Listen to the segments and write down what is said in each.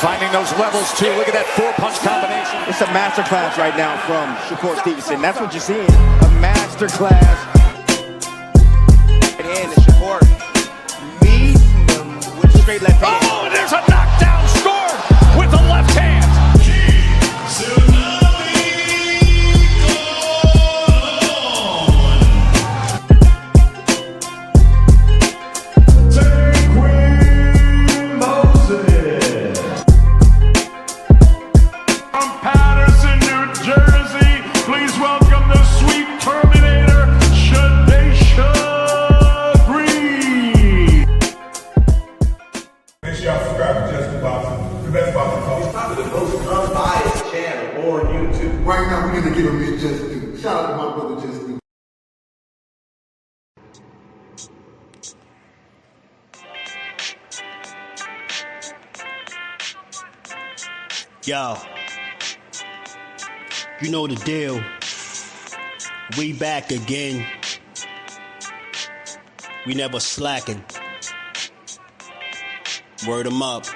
Finding those levels, too. Look at that four-punch combination. It's a masterclass right now from Shakur Stevenson. That's what you're seeing. A masterclass. Right hand, and Shakur meets him with a straight left hand. Oh, there's a knockdown scored with the left hand. Right now, we're going to give him his just due. Shout out to my brother, Just Due. Yo, you know the deal. We back again. We never slacking. Word 'em up.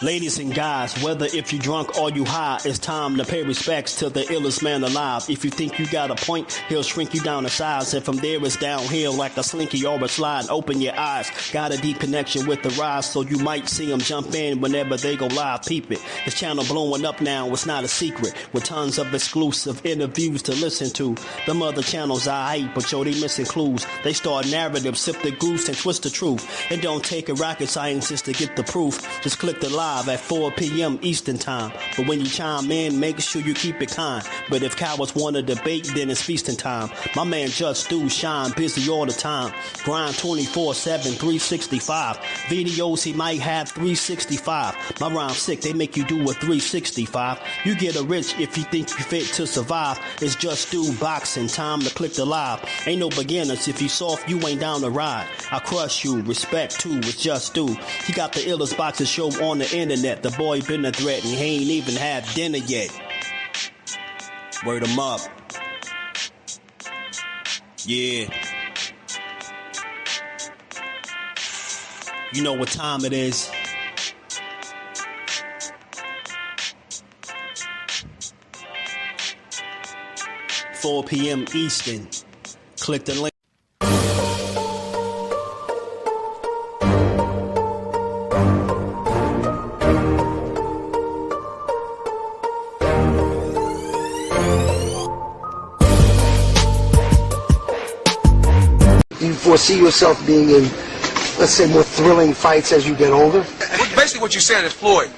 Ladies and guys, whether if you drunk or you high, it's time to pay respects to the illest man alive. If you think you got a point, he'll shrink you down to size. And from there it's downhill like a slinky or a slide. Open your eyes, got a deep connection with the rise, so you might see them jump in whenever they go live. Peep it, this channel blowing up now, it's not a secret. With tons of exclusive interviews to listen to. Them other channels I hate, but yo, they missing clues. They start narratives, sip the goose and twist the truth. It don't take a rocket scientist to get the proof. Just click the live at 4 p.m. Eastern time. But when you chime in, make sure you keep it kind. But if cowards want to debate, then it's feasting time. My man Just Do shine, busy all the time. Grind 24/7, 365. Videos he might have 365. My rhyme sick, they make you do a 365. You get a rich if you think you fit to survive. It's Just Do boxing, time to click the live. Ain't no beginners, if you soft, you ain't down to ride. I crush you, respect too, it's Just Do. He got the illest boxing show on the internet. The boy been a threat and he ain't even had dinner yet. Word 'em up. Yeah. You know what time it is. $4 p.m. Eastern. Click the link. Do you foresee yourself being in, let's say, more thrilling fights as you get older? Basically what you're saying is Floyd.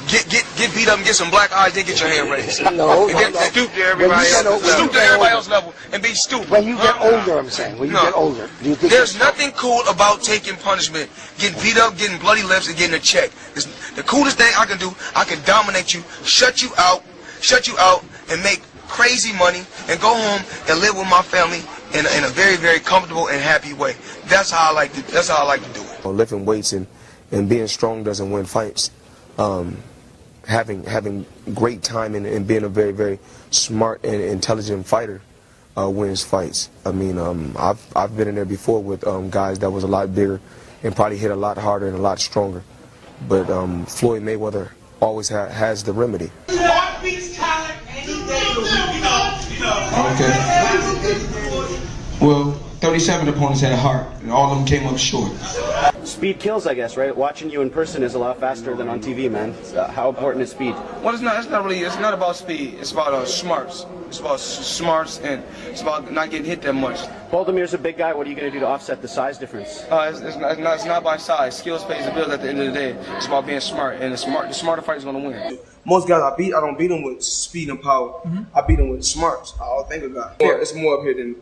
Get beat up and get some black eyes, then get your hand raised. No. Stoop to everybody else. Stoop to everybody else's level and be stupid. When you get older, I'm saying. When you get older. Do you think there's nothing cool about taking punishment, getting beat up, getting bloody lips, and getting a check. The coolest thing I can do, I can dominate you, shut you out, and make crazy money, and go home and live with my family in a very, very comfortable and happy way. That's how I like to do it. Lifting weights and being strong doesn't win fights. Having great timing and being a very, very smart and intelligent fighter wins fights. I mean, I've been in there before with guys that was a lot bigger and probably hit a lot harder and a lot stronger. But Floyd Mayweather always has the remedy. Okay. Well, 37 opponents had heart, and all of them came up short. Speed kills, I guess, right? Watching you in person is a lot faster than on TV, man. How important is speed? Well, it's not about speed. It's about smarts. It's about smarts, and it's about not getting hit that much. Boldimir's a big guy. What are you going to do to offset the size difference? It's not by size. Skills pays the bills at the end of the day. It's about being smart, and the smarter fighter is going to win. Most guys I don't beat them with speed and power. I beat them with smarts. I'll think about it. It's more up here than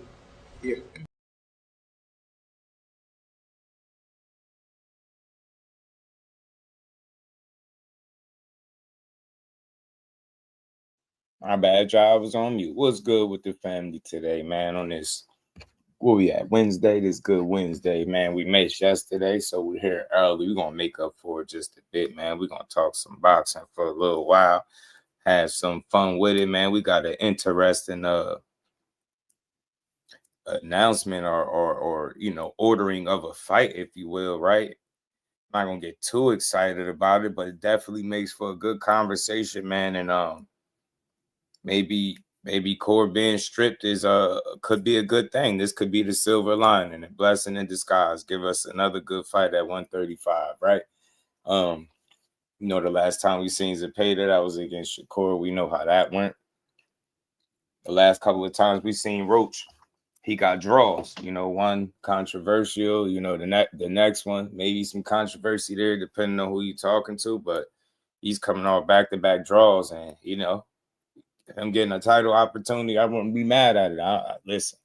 here. My bad, job was on mute. What's good with the family today, man? On this, where we at? Wednesday, this good Wednesday, man. We missed yesterday, so we're here early. We're going to make up for it just a bit, man. We're going to talk some boxing for a little while, have some fun with it, man. We got an interesting announcement or you know, ordering of a fight, if you will, right? not gonna get too excited about it, but it definitely makes for a good conversation, man. And maybe Core being stripped is could be a good thing. This could be the silver lining, a blessing in disguise. Give us another good fight at 135, right? The last time we seen Zepeda, that was against Shakur. We know how that went. The last couple of times we seen Roach, he got draws. One controversial. The next one, maybe some controversy there, depending on who you're talking to. But he's coming off back-to-back draws, and him getting a title opportunity, I wouldn't be mad at it. Listen,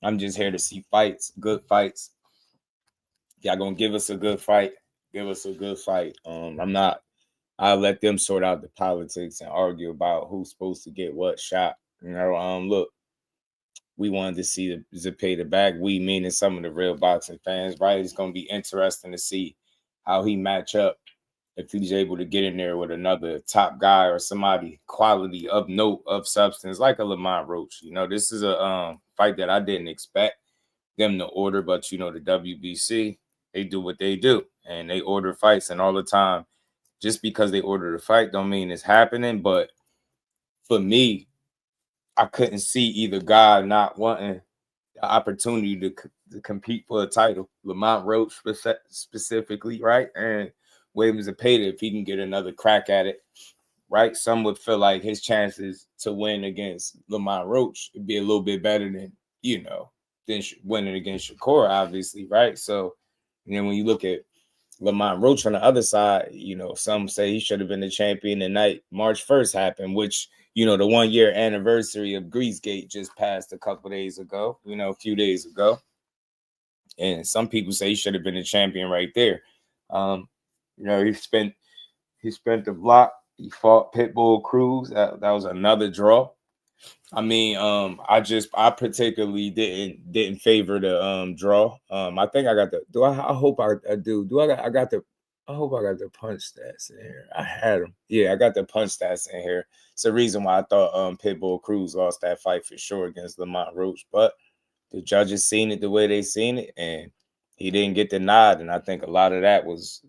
I'm just here to see fights, good fights. Y'all gonna give us a good fight? Give us a good fight. I'll let them sort out the politics and argue about who's supposed to get what shot. Look, we wanted to see the Zepeda back. We, meaning some of the real boxing fans, right? It's gonna be interesting to see how he match up if he's able to get in there with another top guy or somebody quality of note of substance like a Lamont Roach. This is a fight that I didn't expect them to order, but the WBC, they do what they do, and they order fights, and all the time, just because they order the fight don't mean it's happening. But for me, I couldn't see either guy not wanting the opportunity to compete for a title. Lamont Roach specifically, right? And Williams Zepeda, if he can get another crack at it, right? Some would feel like his chances to win against Lamont Roach would be a little bit better than winning against Shakur, obviously, right? So, when you look at Lamont Roach on the other side, some say he should have been the champion the night March 1st happened, which, the 1-year anniversary of Greasegate just passed a couple days ago, a few days ago. And some people say he should have been the champion right there. He spent the block. He fought Pitbull Cruz. That was another draw. I particularly didn't favor the draw. I think I got the. I hope I do. I hope I got the punch stats in here. I had them. Yeah, I got the punch stats in here. It's the reason why I thought Pitbull Cruz lost that fight for sure against Lamont Roach. But the judges seen it the way they seen it, and he didn't get the nod. And I think a lot of that was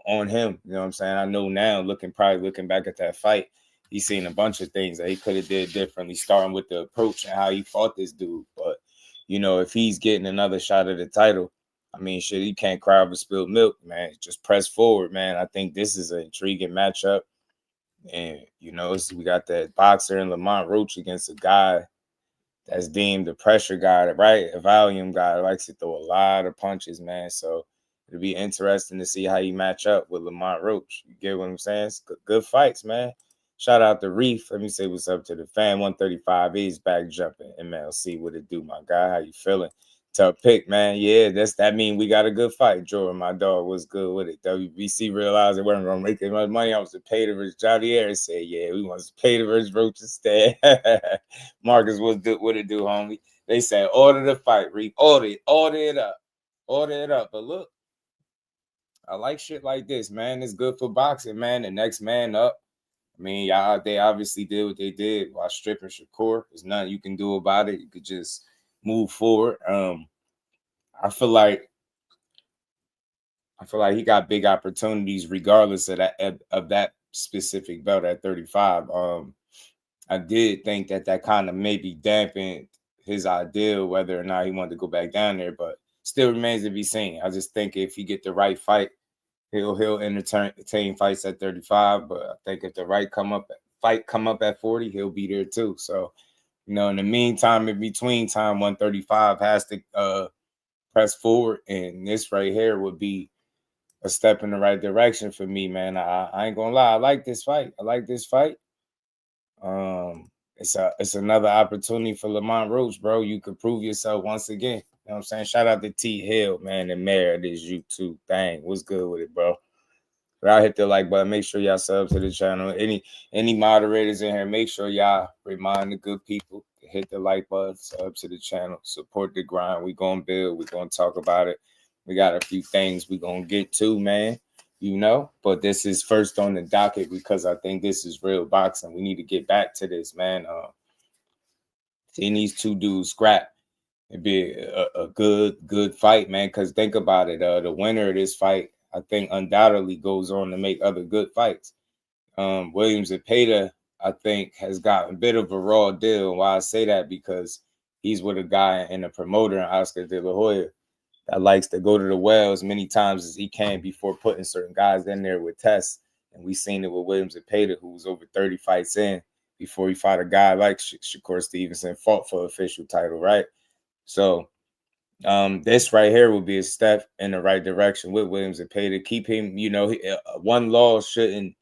on him. You know what I'm saying? I know now, looking back at that fight, he's seen a bunch of things that he could have did differently, starting with the approach and how he fought this dude. But, if he's getting another shot at the title, shit, he can't cry over spilled milk, man. Just press forward, man. I think this is an intriguing matchup. And, we got that boxer in Lamont Roach against a guy that's deemed a pressure guy, right? A volume guy that likes to throw a lot of punches, man. So it'll be interesting to see how you match up with Lamont Roach. You get what I'm saying? It's good fights, man. Shout out to Reef. Let me say what's up to the fan. 135 is back jumping. MLC, what it do, my guy? How you feeling? Tough pick, man. Yeah, that mean we got a good fight. Jordan, my dog, was good with it. WBC realized they weren't going to make as much money. I was Zepeda versus Johnny Ayers. Said, yeah, we want Zepeda versus Roach instead. Marcus, what it do, homie? They said, order the fight, Reef. Order it up. Order it up. But look, I like shit like this, man. It's good for boxing, man. The next man up. They obviously did what they did while stripping Shakur. There's nothing you can do about it. You could just move forward. I feel like he got big opportunities regardless of that specific belt at 35. I did think that kind of maybe dampened his ideal whether or not he wanted to go back down there, but still remains to be seen. I just think if he get the right fight, he'll entertain fights at 35. But I think if the right fight come up at 40, he'll be there too. So, in the meantime, in between time, 135 has to press forward, and this right here would be a step in the right direction for me, man. I ain't gonna lie, I like this fight. It's another opportunity for Lamont Roach, bro. You could prove yourself once again. You know what I'm saying? Shout out to T Hill, man, the mayor of this YouTube thing. What's good with it, bro? But I'll hit the like button. Make sure y'all sub to the channel. Any moderators in here, make sure y'all remind the good people to hit the like button, sub to the channel, support the grind. We're going to build. We're going to talk about it. We got a few things we're going to get to, man, But this is first on the docket because I think this is real boxing. We need to get back to this, man. Seeing these two dudes scrap. It'd be a good fight, man, because think about it. The winner of this fight I think undoubtedly goes on to make other good fights. Williams Zepeda, I think, has got a bit of a raw deal. Why I say that, because he's with a guy and a promoter, Oscar De La Hoya, that likes to go to the well as many times as he can before putting certain guys in there with tests. And we've seen it with Williams Zepeda, who was over 30 fights in before he fought a guy like Shakur Stevenson, fought for official title, right? So this right here will be a step in the right direction with Williams Zepeda. Keep him, one loss shouldn't,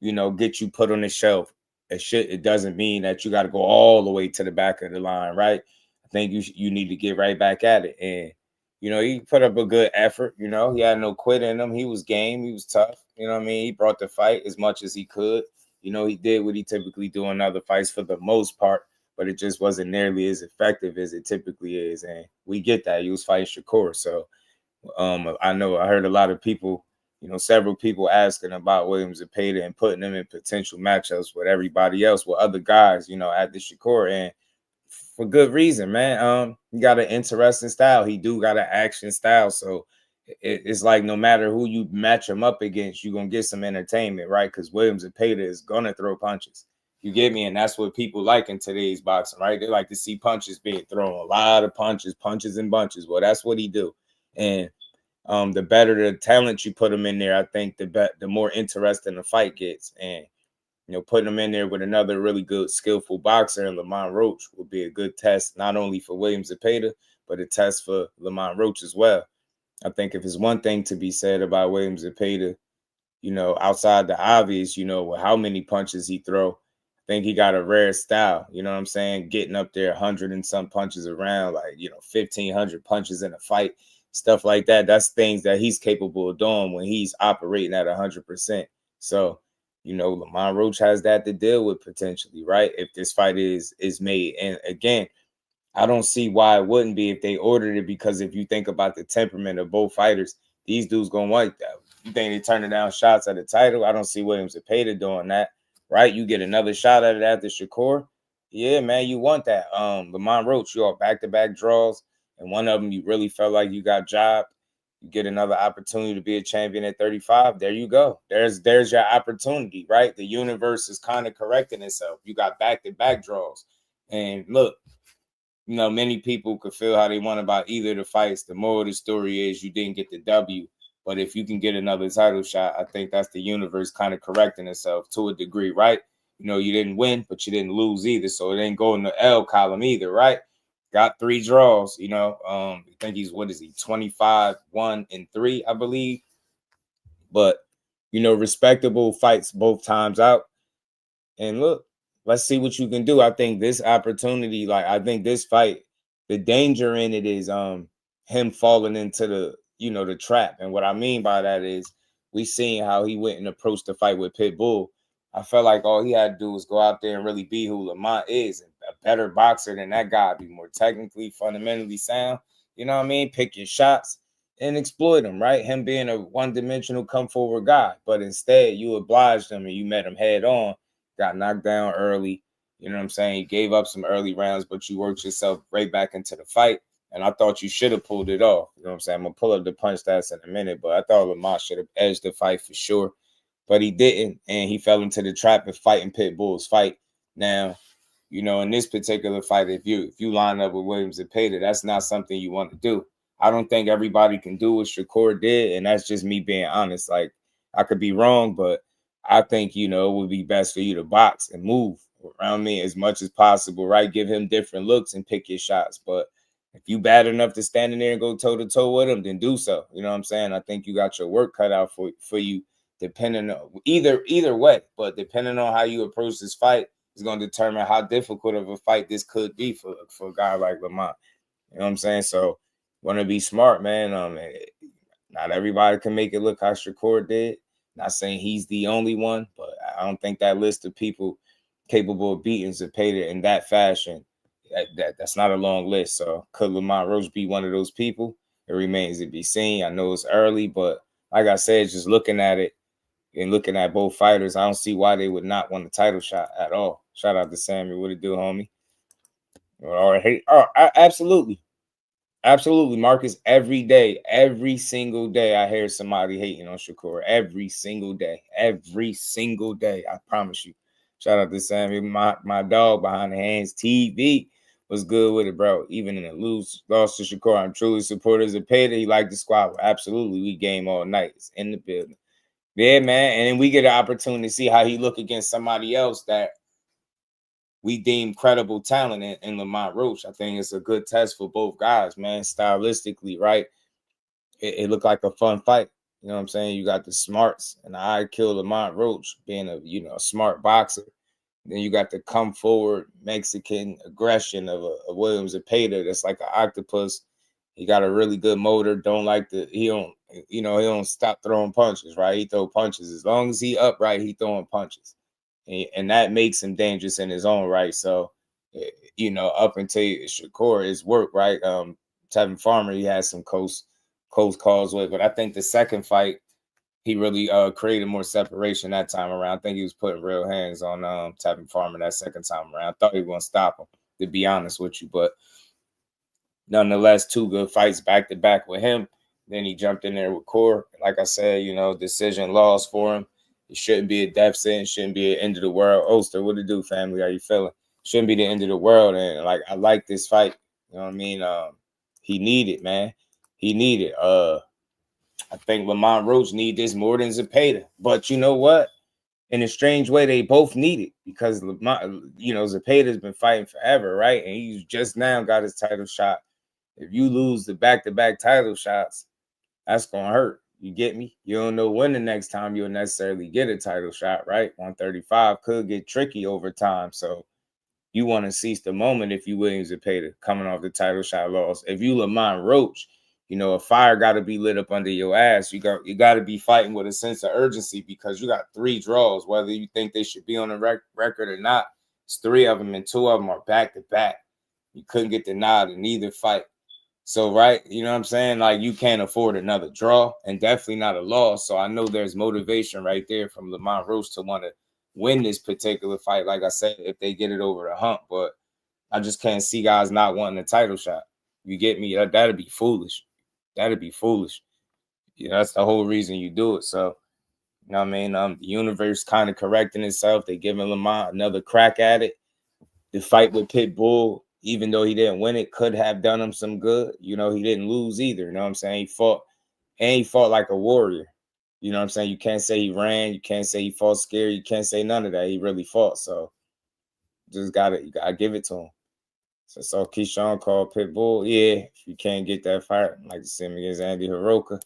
get you put on the shelf. It doesn't mean that you got to go all the way to the back of the line, right? I think you need to get right back at it. And, he put up a good effort. He had no quit in him. He was game. He was tough. You know what I mean? He brought the fight as much as he could. He did what he typically do in other fights for the most part, but it just wasn't nearly as effective as it typically is. And we get that. He was fighting Shakur. So I heard a lot of people, several people asking about Williams Zepeda and putting him in potential matchups with everybody else, with other guys, at the Shakur. And for good reason, man. He got an interesting style. He do got an action style. So it's like no matter who you match him up against, you're going to get some entertainment, right? Because Williams Zepeda is going to throw punches. You get me? And that's what people like in today's boxing, right? They like to see punches being thrown. A lot of punches and bunches. Well, that's what he do. And the better the talent you put him in there, I think the more interesting the fight gets. And, putting him in there with another really good, skillful boxer, and Lamont Roach would be a good test, not only for Williams Zepeda, but a test for Lamont Roach as well. I think if there's one thing to be said about Williams Zepeda, outside the obvious, with how many punches he throw, I think he got a rare style. You know what I'm saying? Getting up there 100 and some punches around, like, 1,500 punches in a fight, stuff like that. That's things that he's capable of doing when he's operating at 100%. So, Lamont Roach has that to deal with potentially, right? If this fight is made. And again, I don't see why it wouldn't be if they ordered it, because if you think about the temperament of both fighters, these dudes gonna want that. You think they turning down shots at the title? I don't see Williams Zepeda doing that, right? You get another shot at it after Shakur. Yeah, man, you want that. Lamont Roach, you are back-to-back draws, and one of them you really felt like you got jobbed. You get another opportunity to be a champion at 35. There you go. There's your opportunity, right? The universe is kind of correcting itself. You got back-to-back draws. And look, many people could feel how they want about either of the fights. The moral of the story is you didn't get the W. But if you can get another title shot, I think that's the universe kind of correcting itself to a degree, right? You didn't win, but you didn't lose either. So it ain't going to L column either, right? Got 3 draws, I think he's, 25, 1 and 3, I believe. But, respectable fights both times out. And look, let's see what you can do. I think this opportunity, I think this fight, the danger in it is him falling into the trap. And what I mean by that is we seen how he went and approached the fight with Pitbull. I felt like all he had to do was go out there and really be who Lamont is, and a better boxer than that guy, be more technically, fundamentally sound. You know what I mean? Pick your shots and exploit him, right? Him being a one-dimensional come-forward guy. But instead, you obliged him and you met him head on, got knocked down early. You know what I'm saying? You gave up some early rounds, but you worked yourself right back into the fight. And I thought you should have pulled it off. You know what I'm saying? I'm going to pull up the punch stats in a minute, but I thought Lamont should have edged the fight for sure. But he didn't, and he fell into the trap of fighting Pitbull's fight. Now, in this particular fight, if you line up with Williams Zepeda, that's not something you want to do. I don't think everybody can do what Shakur did, and that's just me being honest. Like, I could be wrong, but I think, it would be best for you to box and move around me as much as possible, right? Give him different looks and pick your shots. But if you bad enough to stand in there and go toe-to-toe with him, then do so. You know what I'm saying? I think you got your work cut out for you, depending on either way. But depending on how you approach this fight is going to determine how difficult of a fight this could be for a guy like Lamont. You know what I'm saying? So want to be smart, man. Not everybody can make it look how Shakur did. Not saying he's the only one, but I don't think that list of people capable of beating Zepeda in that fashion, that's not a long list. So could Lamont Roach be one of those people? It remains to be seen. I know it's early, but like I said, just looking at it and looking at both fighters, I don't see why they would not want a title shot at all. Shout out to Sammy. What it do, homie? All right. Hey, absolutely. Absolutely, Marcus. Every day, every single day, I hear somebody hating on Shakur. Every single day. I promise you. Shout out to Sammy, my dog behind the hands. TV was good with it, bro. Even in a loss to Shakur, I'm truly supportive of Zepeda. He liked the squad. Absolutely, we game all night. It's in the building. Yeah, man. And then we get an opportunity to see how he look against somebody else that we deem credible talent in Lamont Roach. I think it's a good test for both guys, man. Stylistically, right? It looked like a fun fight. You know what I'm saying? You got the smarts, and I kill Lamont Roach being a smart boxer. Then you got the come forward Mexican aggression of a Williams Zepeda that's like an octopus. He got a really good motor. He don't stop throwing punches, right? He throw punches. As long as he upright, he throwing punches. And that makes him dangerous in his own right. So, up until Shakur, his work, right? Tevin Farmer, he had some close calls with, but I think the second fight, he really created more separation that time around. I think he was putting real hands on Tevin Farmer that second time around. I thought he was going to stop him, to be honest with you, but nonetheless, 2 good fights back to back with him. Then he jumped in there with Core. Like I said, decision loss for him. It shouldn't be a death sentence. Shouldn't be an end of the world. Oster, what it do, family? How you feeling? Shouldn't be the end of the world. And I like this fight. You know what I mean? He needed, man. He needed. I think Lamont Roach need this more than Zepeda. But you know what? In a strange way, they both need it because Zepeda's been fighting forever, right? And he's just now got his title shot. If you lose the back-to-back title shots, that's gonna hurt. You get me? You don't know when the next time you'll necessarily get a title shot, right? 135 could get tricky over time. So you want to seize the moment if you Williams Zepeda coming off the title shot loss. If you Lamont Roach, a fire got to be lit up under your ass. You got to be fighting with a sense of urgency because you got 3 draws. Whether you think they should be on the record or not, it's 3 of them and 2 of them are back-to-back. You couldn't get the nod in either fight. So, right, you know what I'm saying? Like, you can't afford another draw and definitely not a loss. So I know there's motivation right there from Lamont Roach to want to win this particular fight, like I said, if they get it over the hump. But I just can't see guys not wanting a title shot. You get me? That'd be foolish. That'd be foolish. That's the whole reason you do it. So, you know what I mean? The universe kind of correcting itself. They giving Lamont another crack at it. The fight with Pitbull, even though he didn't win it, could have done him some good. He didn't lose either. You know what I'm saying? He fought like a warrior. You know what I'm saying? You can't say he ran. You can't say he fought scared. You can't say none of that. He really fought. So you gotta give it to him. So Keyshawn called Pitbull. Yeah, if you can't get that fight, I'd like to see him against Andy Hiroka.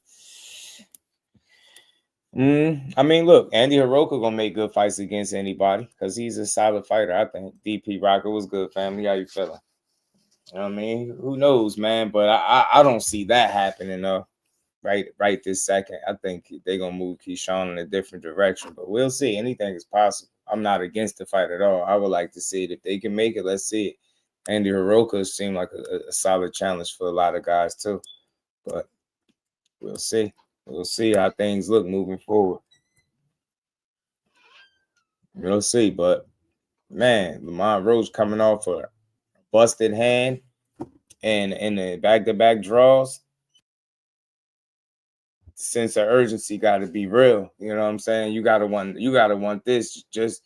I mean, look, Andy Hiroka gonna make good fights against anybody because he's a solid fighter. I think DP Rocker was good, family. How you feeling? You know what I mean? Who knows, man? But I don't see that happening though. Right this second. I think they're gonna move Keyshawn in a different direction, but we'll see. Anything is possible. I'm not against the fight at all. I would like to see it. If they can make it, let's see it. Andy Hiroka seemed like a solid challenge for a lot of guys too. But we'll see. We'll see how things look moving forward. We'll see. But man, Lamont Roach coming off a busted hand and in the back-to-back draws. Sense of urgency got to be real. You know what I'm saying? You gotta want this just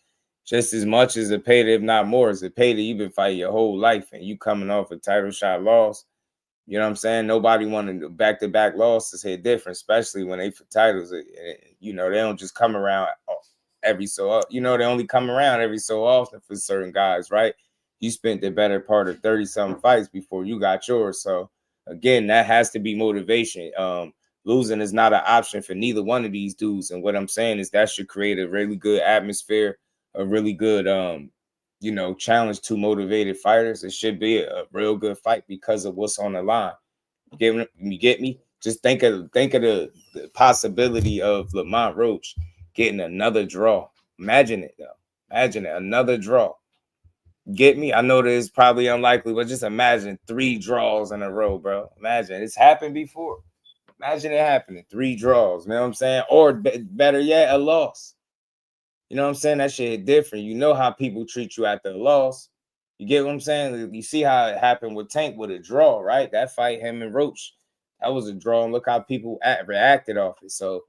as much as Zepeda, if not more. Zepeda, you've been fighting your whole life, and you coming off a title shot loss. You know what I'm saying? Nobody wanted back-to-back losses hit different, especially when they for titles. They don't just come around every so often. They only come around every so often for certain guys, right? You spent the better part of 30-something fights before you got yours. So again, that has to be motivation. Losing is not an option for neither one of these dudes. And what I'm saying is that should create a really good atmosphere, a really good, challenge to motivated fighters. It should be a real good fight because of what's on the line. You get me? Just think of the possibility of Lamont Roach getting another draw. Imagine it, though. Imagine it, another draw. Get me? I know that it's probably unlikely, but just imagine 3 draws in a row, bro. Imagine. It's happened before. Imagine it happening. 3 draws. You know what I'm saying? Or better yet, a loss. You know what I'm saying? That shit different. You know how people treat you after a loss. You get what I'm saying? You see how it happened with Tank with a draw, right? That fight, him and Roach, that was a draw. And look how people reacted off it. So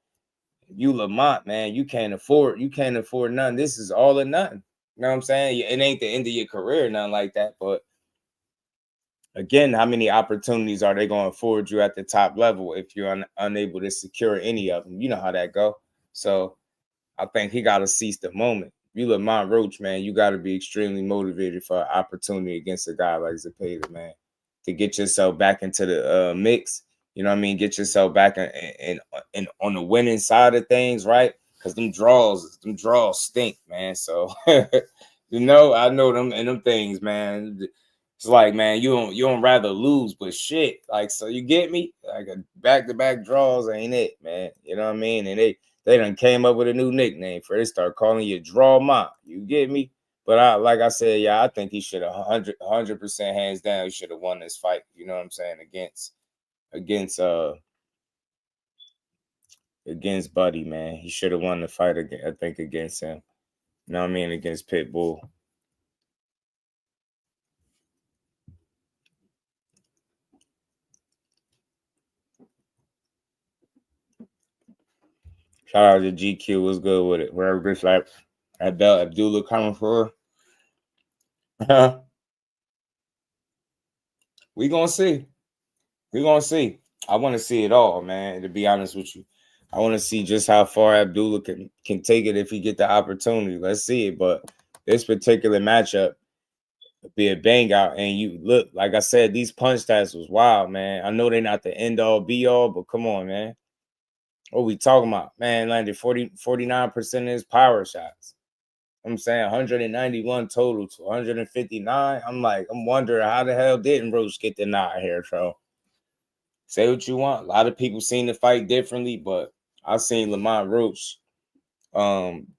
if you Lamont, man, you can't afford nothing. This is all or nothing. You know what I'm saying? It ain't the end of your career, nothing like that. But again, how many opportunities are they going to afford you at the top level if you're unable to secure any of them? You know how that go. So I think he got to seize the moment. If you Lamont Roach, man, you got to be extremely motivated for an opportunity against a guy like Zepeda, man, to get yourself back into the mix. You know what I mean? Get yourself back in on the winning side of things, right? Because them draws stink, man. So, you know, I know them things, man. It's like, man, you don't rather lose, but shit. Like, so you get me? Like a back-to-back draws ain't it, man. You know what I mean? And they done came up with a new nickname for it. They start calling you Draw Mont. You get me? But like I said, yeah, I think he should have 100% hands down. He should have won this fight. You know what I'm saying? Against Buddy, man. He should have won the fight I think against him. You know what I mean? Against Pitbull. Shout out to GQ. What's good with it? Wherever Chris like Abdullah coming for. We gonna see. We're gonna see. I want to see it all, man. To be honest with you, I want to see just how far Abdullah can take it if he get the opportunity. Let's see it. But this particular matchup be a bang out. And you look, like I said, these punch stats was wild, man. I know they're not the end all be all, but come on, man. What we talking about? Man, landed 49% of his power shots. I'm saying 191 total to 159. I'm wondering how the hell didn't Roach get the nod here, bro? Say what you want. A lot of people seen the fight differently, but I've seen Lamont Roach,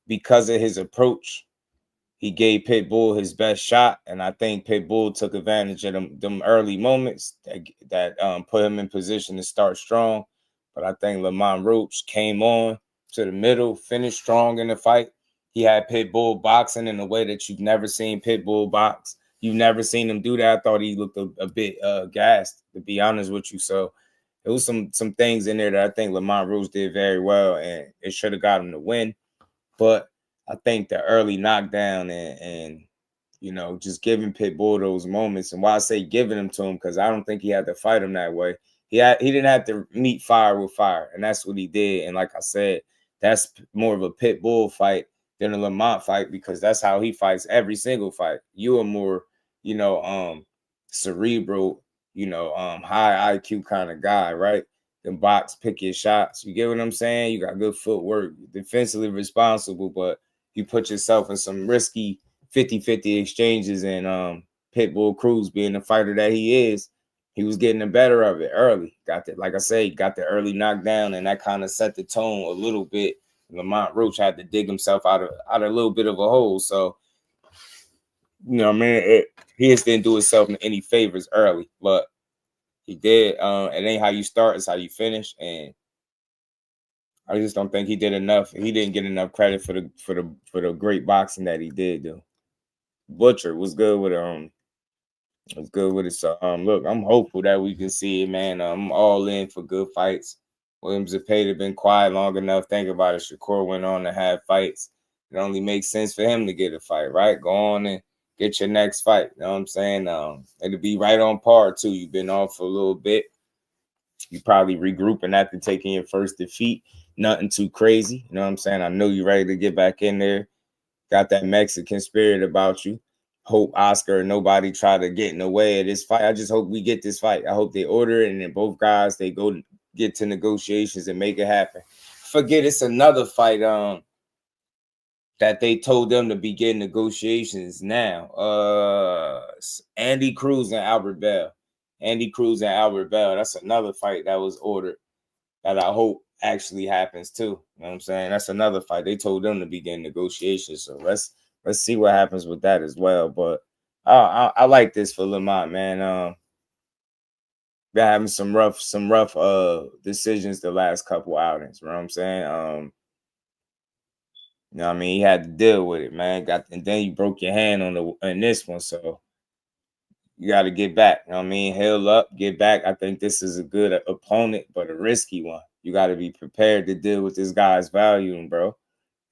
because of his approach, he gave Pitbull his best shot, and I think Pitbull took advantage of them early moments that put him in position to start strong. But I think Lamont Roach came on to the middle, finished strong in the fight. He had Pitbull boxing in a way that you've never seen Pitbull box. You've never seen him do that. I thought he looked a bit gassed, to be honest with you. So it was some things in there that I think Lamont Roach did very well, and it should have got him the win. But I think the early knockdown and you know, just giving Pitbull those moments. And why I say giving them to him, because I don't think he had to fight him that way. He didn't have to meet fire with fire, and that's what he did. And like I said, that's more of a Pitbull fight than a Lamont fight, because that's how he fights every single fight. You are more, you know, cerebral, you know, high IQ kind of guy, right? Then box, pick your shots. You get what I'm saying? You got good footwork, defensively responsible, but you put yourself in some risky 50-50 exchanges. And Pitbull Cruz, being the fighter that he is, he was getting the better of it early. Got that, like I say, got the early knockdown, and that kind of set the tone a little bit. Lamont Roach had to dig himself out of a little bit of a hole. So, you know, man, he just didn't do himself any favors early, but he did. It ain't how you start, it's how you finish. And I just don't think he did enough. He didn't get enough credit for the great boxing that he did do. Butcher was good with it. Was good with it. So look, I'm hopeful that we can see it, man. I'm all in for good fights. William Zepeda been quiet long enough. Think about it. Shakur went on to have fights. It only makes sense for him to get a fight, right? Go on and get your next fight. You know what I'm saying? It'll be right on par too. You've been off for a little bit. You probably regrouping after taking your first defeat. Nothing too crazy. You know what I'm saying? I know you're ready to get back in there. Got that Mexican spirit about you. Hope Oscar and nobody try to get in the way of this fight. I just hope we get this fight. I hope they order it, and then both guys, they go get to negotiations and make it happen. Forget it's another fight that they told them to begin negotiations now. Andy Cruz and Albert Bell. Andy Cruz and Albert Bell. That's another fight that was ordered that I hope actually happens too. You know what I'm saying? That's another fight. They told them to begin negotiations. So let's see what happens with that as well. But I like this for Lamont, man. They're having some rough decisions the last couple outings. You know what I'm saying? You know what I mean? He had to deal with it, man. And then you broke your hand in this one. So You got to get back. You know what I mean? Heal up, get back. I think this is a good opponent, but a risky one. You got to be prepared to deal with this guy's value, bro.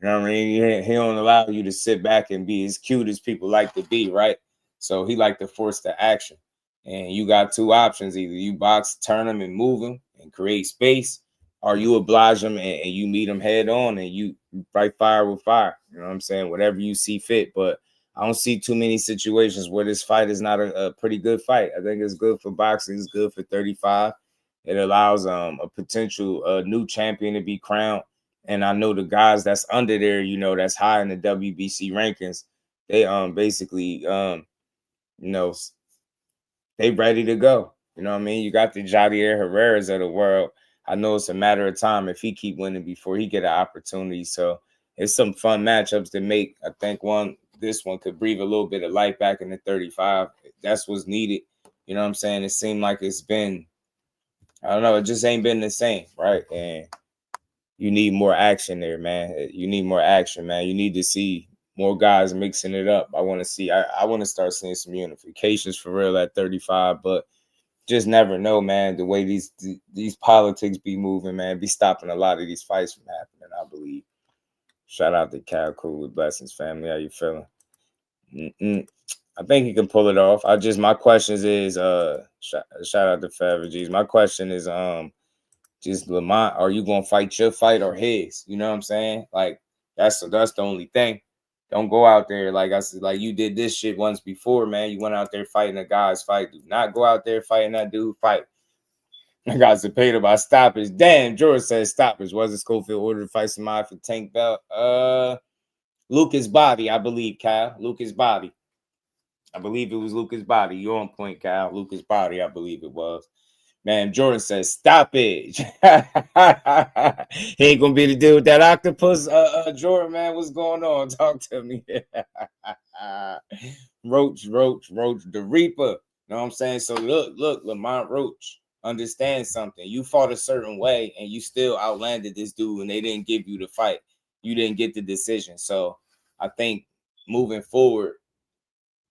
You know what I mean? He don't allow you to sit back and be as cute as people like to be, right? So he like to force the action. And you got two options. Either you box, turn him and move him and create space, or you oblige him and you meet him head on and you fight fire with fire. You know what I'm saying? Whatever you see fit. But I don't see too many situations where this fight is not a pretty good fight. I think it's good for boxing. It's good for 35. It allows a potential new champion to be crowned. And I know the guys that's under there, you know, that's high in the WBC rankings, they basically you know, they ready to go. You know what I mean? You got the Javier Herreras of the world. I know it's a matter of time if he keep winning before he get an opportunity. So it's some fun matchups to make. I think this one could breathe a little bit of life back in the 35. That's what's needed. You know what I'm saying? It seemed like it's been, I don't know, it just ain't been the same, right? And you need more action there, man. You need more action, man. You need to see more guys mixing it up. I want to see, I want to start seeing some unifications for real at 35, but just never know, man. The way these politics be moving, man, be stopping a lot of these fights from happening, I believe. Shout out to Cal Cool with Blessings family. How you feeling? I think he can pull it off. My questions is shout out to Forever G's. My question is just Lamont, are you gonna fight your fight or his? You know what I'm saying? Like that's the only thing. Don't go out there like I said, like you did this shit once before, man. You went out there fighting a guy's fight. Do not go out there fighting that dude fight. I got Zepeda by stoppage. Damn, George says stoppage. Wasn't Schofield ordered to fight somebody for tank belt? Lucas Bobby, I believe, Kyle. Lucas Bobby. I believe it was Lucas Bobby. You're on point, Kyle. Lucas Bobby, I believe it was. Man, Jordan says, stop it. He ain't gonna be able to deal with that octopus. Jordan, man, what's going on? Talk to me. Roach, the Reaper. You know what I'm saying? So look, Lamont Roach, understand something. You fought a certain way and you still outlanded this dude and they didn't give you the fight. You didn't get the decision. So I think moving forward,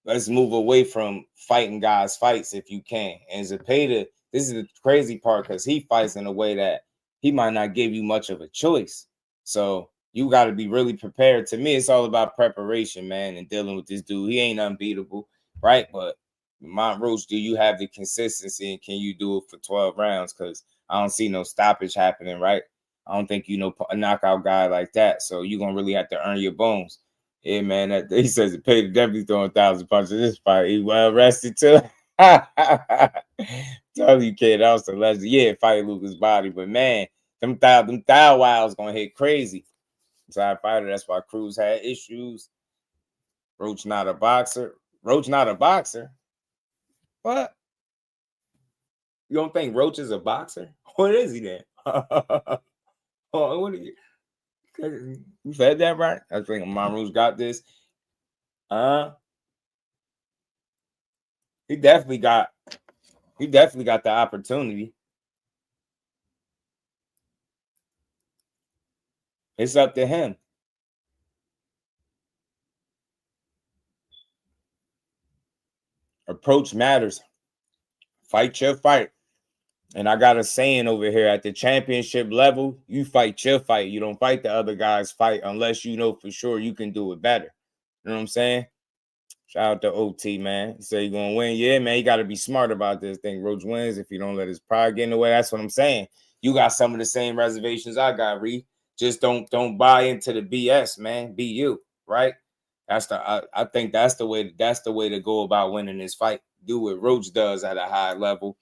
let's move away from fighting guys' fights if you can. And Zepeda, this is the crazy part because he fights in a way that he might not give you much of a choice. So you got to be really prepared. To me, it's all about preparation, man, and dealing with this dude. He ain't unbeatable, right? But Lamont Roach, do you have the consistency and can you do it for 12 rounds? Because I don't see no stoppage happening, right? I don't think you know a knockout guy like that. So you're going to really have to earn your bones. Yeah, man, he says it paid definitely throwing 1,000 punches in this fight. He well rested too. Tell you, kid, that was the legend. Yeah, fight Lucas Body, but man, them thigh wilds gonna hit crazy. Inside fighter, that's why Cruz had issues. Roach not a boxer. Roach not a boxer. What? You don't think Roach is a boxer? What is he then? Oh, what are you? You said that right? I think Maru's got this. He definitely got the opportunity. It's up to him. Approach matters. Fight your fight. And I got a saying over here, at the championship level, you fight your fight. You don't fight the other guy's fight unless you know for sure you can do it better. You know what I'm saying? Shout out to OT, man. He said you're going to win. Yeah, man, you got to be smart about this thing. Roach wins if you don't let his pride get in the way. That's what I'm saying. You got some of the same reservations I got, Reed. Just don't buy into the BS, man. Be you, right? I think that's the way to go about winning this fight. Do what Roach does at a high level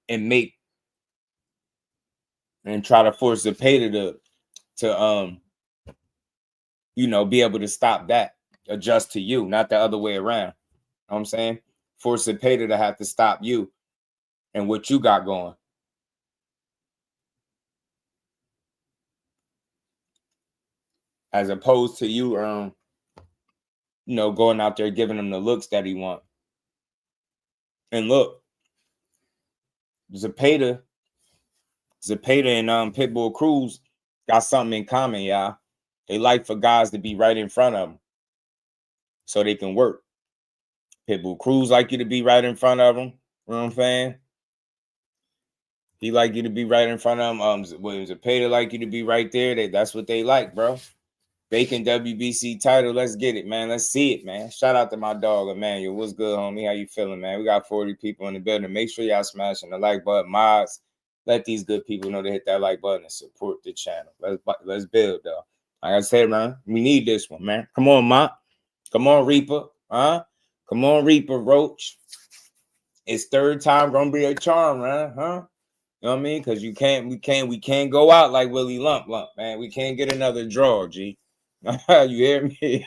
and try to force Zepeda to be able to stop that, adjust to you, not the other way around. You know what I'm saying? Force Zepeda to have to stop you and what you got going. As opposed to you, going out there giving him the looks that he wants. And look, Zepeda and Pitbull Cruz got something in common, y'all. They like for guys to be right in front of them so they can work. Pitbull Cruz like you to be right in front of him. You know what I'm saying? He like you to be right in front of him. William Zepeda like you to be right there. That's what they like, bro. VACANT WBC title. Let's get it, man. Let's see it, man. Shout out to my dog, Emmanuel. What's good, homie? How you feeling, man? We got 40 people in the building. Make sure y'all smashing the like button. Mods, let these good people know to hit that like button and support the channel. Let's build, though. Like I said, man, we need this one, man. Come on, Ma. Come on, Reaper. Huh? Come on, Reaper Roach. It's third time gonna be a charm, man. Huh? You know what I mean? Because we can't go out like Willie Lump, man. We can't get another draw, G. You hear me?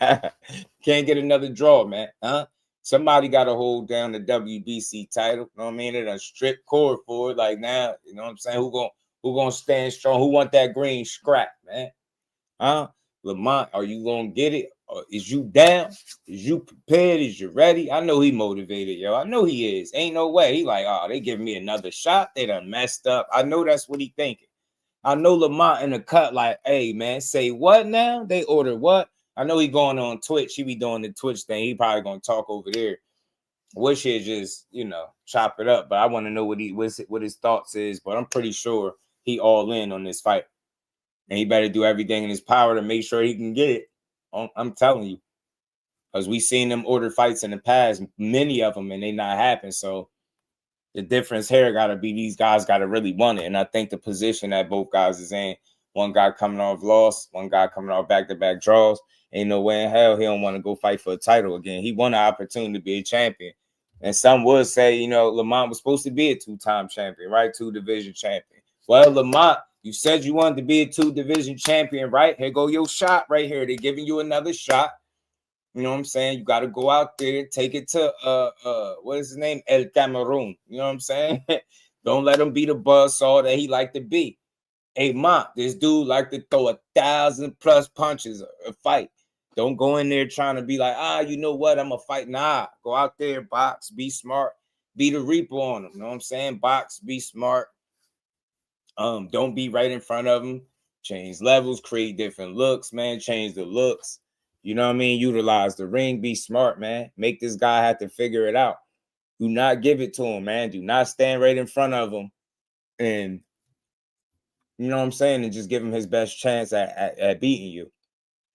Can't get another draw, man. Huh? Somebody got to hold down the WBC title. You know what I mean? It a strict cord for it. Like now, you know what I'm saying? Who gonna stand strong? Who want that green scrap, man? Huh? Lamont, are you gonna get it? Or is you down? Is you prepared? Is you ready? I know he motivated, yo. I know he is. Ain't no way. He like, oh, they giving me another shot. They done messed up. I know that's what he thinking. I know Lamont in the cut like, hey, man, say what now? They order what? I know he going on Twitch. He be doing the Twitch thing. He probably going to talk over there. Wish he'd just, you know, chop it up. But I want to know what his thoughts is. But I'm pretty sure he all in on this fight. And he better do everything in his power to make sure he can get it. I'm telling you. Because we seen them order fights in the past, many of them, and they not happen. So the difference here got to be these guys got to really want it. And I think the position that both guys is in, one guy coming off loss, one guy coming off back-to-back draws, ain't no way in hell he don't want to go fight for a title again. He won an opportunity to be a champion. And some would say, you know, Lamont was supposed to be a two-time champion, right? Two-division champion. Well, Lamont, you said you wanted to be a two-division champion, right? Here go your shot right here. They're giving you another shot. You know what I'm saying? You got to go out there, take it to what is his name? El Cameroon. You know what I'm saying? Don't let him be the buzzsaw that he like to be. Hey, Mont, this dude like to throw 1,000+ punches a fight. Don't go in there trying to be like, you know what? I'm a fight. Nah, go out there, box, be smart, be the Reaper on him. You know what I'm saying? Box, be smart. Don't be right in front of him. Change levels, create different looks, man. Change the looks. You know what I mean? Utilize the ring. Be smart, man. Make this guy have to figure it out. Do not give it to him, man. Do not stand right in front of him and, you know what I'm saying, and just give him his best chance at beating you.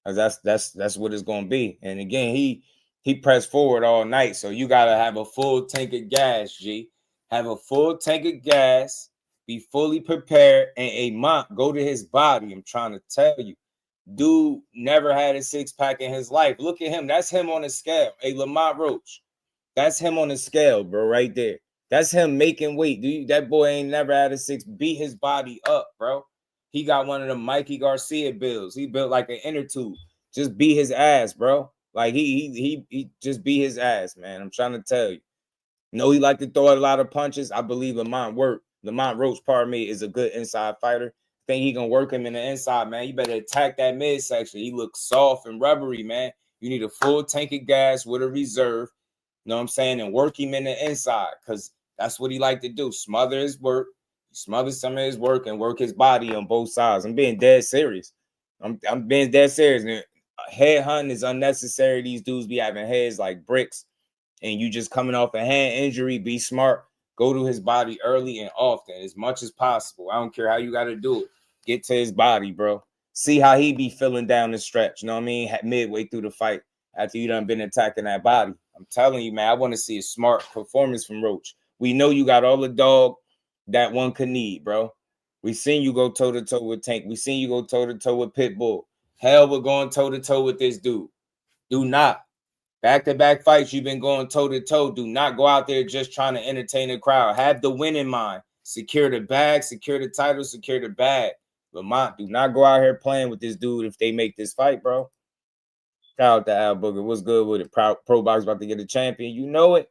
Because that's what it's going to be. And again, he pressed forward all night, so you got to have a full tank of gas, G. Have a full tank of gas. Be fully prepared. And a Mont, go to his body. I'm trying to tell you. Dude never had a six-pack in his life. Look at him. That's him on the scale. Hey, Lamont Roach. That's him on the scale, bro, right there. That's him making weight. That boy ain't never had a six. Beat his body up, bro. He got one of them Mikey Garcia builds. He built like an inner tube. Just beat his ass, bro. Like he just beat his ass, man. I'm trying to tell you. No, he like to throw a lot of punches. I believe Lamont Roach, pardon me, is a good inside fighter. Think he gonna work him in the inside, man. You better attack that midsection. He looks soft and rubbery, man. You need a full tank of gas with a reserve. You know what I'm saying? And work him in the inside, because that's what he like to do. Smother his work, smother some of his work, and work his body on both sides. I'm being dead serious. I'm being dead serious. And head hunting is unnecessary. These dudes be having heads like bricks, and you just coming off a hand injury. Be smart. Go to his body early and often, as much as possible. I don't care how you got to do it. Get to his body, bro. See how he be feeling down the stretch. You know what I mean? Midway through the fight after you done been attacking that body. I'm telling you, man, I want to see a smart performance from Roach. We know you got all the dog that one could need, bro. We seen you go toe-to-toe with Tank. We seen you go toe-to-toe with Pitbull. Hell, we're going toe-to-toe with this dude. Do not. Back-to-back fights, you've been going toe-to-toe. Do not go out there just trying to entertain the crowd. Have the win in mind. Secure the bag, secure the title, secure the bag. Lamont, do not go out here playing with this dude if they make this fight, bro. Shout out to Al Booger. What's good with it? Pro Box about to get a champion. You know it.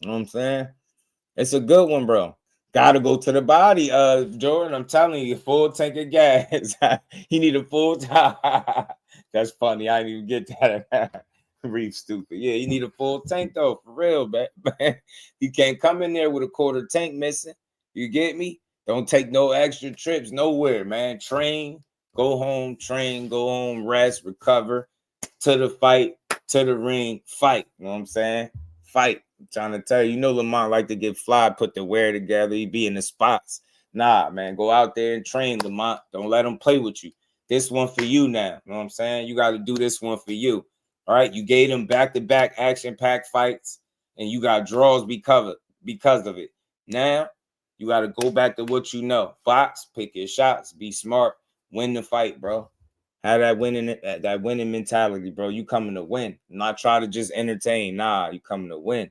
You know what I'm saying? It's a good one, bro. Gotta go to the body, Jordan. I'm telling you, full tank of gas. He need a full time. That's funny. I didn't even get that. Reef stupid. Yeah, you need a full tank though, for real, man. You can't come in there with a quarter tank missing. You get me? Don't take no extra trips nowhere, man. Train, go home, rest, recover to the fight, to the ring, fight. You know what I'm saying? Fight. I'm trying to tell you, Lamont like to get fly, put the wear together. He be in the spots. Nah, man, go out there and train, Lamont. Don't let them play with you. This one for you now. You know what I'm saying? You got to do this one for you. All right, you gave them back-to-back action-packed fights, and you got draws because of it. Now, you got to go back to what you know. Box, pick your shots, be smart, win the fight, bro. Have that winning mentality, bro. You coming to win. Not try to just entertain. Nah, you coming to win.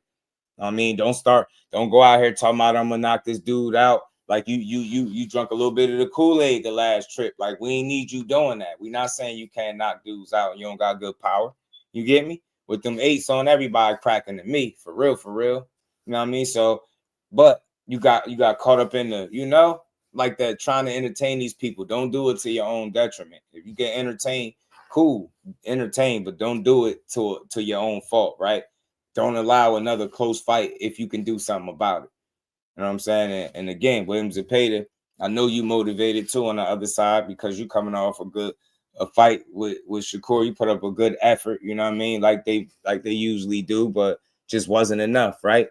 I mean, don't go out here talking about I'm gonna knock this dude out. Like you drunk a little bit of the Kool-Aid the last trip. Like, we ain't need you doing that. We not saying you can't knock dudes out. You don't got good power. You get me? With them 8s on everybody cracking to me. For real. You know what I mean? So, but you got caught up in the, like that, trying to entertain these people. Don't do it to your own detriment. If you get entertained, cool, entertain, but don't do it to your own fault, right? Don't allow another close fight if you can do something about it. You know what I'm saying? And again, William Zepeda, I know you motivated too on the other side because you coming off a fight with Shakur. You put up a good effort, you know what I mean? Like they usually do, but just wasn't enough, right?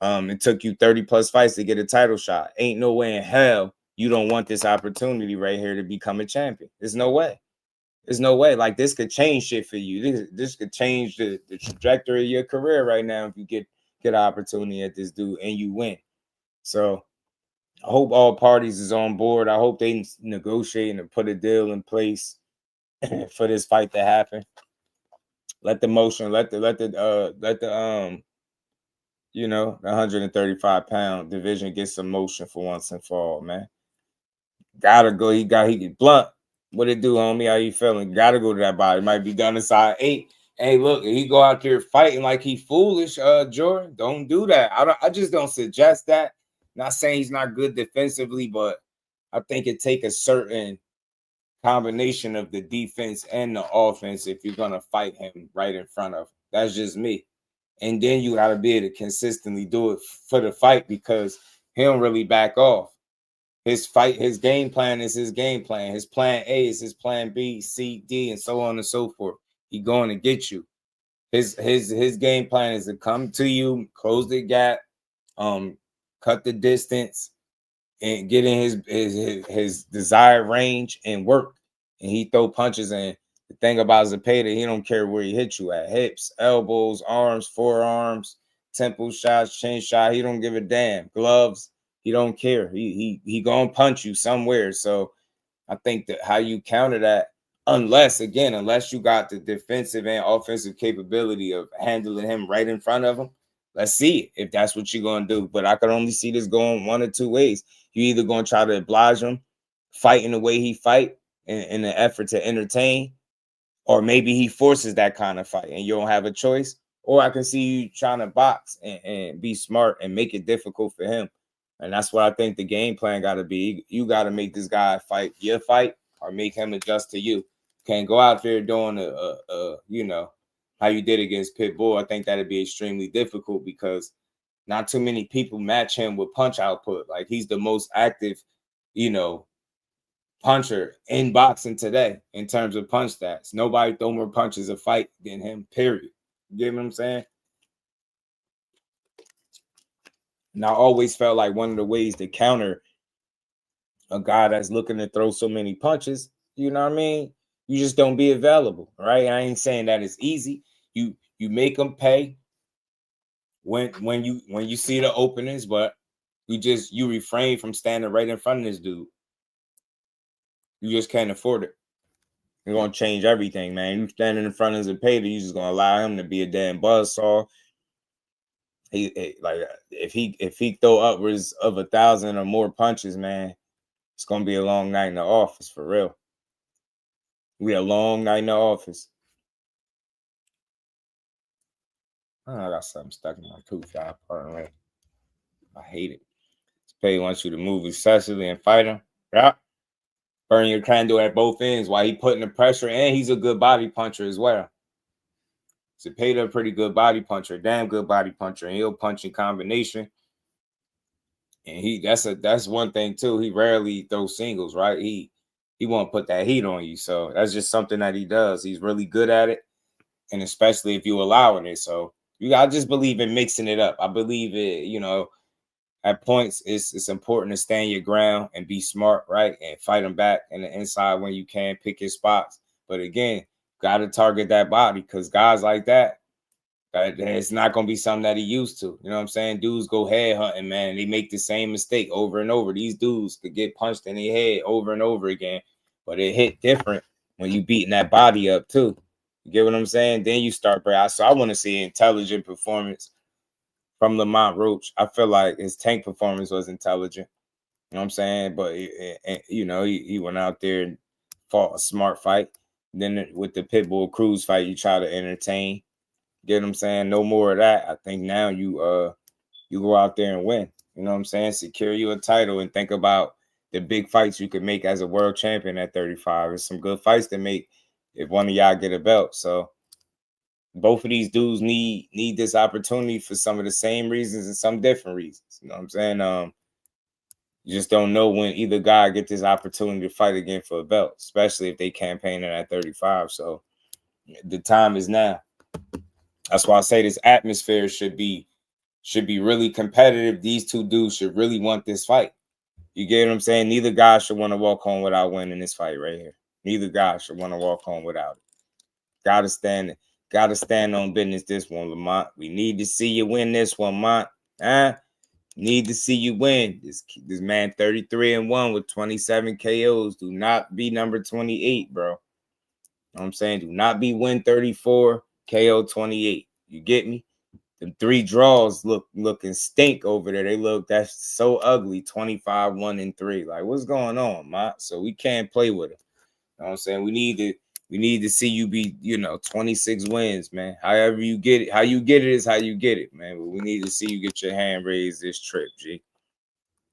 It took you 30 plus fights to get a title shot. Ain't no way in hell you don't want this opportunity right here to become a champion. There's no way. There's no way. Like, this could change shit for you. This could change the trajectory of your career right now if you get an opportunity at this dude and you win. So I hope all parties is on board. I hope they negotiate and put a deal in place for this fight to happen. Let the 135-pound division get some motion for once and for all, man. Gotta go. He get blunt. What it do, homie? How you feeling? Gotta go to that body. Might be done inside 8. Hey, look, he go out there fighting like he foolish, Jordan. Don't do that. I just don't suggest that. Not saying he's not good defensively, but I think it take a certain combination of the defense and the offense if you're gonna fight him right in front of him. That's just me. And then you gotta be able to consistently do it for the fight because he don't really back off. His game plan is his game plan. His plan A is his plan B, C, D, and so on and so forth. He going to get you. His game plan is to come to you, close the gap, cut the distance, and get in his desired range and work. And he throw punches. And the thing about Zepeda, he don't care where he hit you at. Hips, elbows, arms, forearms, temple shots, chin shot. He don't give a damn. Gloves. He don't care. He gonna punch you somewhere. So I think that how you counter that, unless you got the defensive and offensive capability of handling him right in front of him, let's see it, if that's what you're gonna do. But I could only see this going one or two ways. You either gonna try to oblige him, fight in the way he fight in an effort to entertain, or maybe he forces that kind of fight and you don't have a choice. Or I can see you trying to box and be smart and make it difficult for him. And that's what I think the game plan got to be. You got to make this guy fight your fight or make him adjust to you. Can't go out there doing how you did against Pitbull. I think that'd be extremely difficult because not too many people match him with punch output. Like, he's the most active, puncher in boxing today in terms of punch stats. Nobody throw more punches a fight than him, period. You get what I'm saying? And I always felt like one of the ways to counter a guy that's looking to throw so many punches, you know what I mean? You just don't be available, right? I ain't saying that it's easy. You make them pay when you see the openings, but you refrain from standing right in front of this dude. You just can't afford it. You're gonna change everything, man. You standing in front of Zepeda, you just gonna allow him to be a damn buzzsaw. If he throw upwards of 1,000 or more punches, man, it's gonna be a long night in the office for real. We a long night in the office. Oh, I got something stuck in my tooth, y'all. Pardon me. I hate it. Zepeda wants you to move excessively and fight him. Yeah. Burn your candle at both ends while he putting the pressure, and he's a good body puncher as well. Zepeda, a pretty good body puncher, damn good body puncher, and he'll punch in combination. And that's one thing too. He rarely throws singles, right? He won't put that heat on you. So that's just something that he does. He's really good at it. and especially if you allowing it. So I just believe in mixing it up. I believe it, you know, at points it's important to stand your ground and be smart, right? And fight them back in the inside when you can, pick your spots. But again, got to target that body, because guys like that, it's not going to be something that he used to. You know what I'm saying? Dudes go head hunting, man. They make the same mistake over and over. These dudes could get punched in their head over and over again, but it hit different when you beating that body up too. You get what I'm saying? Then you start, bro. So I want to see intelligent performance from Lamont Roach. I feel like his tank performance was intelligent. You know what I'm saying? But, you know, he went out there and fought a smart fight. Then with the Pitbull Cruz fight, you try to entertain. Get what I'm saying? No more of that. I think now you go out there and win. You know what I'm saying? Secure you a title and think about the big fights you could make as a world champion at 35. There's some good fights to make if one of y'all get a belt. So both of these dudes need this opportunity for some of the same reasons and some different reasons. You know what I'm saying? You just don't know when either guy get this opportunity to fight again for a belt, especially if they campaigning at 35. So the time is now. That's why I say this atmosphere should be really competitive. These two dudes should really want this fight. You get what I'm saying? Neither guy should want to walk home without winning this fight right here. Neither guy should want to walk home without it. Gotta stand on business this one, Lamont. We need to see you win this one, Mont. Need to see you win. This man 33-1 with 27 KOs. Do not be number 28, bro. You know what I'm saying? Do not be win 34, KO 28. You get me? The 3 draws looking stink over there. That's so ugly. 25-1-3. Like, what's going on, Mont? So we can't play with it. You know what I'm saying? We need to see you be, 26 wins, man. However you get it. How you get it is how you get it, man. But we need to see you get your hand raised this trip, G.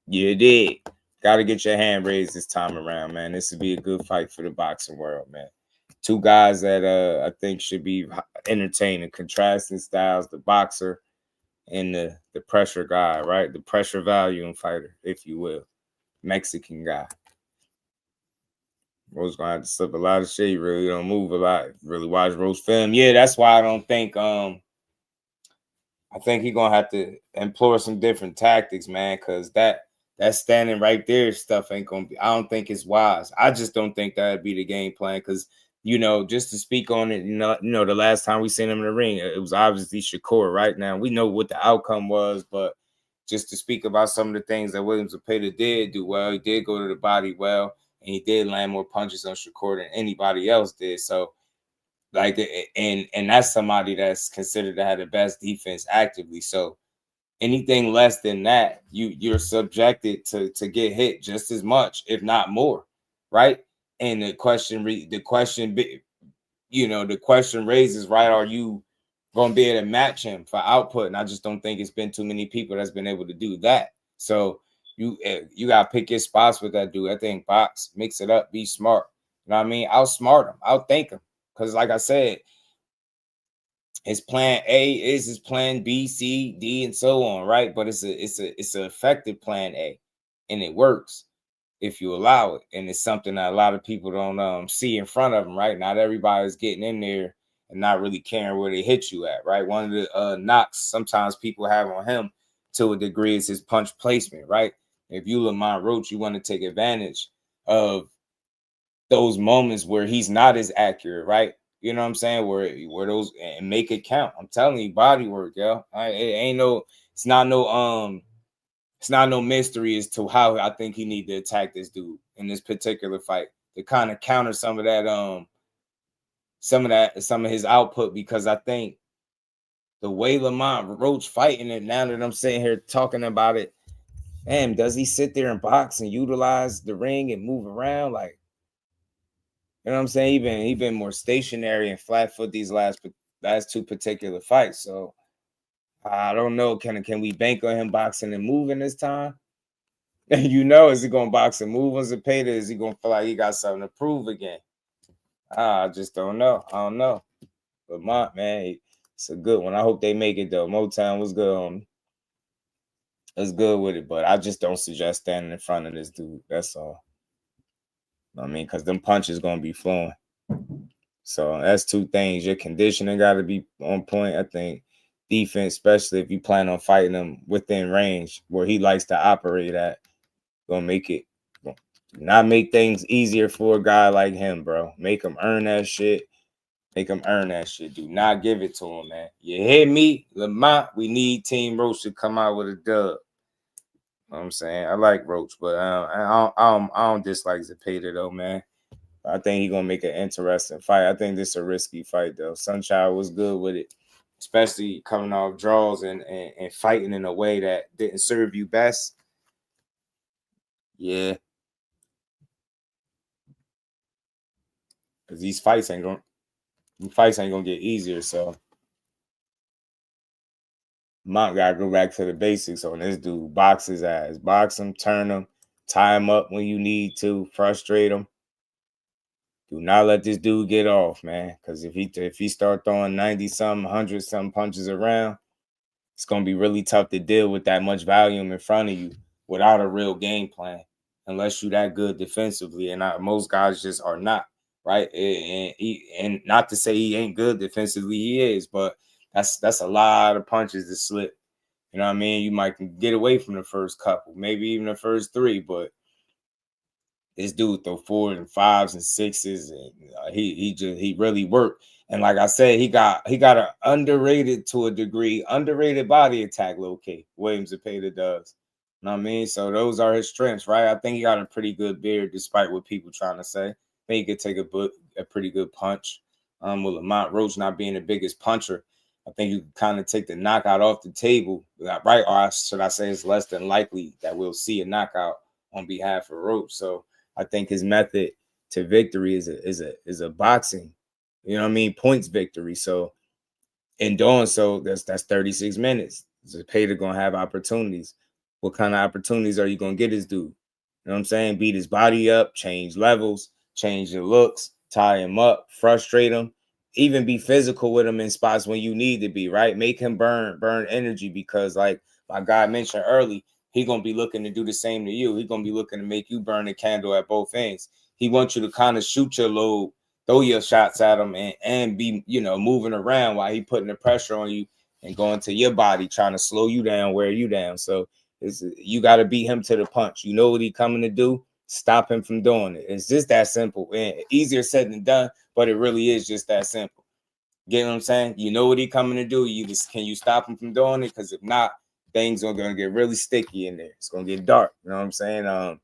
You did. Got to get your hand raised this time around, man. This would be a good fight for the boxing world, man. 2 guys that I think should be entertaining, contrasting styles, the boxer and the pressure guy, right? The pressure value fighter, if you will. Mexican guy. Roach gonna have to slip a lot of shit. You really don't move a lot. Really watch Roach film. Yeah, that's why I don't think I think he's gonna have to employ some different tactics, man, because that standing right there stuff ain't gonna be, I don't think it's wise. I just don't think that'd be the game plan, because just to speak on it, the last time we seen him in the ring, it was obviously Shakur. Right now, we know what the outcome was, but just to speak about some of the things that Williams Zepeda did do well, he did go to the body well, and he did land more punches on Shakur than anybody else did. So, like, and that's somebody that's considered to have the best defense actively. So, anything less than that, you're subjected to get hit just as much, if not more, right? And the question raises, right? Are you going to be able to match him for output? And I just don't think it's been too many people that's been able to do that. So you got to pick your spots with that dude. I think box, mix it up, be smart. You know what I mean? Outsmart him, outthink him. Because like I said, his plan A is his plan B, C, D, and so on, right? But it's an effective plan A, and it works if you allow it. And it's something that a lot of people don't see in front of them, right? Not everybody's getting in there and not really caring where they hit you at, right? One of the knocks sometimes people have on him to a degree is his punch placement, right? If you Lamont Roach, you want to take advantage of those moments where he's not as accurate, right? You know what I'm saying? Where those, and make it count. I'm telling you, body work, yo. It's not no mystery as to how I think he need to attack this dude in this particular fight to kind of counter some of his output, because I think the way Lamont Roach fighting it, now that I'm sitting here talking about it, man, does he sit there and box and utilize the ring and move around? Like, you know what I'm saying? He been more stationary and flat foot these last 2 particular fights. So I don't know. Can we bank on him boxing and moving this time? Is he gonna box and move on Zepeda? Is he gonna feel like he got something to prove again? I just don't know. I don't know. But man, it's a good one. I hope they make it though. Motown was good on me. It's good with it, but I just don't suggest standing in front of this dude. That's all. I mean, because them punches gonna be flowing. So that's two things. Your conditioning got to be on point. I think defense, especially if you plan on fighting him within range where he likes to operate at, gonna make it not make things easier for a guy like him, bro. Make him earn that shit. Make him earn that shit. Do not give it to him, man. You hear me, Lamont? We need Team Roach to come out with a dub. You know what I'm saying? I like Roach, but I don't dislike Zepeda though, man. I think he's gonna make an interesting fight. I think this is a risky fight though. Sunchild was good with it, especially coming off draws and fighting in a way that didn't serve you best. Yeah, because these fights ain't gonna get easier. So Mont gotta go back to the basics on this dude. Box his ass, box him, turn him, tie him up when you need to, frustrate him. Do not let this dude get off, man. Because if he start throwing 90-something, 100-something punches around, it's gonna be really tough to deal with that much volume in front of you without a real game plan, unless you that good defensively. And most guys just are not, right? And not to say he ain't good defensively, he is, but that's a lot of punches to slip. You know what I mean? You might get away from the first couple, maybe even the first three, but this dude throw 4s and 5s and 6s, and he really worked. And like I said, he got an underrated to a degree, underrated body attack, low-key. William Zepeda does. You know what I mean? So those are his strengths, right? I think he got a pretty good beard, despite what people trying to say. I think he could take a pretty good punch. With Lamont Roach not being the biggest puncher, I think you can kind of take the knockout off the table, right? Or should I say it's less than likely that we'll see a knockout on behalf of Roach. So I think his method to victory is a boxing, you know what I mean, points victory. So in doing so, that's 36 minutes. Zepeda gonna have opportunities. What kind of opportunities are you gonna get this dude? You know what I'm saying? Beat his body up, change levels, change the looks, tie him up, frustrate him, even be physical with him in spots when you need to be, right? Make him burn energy, because like my guy mentioned early, he gonna be looking to do the same to you. He gonna be looking to make you burn the candle at both ends. He wants you to kind of shoot your load, throw your shots at him, and be, you know, moving around while he putting the pressure on you and going to your body, trying to slow you down, wear you down. So you got to beat him to the punch. You know what he coming to do. Stop him from doing it. It's just that simple. And easier said than done, but it really is just that simple. Get what I'm saying? You know what he coming to do. Can you stop him from doing it? Because if not, things are going to get really sticky in there. It's going to get dark. You know what I'm saying?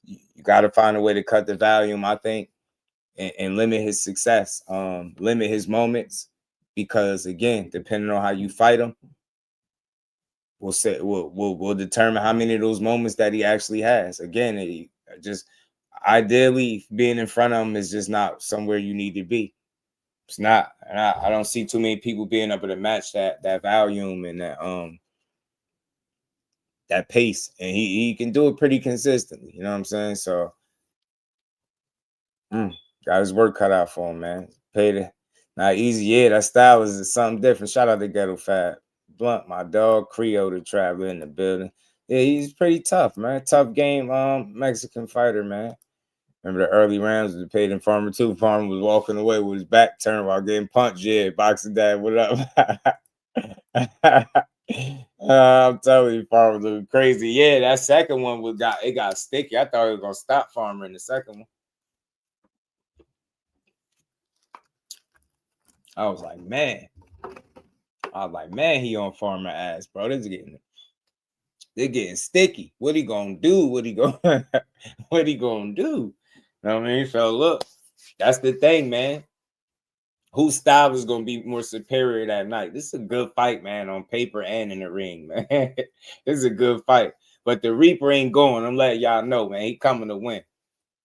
You got to find a way to cut the volume, I think, and limit his success, limit his moments, because again, depending on how you fight him, will determine how many of those moments that he actually has. Again, just ideally being in front of him is just not somewhere you need to be. It's not. And I don't see too many people being able to match that volume and that pace, and he can do it pretty consistently. You know what I'm saying? So got his work cut out for him, man. Paid it. Not easy. Yeah, that style is something different. Shout out to Ghetto Fat Blunt, my dog, Creole, the traveler in the building. Yeah, he's pretty tough, man. Tough game, Mexican fighter, man. Remember the early rounds of the Paid and Farmer 2? Farmer was walking away with his back turned while getting punched. Yeah, boxing dad, what up? I'm telling you, Farmer was crazy. Yeah, that second one got sticky. I thought he was gonna stop Farmer in the second one. I was like, man, he on Farmer ass, bro. They're getting sticky. What he gonna do? What he gonna do? You know what I mean? So look, that's the thing, man. Whose style is gonna be more superior that night? This is a good fight, man, on paper and in the ring, man. This is a good fight. But the Reaper ain't going. I'm letting y'all know, man. He coming to win.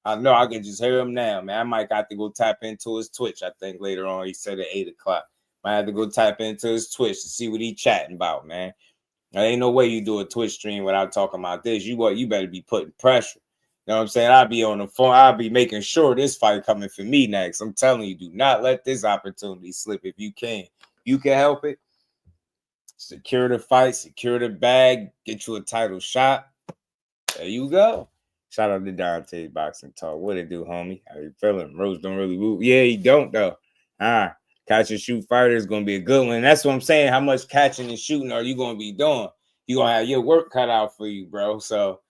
I know I can just hear him now, man. I might have to go tap into his Twitch, I think, later on. He said at 8 o'clock. Might have to go tap into his Twitch to see what he chatting about, man. There ain't no way you do a Twitch stream without talking about this. You better be putting pressure. You know what I'm saying? I'll be on the phone. I'll be making sure this fight coming for me next. I'm telling you, do not let this opportunity slip if you can. You can help it. Secure the fight, secure the bag, get you a title shot. There you go. Shout out to Dante's Boxing Talk. What it do, homie? How you feeling? Roach don't really move. Yeah, he don't, though. Catch and shoot fighter is going to be a good one. And that's what I'm saying. How much catching and shooting are you going to be doing? You're going to have your work cut out for you, bro. So,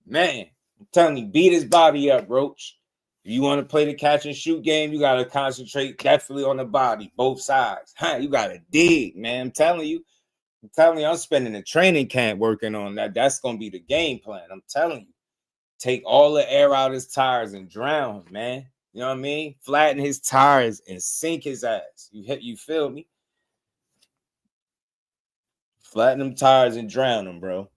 man, I'm telling you, beat his body up, Roach. If you want to play the catch and shoot game, you got to concentrate definitely on the body, both sides. You got to dig, man. I'm telling you, I'm spending a training camp working on that. That's going to be the game plan. I'm telling you. Take all the air out of his tires and drown, man. You know what I mean? Flatten his tires and sink his ass. You feel me? Flatten them tires and drown them, bro.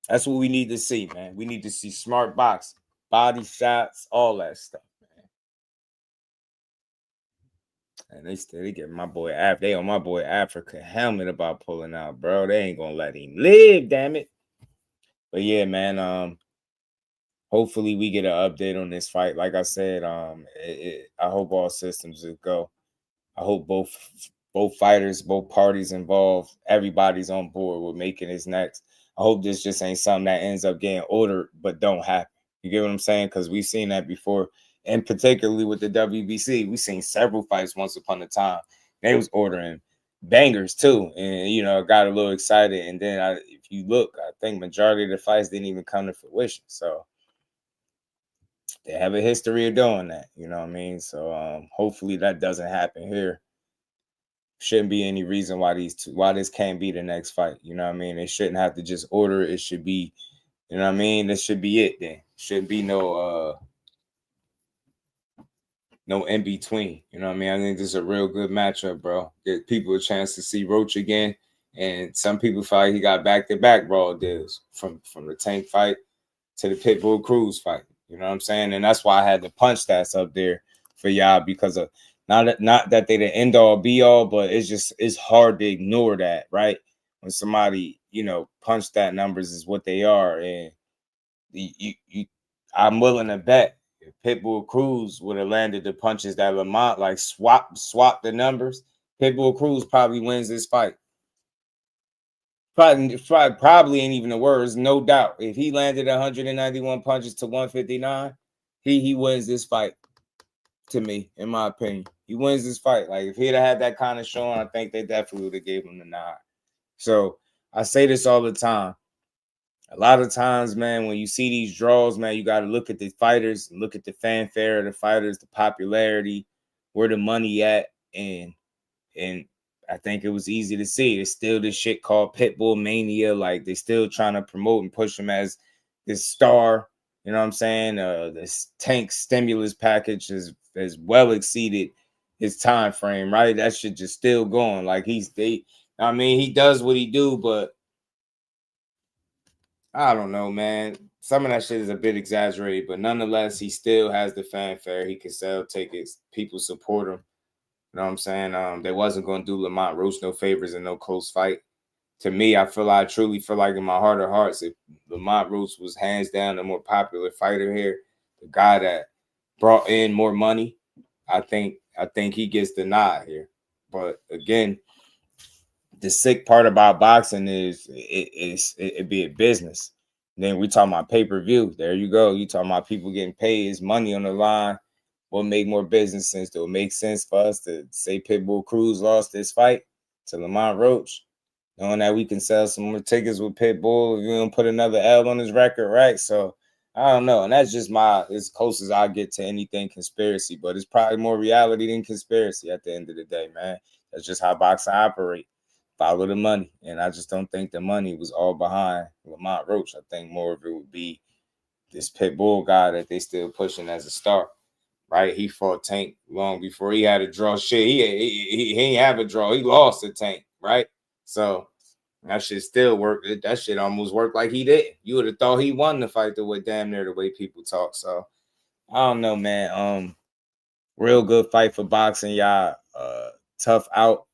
That's what we need to see, man. We need to see smart boxing, body shots, all that stuff, man. And they get my boy they on my boy Africa helmet about pulling out, bro. They ain't gonna let him live, damn it. But yeah, man. Hopefully we get an update on this fight. Like I said, I hope all systems will go. I hope both fighters, both parties involved, everybody's on board with making this next. I hope this just ain't something that ends up getting ordered but don't happen. You get what I'm saying? Because we've seen that before, and particularly with the WBC, we've seen several fights once upon a time. They was ordering bangers too, and got a little excited. And then if you look, I think majority of the fights didn't even come to fruition. So they have a history of doing that, you know what I mean? So hopefully that doesn't happen here. Shouldn't be any reason why this can't be the next fight. You know what I mean? They shouldn't have to just order it. It should be, you know what I mean? This should be it then. Shouldn't be no in between. You know what I mean? I think this is a real good matchup, bro. Get people a chance to see Roach again. And some people feel like he got back-to-back raw deals from the Tank fight to the Pitbull Cruz fight. You know what I'm saying? And that's why I had the punch stats up there for y'all, because of not that they the end all be all, but it's hard to ignore that, right? When somebody, punch stat numbers is what they are. And I'm willing to bet if Pitbull Cruz would have landed the punches that Lamont like swap the numbers, Pitbull Cruz probably wins this fight. Probably ain't even the words, no doubt. If he landed 191 punches to 159, he wins this fight. To me, in my opinion, he wins this fight. Like if he'd have had that kind of showing, I think they definitely would have gave him the nod. So I say this all the time. A lot of times, man, when you see these draws, man, you got to look at the fighters, look at the fanfare of the fighters, the popularity, where the money at, and I think it was easy to see. There's still this shit called Pitbull Mania. Like, they're still trying to promote and push him as this star. You know what I'm saying? This Tank stimulus package has well exceeded his time frame, right? That shit just still going. Like, he does what he do, but I don't know, man. Some of that shit is a bit exaggerated, but nonetheless, he still has the fanfare. He can sell tickets. People support him. You know what I'm saying? They wasn't going to do Lamont Roach no favors in no close fight. To me, I truly feel like in my heart of hearts, if Lamont Roach was hands down the more popular fighter here, the guy that brought in more money, I think he gets the nod here. But again, the sick part about boxing is it be a business. And then we talking about pay-per-view. There you go. You talking about people getting paid, it's money on the line. What make more business sense? Do it make sense for us to say Pitbull Cruz lost this fight to Lamont Roach, knowing that we can sell some more tickets with Pitbull if you don't put another L on his record, right? So I don't know. And that's just as close as I get to anything conspiracy, but it's probably more reality than conspiracy at the end of the day, man. That's just how boxing operate. Follow the money. And I just don't think the money was all behind Lamont Roach. I think more of it would be this Pitbull guy that they still pushing as a star. Right, he fought Tank long before he had a draw. Shit, he ain't have a draw. He lost to Tank, right? So that shit still worked. That shit almost worked like he did. You would have thought he won the fight the way damn near the way people talk. So I don't know, man. Real good fight for boxing, y'all. Tough out,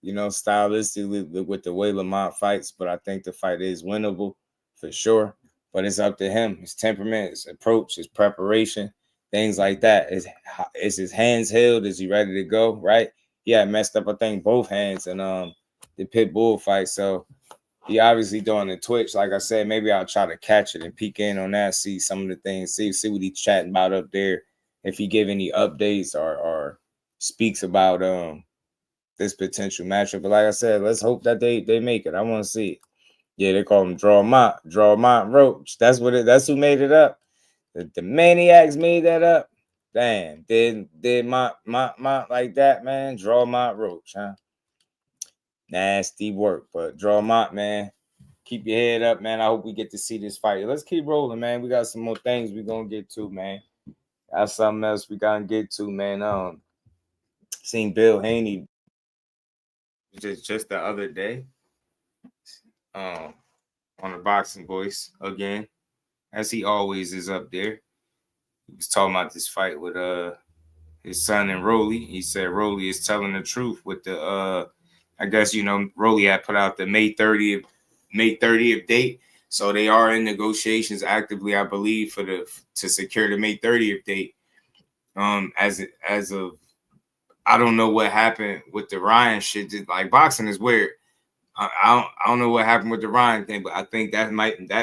stylistically with the way Lamont fights, but I think the fight is winnable for sure. But it's up to him, his temperament, his approach, his preparation. Things like that. Is his hands healed? Is he ready to go? Right? He had messed up, I think, both hands in the Pitbull fight. So he obviously doing the Twitch. Like I said, maybe I'll try to catch it and peek in on that, see some of the things, see what he's chatting about up there. If he give any updates or speaks about this potential matchup. But like I said, let's hope that they make it. I want to see it. Yeah, they call him Lamont Roach. That's who made it up. The maniacs made that up. Damn, did my like that, man? Lamont Roach, huh? Nasty work, but Lamont, man. Keep your head up, man. I hope we get to see this fight. Let's keep rolling, man. We got some more things we're gonna get to, man. Got something else we gotta get to, man. Seen Bill Haney just the other day. On the Boxing Voice again, as he always is up there. He was talking about this fight with his son and Rolly. He said Rolly is telling the truth with the I guess Rolly had put out the May 30th date. So they are in negotiations actively, I believe, to secure the May 30th date. As of I don't know what happened with the Ryan shit. Just like boxing is weird. I don't know what happened with the Ryan thing, but I think that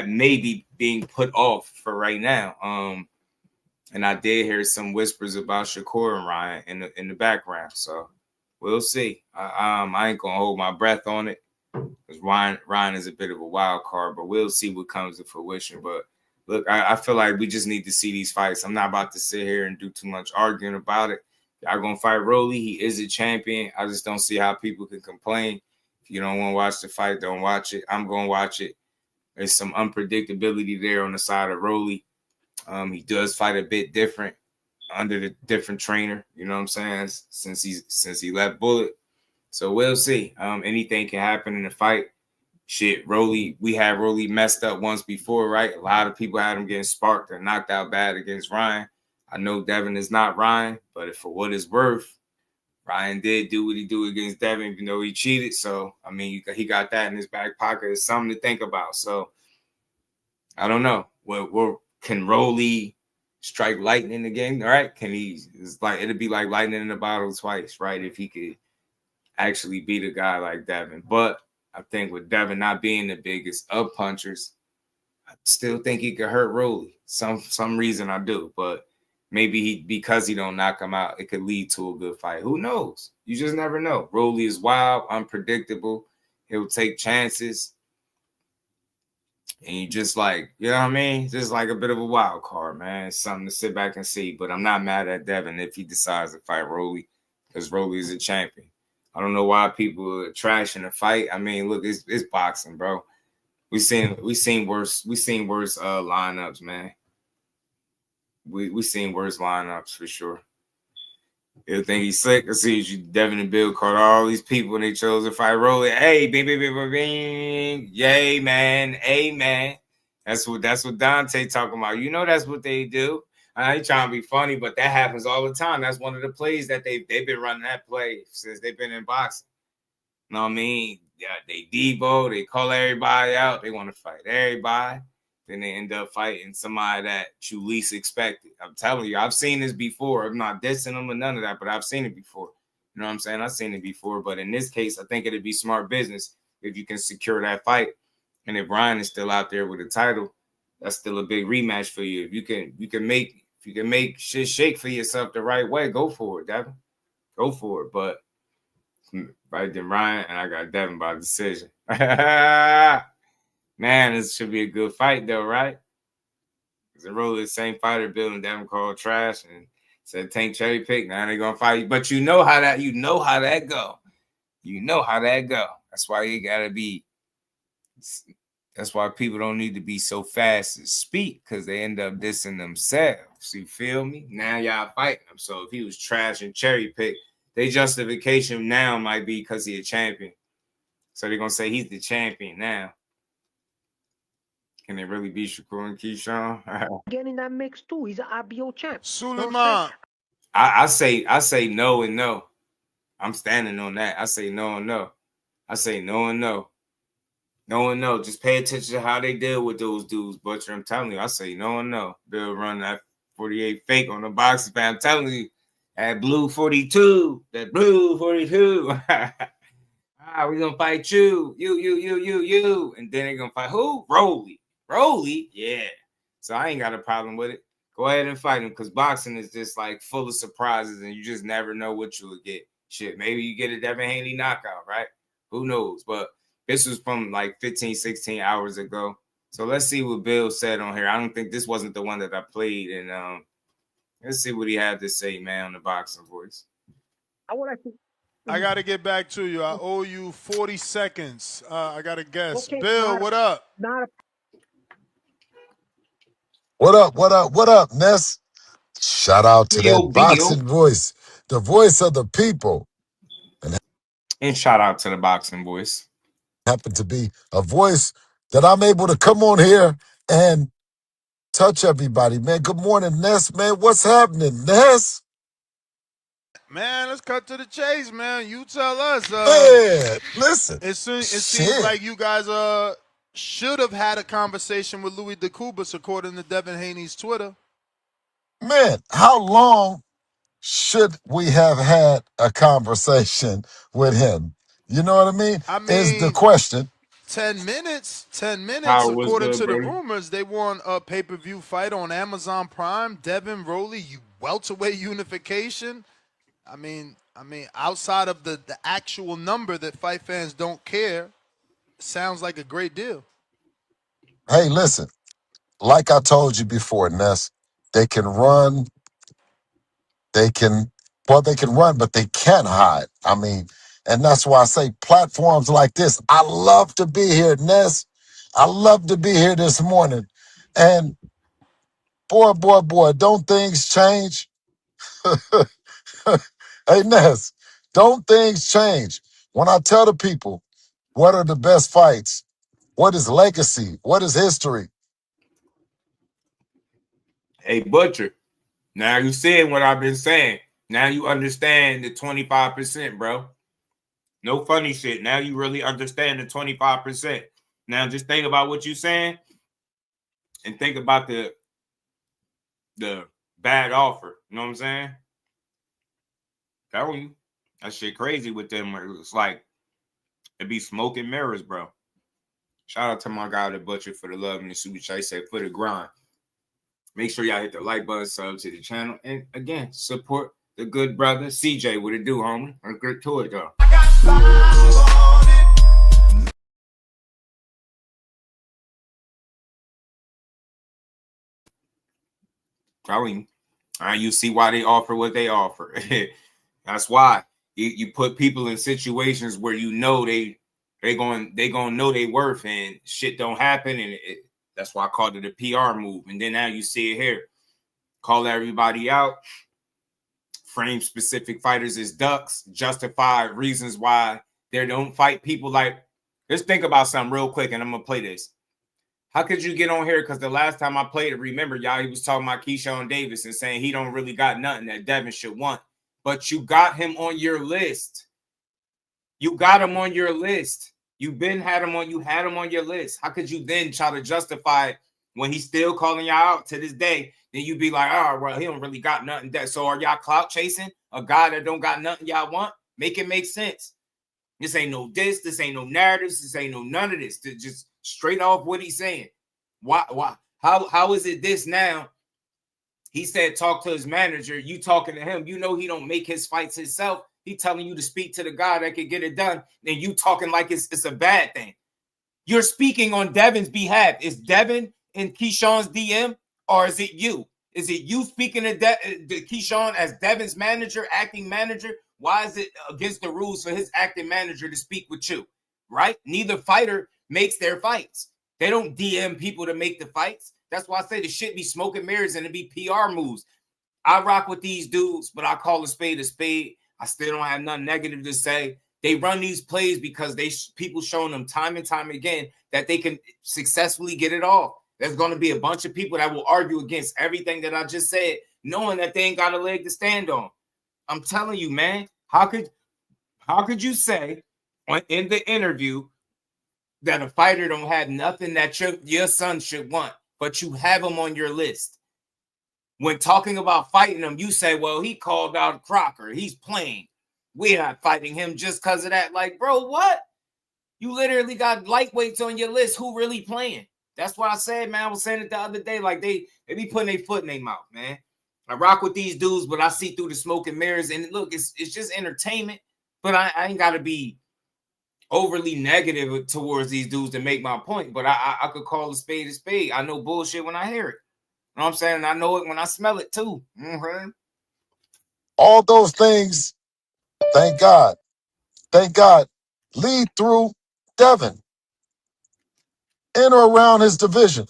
may be being put off for right now. And I did hear some whispers about Shakur and Ryan in the background, so we'll see. I ain't gonna hold my breath on it because Ryan is a bit of a wild card, but we'll see what comes to fruition. But look, I feel like we just need to see these fights. I'm not about to sit here and do too much arguing about it. Y'all gonna fight Rolly? He is a champion. I just don't see how people can complain. If you don't want to watch the fight, don't watch it. I'm going to watch it. There's some unpredictability there on the side of Rolly. He does fight a bit different under the different trainer, you know what I'm saying, since he left Bullet. So we'll see. Anything can happen in the fight. Shit, Rolly, we had Rolly messed up once before, right? A lot of people had him getting sparked and knocked out bad against Ryan. I know Devin is not Ryan, but for what it's worth, Ryan did do what he do against Devin, even though he cheated. So, I mean, he got that in his back pocket. It's something to think about. So, I don't know. Can Rolly strike lightning again? All right. It'll be like lightning in a bottle twice, right? If he could actually beat a guy like Devin. But I think with Devin not being the biggest of punchers, I still think he could hurt Rolly. Some reason I do, but maybe because he don't knock him out, it could lead to a good fight. Who knows? You just never know. Rolly is wild, unpredictable. He'll take chances. And you just like, you know what I mean? Just like a bit of a wild card, man. It's something to sit back and see. But I'm not mad at Devin if he decides to fight Rolly, because Rolly is a champion. I don't know why people are trashing the fight. I mean, look, it's boxing, bro. We seen worse lineups, man. We seen worse lineups for sure. He'll think he's slick. I see you, Devin and Bill called all these people and they chose to fight Rolly. Hey, bing, yay, man, amen. That's what Dante talking about. You know that's what they do. I ain't trying to be funny, but that happens all the time. That's one of the plays that they've been running that play since they've been in boxing. You know what I mean? Yeah, they Debo, they call everybody out. They want to fight everybody. Then they end up fighting somebody that you least expected. I'm telling you, I've seen this before. I'm not dissing them or none of that, but I've seen it before. You know what I'm saying? I've seen it before. But in this case, I think it'd be smart business if you can secure that fight. And if Ryan is still out there with a title, that's still a big rematch for you. If you can make shit shake for yourself the right way, go for it, Devin. Go for it. But right then Ryan, and I got Devin by decision. Man, this should be a good fight, though, right? Because Rolly, the same fighter, building Devin called trash and said Tank cherry pick. Now they're gonna fight you, but you know how that go. You know how that go. That's why you gotta be. That's why people don't need to be so fast to speak, because they end up dissing themselves. You feel me? Now y'all fighting them. So if he was trash and cherry pick, their justification now might be because he's a champion. So they're gonna say he's the champion now. Can they really beat Shakur and Keyshawn? Getting in that mix too. He's an IBO champ. Suleiman. I say no and no. I'm standing on that. I say no and no. I say no and no. No and no. Just pay attention to how they deal with those dudes, Butcher. I'm telling you, I say no and no. Bill run that 48 fake on the boxing fan. I'm telling you, that blue 42. we're gonna fight you, and then they're gonna fight who? Rolly, yeah. So I ain't got a problem with it. Go ahead and fight him because boxing is just like full of surprises, and you just never know what you'll get. Shit, maybe you get a Devin Haney knockout, right? Who knows? But this was from like 15, 16 hours ago. So let's see what Bill said on here. I don't think this wasn't the one that I played, and let's see what he had to say, man, on the Boxing Voice. I got to get back to you. I owe you 40 seconds. I got to guess. Okay, Bill, what up? What up, Ness? Shout out to that Boxing Voice, the voice of the people. And shout out to the Boxing Voice. Happened to be a voice that I'm able to come on here and touch everybody, man. Good morning, Ness, man. What's happening, Ness? Man, let's cut to the chase, man. You tell us. Man, listen. It seems like you guys should have had a conversation with Louis DeCubas, according to Devin Haney's Twitter. Man, how long should we have had a conversation with him? You know what I mean? Is the question. 10 minutes. 10 minutes. According to the rumors, they want a pay-per-view fight on Amazon Prime. Devin Rolly, welterweight unification. I mean, outside of the actual number that fight fans don't care, sounds like a great deal. Hey, listen, like I told you before, Ness, they can run, they can run, but they can't hide. I mean, and that's why I say platforms like this, I love to be here, Ness. I love to be here this morning. And boy, don't things change? Hey, Ness, don't things change? When I tell the people, what are the best fights? What is legacy? What is history? Hey, Butcher, now you said what I've been saying. Now you understand the 25%, bro. No funny shit. Now you really understand the 25%. Now just think about what you're saying and think about the bad offer. You know what I'm saying? Telling you, that shit crazy with them. It's like it be smoke and mirrors, bro. Shout out to my guy, the Butcher, for the love and the super chat. He said for the grind. Make sure y'all hit the like button, sub to the channel, and again, support the good brother CJ. What it do, homie? A good to it, though. I got 5 on it. Telling you, you see why they offer what they offer. That's why you put people in situations where you know they gonna know they worth and shit don't happen, and that's why I called it a PR move. And then now you see it here. Call everybody out. Frame specific fighters as ducks. Justify reasons why they don't fight people like. Let's think about something real quick, and I'm gonna play this. How could you get on here? Because the last time I played it, remember, y'all, he was talking about Keyshawn Davis and saying he don't really got nothing that Devin should want. But you got him on your list. You got him on your list. You had him on your list. How could you then try to justify it when he's still calling y'all out to this day? Then you be like, oh, well, he don't really got nothing. So are y'all clout chasing a guy that don't got nothing y'all want? Make it make sense. This ain't no diss. This ain't no narratives. This ain't no none of this. Just straight off what he's saying. Why? How is it this now? He said talk to his manager. You talking to him. You know he don't make his fights himself. He telling you to speak to the guy that could get it done. And you talking like it's a bad thing. You're speaking on Devin's behalf. Is Devin in Keyshawn's DM or is it you? Is it you speaking to Keyshawn as Devin's manager, acting manager? Why is it against the rules for his acting manager to speak with you? Right? Neither fighter makes their fights. They don't DM people to make the fights. That's why I say the shit be smoke and mirrors and it be PR moves. I rock with these dudes, but I call a spade a spade. I still don't have nothing negative to say. They run these plays because people showing them time and time again that they can successfully get it off. There's going to be a bunch of people that will argue against everything that I just said, knowing that they ain't got a leg to stand on. I'm telling you, man, how could you say in the interview that a fighter don't have nothing that your son should want, but you have him on your list? When talking about fighting him, you say, well, he called out Crocker. He's playing. we're not fighting him just because of that. Like, bro, what? You literally got lightweights on your list. Who really playing? That's what I said, man. I was saying it the other day. Like, they be putting their foot in their mouth, man. I rock with these dudes, but I see through the smoke and mirrors. And look, it's just entertainment. But I ain't got to be overly negative towards these dudes to make my point. But I could call a spade a spade. I know bullshit when I hear it. You know what I'm saying? And I know it when I smell it, too. Mm-hmm. All those things, thank God, lead through Devin in or around his division.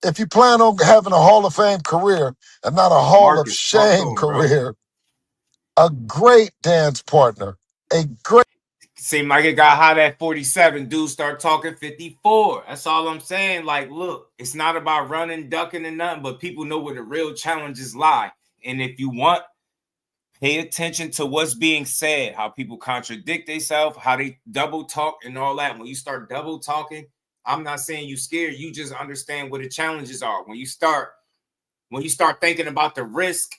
If you plan on having a Hall of Fame career and not a Hall of Marcus, talk to Shame him, bro. career, a great dance partner, a great... Seemed like it got hot at 47. Dudes start talking 54. That's all I'm saying. Like, look, it's not about running, ducking, and nothing, but people know where the real challenges lie. And if you want, pay attention to what's being said, how people contradict themselves, how they double talk and all that. When you start double talking, I'm not saying you scared. You just understand what the challenges are. When you start thinking about the risk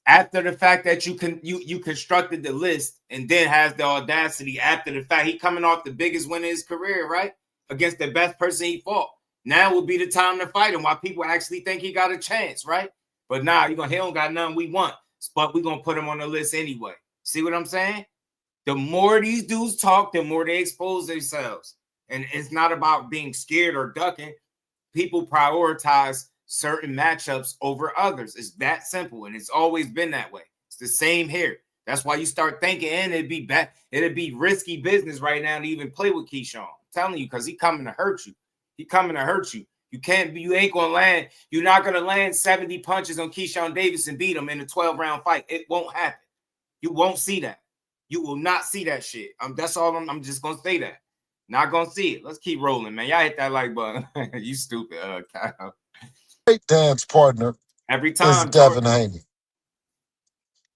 after the fact that you constructed the list and then has the audacity after the fact, he coming off the biggest win of his career, right? Against the best person he fought. Now would be the time to fight him while people actually think he got a chance, right? But nah, he don't got nothing we want. But we're going to put him on the list anyway. See what I'm saying? The more these dudes talk, the more they expose themselves. And it's not about being scared or ducking. People prioritize certain matchups over others. It's that simple, and it's always been that way. It's the same here. That's why you start thinking, and it'd be risky business right now to even play with Keyshawn. I'm telling you, because he's coming to hurt you. He's coming to hurt you. You ain't gonna land. You're not gonna land 70 punches on Keyshawn Davis and beat him in a 12-round fight. It won't happen. You won't see that. You will not see that shit. That's all. I'm just gonna say that. Not gonna see it. Let's keep rolling, man. Y'all hit that like button. You stupid, Kyle. Great dance partner Every time is Devin Haney.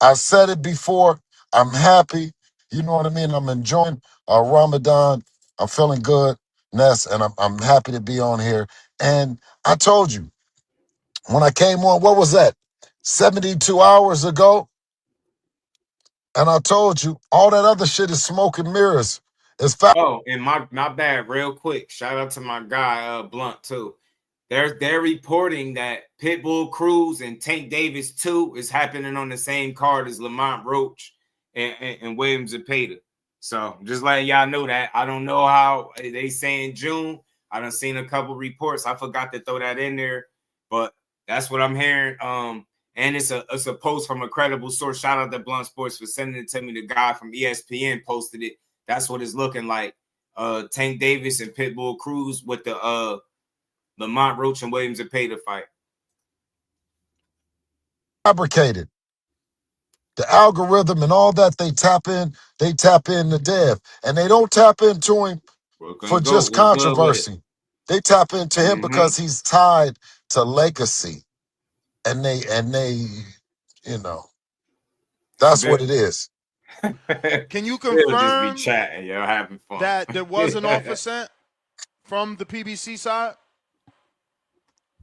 I said it before. I'm happy. You know what I mean? I'm enjoying Ramadan. I'm feeling good, Ness, and I'm happy to be on here. And I told you, when I came on, what was that? 72 hours ago? And I told you, all that other shit is smoke and mirrors. It's Oh, and my bad, real quick. Shout out to my guy, Blunt, too. They're reporting that Pitbull Cruz and Tank Davis 2 is happening on the same card as Lamont Roach and William Zepeda. So just letting y'all know that. I don't know how they say in June. I done seen a couple reports. I forgot to throw that in there, but that's what I'm hearing. And it's a post from a credible source. Shout out to Blunt Sports for sending it to me. The guy from ESPN posted it. That's what it's looking like. Tank Davis and Pitbull Cruz with the Lamont Roach and William Zepeda fight. fabricated. The algorithm and all that they tap into Dev. And they don't tap into him for just controversy. They tap into him because he's tied to legacy. And they, you know, that's what it is. Can you They'll just confirm be chatting, yo, having fun. that there was an offer sent from the PBC side?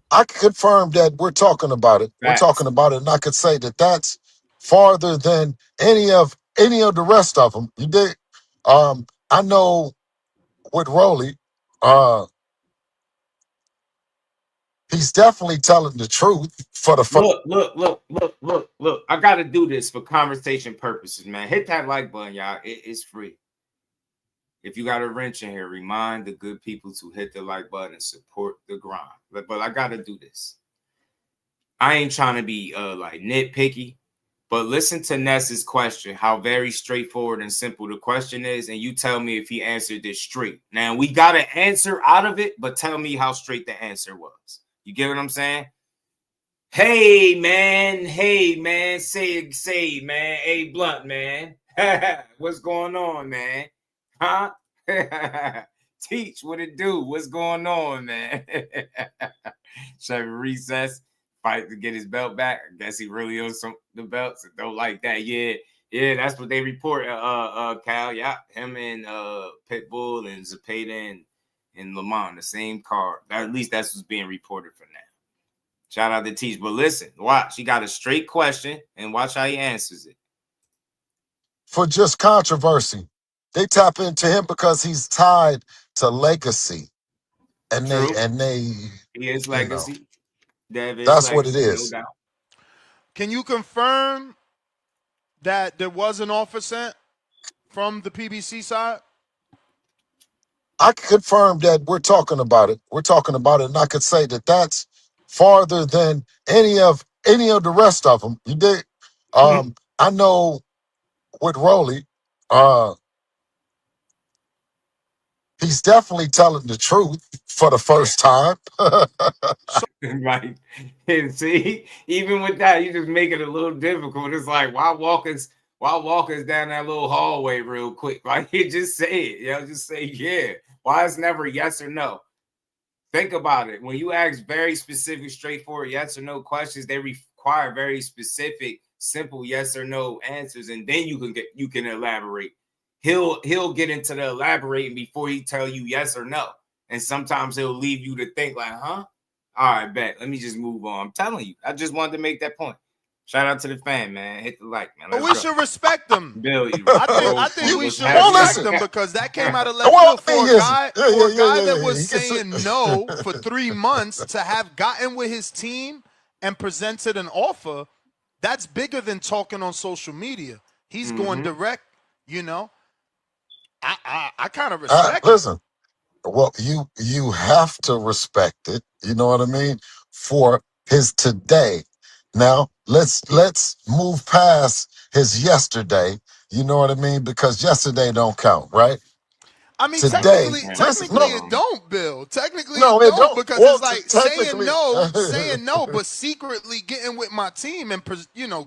I can confirm that we're talking about it. We're talking about it, and I could say that that's farther than any of the rest of them. You dig? I know with Rolly, he's definitely telling the truth for the first. Look. I got to do this for conversation purposes, man. Hit that like button, y'all. It's free. If you got a wrench in here, remind the good people to hit the like button and support the grind. But I got to do this. I ain't trying to be like nitpicky, but listen to Ness's question, how very straightforward and simple the question is, and you tell me if he answered this straight. Now, we got an answer out of it, but tell me how straight the answer was. You get what I'm saying? Hey, man, say, man, hey, Blunt, man. What's going on, man? Huh? Teach what it do. What's going on, man? Should recess, fight to get his belt back. I guess he really owes the belts and don't like that. Yeah, that's what they report. Cal, yeah, him and Pitbull and Zepeda and Lamont, the same card. At least that's what's being reported for now. Shout out to Teach. But listen, watch. He got a straight question, and watch how he answers it. For just controversy, they tap into him because he's tied to legacy. And True. he is legacy. Dev is that's legacy, what it is. no doubt. Can you confirm that there was an offer sent from the PBC side? I can confirm that we're talking about it. We're talking about it, and I could say that that's farther than any of the rest of them. You dig? I know with Rolly, he's definitely telling the truth for the first time. Right. And see, even with that, you just make it a little difficult. It's like, why walk us down that little hallway real quick? Like, you just say it. Just say, yeah. Why is never yes or no? Think about it. When you ask very specific, straightforward yes or no questions, they require very specific, simple yes or no answers, and then you can elaborate. He'll get into the elaborating before he tell you yes or no. And sometimes he'll leave you to think like, huh? All right, bet. Let me just move on. I'm telling you. I just wanted to make that point. Shout out to the fan, man. Hit the like, man. But we should respect them. Bill, I think we should respect them because that came out of left field for a guy that was saying no for 3 months to have gotten with his team and presented an offer. That's bigger than talking on social media. He's going direct, I kind of respect it. Listen, well, you have to respect it. You know what I mean? For his today. Now let's move past his yesterday. You know what I mean? Because yesterday don't count, right? I mean, today, technically it don't, Bill. Technically no, it don't because it's like saying no, but secretly getting with my team and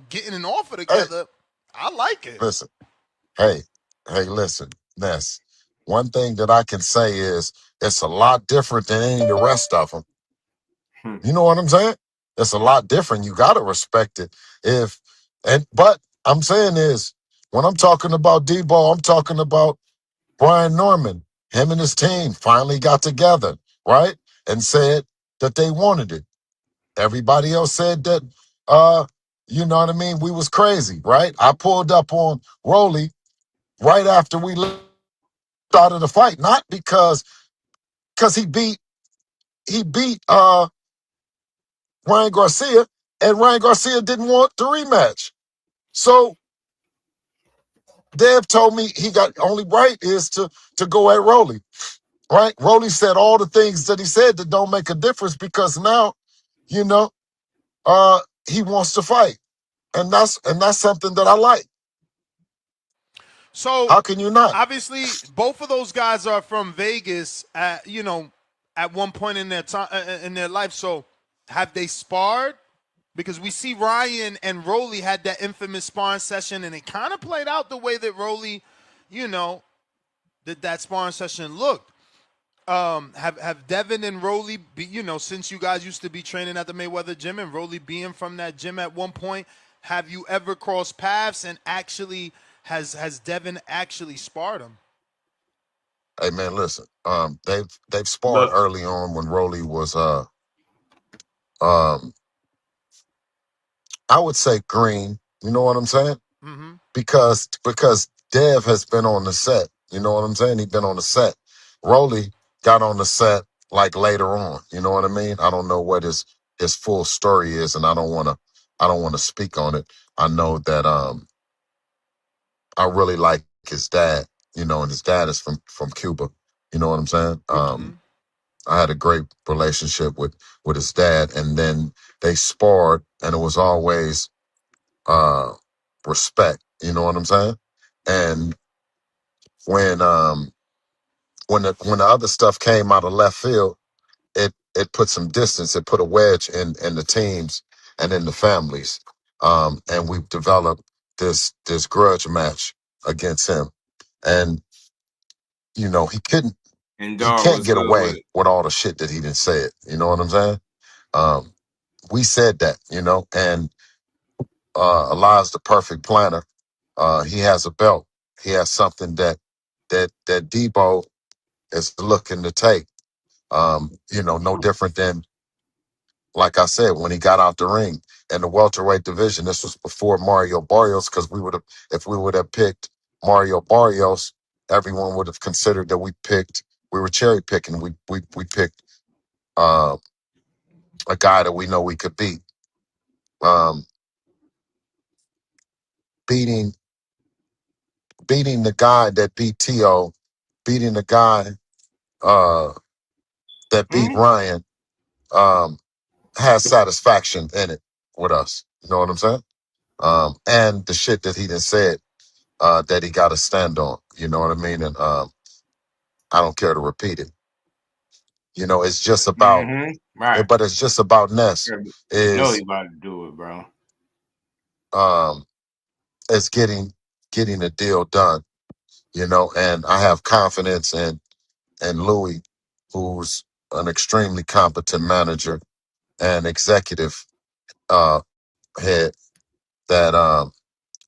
getting an offer together. I like it. Listen, hey, listen, Ness. One thing that I can say is it's a lot different than any of the rest of them. You know what I'm saying? It's a lot different. You gotta respect it. But I'm saying is when I'm talking about Debo, I'm talking about Brian Norman. Him and his team finally got together, right? And said that they wanted it. Everybody else said that you know what I mean, we was crazy, right? I pulled up on Rolly right after we started the fight, not because he beat Ryan Garcia, and Ryan Garcia didn't want the rematch. So Dev told me he got only right is to go at Rolly. Right? Rolly said all the things that he said that don't make a difference because now, he wants to fight. And that's something that I like. So how can you not? Obviously, both of those guys are from Vegas at one point in their time in their life. So have they sparred? Because we see Ryan and Rolly had that infamous sparring session, and it kind of played out the way that Rolly, that sparring session looked. Have Devin and Rolly since you guys used to be training at the Mayweather gym and Rolly being from that gym at one point, have you ever crossed paths and actually has Devin actually sparred him? Hey man, listen. They've sparred early on when Rolly was I would say green. You know what I'm saying? Mm-hmm. Because Dev has been on the set. You know what I'm saying? He's been on the set. Rolly got on the set like later on. You know what I mean? I don't know what his full story is, and I don't want to speak on it. I know that I really like his dad. And his dad is from Cuba. You know what I'm saying? I had a great relationship with his dad, and then they sparred, and it was always respect. You know what I'm saying? And when the other stuff came out of left field, it put some distance. It put a wedge in the teams and in the families. And we've developed this grudge match against him, and he couldn't. He can't get away with all the shit that he didn't say it. You know what I'm saying? We said that, and Eli's the perfect planner. He has a belt. He has something that Debo is looking to take. No different than like I said, when he got out the ring in the welterweight division, this was before Mario Barrios, because if we would have picked Mario Barrios, everyone would have considered that we were cherry picking. We picked a guy that we know we could beat. Beating the guy that beat T.O., beating the guy that beat Ryan, has satisfaction in it with us. You know what I'm saying? And the shit that he done said that he got to stand on. You know what I mean? And I don't care to repeat it. You know, it's just about, Right. but it's just about Ness. You know he Is about to do it, bro. is getting the deal done. You know, and I have confidence in Louis, who's an extremely competent manager and executive head, that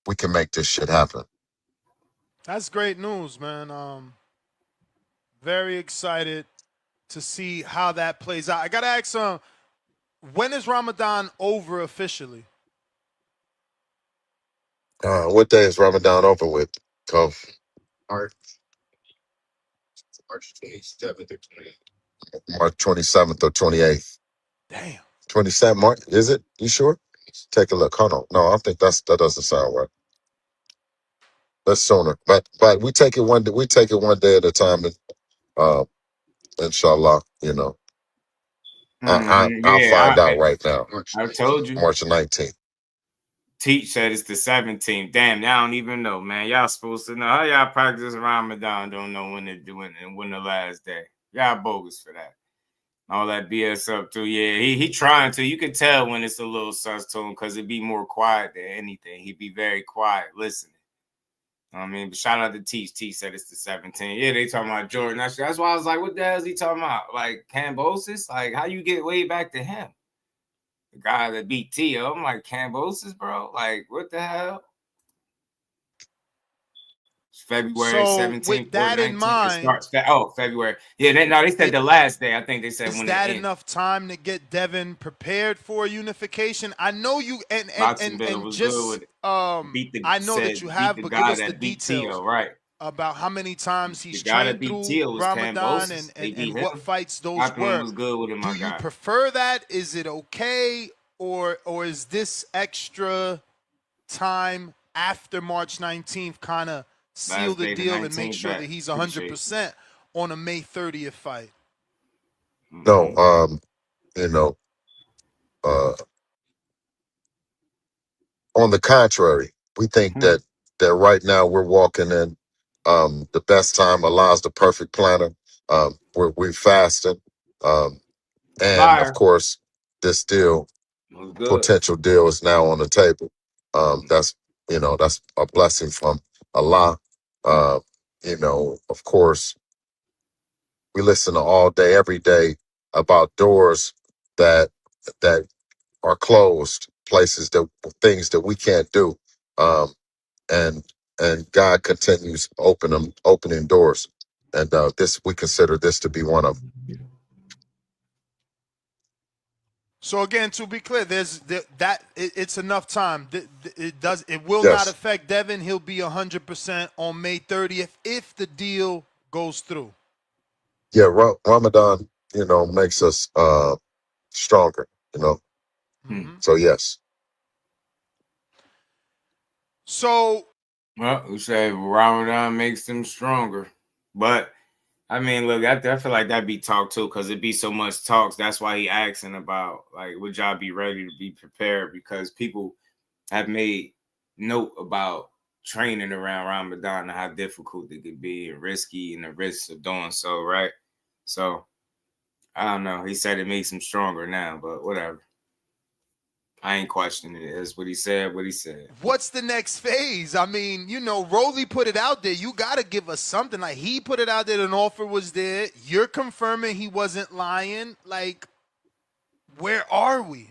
we can make this shit happen. That's great news, man. Very excited to see how that plays out. I gotta ask, when is Ramadan over officially? What day is Ramadan over with? March 27th or 28th. March 27th or 28th. Damn. 27th March, is it? You sure? Take a look. Hold on. No, I think that doesn't sound right. That's sooner. But we take it one day at a time, and inshallah, you know. I'll find out right now. I told you. March 19th. Teach said it's the 17th. Damn, y'all don't even know, man. Y'all supposed to know. How y'all practice Ramadan? Don't know when to do it and when the last day. Y'all bogus for that. All that BS up too. Yeah, he trying to. You can tell when it's a little sus to him because it'd be more quiet than anything. He'd be very quiet listening. I mean, but shout out to Teach. Teach said it's the 17th. Yeah, they talking about Jordan. That's why I was like, what the hell is he talking about? Like Cambosis? Like, how you get way back to him? The guy that beat T.O. I'm like, Cambosis, bro? Like, what the hell? It's February 17th with or that 19th. in mind, it starts February. Yeah, they said the last day. I think they said is when that it enough time to get Devin prepared for unification? I know you and just I know that you have, but give us the details right? About how many times he's The guy that trained beat through T.O. was Ramadan Cambosis. and what fights those Optimum were. was good with him, Do you prefer that? Is it okay, or is this extra time after March 19th kind of seal the deal and make sure that he's 100% on a May 30th fight? No, you know, on the contrary, we think that right now we're walking in the best time. Allah's the perfect planner. We're fasting, and of course, this potential deal is now on the table. That's a blessing from Allah. You know, of course, we listen to all day, every day about doors that are closed, things that we can't do, and God continues opening doors, and we consider this to be one of them. So again, to be clear, it's enough time. It will not affect Devin. He'll be 100% on May 30th if the deal goes through. Yeah, Ramadan, makes us stronger. So yes. So, well, we say Ramadan makes them stronger, but I mean, look, I feel like that'd be talk too, because it'd be so much talks. That's why he asking about, like, would y'all be ready to be prepared? Because people have made note about training around Ramadan and how difficult it could be and risky and the risks of doing so, right? So, I don't know. He said it makes him stronger now, but whatever. I ain't questioning it. That's what he said, What's the next phase? I mean, Rolly put it out there. You got to give us something. Like, he put it out there, an offer was there. You're confirming he wasn't lying. Like, where are we?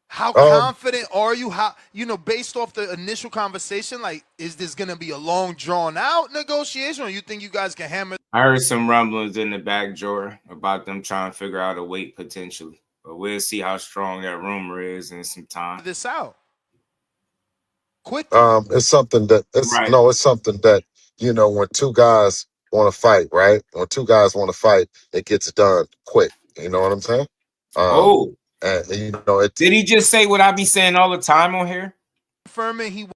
How confident are you? How, based off the initial conversation, like, is this going to be a long, drawn-out negotiation, or you think you guys can hammer? I heard some rumblings in the back, Jordan, about them trying to figure out a weight potentially. But we'll see how strong that rumor is in some time. This out. Quick. It's something that it's something that, you know, when two guys want to fight, right? When two guys want to fight, it gets done quick. You know what I'm saying? And you know, did he just say what I be saying all the time on here? Confirming he.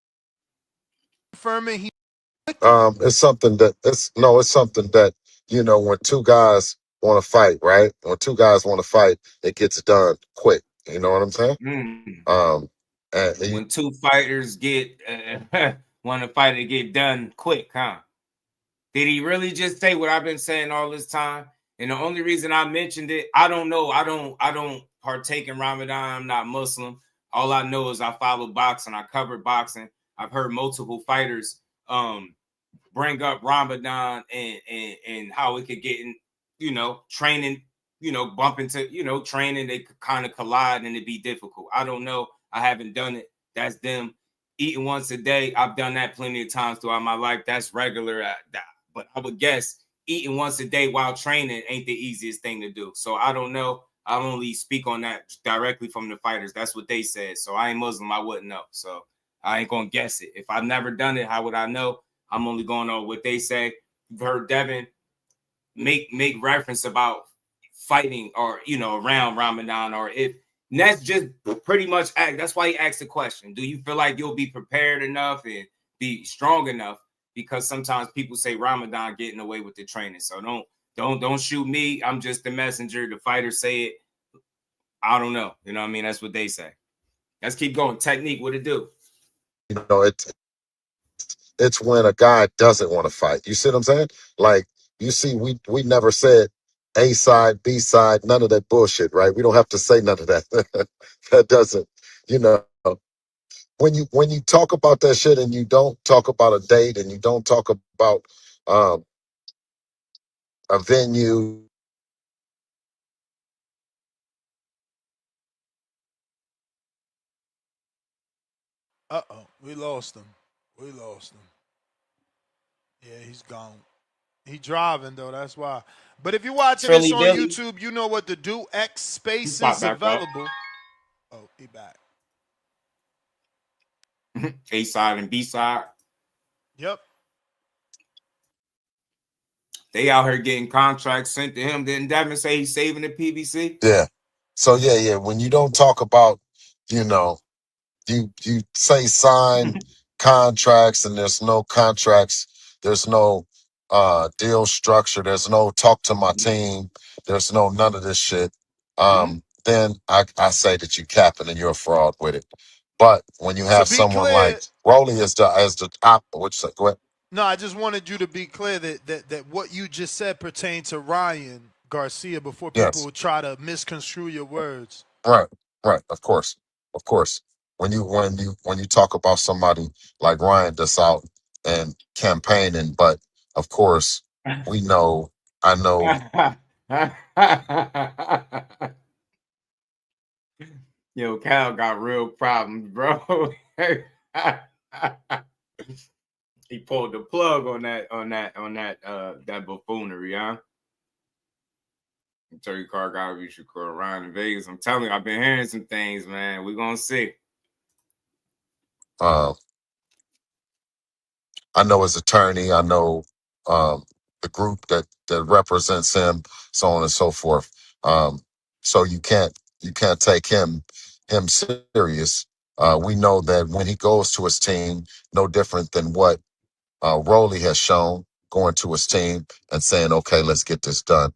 It's something that it's something that, you know, when two guys want to fight, right? When two guys want to fight, it gets done quick. You know what I'm saying? When two fighters get want to fight, it get done quick, huh? Did he really just say what I've been saying all this time? And the only reason I mentioned it, I don't know. I don't partake in Ramadan. I'm not Muslim. All I know is I follow boxing. I cover boxing. I've heard multiple fighters bring up Ramadan and how it could get in, you know, training, you know, bump into, you know, training. They could kind of collide and it'd be difficult. I don't know. I haven't done it. That's them. Eating once a day, I've done that plenty of times throughout my life. That's regular. But I would guess eating once a day while training ain't the easiest thing to do. So I don't know. I only speak on that directly from the fighters. That's what they said. So I ain't Muslim. I wouldn't know. So I ain't going to guess it. If I've never done it, how would I know? I'm only going on what they say. You've heard Devin make reference about fighting or, you know, around Ramadan, or if that's just pretty much that's why he asked the question. Do you feel like you'll be prepared enough and be strong enough? Because sometimes people say Ramadan getting away with the training. So don't shoot me. I'm just the messenger. The fighters say it. I don't know. You know what I mean? That's what they say. Let's keep going. Technique, what it do? You know, it's when a guy doesn't want to fight. You see what I'm saying? Like, you see, we never said A side, B side, none of that bullshit, right? We don't have to say none of that. That doesn't, you know. When you talk about that shit and you don't talk about a date and you don't talk about a venue. We lost him. Yeah, he's gone. He driving though, that's why. But if you're watching this on YouTube, you know what to do. X space is available. Oh, he back. A side and B side. Yep. They out here getting contracts sent to him. Didn't Devin say he's saving the PBC? Yeah. So yeah. When you don't talk about, you know, you say sign contracts and there's no contracts, there's no deal structure, there's no talk to my team, there's no none of this shit. Then I say that you capping and you're a fraud with it. But when you have someone clear, like Rolly as the top, which go ahead. No, I just wanted you to be clear that what you just said pertained to Ryan Garcia before people try to misconstrue your words. Right. Of course. When you talk about somebody like Ryan that's out and campaigning, but of course we know. I know. Yo, Cal got real problems, bro. He pulled the plug on that buffoonery, huh? Terry Carr got to Shakur around in Vegas. I'm telling you, I've been hearing some things, man. We're gonna see. I know his attorney. I know the group that represents him, so on and so forth. So you can't take him serious. We know that when he goes to his team, no different than what Rolly has shown, going to his team and saying, okay, let's get this done.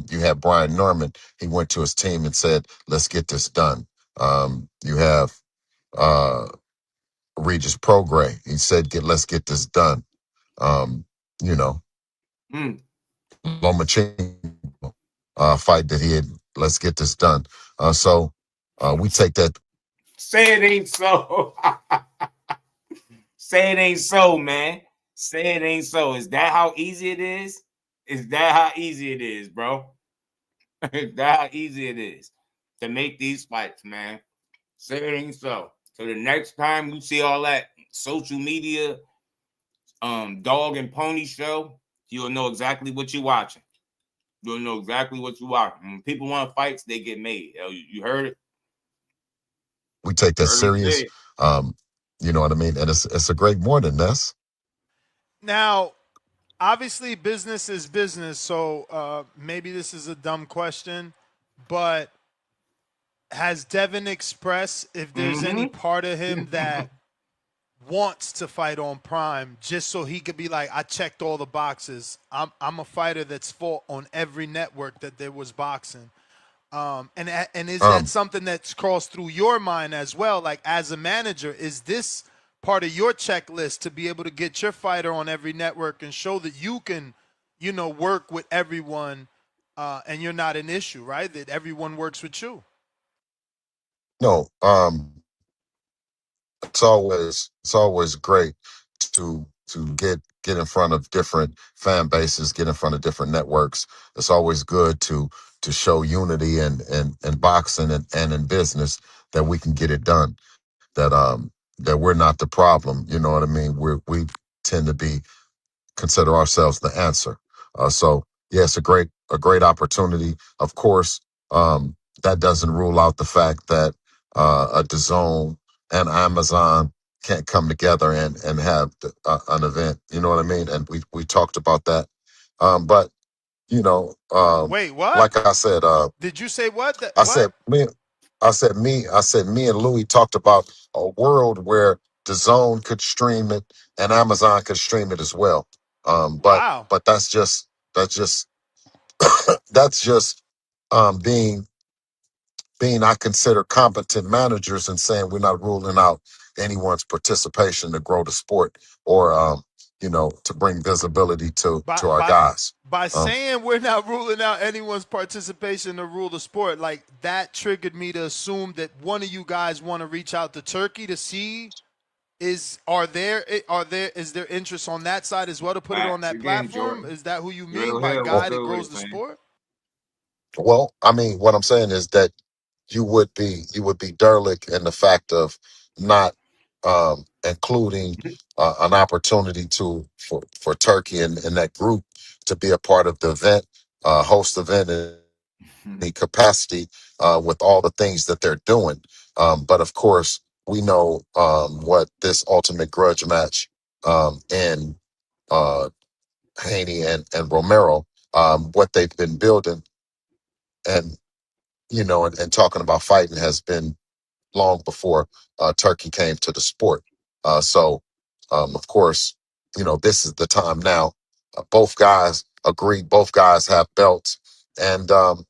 You have Brian Norman. He went to his team and said, let's get this done. You have Regis Prograis. He said, let's get this done. You know, Lomachenko fight that he had, let's get this done. So we take that. Say it ain't so. Say it ain't so, man. Say it ain't so. Is that how easy it is? Is that how easy it is, bro? Is that how easy it is to make these fights, man? Say it ain't so. So the next time you see all that social media, dog and pony show, you'll know exactly what you're watching. You'll know exactly what you watch. When people want fights, they get made. You heard it. We take that serious. You know what I mean? And it's a great morning, Ness. Now, obviously, business is business. So maybe this is a dumb question, but has Devin expressed if there's any part of him that wants to fight on Prime just so he could be like, I checked all the boxes. I'm a fighter that's fought on every network that there was boxing. And is that something that's crossed through your mind as well? Like, as a manager, is this part of your checklist to be able to get your fighter on every network and show that you can, work with everyone and you're not an issue, right? That everyone works with you? No, it's always great to get in front of different fan bases, get in front of different networks. It's always good to show unity and boxing and in business that we can get it done. That we're not the problem. You know what I mean? We tend to consider ourselves the answer. So yeah, it's a great opportunity. Of course, that doesn't rule out the fact that a DAZN and Amazon can't come together and have an event. You know what I mean? And we talked about that. But Wait, what? like I said, Did you say what? I said me and Louis talked about a world where DAZN could stream it and Amazon could stream it as well. Wow. But that's just that's just being I consider competent managers and saying we're not ruling out anyone's participation to grow the sport or to bring visibility to our guys. By saying we're not ruling out anyone's participation to rule the sport, like that triggered me to assume that one of you guys want to reach out to Turkey to see is there interest on that side as well to put it on that platform? Is that who you mean by guy that grows the sport? Well, I mean, what I'm saying is that you would be derelict in the fact of not including an opportunity for Turkey and that group to be a part of the event, host event in the capacity with all the things that they're doing. But of course, we know what this ultimate grudge match and Haney and Romero, what they've been building and and talking about fighting has been long before Turkey came to the sport. Of course, this is the time now. Both guys agree. Both guys have belts, and then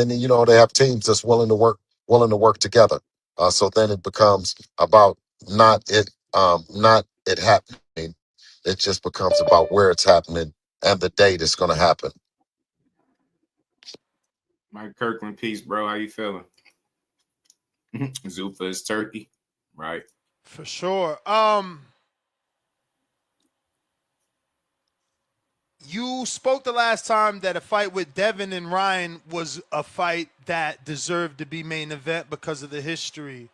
they have teams that's willing to work together. So then it becomes about not it happening. It just becomes about where it's happening and the date it's going to happen. Mike Kirkland, peace, bro. How you feeling? Zuffa is Turkey, right? For sure. You spoke the last time that a fight with Devin and Ryan was a fight that deserved to be main event because of the history.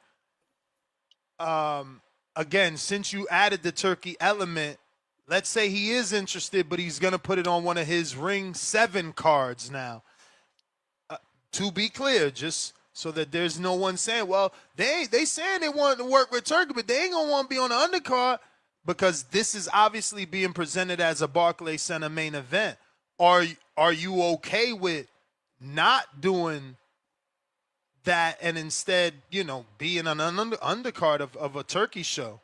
Again, since you added the Turkey element, let's say he is interested, but he's going to put it on one of his Ring 7 cards now. To be clear, just so that there's no one saying, well, they saying they want to work with Turkey, but they ain't going to want to be on the undercard, because this is obviously being presented as a Barclays Center main event. Are you okay with not doing that and instead, being an undercard of a Turkey show?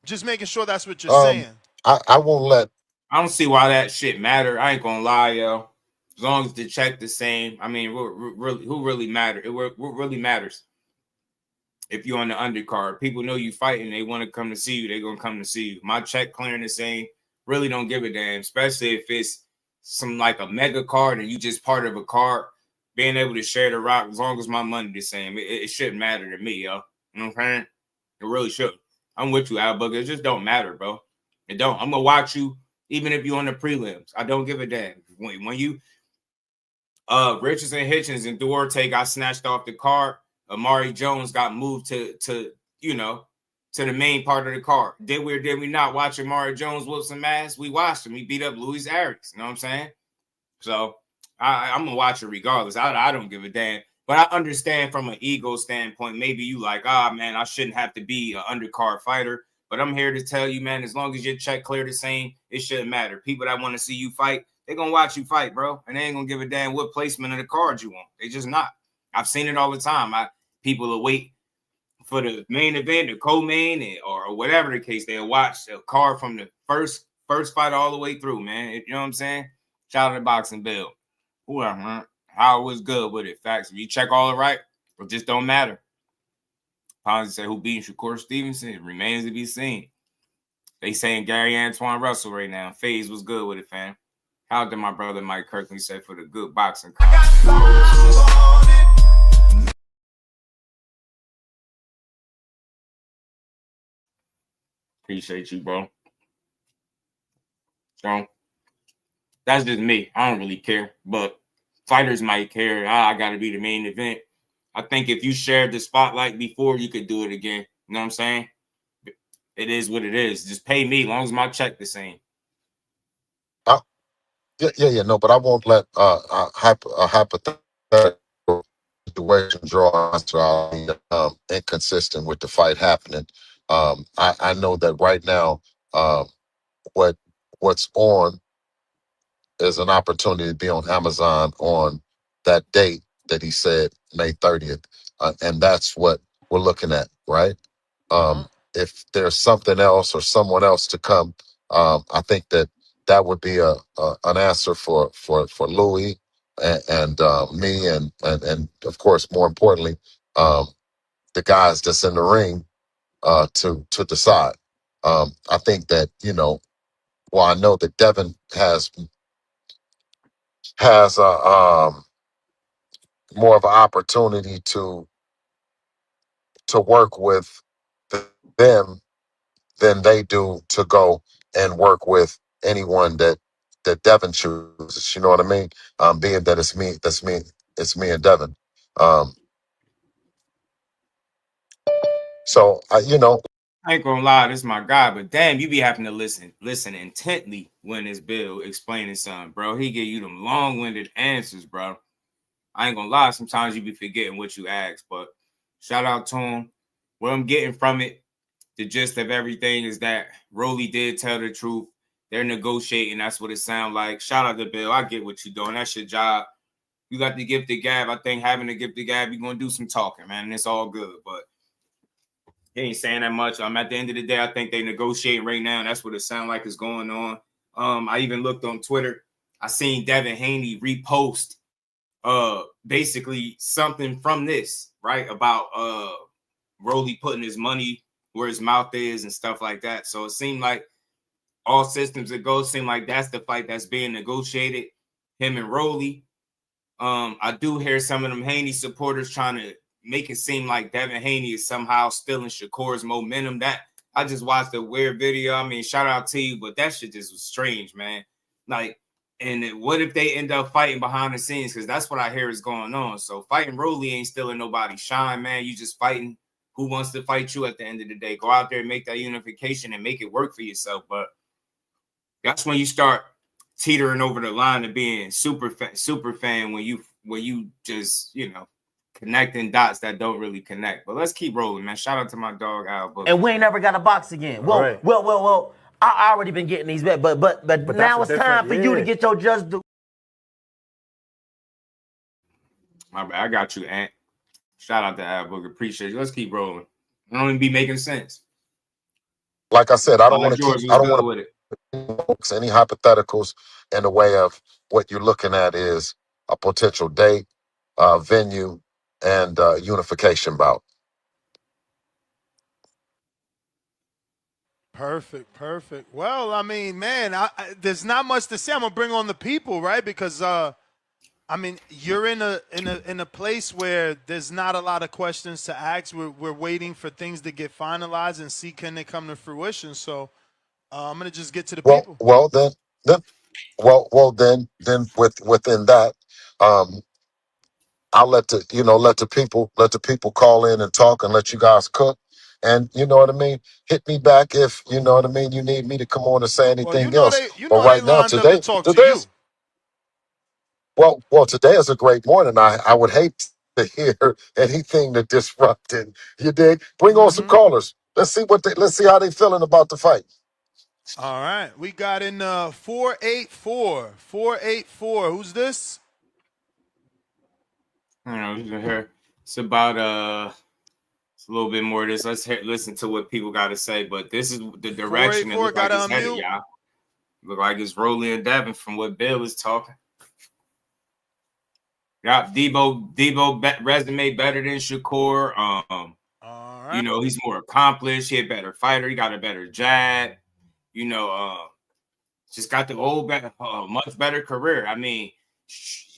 Just making sure that's what you're saying. I won't let. I don't see why that shit matter. I ain't gonna lie, yo. As long as the check the same, I mean, who really matter? What really matters? If you're on the undercard, people know you fighting. They want to come to see you. They're gonna come to see you. My check clearing the same. Really don't give a damn, especially if it's some like a mega card and you just part of a card. Being able to share the rock, as long as my money the same, it shouldn't matter to me, yo. You know what I'm saying? It really should. I'm with you, Al Booker. It just don't matter, bro. It don't. I'm gonna watch you even if you're on the prelims. I don't give a damn. When you Richardson, Hitchens, and Duarte got snatched off the card, Amari Jones got moved to to the main part of the card. Did we or did we not watch Amari Jones whoop some ass? We watched him. He beat up Luis Arias. You know what I'm saying? So I'm gonna watch it regardless. I don't give a damn. But I understand from an ego standpoint. Maybe you like, man, I shouldn't have to be an undercard fighter. But I'm here to tell you, man, as long as your check clear the same, it shouldn't matter. People that want to see you fight, they're gonna watch you fight, bro, and they ain't gonna give a damn what placement of the card you want. They just not. I've seen it all the time. People will wait for the main event, the co-main, or whatever the case. They'll watch a card from the first fight all the way through, man. You know what I'm saying? Shout out to Boxing Bill. Whoever, man. How was good with it. Facts. If you check all it right, it just don't matter. Ponzi said, who beat Shakur Stevenson? It remains to be seen. They saying Gary Antoine Russell right now. FaZe was good with it, fam. How did my brother Mike Kirkland say for the good boxing? Appreciate you, bro. So that's just me. I don't really care, but fighters might care. I got to be the main event. I think if you shared the spotlight before, you could do it again. You know what I'm saying? It is what it is. Just pay me, as long as my check the same. Yeah. No, but I won't let a hypothetical situation draw us to inconsistent with the fight happening. I know that right now, what's on is an opportunity to be on Amazon on that date that he said, May 30th, and that's what we're looking at, right? If there's something else or someone else to come, I think that would be an answer for Louis and me and of course more importantly the guys that's in the ring to decide. I think that well, I know that Devin has more of an opportunity to work with them than they do to go and work with anyone that Devin chooses. You know what I mean? Being that it's me and Devin. So I ain't gonna lie, this is my guy, but damn, you be having to listen intently when it's Bill explaining something, bro. He give you them long-winded answers, bro. I ain't gonna lie, sometimes you be forgetting what you asked, but shout out to him. What I'm getting from it, the gist of everything is that Rolly did tell the truth. They're negotiating. That's what it sounds like. Shout out to Bill. I get what you're doing. That's your job. You got the gifted gab. I think having the gifted gab, you're going to do some talking, man, and it's all good. But he ain't saying that much. At the end of the day, I think they negotiating right now. That's what it sounds like is going on. I even looked on Twitter. I seen Devin Haney repost basically something from this, right, about Rolly putting his money where his mouth is and stuff like that. So it seemed like all systems that go seem like that's the fight that's being negotiated, him and Rolly. I do hear some of them Haney supporters trying to make it seem like Devin Haney is somehow stealing Shakur's momentum. That I just watched a weird video. I mean, shout out to you, but that shit just was strange, man. Like, and what if they end up fighting behind the scenes? Because that's what I hear is going on. So fighting Rolly ain't stealing nobody's shine, man. You just fighting who wants to fight you at the end of the day. Go out there and make that unification and make it work for yourself. But that's when you start teetering over the line of being super fan when you just, connecting dots that don't really connect. But let's keep rolling, man. Shout out to my dog Al Booker. And we ain't never got a box again. Well. I already been getting these back, but now it's time for you to get your just due. My bad. I got you, Ant. Shout out to Al Booker. Appreciate you. Let's keep rolling. It don't even be making sense. Like I said, I don't want to any hypotheticals in the way of what you're looking at is a potential date, venue, and unification bout. Perfect. Well, I mean, man, there's not much to say. I'm gonna bring on the people, right? Because you're in a place where there's not a lot of questions to ask. We're waiting for things to get finalized and see can they come to fruition. So I'm gonna just get to the people. Well, then within that, I'll let the people call in and talk and let you guys cook, And you know what I mean? Hit me back if, you know what I mean, you need me to come on and say Well, anything else. you But know they right now, lined up to talk to you. today is a great morning. I would hate to hear anything to disrupt it. You dig? Bring on some callers. Let's see how they feeling about the fight. All right. We got in 484. 484. Who's this? You know, you can hear it's about it's a little bit more of this. Listen to what people got to say, but this is the direction it looks like it's headed, y'all. Look like it's Rolly and Devin from what Bill was talking. Yeah, Debo resume better than Shakur. All right. You know, he's more accomplished. He a better fighter. He got a better jab. You know, just got the much better career. I mean,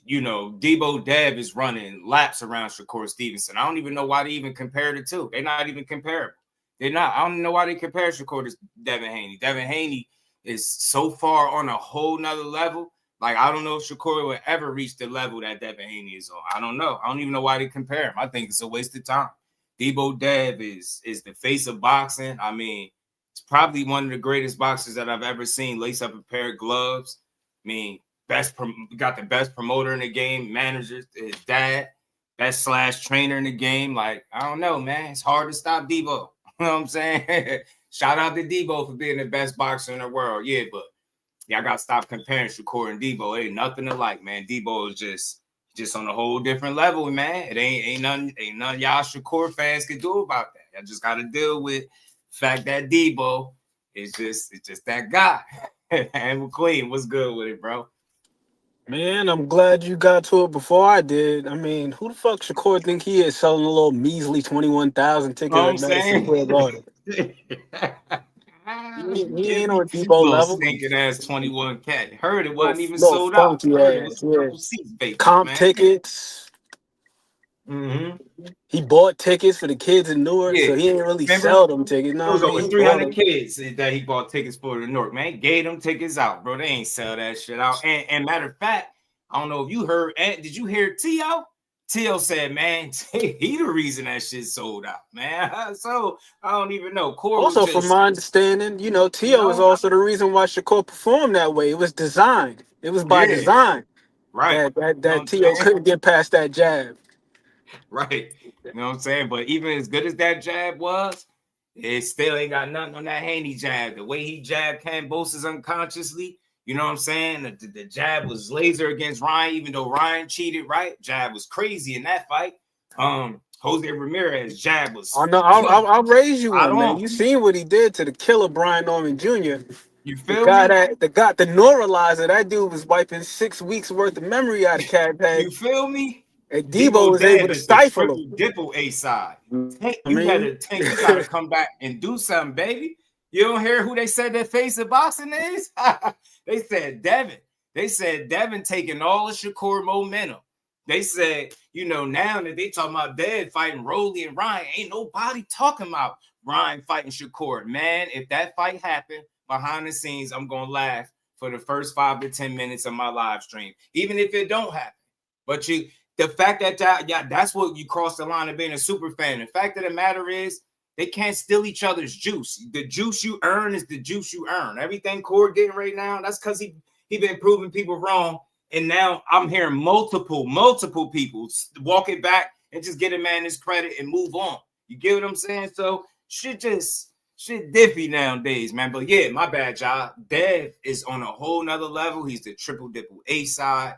you know, Debo Dev is running laps around Shakur Stevenson. I don't even know why they even compare the two. They're not even comparable. They're not. I don't know why they compare Shakur to Devin Haney. Devin Haney is so far on a whole nother level. Like, I don't know if Shakur will ever reach the level that Devin Haney is on. I don't know. I don't even know why they compare him. I think it's a waste of time. Debo Dev is the face of boxing. I mean, it's probably one of the greatest boxers that I've ever seen. Lace up a pair of gloves. I mean, got the best promoter in the game, manager, his dad, best / trainer in the game. Like, I don't know, man. It's hard to stop Debo. You know what I'm saying? Shout out to Debo for being the best boxer in the world. Yeah, but y'all got to stop comparing Shakur and Debo. Ain't nothing alike, man. Debo is just on a whole different level, man. It ain't none y'all Shakur fans can do about that. Y'all just got to deal with the fact that Debo is just that guy. And McQueen, what's good with it, bro? Man, I'm glad you got to it before I did. I mean, who the fuck Shakur think he is selling a little measly 21,000 tickets at Madison Square Garden? He ain't on Debo level. Stinking ass 21K. Heard it wasn't even sold out. Heard it was a couple seats vacant, comp man. Tickets. He bought tickets for the kids in Newark, so he didn't really sell them tickets. No, It was over 300 kids that he bought tickets for in Newark, man. He gave them tickets out, bro. They ain't sell that shit out. And matter of fact, I don't know if you heard. Did you hear T.O.? T.O. said, man, he the reason that shit sold out, man. So I don't even know. Also, from my understanding, you know, T.O. is also the reason why Shakur performed that way. It was designed. It was by design. Right. That T.O. couldn't get past that jab. Right. You know what I'm saying? But even as good as that jab was, it still ain't got nothing on that Haney jab. The way he jabbed Cambosis unconsciously, you know what I'm saying? The jab was laser against Ryan, even though Ryan cheated, right? Jab was crazy in that fight. Jose Ramirez jab was. Oh no, I'll raise you one, man. You seen what he did to the killer Brian Norman Jr. You feel me? The neuralizer. That dude was wiping 6 weeks worth of memory out of Cat's head. You feel me? And Debo was able to stifle him. Dipple A side. You gotta come back and do something, baby. You don't hear who they said their face of boxing is? They said Devin. They said Devin taking all of Shakur momentum. They said, you know, now that they talking about Dev fighting Rolly and Ryan, ain't nobody talking about Ryan fighting Shakur. Man, if that fight happened behind the scenes, I'm gonna laugh for the first 5 to 10 minutes of my live stream, even if it don't happen. But the fact that that's what you cross the line of being a super fan. The fact of the matter is, they can't steal each other's juice. The juice you earn is the juice you earn. Everything Cord getting right now, that's because he been proving people wrong. And now I'm hearing multiple people walk it back and just get a man his credit and move on. You get what I'm saying? So shit diffy nowadays, man. But yeah, my bad, y'all. Dev is on a whole nother level. He's the triple dipple A side.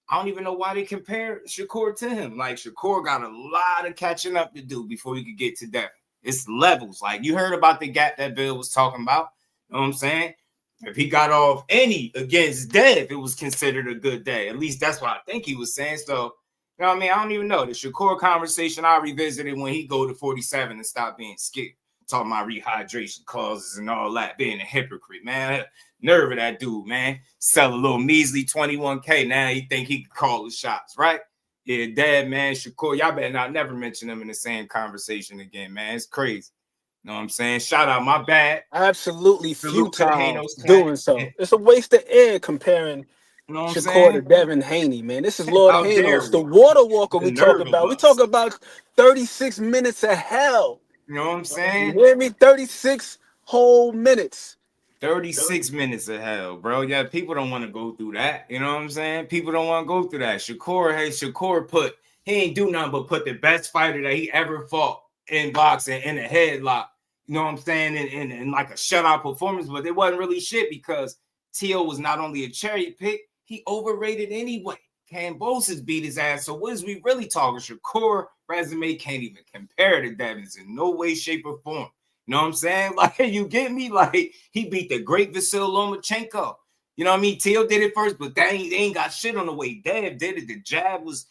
I don't even know why they compare Shakur to him. Like, Shakur got a lot of catching up to do before he could get to Devin. It's levels. Like, you heard about the gap that Bill was talking about. You know what I'm saying? If he got off any against Dev, it was considered a good day. At least that's what I think he was saying. So, you know what I mean? I don't even know. The Shakur conversation I revisited when he go to 47 and stop being scared. Talking about rehydration clauses and all that. Being a hypocrite, man. Nerve of that dude, man. Sell a little measly 21K. Now he think he can call the shots, right? Yeah, Dad, man, Shakur. Y'all better not never mention him in the same conversation again, man. It's crazy. You know what I'm saying? Shout out, my bad. Absolutely futile doing so. It's a waste of air comparing Shakur to Devin Haney, man. This is Lord Hanos, the water walker we talk about. We talk about 36 minutes of hell You know what I'm saying? You hear me? 36 whole minutes. 36 minutes of hell, bro. Yeah, people don't want to go through that. You know what I'm saying? People don't want to go through that. Shakur he ain't do nothing but put the best fighter that he ever fought in boxing in a headlock. You know what I'm saying? In like a shutout performance, but it wasn't really shit because T.O. was not only a cherry pick, he overrated anyway. Kambosos beat his ass. So what is we really talking? Shakur resume can't even compare to Devin's in no way, shape, or form. You know what I'm saying? Like, you get me? Like, he beat the great Vasil Lomachenko. You know what I mean? Teal did it first, but they ain't got shit on the way. Dev did it. The jab was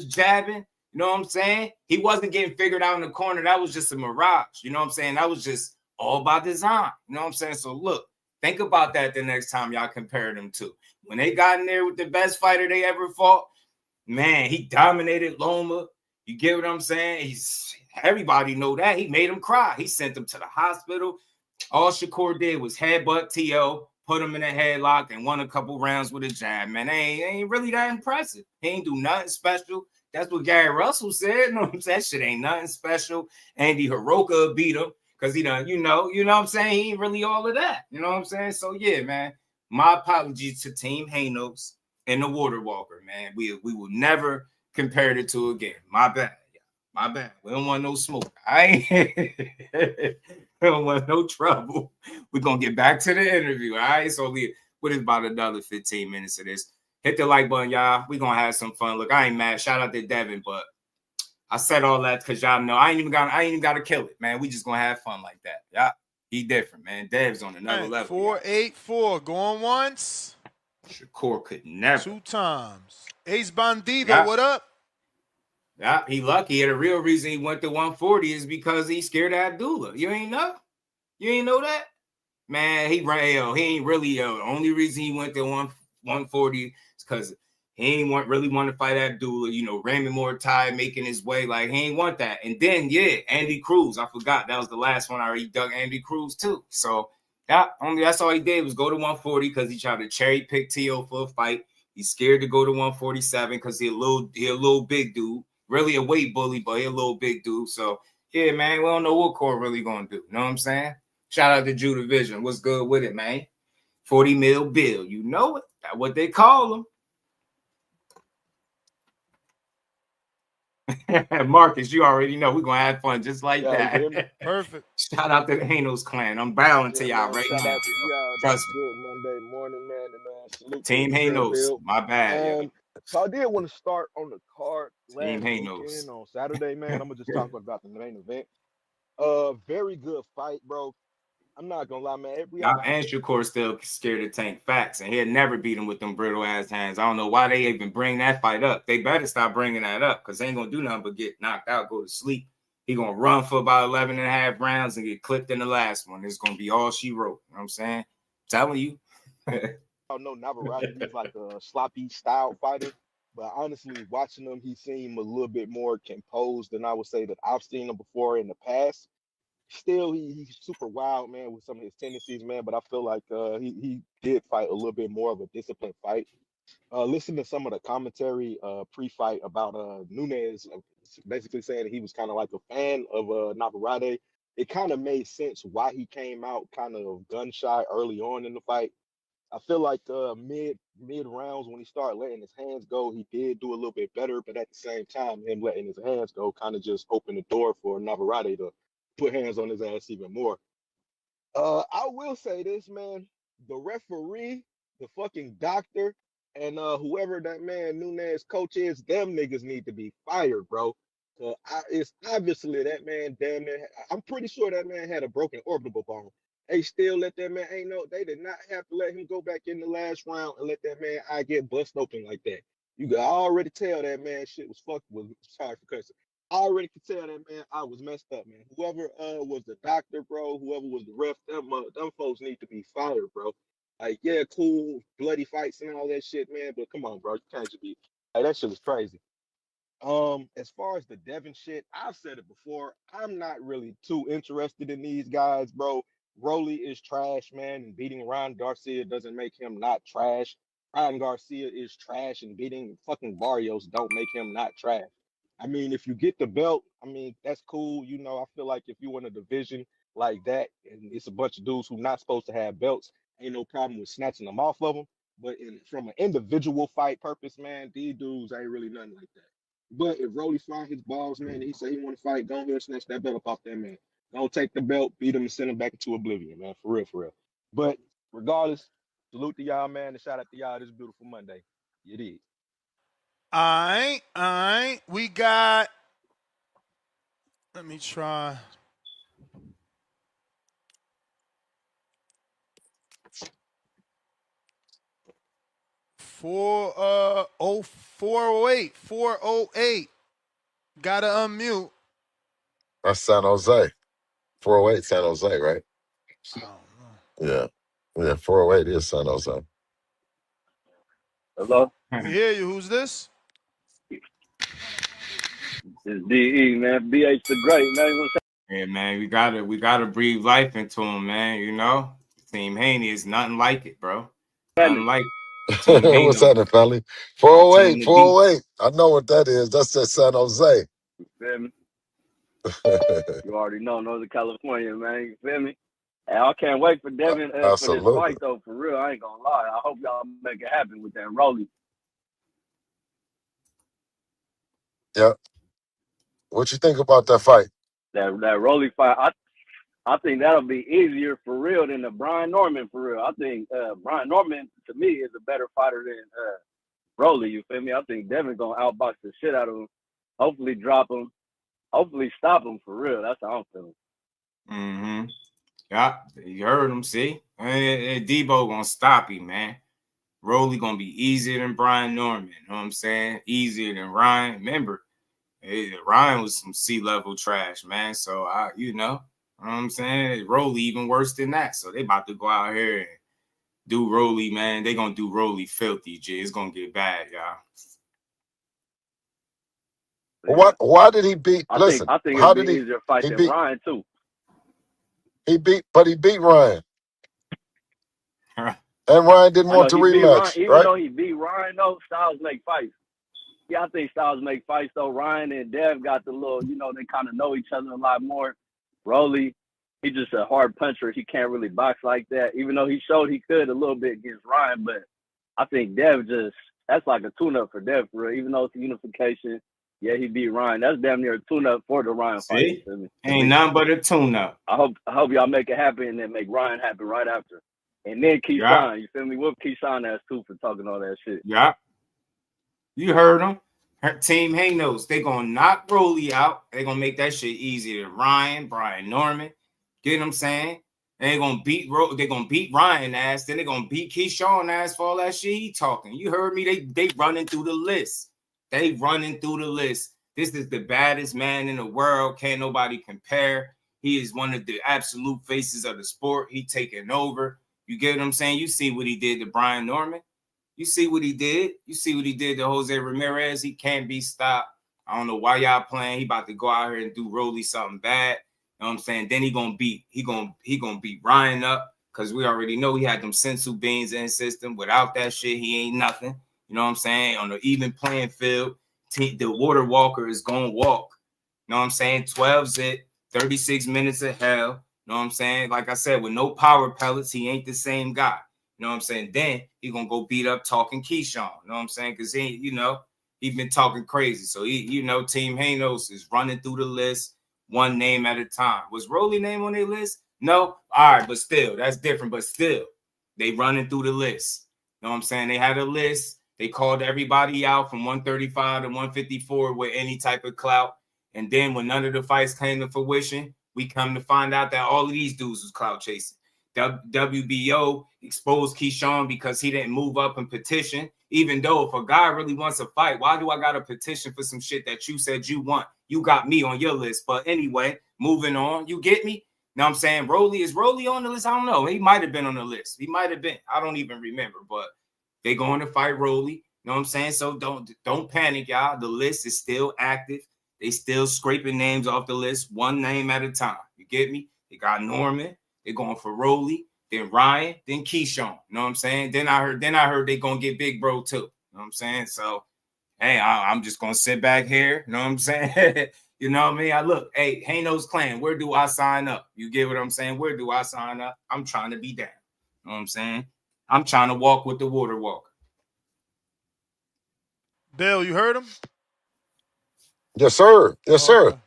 jabbing. You know what I'm saying? He wasn't getting figured out in the corner. That was just a mirage. You know what I'm saying? That was just all by design. You know what I'm saying? So look, think about that the next time y'all compare them to. When they got in there with the best fighter they ever fought, man, he dominated Loma. You get what I'm saying? Everybody know that. He made him cry. He sent him to the hospital. All Shakur did was headbutt T.O., put him in a headlock, and won a couple rounds with a jab. Man, ain't really that impressive. He ain't do nothing special. That's what Gary Russell said. You know what I'm saying? That shit ain't nothing special. Andy Hiroka beat him because he done, you know what I'm saying? He ain't really all of that. You know what I'm saying? So, yeah, man, my apologies to Team Hanos and the Water Walker, man. We will never compare the two again. My bad. My bad. We don't want no smoke. We don't want no trouble. We're going to get back to the interview. All right. So what is about another 15 minutes of this? Hit the like button, y'all. We're going to have some fun. Look, I ain't mad. Shout out to Devin, but I said all that because y'all know I ain't even got to kill it, man. We just going to have fun like that. Yeah. He different, man. Dev's on another level. 4-8-4 going once. Shakur could never. 2 times. Ace Bandido, what up? Yeah, he lucky. The real reason he went to 140 is because he's scared of Abdullah. You ain't know? You ain't know that? Man, he ain't really the only reason he went to 140 is because he ain't really want to fight Abdullah. You know, Raymond Mortai making his way. Like, he ain't want that. And then, Andy Cruz. I forgot. That was the last one I already dug Andy Cruz, too. So, that's all he did was go to 140 because he tried to cherry pick T.O. for a fight. He's scared to go to 147 because he a little big dude. Really a weight bully, but he a little big dude. So, yeah, man, we don't know what Core really going to do. You know what I'm saying? Shout out to Judah Vision. What's good with it, man? 40 mil bill. You know it. That's what they call them. Marcus, you already know we're going to have fun just like that. Perfect. Shout out to the Hanos clan. I'm bowing to y'all right now. Trust me. Good Monday morning, man. And salute Team Hanos. My bad. So I did want to start on the card last Hanos. weekend on Saturday, man. I'm gonna just talk about the main event. Very good fight, bro. I'm not gonna lie, man. And Shakur still scared of Tank Facts, and he'll never beat him with them brittle ass hands. I don't know why they even bring that fight up. They better stop bringing that up because they ain't gonna do nothing but get knocked out, go to sleep. He gonna run for about 11 and a half rounds and get clipped in the last one. It's gonna be all she wrote. You know what I'm saying? Telling you. I know Navarrete, he's like a sloppy style fighter, but honestly, watching him, he seemed a little bit more composed than I would say that I've seen him before in the past. Still, he's super wild, man, with some of his tendencies, man. But I feel like he did fight a little bit more of a disciplined fight. Listen to some of the commentary pre-fight about Nunes, basically saying he was kind of like a fan of Navarrete. It kind of made sense why he came out kind of gun shy early on in the fight. I feel like mid rounds when he started letting his hands go, he did do a little bit better. But at the same time, him letting his hands go kind of just opened the door for Navarrete to put hands on his ass even more. I will say this, man. The referee, the fucking doctor, and whoever that man Nunes coach is, them niggas need to be fired, bro. It's obviously that man damn near. I'm pretty sure that man had a broken orbital bone. They still let that man. They did not have to let him go back in the last round and let that man eye get bust open like that. You could already tell that man shit was fucked with. Sorry for cussing. I already could tell that man I was messed up, man. Whoever was the doctor, bro, whoever was the ref, them folks need to be fired, bro. Like, yeah, cool, bloody fights and all that shit, man. But come on, bro, you can't just be like that shit was crazy. As far as the Devin shit, I've said it before. I'm not really too interested in these guys, bro. Rolly is trash, man, and beating Ryan Garcia doesn't make him not trash. Ryan Garcia is trash, and beating fucking Barrios don't make him not trash. I mean, if you get the belt, I mean, that's cool. You know, I feel like if you in a division like that and it's a bunch of dudes who not supposed to have belts, ain't no problem with snatching them off of them. But from an individual fight purpose, man, these dudes ain't really nothing like that. But if Rolly find his balls, man, and he say he want to fight, go ahead and snatch that belt up off that man. Don't take the belt, beat him, and send him back into oblivion, man. For real, for real. But regardless, salute to y'all, man, and shout out to y'all this beautiful Monday. You did. All right. We got. Let me try. Four 408. 408. Gotta unmute. That's San Jose. 408 San Jose, right? Yeah. Yeah, 408 is San Jose. Hello? We hear you. Who's this? It's DE, man. BH the Great, man. What's Yeah, man, we gotta breathe life into him, man. You know, Team Haney is nothing like it, bro. Nothing like Team Haney. What's happening, family? 408, 408. I know what that is. That's at San Jose. You feel me? You already know Northern California, man. You feel me? And I can't wait for Devin for this fight, though, for real. I ain't gonna lie. I hope y'all make it happen with that Rolly. Yeah. What you think about that fight? That Rolly fight, I think that'll be easier for real than the Brian Norman for real. I think Brian Norman, to me, is a better fighter than Rolly, you feel me? I think Devin's going to outbox the shit out of him, hopefully drop him, hopefully stop him for real. That's how I'm feeling. Mm-hmm. Yeah, you heard him, see? And Debo going to stop him, man. Rolly going to be easier than Brian Norman, you know what I'm saying? Easier than Ryan. Remember, Ryan was some C-level trash, man. So, you know what I'm saying? Rolly even worse than that. So, they about to go out here and do Rolly, man. They going to do Rolly filthy, G. It's going to get bad, y'all. Why did he beat? I Listen, think how it'd did be easier fight than Ryan, too. He beat Ryan. And Ryan didn't want to rematch, Even right? though he beat Ryan, though, Styles make fights. Yeah, I think Styles make fights, though. Ryan and Dev got the little, you know, they kind of know each other a lot more. Rolly, he's just a hard puncher. He can't really box like that, even though he showed he could a little bit against Ryan. But I think Dev that's like a tune-up for Dev, for real. Even though it's a unification, yeah, he beat Ryan. That's damn near a tune-up for the Ryan fight. Ain't nothing but a tune-up. I hope y'all make it happen and then make Ryan happen right after. And then Keyshawn, you feel me? Whoop Keyshawn ass too for talking all that shit. Yeah. You heard him. Her team knows they gonna knock Rolly out. They gonna make that shit easier than Ryan, Brian Norman. Get what I'm saying? They gonna beat Ryan ass. Then they gonna beat Keyshawn ass for all that shit he talking. You heard me? They running through the list. They running through the list. This is the baddest man in the world. Can't nobody compare. He is one of the absolute faces of the sport. He taking over. You get what I'm saying? You see what he did to Brian Norman. You see what he did. You see what he did to Jose Ramirez. He can't be stopped. I don't know why y'all playing. He about to go out here and do Rolly something bad. You know what I'm saying? Then he gonna beat Ryan up because we already know he had them sensu beans in his system. Without that shit, he ain't nothing. You know what I'm saying? On the even playing field, the water walker is gonna walk. You know what I'm saying? 12's it, 36 minutes of hell. You know what I'm saying? Like I said, with no power pellets, he ain't the same guy. You know what I'm saying? Then he gonna go beat up talking Keyshawn. You know what I'm saying? Because he been talking crazy. So Team Hanos is running through the list one name at a time. Was Rolly name on their list? No? All right, but still, that's different. But still, they running through the list. You know what I'm saying? They had a list. They called everybody out from 135 to 154 with any type of clout. And then when none of the fights came to fruition, we come to find out that all of these dudes was clout chasing. WBO exposed Keyshawn because he didn't move up and petition. Even though if a guy really wants to fight, why do I got to petition for some shit that you said you want? You got me on your list. But anyway, moving on. You get me? Know what I'm saying? Is Rolly on the list? I don't know. He might have been on the list. He might have been. I don't even remember. But they going to fight Rolly. You know what I'm saying? So don't panic, y'all. The list is still active. They still scraping names off the list, one name at a time. You get me? They got Norman. They're going for Rolly, then Ryan, then Keyshawn. You know what I'm saying? Then I heard they gonna get Big Bro too. You know what I'm saying? So hey, I'm just gonna sit back here. You know what I'm saying? You know what I mean? I look, hey, Haino's clan, where do I sign up? You get what I'm saying? Where do I sign up? I'm trying to be down. You know what I'm saying? I'm trying to walk with the water walker. Bill, you heard him? Yes, sir. Yes, sir. Okay.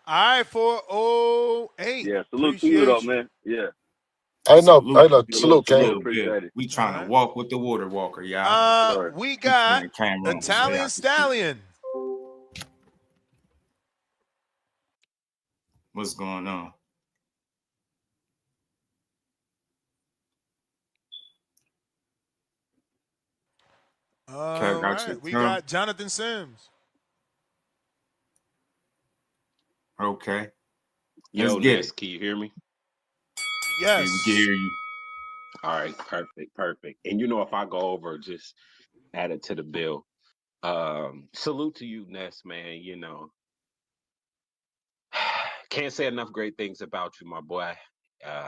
All right, 408. Yeah, salute to you though, Appreciate you. man. Yeah. I know. Salute Salute, to King. you. Appreciate it. We trying to walk with the water walker, y'all. We got Italian Stallion. What's going on? All right. We got Jonathan Sims. Okay. Yo, Let's get Ness, it. can you hear me? Yes. We can hear you. All right, perfect. And if I go over, just add it to the bill. Salute to you, Ness, man. Can't say enough great things about you, my boy.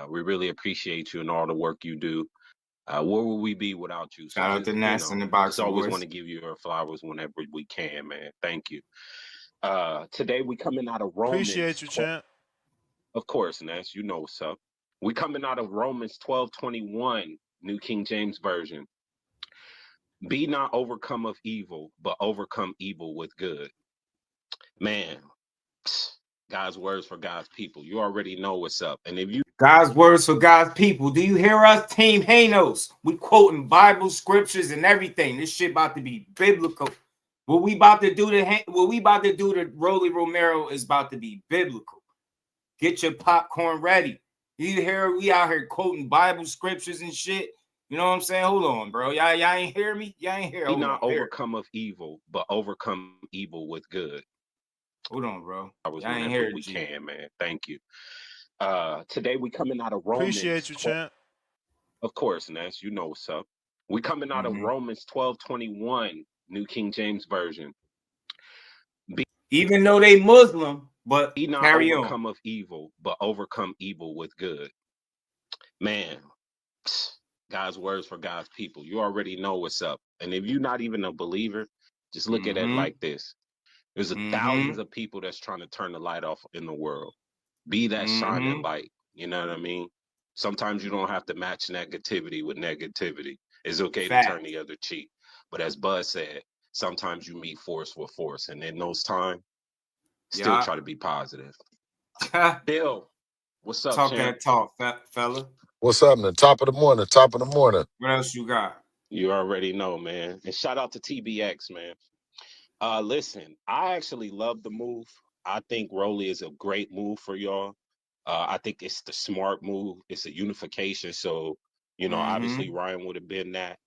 We really appreciate you and all the work you do. Where would we be without you? Shout out to Ness and the Boxing always Boys. want to give you your flowers whenever we can, man. Thank you. Today we coming out of Romans. Appreciate you, champ. Of course, Ness. You know what's up. We coming out of Romans 12:21, New King James Version. Be not overcome of evil, but overcome evil with good. Man, God's words for God's people. You already know what's up. And if you God's words for God's people. Do you hear us, Team Hanos? We quoting Bible scriptures and everything. This shit about to be biblical. What we about to do to Rolly Romero is about to be biblical. Get your popcorn ready. You hear we out here quoting Bible scriptures and shit. You know what I'm saying? Hold on, bro. Y'all ain't hear me? Y'all ain't hear. Be not overcome of evil, but overcome evil with good. Hold on, bro. Y'all ain't hear we can, man. Thank you. Today we coming out of Romans. Appreciate you, champ. Of course, Ness. You know what's up. We coming out of Romans 12:21, New King James Version. Even though they Muslim, but be not carry overcome on. of evil, but overcome evil with good. Man, God's words for God's people. You already know what's up. And if you're not even a believer, just look at it like this. There's thousands of people that's trying to turn the light off in the world. Be that shining light. You know what I mean? Sometimes you don't have to match negativity with negativity. It's okay to turn the other cheek. But as Bud said, sometimes you meet force with force. And in those times, still try to be positive. Bill, what's up, Talk champ? that talk, fella. What's happening? Top of the morning. What else you got? You already know, man. And shout out to TBX, man. Listen, I actually love the move. I think Rolly is a great move for y'all. I think it's the smart move. It's a unification. So, obviously Ryan would have been that.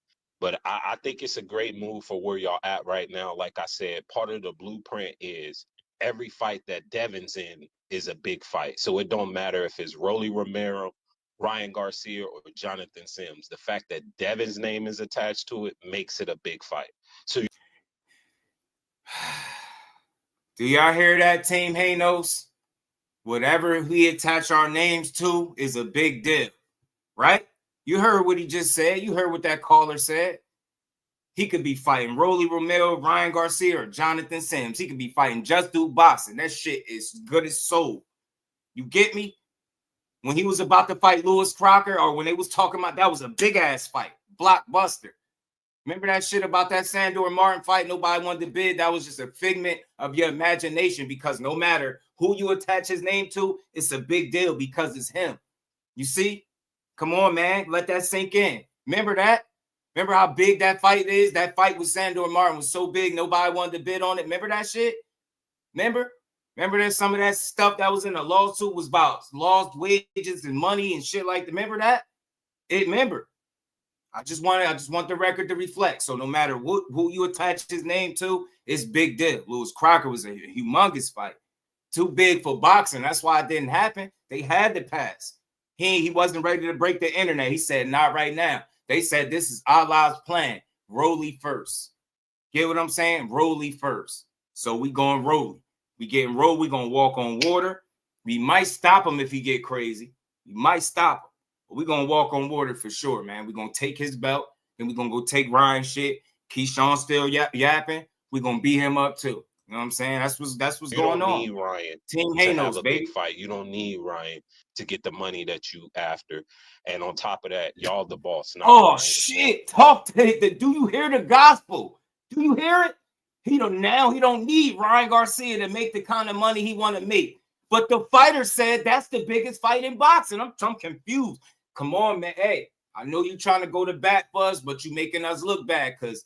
But I think it's a great move for where y'all at right now. Like I said, part of the blueprint is every fight that Devin's in is a big fight. So it don't matter if it's Rolly Romero, Ryan Garcia, or Jonathan Sims. The fact that Devin's name is attached to it makes it a big fight. So do y'all hear that, Team Hanos? Whatever we attach our names to is a big deal, right? You heard what he just said. You heard what that caller said. He could be fighting Rolly Romero, Ryan Garcia, or Jonathan Sims. He could be fighting Just Do Boxing. That shit is good as soul. You get me? When he was about to fight Lewis Crocker, or when they was talking about, that was a big-ass fight. Blockbuster. Remember that shit about that Sandor Martin fight? Nobody wanted to bid. That was just a figment of your imagination, because no matter who you attach his name to, it's a big deal because it's him. You see? Come on, man. Let that sink in. Remember that? Remember how big that fight is? That fight with Sandor Martin was so big, nobody wanted to bid on it. Remember that shit? Remember that some of that stuff that was in the lawsuit was about lost wages and money and shit like that. Remember that? Remember. I just want the record to reflect. So no matter who you attach his name to, it's big deal. Lewis Crocker was a humongous fight. Too big for boxing. That's why it didn't happen. They had to pass. He wasn't ready to break the internet. He said, not right now. They said, this is Allah's plan. Rolly first. Get what I'm saying? Rolly first. So we going Rolly. We getting Rolly. We going to walk on water. We might stop him if he get crazy. We might stop him. But we're going to walk on water for sure, man. We're going to take his belt. Then we're going to go take Ryan's shit. Keyshawn's still yapping, we're gonna beat him up too. You know what I'm saying? That's what's going on. You don't need Ryan Team to have Hanos, a baby. big fight. You don't need Ryan to get the money that you after. And on top of that, y'all the boss. Not Ryan. Shit! Talk to it. Do you hear the gospel? Do you hear it? He don't need Ryan Garcia to make the kind of money he want to make. But the fighter said that's the biggest fight in boxing. I'm confused. Come on, man. Hey, I know you trying to go to bat for us, but you making us look bad because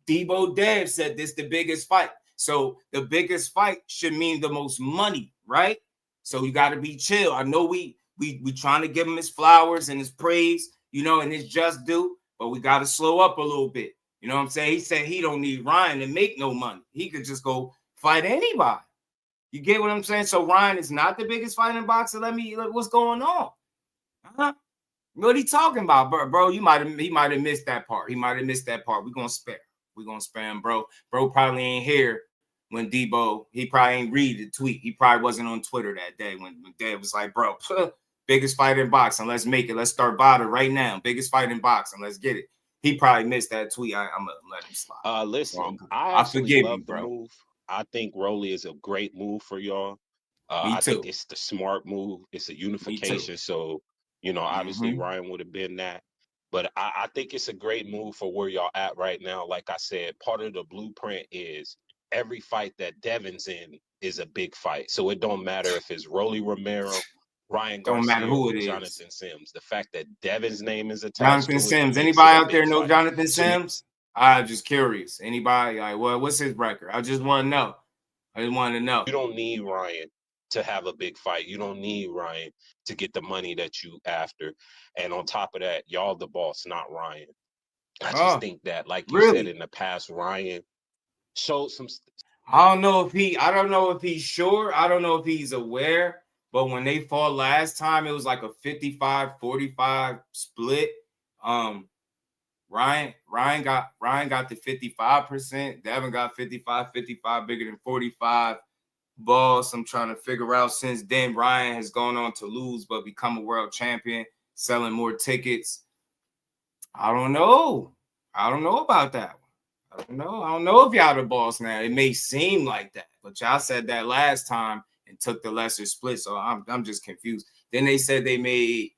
Debo Dev said this the biggest fight. So the biggest fight should mean the most money, right? So you got to be chill. I know we trying to give him his flowers and his praise, you know, and his just due, but we got to slow up a little bit. You know what I'm saying? He said he don't need Ryan to make no money. He could just go fight anybody. You get what I'm saying? So Ryan is not the biggest fighting boxer. What's going on? Huh? What he talking about, bro? He might have missed that part. He might have missed that part. We're gonna spare him, bro. Bro probably ain't here when Debo, he probably ain't read the tweet. He probably wasn't on Twitter that day when Dad was like, bro, biggest fight in boxing. Let's make it. Let's start Bada right now. Biggest fight in boxing. Let's get it. He probably missed that tweet. I'm gonna let him slide. Listen, I forgive love you, bro. The move. I think Rolly is a great move for y'all. I think it's the smart move. It's a unification. So, you know, obviously Ryan would have been that. But I think it's a great move for where y'all at right now. Like I said, part of the blueprint is every fight that Devin's in is a big fight. So it don't matter if it's Rolly Romero, Ryan Garcia, don't matter who or it Jonathan is. Sims. The fact that Devin's name is attached Jonathan to Sims. it. Anybody out there know Jonathan Sims? I'm just curious. Anybody like, well, what's his record? I just want to know. You don't need Ryan to have a big fight. You don't need Ryan to get the money that you after. And on top of that, y'all the boss, not Ryan. I just think that, like you said in the past, Ryan showed some. I don't know if he's sure. I don't know if he's aware. But when they fought last time, it was like a 55-45 split. Ryan got the 55%. Devin got 55, bigger than 45. Boss, I'm trying to figure out since then. Ryan has gone on to lose, but become a world champion, selling more tickets. I don't know about that one. I don't know if y'all the boss now. It may seem like that, but y'all said that last time and took the lesser split. So I'm just confused. Then they said they made,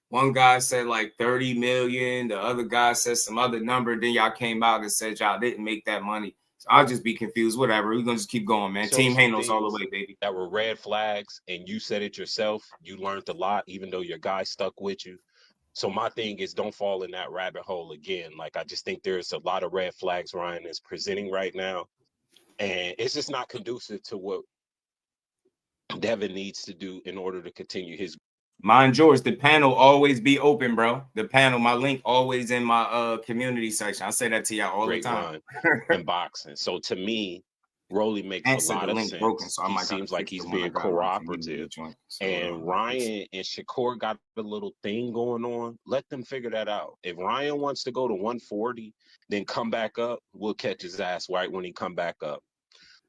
one guy said like 30 million, the other guy said some other number. Then y'all came out and said y'all didn't make that money. So I'll just be confused. Whatever. We're gonna just keep going, man. Team Hanos all the way, baby. That were red flags, and you said it yourself. You learned a lot, even though your guy stuck with you. So my thing is, don't fall in that rabbit hole again. Like, I just think there's a lot of red flags Ryan is presenting right now, and it's just not conducive to what Devin needs to do in order to continue his. Mind yours, the panel always be open, bro. The panel, my link always in my community section. I say that to y'all all the time. In boxing. So to me, Rolly makes a lot of sense. Broken, so he seems like he's being cooperative. And Ryan and Shakur got a little thing going on. Let them figure that out. If Ryan wants to go to 140, then come back up, we'll catch his ass right when he come back up.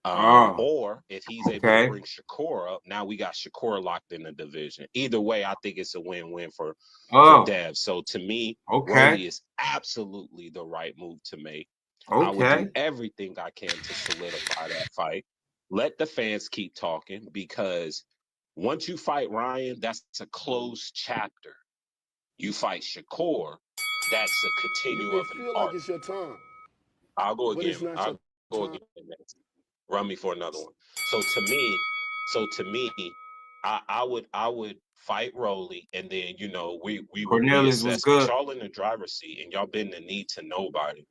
Or if he's able to bring Shakur up, now we got Shakur locked in the division. Either way, I think it's a win-win for Dev. So to me, Rolly is absolutely the right move to make. I would do everything I can to solidify that fight. Let the fans keep talking, because once you fight Ryan, that's a closed chapter. You fight Shakur, that's a continuum of an arc. Like it's your time. I'll go again. I'll go again next. Run me for another one. So to me, I would fight Rolly, and then we would reassess. But y'all in the driver's seat, and y'all been the need to nobody.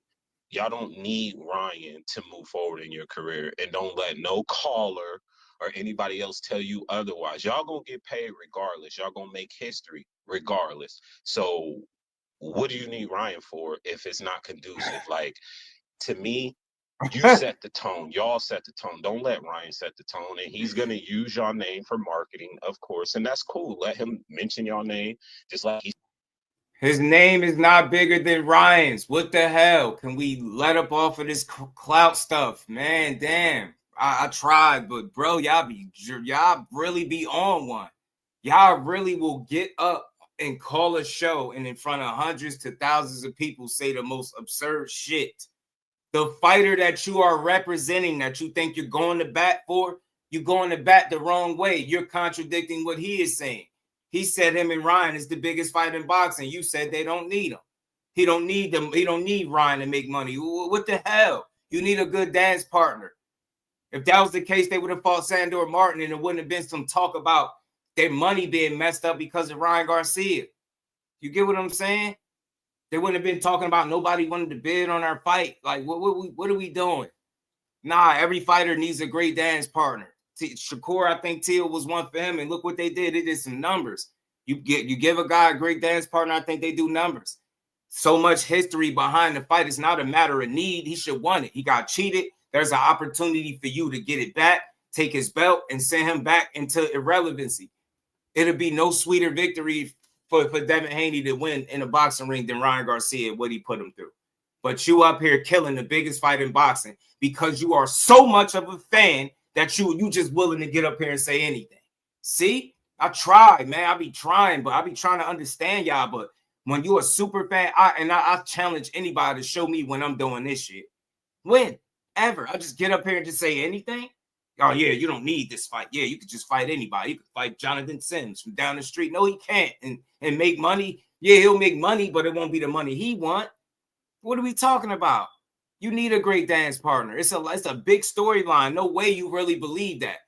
Y'all don't need Ryan to move forward in your career, and don't let no caller or anybody else tell you otherwise. Y'all gonna get paid regardless. Y'all gonna make history regardless. So what do you need Ryan for if it's not conducive? Like, to me, you set the tone. Y'all set the tone. Don't let Ryan set the tone. And he's going to use your name for marketing, of course. And that's cool. Let him mention your name. Just like his name is not bigger than Ryan's. What the hell? Can we let up off of this clout stuff? Man, damn. I tried, but bro, y'all really be on one. Y'all really will get up and call a show and in front of hundreds to thousands of people say the most absurd shit. The fighter that you are representing, that you think you're going to bat for, you're going to bat the wrong way. You're contradicting what he is saying. He said him and Ryan is the biggest fight in boxing. You said they don't need him. He don't need them. He don't need Ryan to make money. What the hell? You need a good dance partner. If that was the case, they would have fought Sandor Martin, and it wouldn't have been some talk about their money being messed up because of Ryan Garcia. You get what I'm saying? They wouldn't have been talking about nobody wanted to bid on our fight. Like, what are we doing? Nah, every fighter needs a great dance partner. Shakur, I think Teal was one for him, and look what they did. They did some numbers. You give a guy a great dance partner, I think they do numbers. So much history behind the fight. It's not a matter of need. He should want it. He got cheated. There's an opportunity for you to get it back, take his belt, and send him back into irrelevancy. It'll be no sweeter victory for Devin Haney to win in a boxing ring than Ryan Garcia, what he put him through. But you up here killing the biggest fight in boxing because you are so much of a fan that you just willing to get up here and say anything. See, I try, man. I be trying to understand y'all. But when you're a super fan, I challenge anybody to show me when I'm doing this shit. When? Ever. I just get up here and just say anything. Oh, yeah, you don't need this fight. Yeah, you could just fight anybody. You could fight Jonathan Sims from down the street. No, he can't. And make money. Yeah, he'll make money, but it won't be the money he want. What are we talking about? You need a great dance partner. It's a big storyline. No way you really believe that.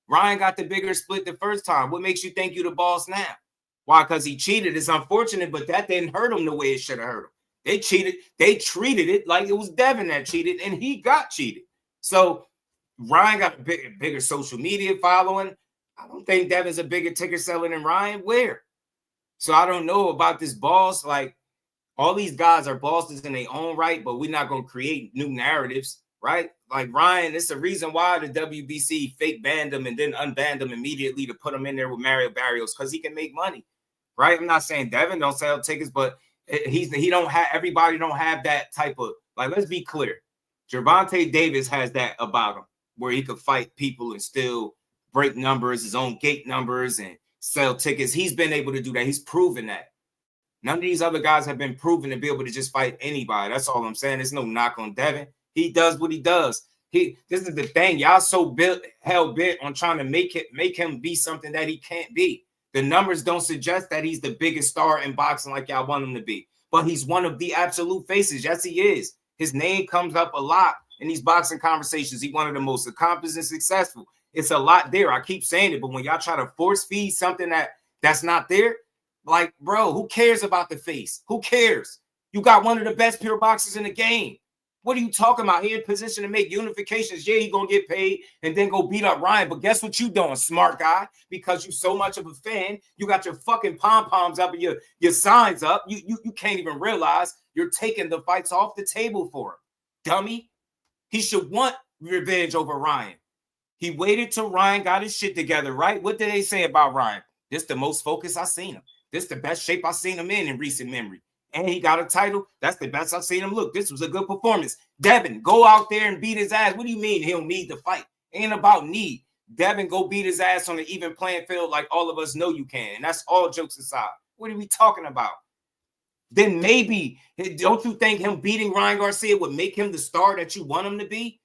Ryan got the bigger split the first time. What makes you think you the boss now? Why? Because he cheated. It's unfortunate, but that didn't hurt him the way it should have hurt him. They cheated. They treated it like it was Devin that cheated, and he got cheated. So Ryan got a bigger social media following. I don't think Devin's a bigger ticker seller than Ryan. Where? So I don't know about this boss. Like, all these guys are bosses in their own right, but we're not going to create new narratives, right? Like Ryan, it's the reason why the WBC fake banned him and then unbanned him immediately to put him in there with Mario Barrios because he can make money, right? I'm not saying Devin don't sell tickets, but he don't have, everybody don't have that type of, like, let's be clear. Gervonta Davis has that about him where he could fight people and still break numbers, his own gate numbers, and sell tickets. He's been able to do that. He's proven that. None of these other guys have been proven to be able to just fight anybody. That's all I'm saying. There's no knock on Devin. He does what he does. This is the thing. Y'all so hell bent on trying to make him be something that he can't be. The numbers don't suggest that he's the biggest star in boxing like y'all want him to be. But he's one of the absolute faces. Yes, he is. His name comes up a lot in these boxing conversations. He's one of the most accomplished and successful. It's a lot there. I keep saying it, but when y'all try to force feed something that's not there, like, bro, who cares about the face? Who cares? You got one of the best pure boxers in the game. What are you talking about? He in position to make unifications. Yeah, he gonna get paid and then go beat up Ryan. But guess what you doing, smart guy? Because you so much of a fan, you got your fucking pom-poms up and your signs up. You can't even realize you're taking the fights off the table for him. Dummy. He should want revenge over Ryan. He waited till Ryan got his shit together, right? What did they say about Ryan? This the most focused I've seen him. This the best shape I've seen him in recent memory. And he got a title. That's the best I've seen him look. This was a good performance. Devin, go out there and beat his ass. What do you mean he'll need to fight? Ain't about need. Devin, go beat his ass on an even playing field like all of us know you can. And that's all jokes aside. What are we talking about? Then maybe, don't you think him beating Ryan Garcia would make him the star that you want him to be?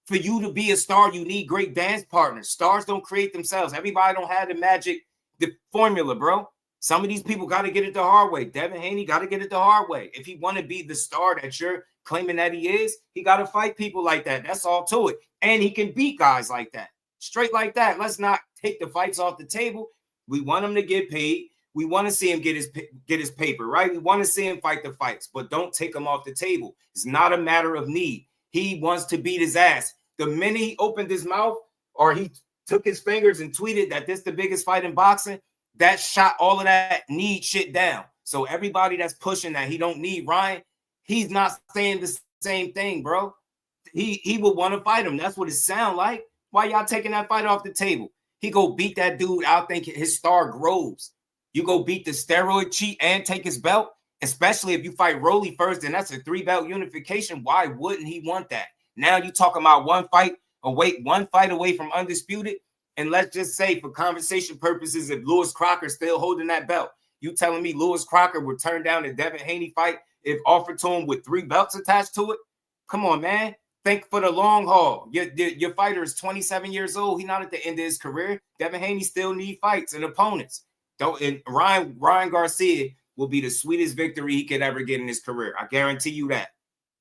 For you to be a star, you need great dance partners. Stars don't create themselves. Everybody don't have the formula, bro. Some of these people got to get it the hard way. Devin Haney got to get it the hard way. If he want to be the star that you're claiming that he is, he got to fight people like that. That's all to it. And he can beat guys like that. Straight like that. Let's not take the fights off the table. We want him to get paid. We want to see him get his paper, right? We want to see him fight the fights, but don't take him off the table. It's not a matter of need. He wants to beat his ass. The minute he opened his mouth or he took his fingers and tweeted that this is the biggest fight in boxing, that shot all of that need shit down. So everybody that's pushing that he don't need Ryan, he's not saying the same thing, bro. He would want to fight him. That's what it sound like. Why y'all taking that fight off the table? He go beat that dude out thinking his star grows. You go beat the steroid cheat and take his belt, especially if you fight Rolly first, and that's a 3-belt unification. Why wouldn't he want that? Now you talking about one fight away from undisputed. And let's just say, for conversation purposes, if Lewis Crocker's still holding that belt, you telling me Lewis Crocker would turn down the Devin Haney fight if offered to him with 3 belts attached to it? Come on, man. Think for the long haul. Your fighter is 27 years old. He's not at the end of his career. Devin Haney still need fights and opponents. And Ryan Garcia will be the sweetest victory he could ever get in his career. I guarantee you that.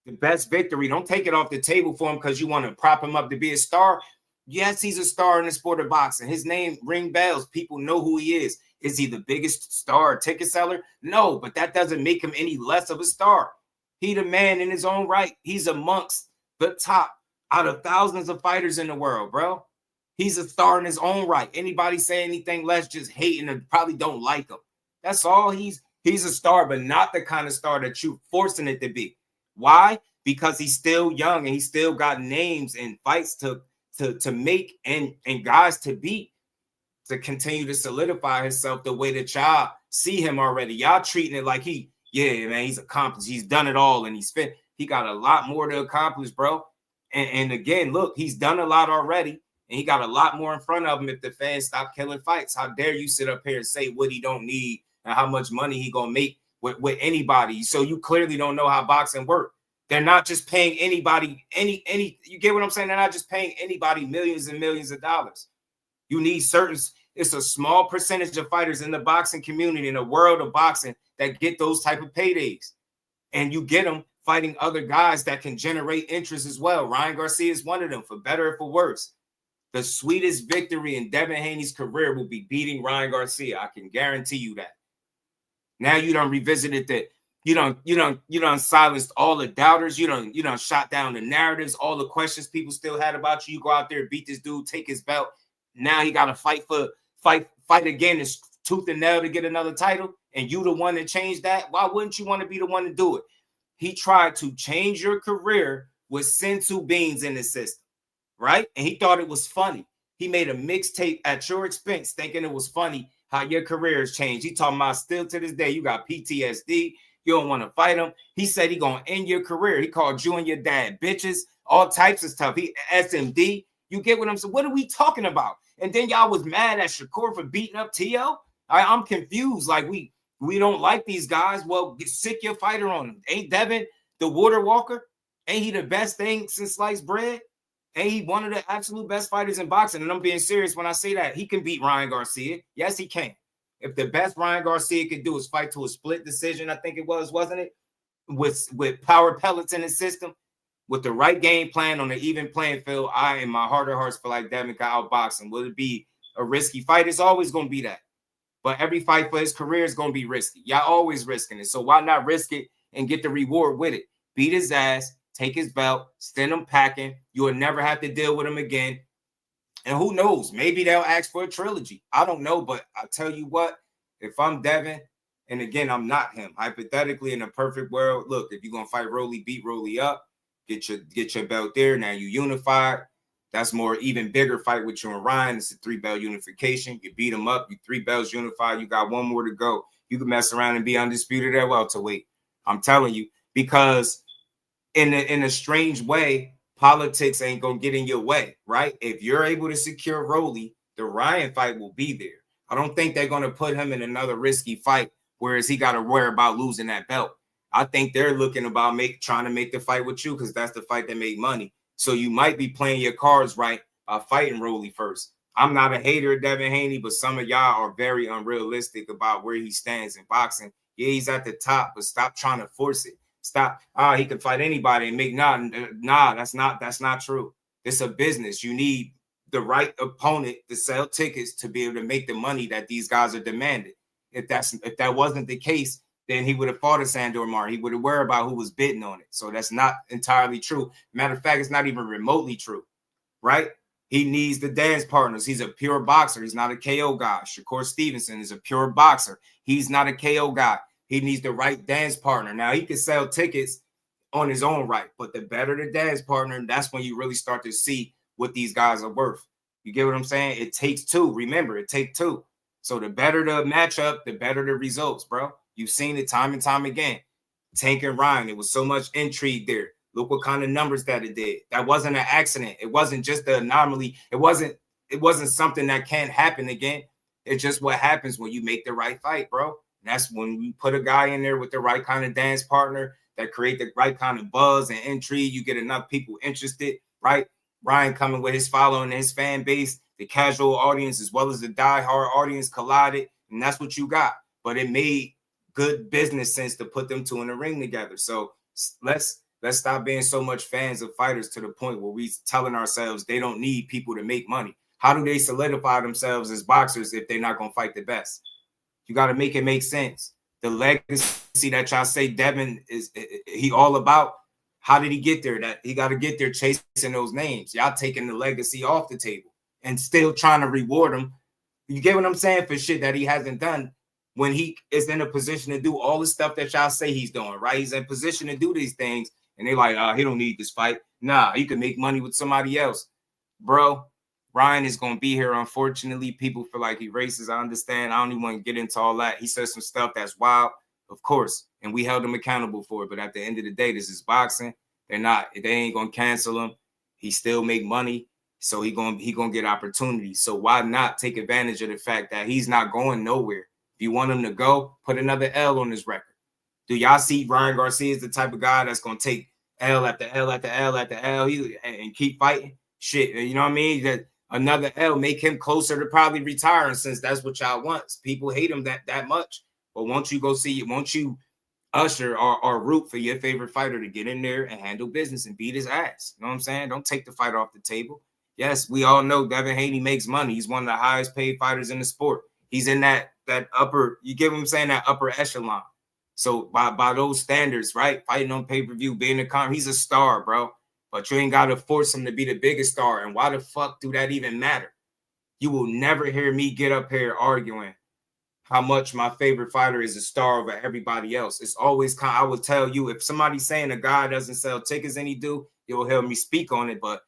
The best victory. Don't take it off the table for him because you want to prop him up to be a star. Yes, he's a star in the sport of boxing. His name ring bells. People know who he is. Is he the biggest star or ticket seller? No, but that doesn't make him any less of a star. He the man in his own right. He's amongst the top out of thousands of fighters in the world, bro. He's a star in his own right. Anybody say anything less, just hating and probably don't like him. That's all. He's a star, but not the kind of star that you're forcing it to be. Why? Because he's still young and he still got names and fights to make and guys to beat to continue to solidify himself the way that y'all see him already. Y'all treating it like he's accomplished. He's done it all and he's fit. He got a lot more to accomplish, bro. And again, look, he's done a lot already and he got a lot more in front of him if the fans stop killing fights. How dare you sit up here and say what he don't need and how much money he gonna make with anybody? So you clearly don't know how boxing works. They're not just paying anybody any. You get what I'm saying? They're not just paying anybody millions and millions of dollars. You need it's a small percentage of fighters in the boxing community, in the world of boxing, that get those type of paydays. And you get them fighting other guys that can generate interest as well. Ryan Garcia is one of them, for better or for worse. The sweetest victory in Devin Haney's career will be beating Ryan Garcia. I can guarantee you that. Now you done revisited that. You done silenced all the doubters. You done shot down the narratives, all the questions people still had about you. You go out there, beat this dude, take his belt. Now he got to fight again, this tooth and nail to get another title. And you the one that changed that. Why wouldn't you want to be the one to do it? He tried to change your career with Sensu beans in the system, right? And he thought it was funny. He made a mixtape at your expense, thinking it was funny how your career has changed. He talking about still to this day, you got PTSD. You don't want to fight him. He said he gonna end your career. He called you and your dad bitches, all types of stuff. He SMD. You get what I'm saying? What are we talking about? And then y'all was mad at Shakur for beating up T.O. I'm confused. Like we don't like these guys. Well, sick your fighter on him. Ain't Devin the water walker? Ain't he the best thing since sliced bread? Ain't he one of the absolute best fighters in boxing? And I'm being serious when I say that. He can beat Ryan Garcia. Yes, he can. If the best Ryan Garcia could do is fight to a split decision, I think it was, wasn't it? With power pellets in his system, with the right game plan on the even playing field, I, in my heart of hearts, feel like Devin got outboxing. Will it be a risky fight? It's always going to be that. But every fight for his career is going to be risky. Y'all always risking it. So why not risk it and get the reward with it? Beat his ass, take his belt, send him packing. You will never have to deal with him again. And who knows? Maybe they'll ask for a trilogy. I don't know, but I'll tell you what, if I'm Devin, and again, I'm not him, hypothetically, in a perfect world, look, if you're going to fight Rolly, beat Rolly up, get your belt there. Now you unified. That's more even bigger fight with you and Ryan. It's a 3-belt unification. You beat him up. You 3 belts unified. You got one more to go. You can mess around and be undisputed at welterweight. I'm telling you, because in a strange way, politics ain't going to get in your way, right? If you're able to secure Rolly, the Ryan fight will be there. I don't think they're going to put him in another risky fight, whereas he got to worry about losing that belt. I think they're looking about trying to make the fight with you because that's the fight that made money. So you might be playing your cards right by fighting Rolly first. I'm not a hater of Devin Haney, but some of y'all are very unrealistic about where he stands in boxing. Yeah, he's at the top, but stop trying to force it. Stop. He can fight anybody and make that's not true. It's a business. You need the right opponent to sell tickets to be able to make the money that these guys are demanding. If that wasn't the case, then he would have fought a Sandor Martin. He would have worried about who was bidding on it. So that's not entirely true. Matter of fact, it's not even remotely true, right? He needs the dance partners. He's a pure boxer. He's not a KO guy. Shakur Stevenson is a pure boxer. He's not a KO guy. He needs the right dance partner. Now, he can sell tickets on his own right, but the better the dance partner, that's when you really start to see what these guys are worth. You get what I'm saying? It takes two. Remember, it takes two. So the better the matchup, the better the results, bro. You've seen it time and time again. Tank and Ryan, it was so much intrigue there. Look what kind of numbers that it did. That wasn't an accident. It wasn't just an anomaly. It wasn't something that can't happen again. It's just what happens when you make the right fight, bro. And that's when you put a guy in there with the right kind of dance partner, that create the right kind of buzz and intrigue. You get enough people interested, right? Ryan coming with his following and his fan base, the casual audience as well as the diehard audience collided, and that's what you got. But it made good business sense to put them two in the ring together. So let's stop being so much fans of fighters to the point where we telling ourselves they don't need people to make money. How do they solidify themselves as boxers if they're not going to fight the best? You got to make it make sense. The legacy that y'all say Devin is he all about, how did he get there? That he got to get there chasing those names. Y'all taking the legacy off the table and still trying to reward him. You get what I'm saying? For shit that he hasn't done when he is in a position to do all the stuff that y'all say he's doing, right? He's in position to do these things, and they're like, he don't need this fight. Nah, you can make money with somebody else. Bro, Ryan is going to be here. Unfortunately, people feel like he racist. I understand. I don't even want to get into all that. He says some stuff that's wild, of course, and we held him accountable for it. But at the end of the day, this is boxing. They ain't going to cancel him. He still make money, so he gonna get opportunities. So why not take advantage of the fact that he's not going nowhere? If you want him to go, put another L on his record. Do y'all see Ryan Garcia is the type of guy that's going to take L after L after L after L and keep fighting? Shit, you know what I mean? That another L make him closer to probably retiring, since that's what y'all want. People hate him that much. But won't you usher or root for your favorite fighter to get in there and handle business and beat his ass? You know what I'm saying? Don't take the fight off the table. Yes, we all know Devin Haney makes money. He's one of the highest paid fighters in the sport. He's in that upper, you get what I'm saying, that upper echelon. So by those standards, right? Fighting on pay-per-view, being a con, he's a star, bro. But you ain't got to force him to be the biggest star. And why the fuck do that even matter? You will never hear me get up here arguing how much my favorite fighter is a star over everybody else. It's always I would tell you, if somebody's saying a guy doesn't sell tickets and he do, you'll hear me speak on it. But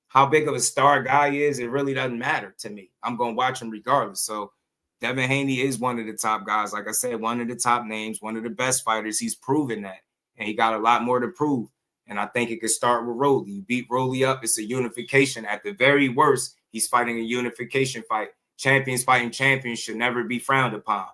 how big of a star guy is, it really doesn't matter to me. I'm going to watch him regardless. So Devin Haney is one of the top guys. Like I said, one of the top names, one of the best fighters. He's proven that. And he got a lot more to prove. And I think it could start with Rolly. You beat Rolly up, it's a unification. At the very worst, he's fighting a unification fight. Champions fighting champions should never be frowned upon.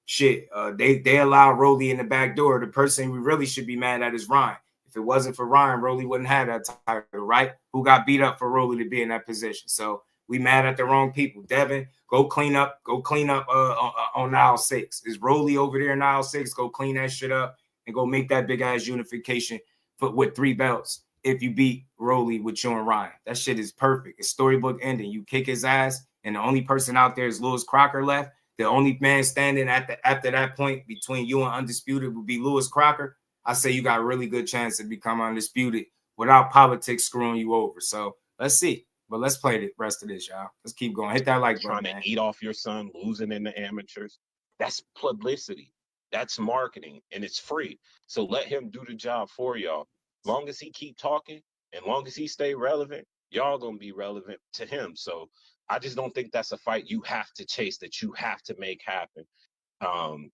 They allow Rolly in the back door. The person we really should be mad at is Ryan. If it wasn't for Ryan, Rolly wouldn't have that title, right? Who got beat up for Rolly to be in that position? So we mad at the wrong people. Devin, go clean up on aisle 6. Is Rolly over there in aisle 6? Go clean that shit up and go make that big ass unification with 3 belts. If you beat Rolly with you and Ryan, that shit is perfect. It's storybook ending. You kick his ass, and the only person out there is Lewis Crocker left. The only man standing after that point between you and Undisputed would be Lewis Crocker. I say you got a really good chance to become Undisputed without politics screwing you over. So let's see. But let's play the rest of this, y'all. Let's keep going. Hit that like button, trying to eat off your son, losing in the amateurs. That's publicity. That's marketing, and it's free. So let him do the job for y'all. Long as he keep talking and long as he stay relevant, y'all gonna be relevant to him. So I just don't think that's a fight you have to chase, that you have to make happen.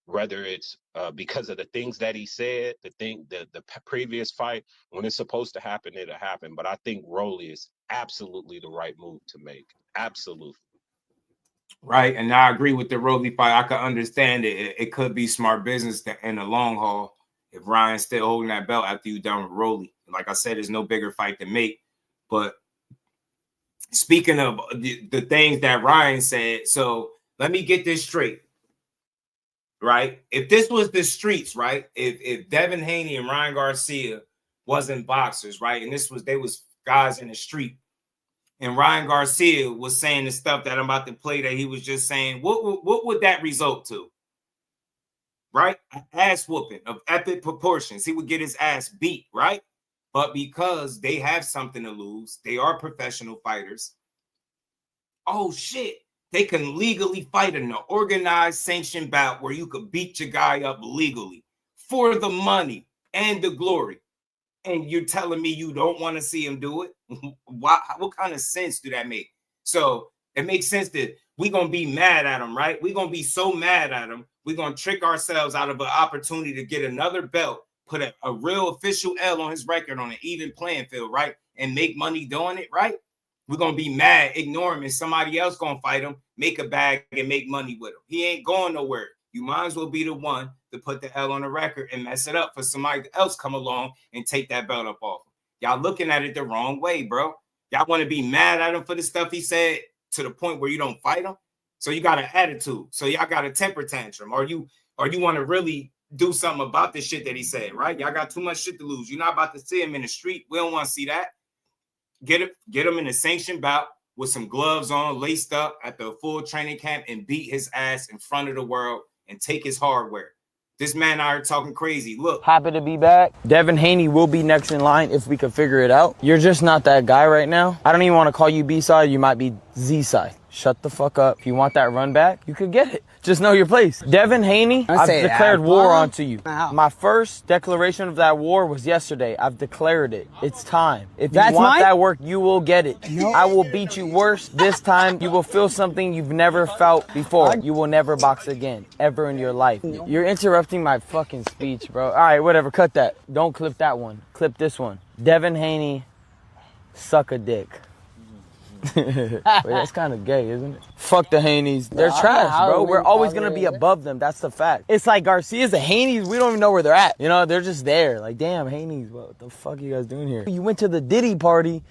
Whether it's because of the things that he said, the previous fight, when it's supposed to happen, it'll happen. But I think Rolly is absolutely the right move to make. Absolutely. Right. And I agree with the Rolly fight. I could understand it. It could be smart business in the long haul if Ryan's still holding that belt after you done with Rolly. Like I said, there's no bigger fight to make. But speaking of the things that Ryan said, so let me get this straight. Right? If this was the streets, right? If Devin Haney and Ryan Garcia wasn't boxers, right? And they was guys in the street, and Ryan Garcia was saying the stuff that I'm about to play that he was just saying, what would that result to? Right? Ass whooping of epic proportions. He would get his ass beat, right? But because they have something to lose, they are professional fighters. Oh, shit. They can legally fight in an organized sanctioned bout where you could beat your guy up legally for the money and the glory. And you're telling me you don't want to see him do it? What kind of sense do that make? So it makes sense that we're going to be mad at him, right? We're going to be so mad at him. We're going to trick ourselves out of an opportunity to get another belt, put a real official L on his record on an even playing field, right? And make money doing it, right? We're going to be mad, ignore him, and somebody else going to fight him, make a bag, and make money with him. He ain't going nowhere. You might as well be the one to put the L on the record and mess it up for somebody else come along and take that belt up off him. Y'all looking at it the wrong way, bro. Y'all want to be mad at him for the stuff he said to the point where you don't fight him. So you got an attitude. So y'all got a temper tantrum, or you want to really do something about the shit that he said, right? Y'all got too much shit to lose. You're not about to see him in the street. We don't want to see that. Get him in a sanctioned bout with some gloves on, laced up at the full training camp, and beat his ass in front of the world and take his hardware. This man out here talking crazy. Look. Happy to be back. Devin Haney will be next in line if we could figure it out. You're just not that guy right now. I don't even want to call you B-side. You might be Z-side. Shut the fuck up. If you want that run back, you could get it. Just know your place. Devin Haney, I've declared war onto you. My first declaration of that war was yesterday. I've declared it. It's time. If you want that work, you will get it. I will beat you worse. This time, you will feel something you've never felt before. You will never box again, ever in your life. You're interrupting my fucking speech, bro. All right, whatever. Cut that. Don't clip that one. Clip this one. Devin Haney, suck a dick. Wait, that's kind of gay, isn't it? Fuck the Haneys. They're trash, bro. We're always going to be above them. That's the fact. It's like Garcia's the Haneys. We don't even know where they're at. You know, they're just there. Like, damn, Haneys, what the fuck are you guys doing here? You went to the Diddy party.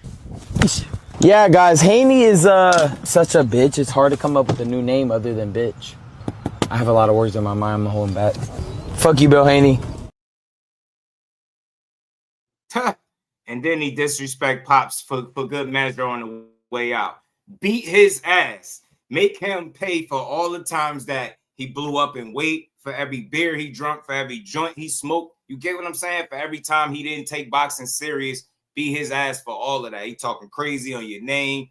Yeah, guys, Haney is such a bitch. It's hard to come up with a new name other than bitch. I have a lot of words in my mind. I'm holding back. Fuck you, Bill Haney. And then he disrespect Pops for good measure on the way out. Beat his ass. Make him pay for all the times that he blew up in weight, for every beer he drunk, for every joint he smoked. You get what I'm saying? For every time he didn't take boxing serious, beat his ass for all of that. He talking crazy on your name.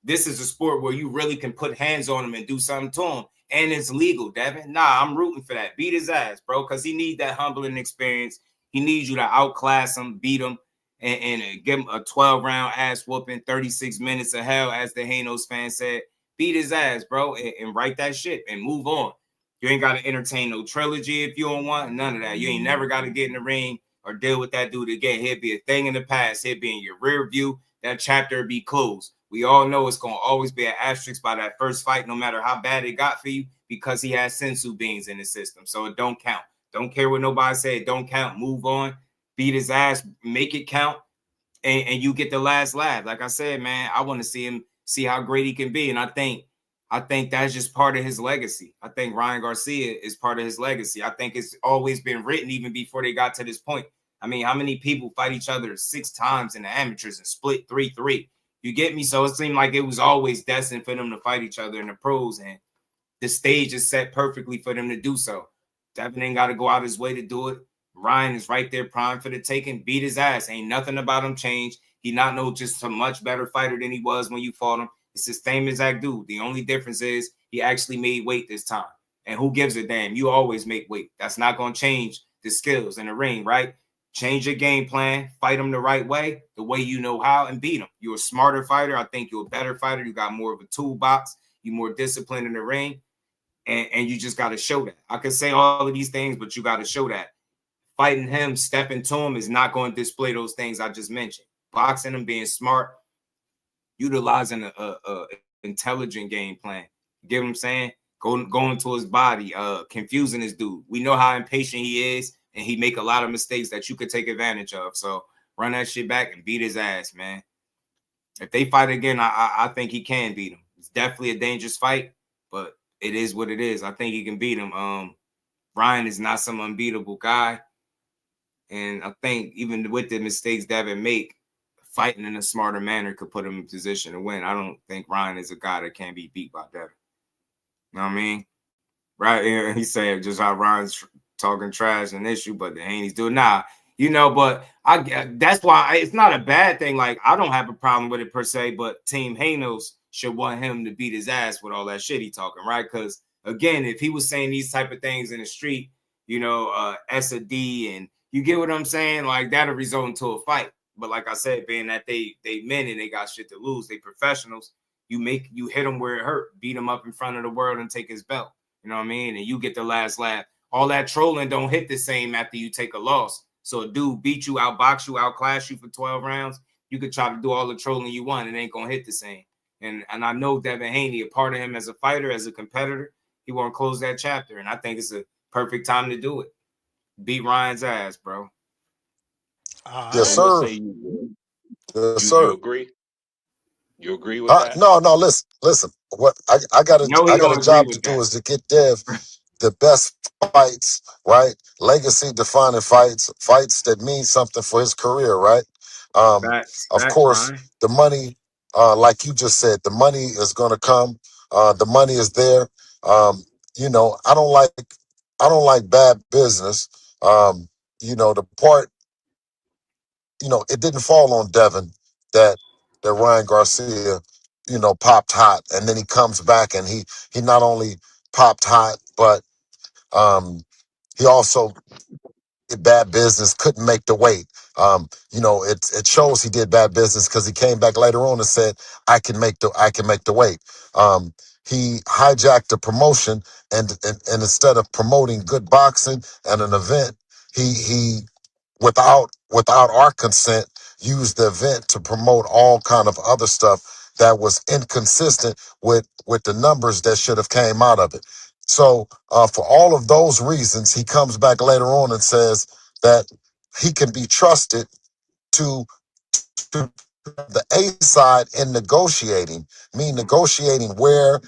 This is a sport where you really can put hands on him and do something to him. And it's legal, Devin. Nah, I'm rooting for that. Beat his ass, bro, because he need that humbling experience. He needs you to outclass him, beat him, and give him a 12-round ass whooping, 36 minutes of hell, as the Hanos fan said. Beat his ass, bro, and write that shit and move on. You ain't got to entertain no trilogy if you don't want, none of that. You ain't never got to get in the ring or deal with that dude again. He'll be a thing in the past. He'll be in your rear view. That chapter will be closed. We all know it's going to always be an asterisk by that first fight, no matter how bad it got for you, because he has sensu beans in the system. So it don't count. Don't care what nobody said. Don't count. Move on. Beat his ass. Make it count. And you get the last laugh. Like I said, man, I want to see him, see how great he can be. And I think that's just part of his legacy. I think Ryan Garcia is part of his legacy. I think it's always been written even before they got to this point. I mean, how many people fight each other 6 times in the amateurs and split 3-3? You get me? So it seemed like it was always destined for them to fight each other in the pros. And the stage is set perfectly for them to do so. Devin ain't got to go out his way to do it. Ryan is right there, prime for the taking. Beat his ass. Ain't nothing about him changed. He not no just a much better fighter than he was when you fought him. It's the same exact dude. The only difference is he actually made weight this time. And who gives a damn? You always make weight. That's not going to change the skills in the ring, right? Change your game plan. Fight him the right way, the way you know how, and beat him. You're a smarter fighter. I think you're a better fighter. You got more of a toolbox. You're more disciplined in the ring. And you just got to show that. I can say all of these things, but you got to show that. Fighting him, stepping to him is not going to display those things I just mentioned. Boxing him, being smart, utilizing a intelligent game plan. You get what I'm saying? Going to his body, confusing his dude. We know how impatient he is, and he make a lot of mistakes that you could take advantage of. So run that shit back and beat his ass, man. If they fight again, I think he can beat him. It's definitely a dangerous fight, but it is what it is. I think he can beat him. Ryan is not some unbeatable guy. And I think even with the mistakes Devin make, fighting in a smarter manner could put him in position to win. I don't think Ryan is a guy that can be beat by Devin. You know what I mean? Right here, he said just how Ryan's talking trash an issue, but the Haney's doing nah. You know, but that's why it's not a bad thing. Like, I don't have a problem with it per se, but Team Hanos should want him to beat his ass with all that shit he talking, right? Because again, if he was saying these type of things in the street, you know, S a D, and you get what I'm saying? Like, that'll result into a fight. But like I said, being that they men and they got shit to lose, they professionals, you hit them where it hurt, beat him up in front of the world and take his belt. You know what I mean? And you get the last laugh. All that trolling don't hit the same after you take a loss. So a dude beat you, outbox you, outclass you for 12 rounds. You could try to do all the trolling you want. It ain't going to hit the same. And I know Devin Haney, a part of him as a fighter, as a competitor, he want to close that chapter. And I think it's perfect time to do it. Beat Ryan's ass, bro. Yes, I'm gonna sir. say you would. Yes, You sir. agree? You agree with that? No, listen. What I got No, he I got don't a agree job to with do that. is to get Dev the best fights, right? Legacy defining fights that mean something for his career, right? Of Facts, course, Ryan. the money, like you just said, the money is gonna come. The money is there. You know, I don't like bad business. The part, it didn't fall on Devin that Ryan Garcia, popped hot, and then he comes back and he not only popped hot, but he also did bad business, couldn't make the weight. It shows he did bad business because he came back later on and said, I can make the weight. He hijacked the promotion and instead of promoting good boxing and an event, he without our consent used the event to promote all kind of other stuff that was inconsistent with the numbers that should have came out of it. So for all of those reasons, he comes back later on and says that he can be trusted to the A side in negotiating, me negotiating where,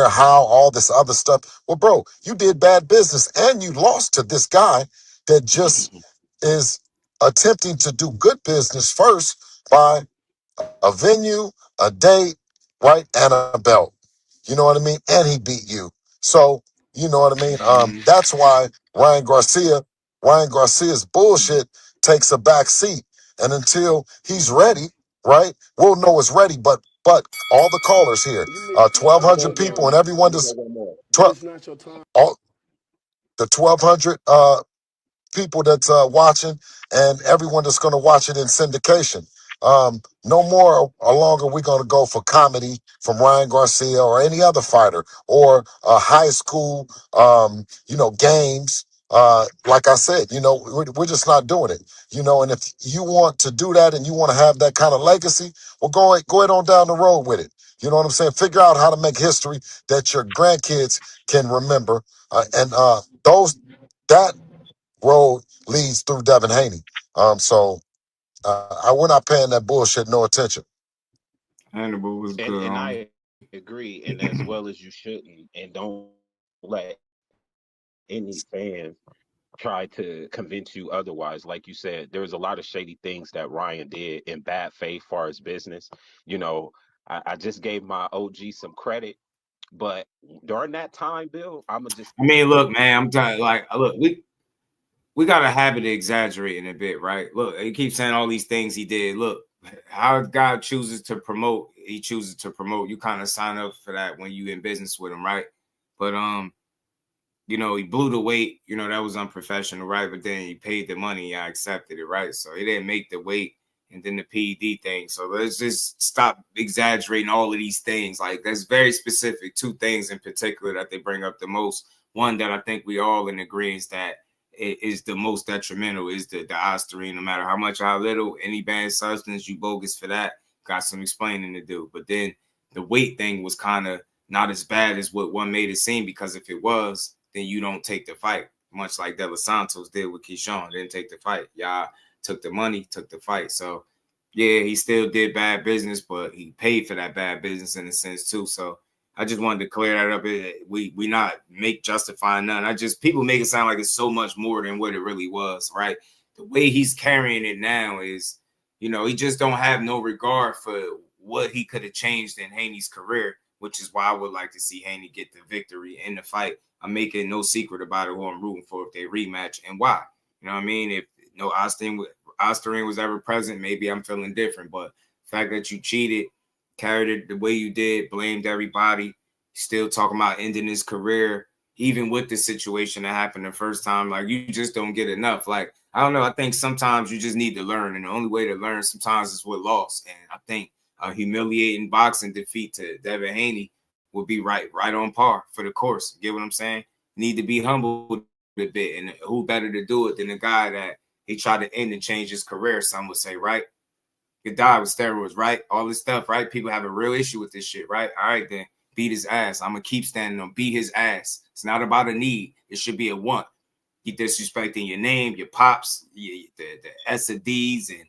how, all this other stuff. Well, bro, you did bad business and you lost to this guy that just is attempting to do good business first by a venue, a date, right, and a belt. You know what I mean? And he beat you. So, you know what I mean? That's why Ryan Garcia's bullshit takes a back seat. And until he's ready, right, we'll know it's ready. But all the callers here, 1,200 people, and everyone just 12, all the 1,200 people that's watching and everyone that's going to watch it in syndication. No more or longer we're going to go for comedy from Ryan Garcia or any other fighter or high school, games. Like I said, we're just not doing it. And if you want to do that and you want to have that kind of legacy, well, go ahead on down the road with it. You know what I'm saying? Figure out how to make history that your grandkids can remember. And that road leads through Devin Haney. We're not paying that bullshit no attention. Hannibal was good. And I agree, and as well as you shouldn't, and don't let any fan try to convince you otherwise. Like you said, there's a lot of shady things that Ryan did in bad faith far as business. I just gave my OG some credit, but during that time, Bill, I'm gonna just. I mean, look, man, I'm telling look, we got a habit of exaggerating a bit, right? Look, he keeps saying all these things he did. Look, how God chooses to promote, he chooses to promote. You kind of sign up for that when you in business with him, right? But he blew the weight, that was unprofessional, right? But then he paid the money, I accepted it, right? So he didn't make the weight and then the PED thing. So let's just stop exaggerating all of these things. Like, that's very specific. Two things in particular that they bring up the most. One that I think we all in agreement that is the most detrimental is the ostarine. No matter how much or how little, any banned substance, you bogus for that. Got some explaining to do. But then the weight thing was kind of not as bad as what one made it seem, because if it was, then you don't take the fight. Much like De Los Santos did with Keyshawn. Didn't take the fight. Y'all took the money, took the fight. So, yeah, he still did bad business, but he paid for that bad business in a sense too. So I just wanted to clear that up. We not make justifying none. People make it sound like it's so much more than what it really was, right? The way he's carrying it now is, he just don't have no regard for what he could have changed in Haney's career, which is why I would like to see Haney get the victory in the fight. I'm making no secret about it, who I'm rooting for if they rematch and why. You know what I mean? If no Osterring was ever present, maybe I'm feeling different. But the fact that you cheated, carried it the way you did, blamed everybody, still talking about ending his career, even with the situation that happened the first time, like, you just don't get enough. Like, I don't know. I think sometimes you just need to learn. And the only way to learn sometimes is with loss. And I think a humiliating boxing defeat to Devin Haney would be right on par for the course. Get what I'm saying? Need to be humbled a bit. And who better to do it than the guy that he tried to end and change his career, some would say, right? He died with steroids, right? All this stuff, right? People have a real issue with this shit, right? All right, then beat his ass. I'm gonna keep standing on, beat his ass. It's not about a need. It should be a want. You disrespecting your name, your pops, the S and D's, and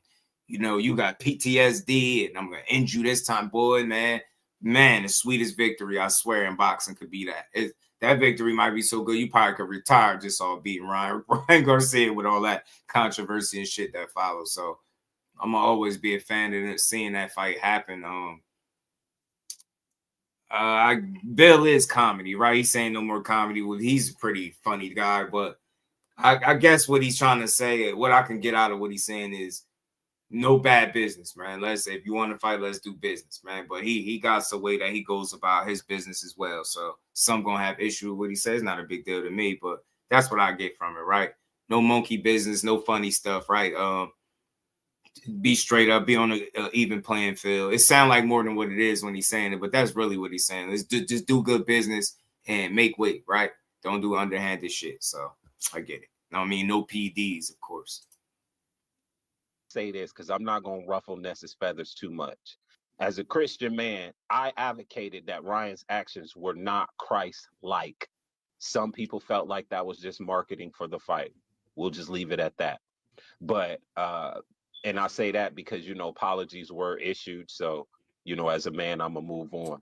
you got PTSD, and I'm gonna end you this time, boy, man. Man, the sweetest victory, I swear, in boxing could be that. That victory might be so good you probably could retire just all beating Ryan Garcia with all that controversy and shit that follows. So I'm gonna always be a fan of seeing that fight happen. Bill is comedy, right? He's saying no more comedy. Well, he's a pretty funny guy, but I guess what he's trying to say, what I can get out of what he's saying is no bad business, man. If you want to fight, let's do business, man. But he got the way that he goes about his business as well. So some gonna have issue with what he says. Not a big deal to me, but that's what I get from it, right? No monkey business, no funny stuff, right? Be straight up, be on an even playing field. It sounds like more than what it is when he's saying it, but that's really what he's saying. Let's just do good business and make weight, right? Don't do underhanded shit. So I get it. I mean, no PDs, of course. Say this because I'm not going to ruffle Ness's feathers too much. As a Christian man, I advocated that Ryan's actions were not Christ-like. Some people felt like that was just marketing for the fight. We'll just leave it at that. But, and I say that because, apologies were issued. So, as a man, I'm going to move on.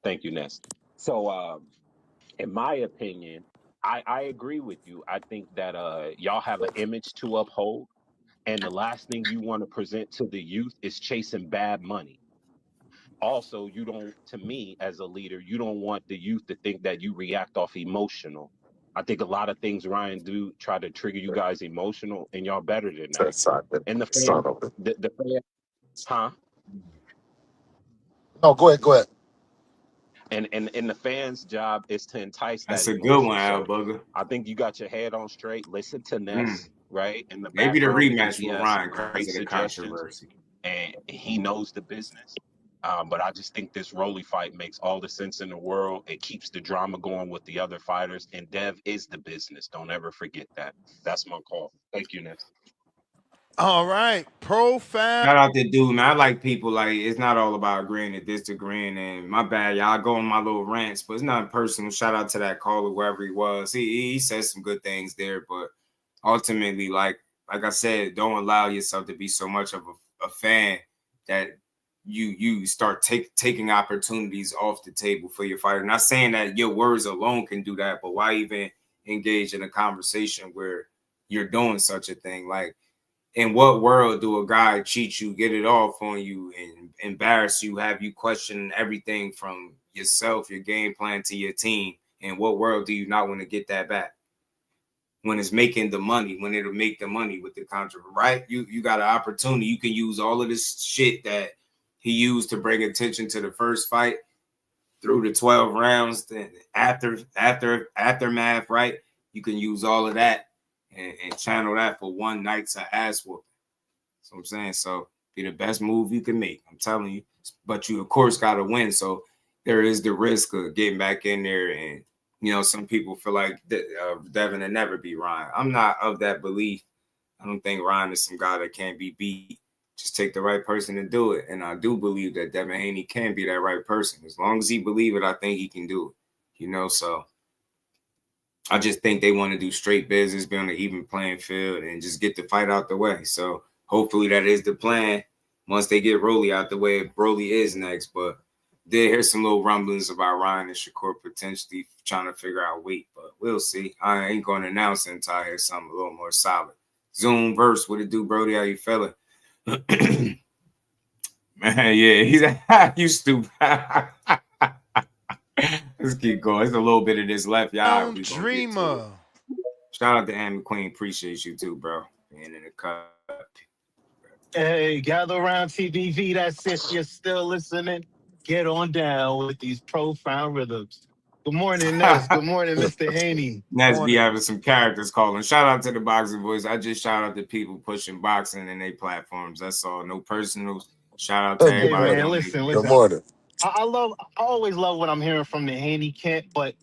Thank you, Ness. So, in my opinion, I agree with you. I think that y'all have an image to uphold. And the last thing you want to present to the youth is chasing bad money. Also, to me, as a leader, you don't want the youth to think that you react off emotional. I think a lot of things Ryan do try to trigger you guys emotional, and y'all better than that. And the fan, huh? No, go ahead. And the fans' job is to entice That's that a good emotion. one, Al So Booger. I think you got your head on straight. Listen to Ness, right? In the Maybe the background, because rematch he with has Ryan some great because of the suggestions, controversy. and he knows the business. But I just think this Rolly fight makes all the sense in the world. It keeps the drama going with the other fighters, and Dev is the business. Don't ever forget that. That's my call. Thank you, Ness. All right, profound. Shout out to dude, man. I like people like it's not all about agreeing and disagreeing. And my bad, y'all. I go on my little rants, but it's not personal. Shout out to that caller, wherever he was. He said some good things there, but ultimately, like I said, don't allow yourself to be so much of a fan that you start taking opportunities off the table for your fighter. Not saying that your words alone can do that, but why even engage in a conversation where you're doing such a thing? Like, in what world do a guy cheat you, get it off on you, and embarrass you, have you question everything from yourself, your game plan, to your team? In what world do you not want to get that back? When it's making the money, when it'll make the money with the contract, right? You got an opportunity. You can use all of this shit that he used to bring attention to the first fight through the 12 rounds, then aftermath, right? You can use all of that and channel that for one night's ass whooping. That's what I'm saying. So be the best move you can make. I'm telling you. But you, of course, got to win. So there is the risk of getting back in there. And, some people feel like Devin will never be Ryan. I'm not of that belief. I don't think Ryan is some guy that can't be beat. Just take the right person to do it. And I do believe that Devin Haney can be that right person. As long as he believes it, I think he can do it. So I just think they want to do straight business, be on an even playing field, and just get the fight out the way. So hopefully that is the plan once they get Rolly out the way, if Rolly is next. But did hear some little rumblings about Ryan and Shakur potentially trying to figure out weight, but we'll see. I ain't going to announce it until I hear something a little more solid. Zoom verse, what it do, Brody? How you feeling? Man, yeah, he's you stupid. Let's keep going. There's a little bit of this left, y'all. Dreamer. Shout out to Anne McQueen. Appreciate you too, bro. Being in the cut. Hey, gather around TBV. That's it. You're still listening. Get on down with these profound rhythms. Good morning, Ness. Good morning, Mr. Haney. Ness be having some characters calling. Shout out to the Boxing Boys. I just shout out to people pushing boxing in their platforms. That's all. No personals. Shout out to everybody. Hey, man, listen. Good morning. I always love what I'm hearing from the Haney camp. But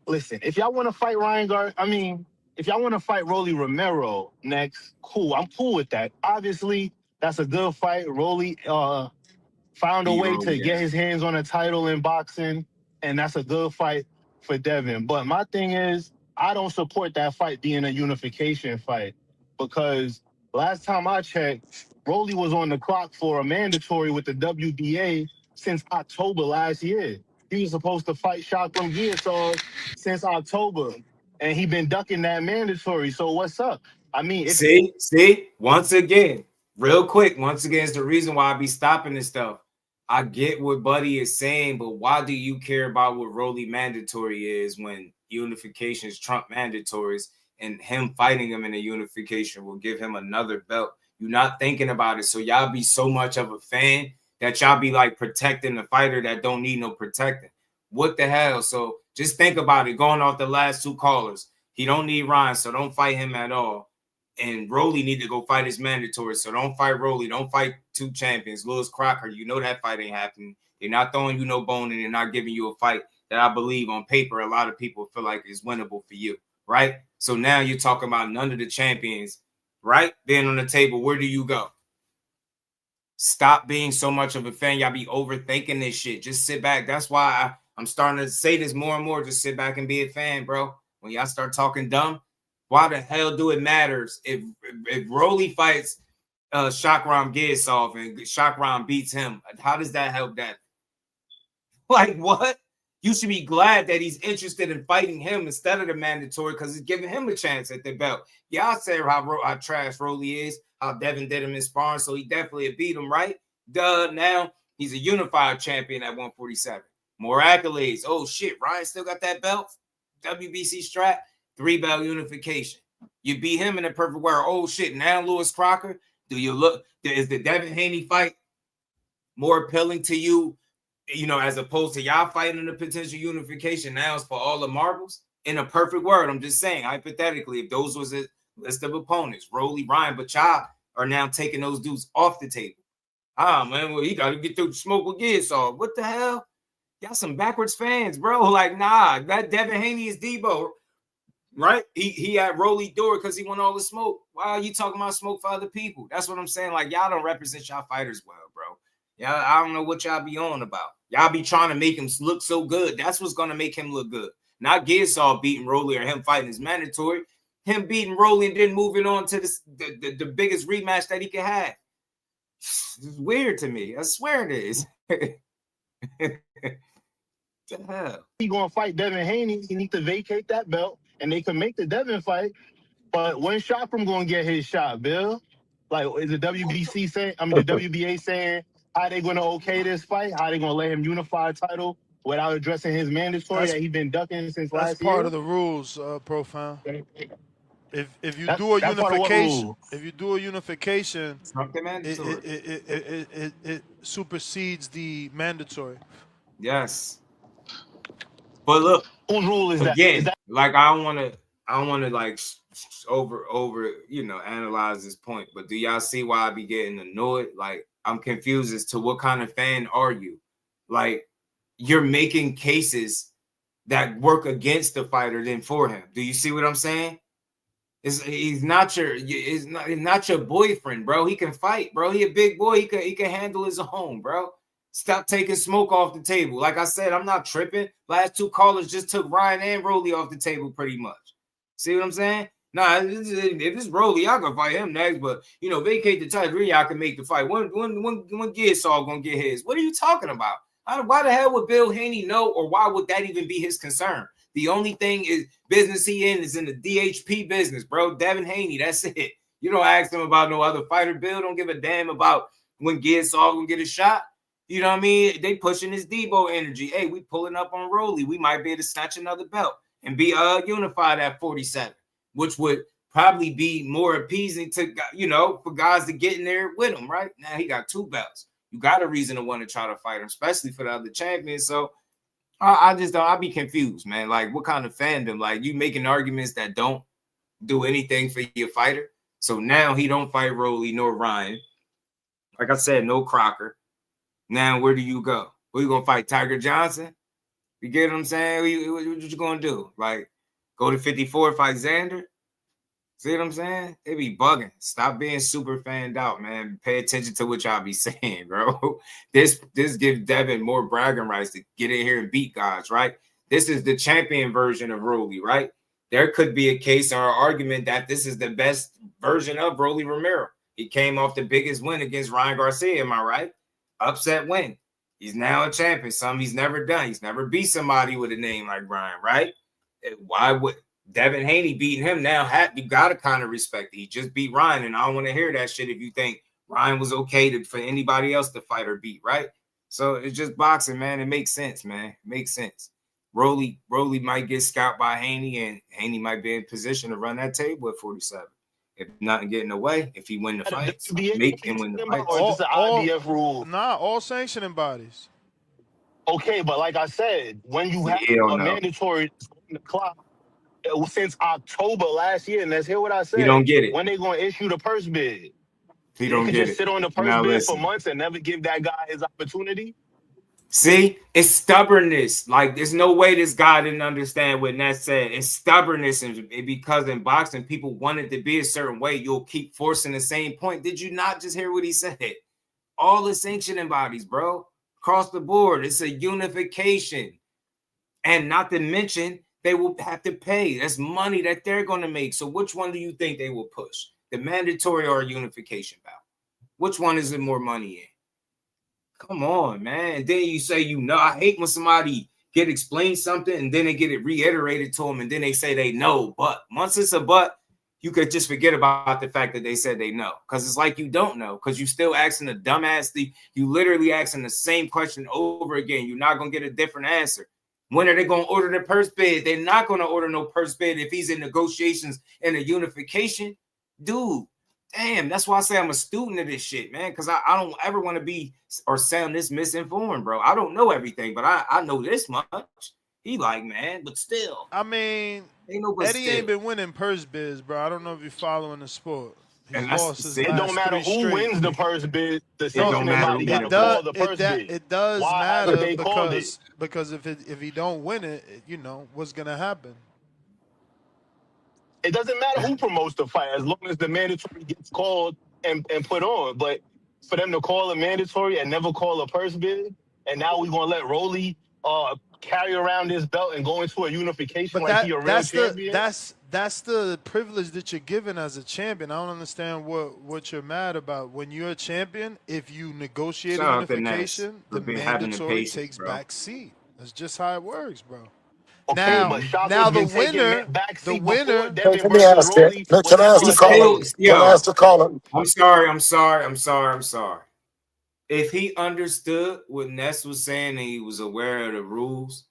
listen, if y'all want to fight if y'all want to fight Rolly Romero next, cool. I'm cool with that. Obviously, that's a good fight. Rolly found a way to get his hands on a title in boxing. and that's a good fight for Devin. But my thing is, I don't support that fight being a unification fight because last time I checked, Rolly was on the clock for a mandatory with the WBA since October last year. He was supposed to fight Shakram Giasov since October, and he been ducking that mandatory. So what's up? I mean, see, once again, real quick, once again, it's the reason why I be stopping this stuff. I get what Buddy is saying, but why do you care about what Rolly mandatory is when unifications trump mandatories and him fighting him in a unification will give him another belt? You're not thinking about it. So y'all be so much of a fan that y'all be like protecting the fighter that don't need no protecting. What the hell? So just think about it. Going off the last two callers, he don't need Ryan, so don't fight him at all. And Rolly need to go fight his mandatory. So don't fight Rolly. Don't fight two champions. Lewis Crocker, you know that fight ain't happening. They're not throwing you no bone and they're not giving you a fight that I believe on paper a lot of people feel like is winnable for you, right? So now you're talking about none of the champions, right? Being on the table, where do you go? Stop being so much of a fan. Y'all be overthinking this shit. Just sit back. That's why I'm starting to say this more and more. Just sit back and be a fan, bro. When y'all start talking dumb, why the hell do it matters if Rolly fights Shakram Giasov and Shakram beats him? How does that help that? Like what? You should be glad that he's interested in fighting him instead of the mandatory because it's giving him a chance at the belt. Y'all say how trash Rolly is, how Devin did him in sparring, so he definitely beat him, right? Duh, now he's a unified champion at 147. More accolades. Oh, shit, Ryan still got that belt? WBC strap? 3-belt unification. You beat him in a perfect world. Oh, shit, now Lewis Crocker, is the Devin Haney fight more appealing to you, as opposed to y'all fighting in a potential unification? Now it's for all the marbles? In a perfect world, I'm just saying, hypothetically, if those was a list of opponents, Rolly, Ryan, but y'all are now taking those dudes off the table. Man, well, he got to get through the smoke with Giasov. What the hell? Y'all some backwards fans, bro. Like, nah, that Devin Haney is Debo. Right? He had Rolly do it because he want all the smoke. Why are you talking about smoke for other people? That's what I'm saying. Like, y'all don't represent y'all fighters well, bro. Y'all, I don't know what y'all be on about. Y'all be trying to make him look so good. That's what's going to make him look good. Not Giasov beating Rolly or him fighting his mandatory. Him beating Rolly and then moving on to the biggest rematch that he can have. It's weird to me. I swear it is. The hell? He going to fight Devin Haney. He need to vacate that belt, and they can make the Devin fight. But when Shakram going to get his shot, Bill? Like, is the WBC saying? I mean, the WBA saying how they going to okay this fight? How they going to let him unify a title without addressing his mandatory that he been ducking since last year? That's part of the rules, Profound. If you do a unification, it supersedes the mandatory. Yes. But look, whose rule is again, that? Like I don't want to like over analyze this point, but do y'all see why I be getting annoyed? Like I'm confused as to what kind of fan are you? Like you're making cases that work against the fighter than for him. Do you see what I'm saying? He's not your boyfriend, bro. He can fight, bro. He a big boy. He can handle his own, bro. Stop taking smoke off the table. Like I said, I'm not tripping. Last two callers just took Ryan and Rolly off the table pretty much. See what I'm saying? Nah, if it's Rolly, y'all can fight him next, but vacate the title, y'all can make the fight. When Giasov gonna get his? What are you talking about? Why the hell would Bill Haney know, or why would that even be his concern? The only thing is business he in is in the DHP business, bro. Devin Haney, that's it. You don't ask him about no other fighter. Bill don't give a damn about when Giasov gonna get a shot. You know what I mean? They pushing this Debo energy. Hey, we pulling up on Rolly. We might be able to snatch another belt and be unified at 47, which would probably be more appeasing to for guys to get in there with him. Right now, he got 2 belts. You got a reason to want to try to fight him, especially for the other champions. So I just don't. I be confused, man. Like, what kind of fandom? Like, you making arguments that don't do anything for your fighter. So now he don't fight Rolly nor Ryan. Like I said, no Crocker. Now, where do you go? Who you going to fight? Tiger Johnson? You get what I'm saying? What you going to do? Like, go to 54 and fight Xander? See what I'm saying? They be bugging. Stop being super fanned out, man. Pay attention to what y'all be saying, bro. This gives Devin more bragging rights to get in here and beat guys, right? This is the champion version of Rolly, right? There could be a case or an argument that this is the best version of Rolly Romero. He came off the biggest win against Ryan Garcia, am I right? Upset win. He's now a champion, something he's never done. He's never beat somebody with a name like Ryan, right? Why would Devin Haney beating him now? You got to kind of respect it. He just beat Ryan, and I don't want to hear that shit if you think Ryan was okay for anybody else to fight or beat, right? So it's just boxing, man. It makes sense, man. It makes sense. Rolly might get scalped by Haney, and Haney might be in position to run that table at 47. If nothing get in the way, if he win the fights, make him win the fights. Or just an IBF rule? Nah, all sanctioning bodies. Okay, but like I said, when you have a mandatory on the clock since October last year, and let's hear what I said. You don't get it. When they going to issue the purse bid? He They don't could get just it. sit on the purse Now bid listen. for months and never give that guy his opportunity? See, it's stubbornness. Like, there's no way this guy didn't understand what Ness said. It's stubbornness, and because in boxing, people wanted to be a certain way. You'll keep forcing the same point. Did you not just hear what he said? All the sanctioning bodies, bro, across the board. It's a unification. And not to mention, they will have to pay. That's money that they're going to make. So which one do you think they will push? The mandatory or unification bout? Which one is it more money in? Come on, man. And then you say, I hate when somebody get explained something and then they get it reiterated to them and then they say they know. But once it's a but, you could just forget about the fact that they said they know. Because it's like you don't know. Because you still asking a dumbass. You literally asking the same question over again. You're not going to get a different answer. When are they going to order the purse bid? They're not going to order no purse bid if he's in negotiations and a unification. Dude. Damn, that's why I say I'm a student of this shit, man, because I don't ever want to be or sound this misinformed, bro. I don't know everything, but I know this much. He like, man, but still. I mean, Eddie ain't been winning purse bids, bro. I don't know if you're following the sport. He's lost his It don't matter who wins the purse bid. The sanctioning body got to call the purse bid. It does Why matter haven't they called it? because if he don't win it, what's gonna happen? It doesn't matter who promotes the fight as long as the mandatory gets called and put on. But for them to call a mandatory and never call a purse bid, and now we're going to let Rolly carry around this belt and go into a unification like he a real champion? That's the privilege that you're given as a champion. I don't understand what you're mad about. When you're a champion, if you negotiate a unification, the mandatory takes back seat. That's just how it works, bro. Okay, now the winner. Let me ask that. Can I ask the caller? Can I ask the caller? I'm sorry. If he understood what Ness was saying and he was aware of the rules,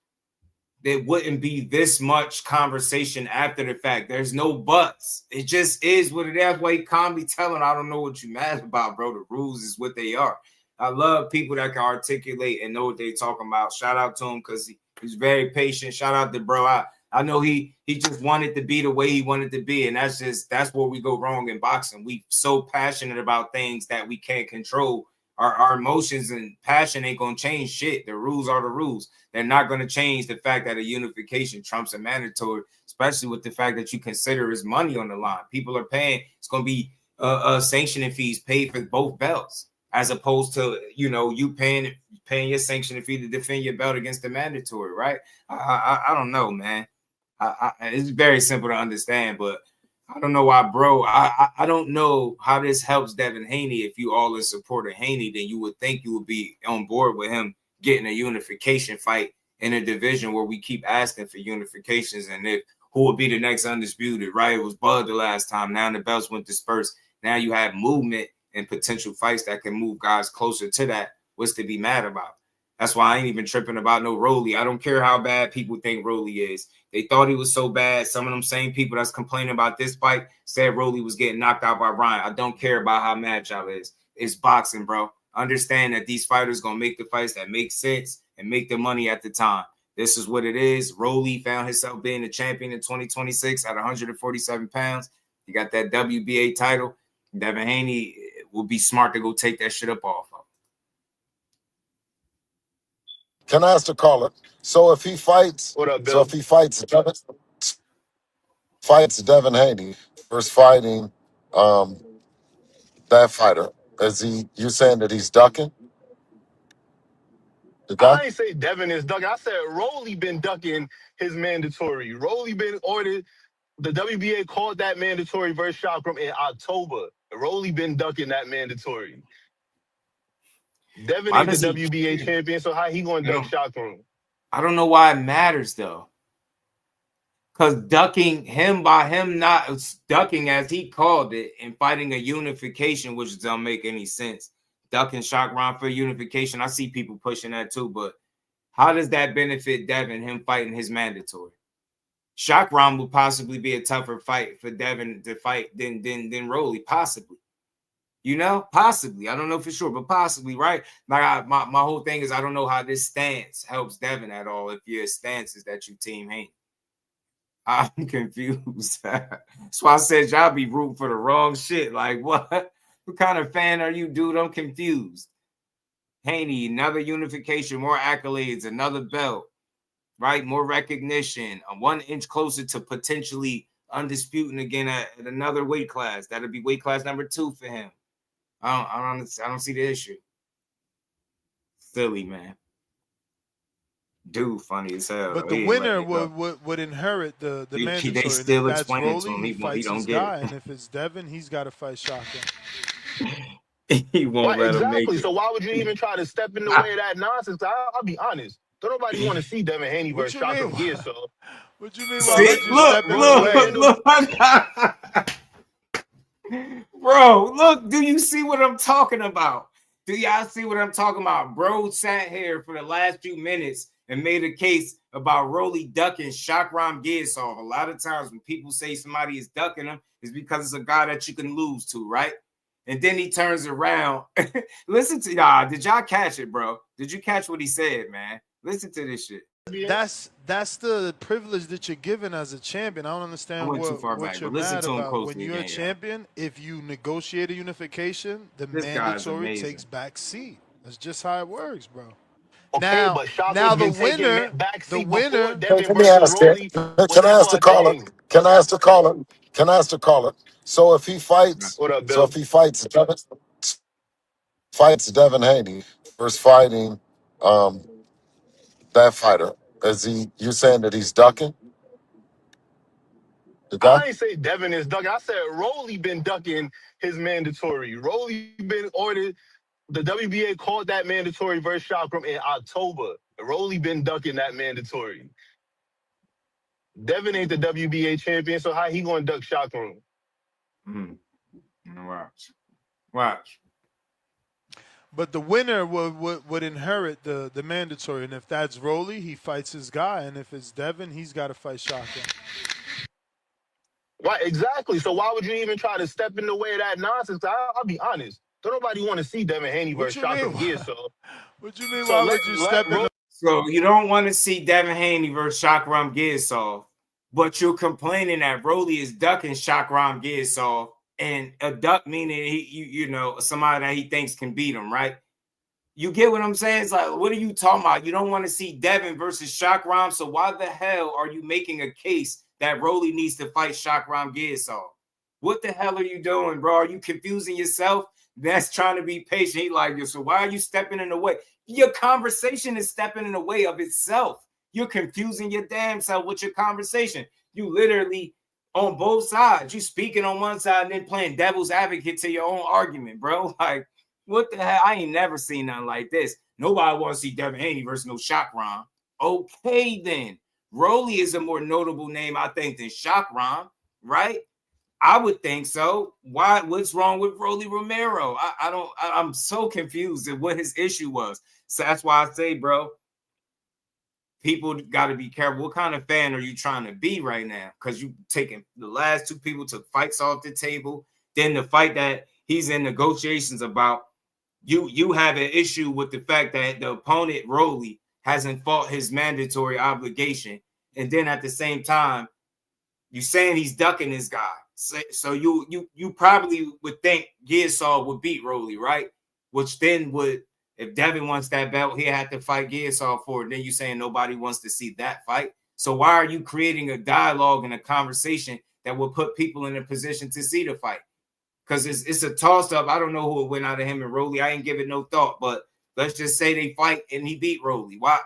there wouldn't be this much conversation after the fact. There's no buts. It just is what it is. That's why he calmly telling, I don't know what you mad about, bro. The rules is what they are. I love people that can articulate and know what they're talking about. Shout out to him because he's very patient. Shout out to bro. I know he just wanted to be the way he wanted to be. And that's where we go wrong in boxing. We so passionate about things that we can't control. Our emotions and passion ain't going to change shit. The rules are the rules. They're not going to change the fact that a unification trumps a mandatory, especially with the fact that you consider his money on the line. People are paying. It's going to be sanctioning fees paid for both belts, as opposed to, you paying your sanctioning fee to defend your belt against the mandatory, right? I don't know, man. It's very simple to understand, but I don't know why, bro. I don't know how this helps Devin Haney. If you all in support of Haney, then you would think you would be on board with him getting a unification fight in a division where we keep asking for unifications and who would be the next undisputed, right? It was Bud the last time. Now the belts went dispersed. Now you have movement and potential fights that can move guys closer to that. What's to be mad about? That's why I ain't even tripping about no Rolly. I don't care how bad people think Rolly is. They thought he was so bad. Some of them same people that's complaining about this fight said Rolly was getting knocked out by Ryan. I don't care about how mad y'all is. It's boxing, bro. Understand that these fighters going to make the fights that make sense and make the money at the time. This is what it is. Rolly found himself being the champion in 2026 at 147 pounds. He got that WBA title. Devin Haney will be smart to go take that shit up off of. Can I ask the caller? So if he fights, what up, Bill? if he fights fights Devin Haney versus fighting that fighter, you saying that he's ducking the guy? I ain't say Devin is ducking. I said Rolly been ducking his mandatory. Rolly been ordered. The WBA called that mandatory versus Shakram in October. Rolly been ducking that mandatory. Devin Why ain't the does he? WBA champion, so how he gonna duck Shakram? I don't know why it matters though. Because ducking him by him not ducking as he called it and fighting a unification, which don't make any sense. Ducking Shakram for unification. I see people pushing that too, but how does that benefit Devin, him fighting his mandatory? Shakram would possibly be a tougher fight for Devin to fight than Rolly, possibly. You know, possibly. I don't know for sure, but possibly, right? My whole thing is I don't know how this stance helps Devin at all. If your stance is that you team Haney, I'm confused. That's why I said y'all be rooting for the wrong shit. Like what? What kind of fan are you, dude? I'm confused. Haney, another unification, more accolades, another belt, right? More recognition, 1 inch closer to potentially undisputing again at another weight class. That'll be weight class number 2 for him. I don't see the issue. Silly, man. Dude, funny as hell. But the winner would inherit the mandatory. They still and if that's explaining to him Rolly, he fights his guy, and if it's Devin, he's got to fight Shaka. He won't let him make Exactly. it. So why would you even try to step in the way of that nonsense? I'll be honest. Don't nobody want to see Devin Haney versus Shakram here, so. What you mean? Why would you step in the way? Look. Bro, look, do you see what I'm talking about? Do y'all see what I'm talking about? Bro sat here for the last few minutes and made a case about Rolly ducking Shakram Giasov. A lot of times when people say somebody is ducking him, it's because it's a guy that you can lose to, right? And then he turns around. Listen to y'all. Did y'all catch it, bro? Did you catch what he said, man? Listen to this shit. That's the privilege that you're given as a champion. I don't understand what you're mad about. When you're a champion, if you negotiate a unification, the mandatory takes back seat. That's just how it works, bro. Okay, now the winner. Let me ask it. Can I ask the caller? Can I ask the caller? Can I ask the caller? So if he fights, What up, Bill? so if he fights Devin Haney versus fighting that fighter, you saying that he's ducking the guy? I ain't say Devin is ducking. I said Rolly been ducking his mandatory. Rolly been ordered. The WBA called that mandatory versus Shakram in October. Rolly been ducking that mandatory. Devin ain't the WBA champion, so how he gonna duck Shakram? Watch. But the winner would inherit the mandatory, and if that's Rolly, he fights his guy, and if it's Devin, he's got to fight Shaka. Right, exactly. So why would you even try to step in the way of that nonsense? I'll be honest. Don't nobody want to see Devin Haney versus Shakram here, so. What you mean? Why would you step in the... So you don't want to see Devin Haney versus Shakram Giasov, but you're complaining that Rolly is ducking Shakram Giasov, and a duck meaning you know somebody that he thinks can beat him, right? You get what I'm saying? It's like, what are you talking about? You don't want to see Devin versus Shakram, so why the hell are you making a case that Rolly needs to fight Shakram Giasov? What the hell are you doing, bro? Are you confusing yourself? That's trying to be patient. He like, so why are you stepping in the way? Your conversation is stepping in the way of itself. You're confusing your damn self with your conversation. You literally on both sides. You speaking on one side and then playing devil's advocate to your own argument, bro. Like, what the hell? I ain't never seen nothing like this. Nobody wants to see Devin Haney versus no Shakram. Okay, then. Rolly is a more notable name, I think, than Shakram, right? I would think so. Why? What's wrong with Rolly Romero? I'm so confused at what his issue was. So that's why I say, bro, people got to be careful. What kind of fan are you trying to be right now? Because you taking the last 2 people took fights off the table. Then the fight that he's in negotiations about, you have an issue with the fact that the opponent, Rolly, hasn't fought his mandatory obligation. And then at the same time, you saying he's ducking this guy. So you probably would think Giasov would beat Rolly, right? Which then would, if Devin wants that belt, he had to fight Giasov for it. Then you saying nobody wants to see that fight. So why are you creating a dialogue and a conversation that would put people in a position to see the fight. Because it's a toss-up. I don't know who would win out of him and Rolly. I ain't give it no thought, but let's just say they fight and he beat Rolly. Why?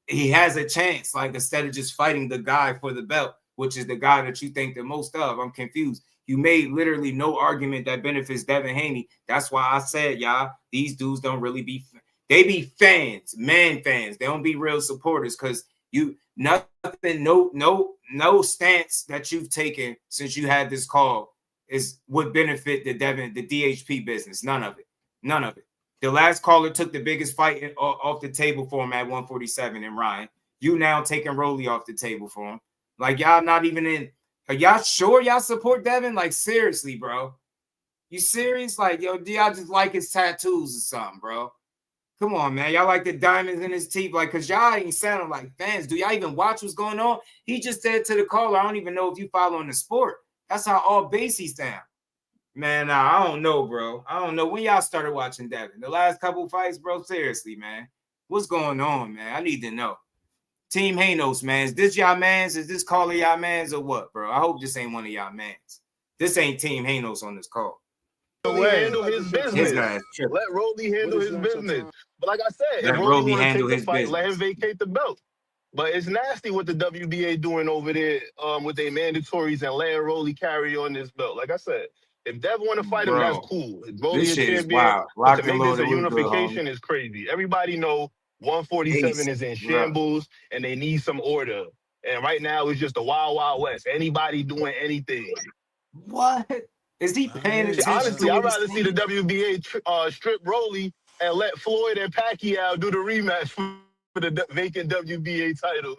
He has a chance, like, instead of just fighting the guy for the belt, which is the guy that you think the most of. I'm confused. You made literally no argument that benefits Devin Haney. That's why I said, y'all, these dudes don't really be – they be fans, man fans. They don't be real supporters because you – nothing, no stance that you've taken since you had this call would benefit the DHP business. None of it. None of it. The last caller took the biggest fight off the table for him at 147 and Ryan. You now taking Rolly off the table for him. Like, y'all not even in. Are y'all sure y'all support Devin? Like, seriously, bro. You serious? Like, yo, do y'all just like his tattoos or something, bro? Come on, man. Y'all like the diamonds in his teeth? Like, because y'all ain't sounding like fans. Do y'all even watch what's going on? He just said to the caller, I don't even know if you following the sport. That's how all base he sound. Man, I don't know, bro. I don't know. When y'all started watching Devin? The last couple fights, bro? Seriously, man. What's going on, man? I need to know. Team Hanos, man. Is this y'all mans? Is this caller y'all mans or what, bro? I hope this ain't one of y'all mans. This ain't Team Hanos on this call. Handle his business. Let Rolly handle his business. But like I said, if Rolly want to take the fight, let him vacate the belt. But it's nasty what the WBA doing over there with their mandatories and letting Rolly carry on this belt. Like I said, if Dev want to fight him, that's cool. If Rolly a champion, but to make this a unification is crazy. Everybody know 147 is in shambles and they need some order. And right now it's just a wild, wild west. Anybody doing anything. What? Is he paying attention? Honestly, I'd rather see the WBA strip Rolly and let Floyd and Pacquiao do the rematch for the vacant WBA title.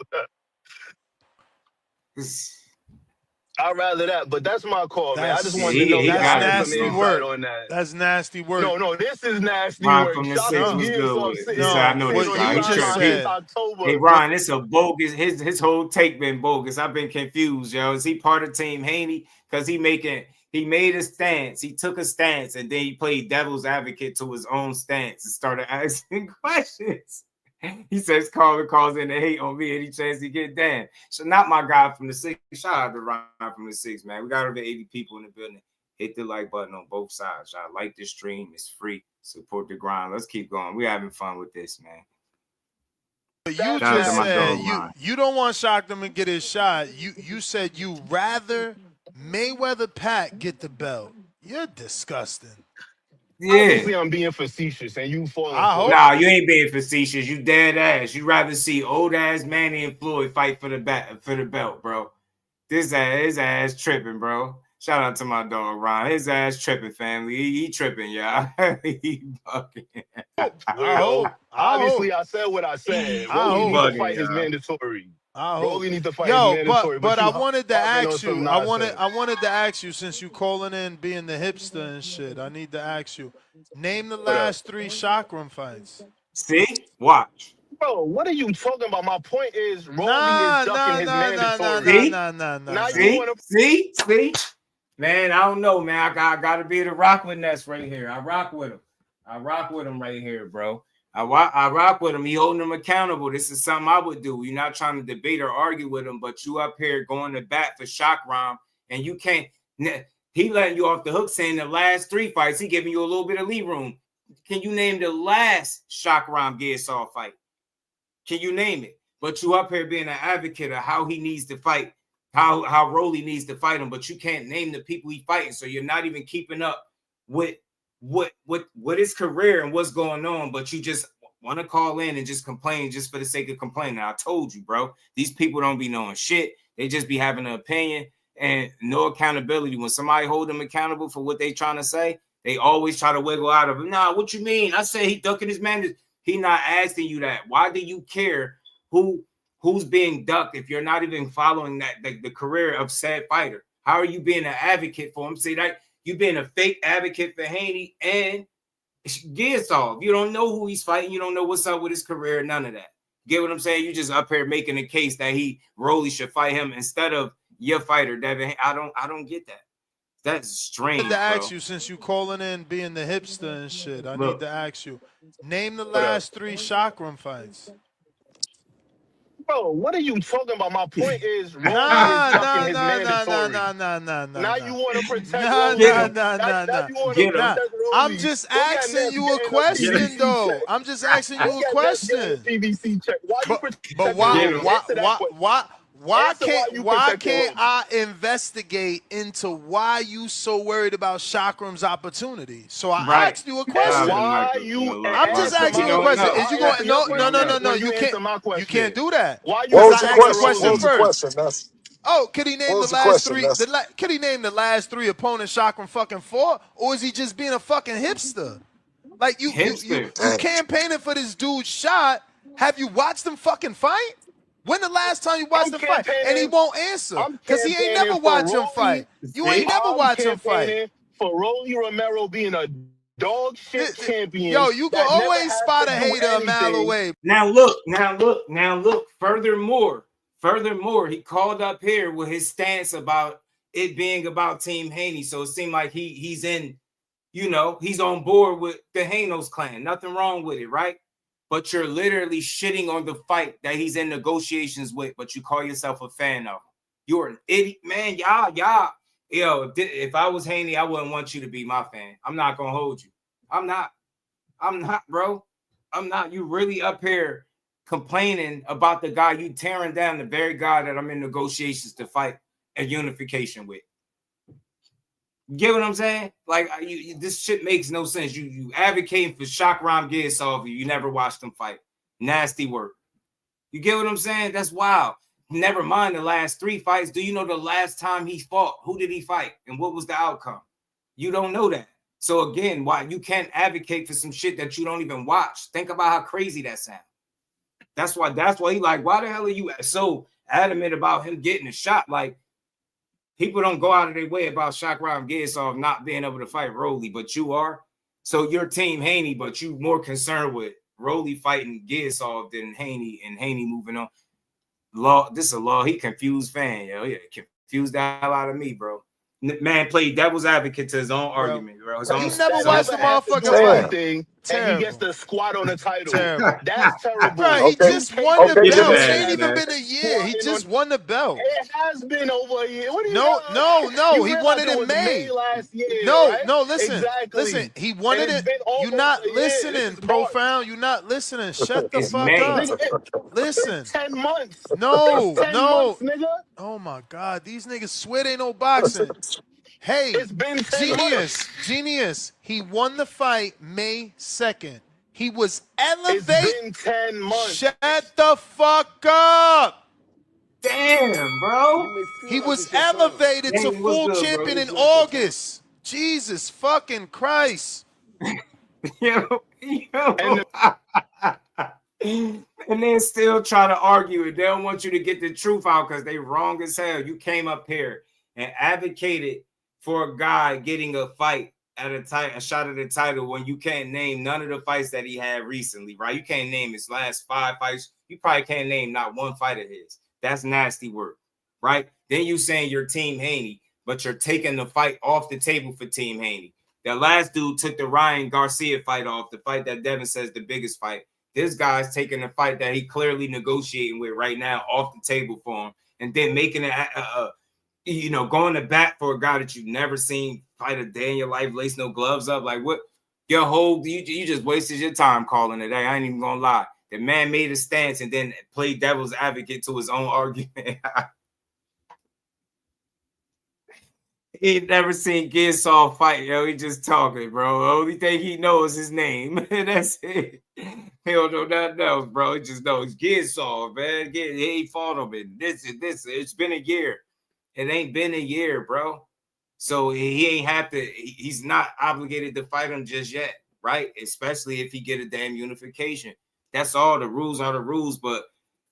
I'd rather that, but that's my call, man. I just wanted to know that's nasty work on that. That's nasty work. No, this is nasty Ron work. from the six was good with it. No, I know this what guy. you just said. Hey, Ron, it's a bogus. His whole take been bogus. I've been confused, yo. Is he part of Team Haney? Because he made a stance. He took a stance, and then he played devil's advocate to his own stance and started asking questions. He says caller calls in to hate on me any chance he get down. So not my guy from the six. Shout out to Ron from the six, man. We got over 80 people in the building. Hit the like button on both sides. Y'all like the stream. It's free. Support the grind. Let's keep going. We're having fun with this, man. But you just said you don't want Shockdom to get his shot. You said you rather Mayweather Pat get the belt. You're disgusting. Yeah. Obviously, I'm being facetious, and you falling for it. Nah, you ain't being facetious. You dead ass. You rather see old ass Manny and Floyd fight for the belt, bro. His ass tripping, bro. Shout out to my dog Ron. His ass tripping, family. He tripping, y'all. He bugging. Obviously, I said what I said. Rolly need to fight his mandatory. Rolly need to fight his mandatory. But I wanted to ask you. I wanted to ask you, since you calling in being the hipster and shit. I need to ask you. Name the last 3 Chakram fights. See? Watch. Bro, what are you talking about? My point is Rolly is ducking his mandatory. See? Man, I don't know, man. I gotta be the rock with Ness right here. I rock with him. Right here, bro. I rock with him. He holding him accountable. This is something I would do. You're not trying to debate or argue with him, but you up here going to bat for Chakram, and you can't. He letting you off the hook saying the last 3 fights, he giving you a little bit of lead room. Can you name the last Chakram Gearsall fight? Can you name it? But you up here being an advocate of how he needs to fight, how Rolly needs to fight him, but you can't name the people he fighting, so you're not even keeping up with what his career and what's going on, but you just want to call in and just complain just for the sake of complaining. I told you, bro, these people don't be knowing shit. They just be having an opinion and no accountability. When somebody hold them accountable for what they trying to say, they always try to wiggle out of it. Nah, what you mean? I say he ducking his man. He not asking you that. Why do you care who's being ducked if you're not even following that the career of said fighter? How are you being an advocate for him? Say that you being a fake advocate for Haney and Gearsall. You don't know who he's fighting. You don't know what's up with his career. None of that. Get what I'm saying? You just up here making a case that Rolly should fight him instead of your fighter, Devin. I don't get that. That's strange. I need to ask you, since you calling in being the hipster and shit. I need to ask you. Name the last 3 Chakram fights. Bro, what are you talking about? My point is, Rolly is Nah. ducking his mandatory. Now you want to protect Rolly. Now you want to protect Rolly. I'm just asking you a question, though. I'm just asking you a question. PVC check. Why you protecting But why can't I investigate into why you so worried about Chakram's opportunity? So I asked you a question. I'm just asking you a question. Is you going? No. You can't do that. Why What you was the I asked the question? question What was the first. question? That's Oh, could he name what the was the last question? three? That's Could he name the last three opponents Chakram fucking fought, or is he just being a fucking hipster? Like you campaigning for this dude's shot. Have you watched him fucking fight? When the last time you watched him fight? And he won't answer because he ain't never watched him fight. You ain't never watched him fight. For Rolly Romero being a dog shit champion. Yo, you can always spot a hater a mile away. Now look. Furthermore, he called up here with his stance about it being about Team Haney. So it seemed like he's in, he's on board with the Hanos clan. Nothing wrong with it, right? But you're literally shitting on the fight that he's in negotiations with, but you call yourself a fan of him. You're an idiot, man. Y'all. Yo, if I was Haney, I wouldn't want you to be my fan. I'm not gonna hold you. I'm not, bro. I'm not. You really up here complaining about the guy you tearing down, the very guy that I'm in negotiations to fight and unification with. You get what I'm saying? Like, this shit makes no sense. You advocating for Shakram Giasov, you never watched him fight. Nasty work. You get what I'm saying? That's wild. Never mind the last 3 fights. Do you know the last time he fought? Who did he fight? And what was the outcome? You don't know that. So again, why you can't advocate for some shit that you don't even watch? Think about how crazy that sounds. That's why he like, why the hell are you so adamant about him getting a shot? Like, people don't go out of their way about Shakram Giasov not being able to fight Rolly, but you are. So you're Team Haney, but you more concerned with Rolly fighting Giasov than Haney and Haney moving on. This is a law. He confused fan, yo. Yeah, confused the hell out of me, bro. Man played devil's advocate to his own argument, bro. You never watched the motherfucking thing, and he gets the squat on the title. Terrible. That's terrible. Bro, he just won the belt. It ain't even been a year. He just won the belt. It has been over a year. What do you No. He won it in May. Last year, right? Listen. Exactly. Listen, he won it in. You're not listening, Profound. You're not listening. Shut the fuck up. Listen. 10 months. No. Months, nigga. Oh my God, these niggas swear they know boxing. Hey, it's been 10 genius. He won the fight May 2nd. He was elevated. It's been 10 months. Shut the fuck up. Damn, bro. He was elevated to full champion in August. Jesus fucking Christ. And then still try to argue it. They don't want you to get the truth out because they wrong as hell. You came up here and advocated for a guy getting a fight at a shot at the title when you can't name none of the fights that he had recently, right? You can't name his last 5 fights. You probably can't name not one fight of his. That's nasty work, right? Then you saying you're Team Haney, but you're taking the fight off the table for Team Haney. That last dude took the Ryan Garcia fight off, the fight that Devin says the biggest fight. This guy's taking the fight that he clearly negotiating with right now off the table for him, and then making it, going to bat for a guy that you've never seen fight a day in your life, lace no gloves up. Like, what? You just wasted your time calling it. I ain't even gonna lie. The man made a stance and then played devil's advocate to his own argument. He ain't never seen Giasov fight, yo. He just talking, bro. The only thing he knows is his name. That's it. He don't know nothing else, bro. He just knows Giasov, man. He fought him in this. It's been a year. It ain't been a year, bro. So he ain't have to. He's not obligated to fight him just yet, right? Especially if he get a damn unification. That's all. The rules are the rules, but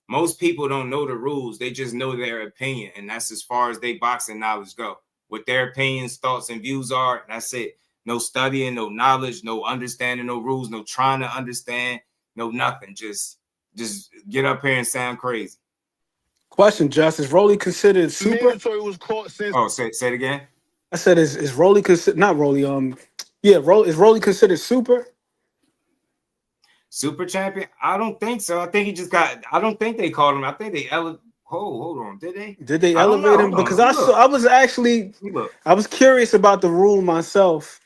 most people don't know the rules. They just know their opinion, and that's as far as they boxing knowledge go. What their opinions, thoughts, and views are, that's it. No studying, no knowledge, no understanding, no rules, no trying to understand, no nothing. Just get up here and sound crazy. Question, Justice. Rolly considered super? Mandatory was caught since. Oh, say it again. I said, is Rolly considered, not Rolly, is Rolly considered super? Super champion? I don't think so. I think he just got. I don't think they called him. I think they hold on. Did they? Did they I don't elevate know. him? Hold on. Because I was actually I was curious about the rule myself,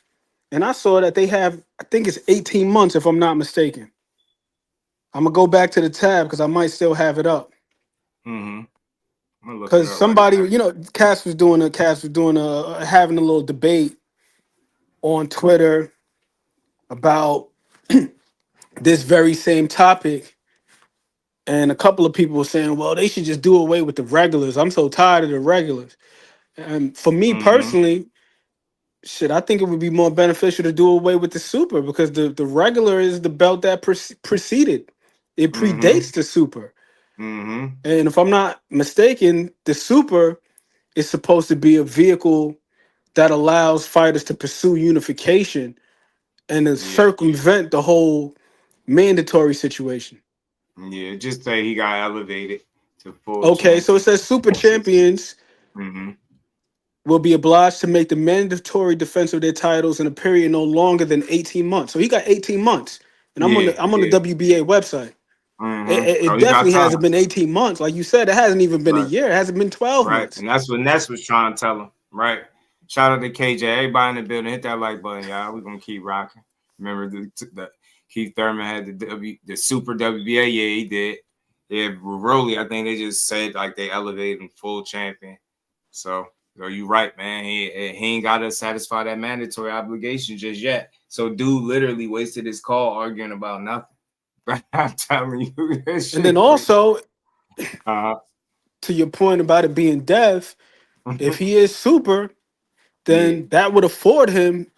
and I saw that they have. I think it's 18 months if I'm not mistaken. I'm gonna go back to the tab because I might still have it up. Because somebody, Cass was doing having a little debate on Twitter about this very same topic. And a couple of people were saying, well, they should just do away with the regulars. I'm so tired of the regulars. And for me personally, I think it would be more beneficial to do away with the super because the regular is the belt that preceded. It predates the super. And if I'm not mistaken, the super is supposed to be a vehicle that allows fighters to pursue unification and to circumvent the whole mandatory situation. Yeah, just say he got elevated to full. Okay, so it says super champions will be obliged to make the mandatory defense of their titles in a period no longer than 18 months. So he got 18 months, and I'm on the WBA website. It definitely hasn't been 18 months, like you said. It hasn't even been a year. It hasn't been 12 months. And that's what Ness was trying to tell him. Right. Shout out to KJ. Everybody in the building, hit that like button, y'all. We're gonna keep rocking. Remember the Keith Thurman had the Super WBA. Yeah, he did. Yeah, Rolly, I think they just said like they elevated him full champion. So you right, man. He ain't got to satisfy that mandatory obligation just yet. So dude literally wasted his call arguing about nothing. I'm telling you. And then also, to your point about it being death, if he is super, then that would afford him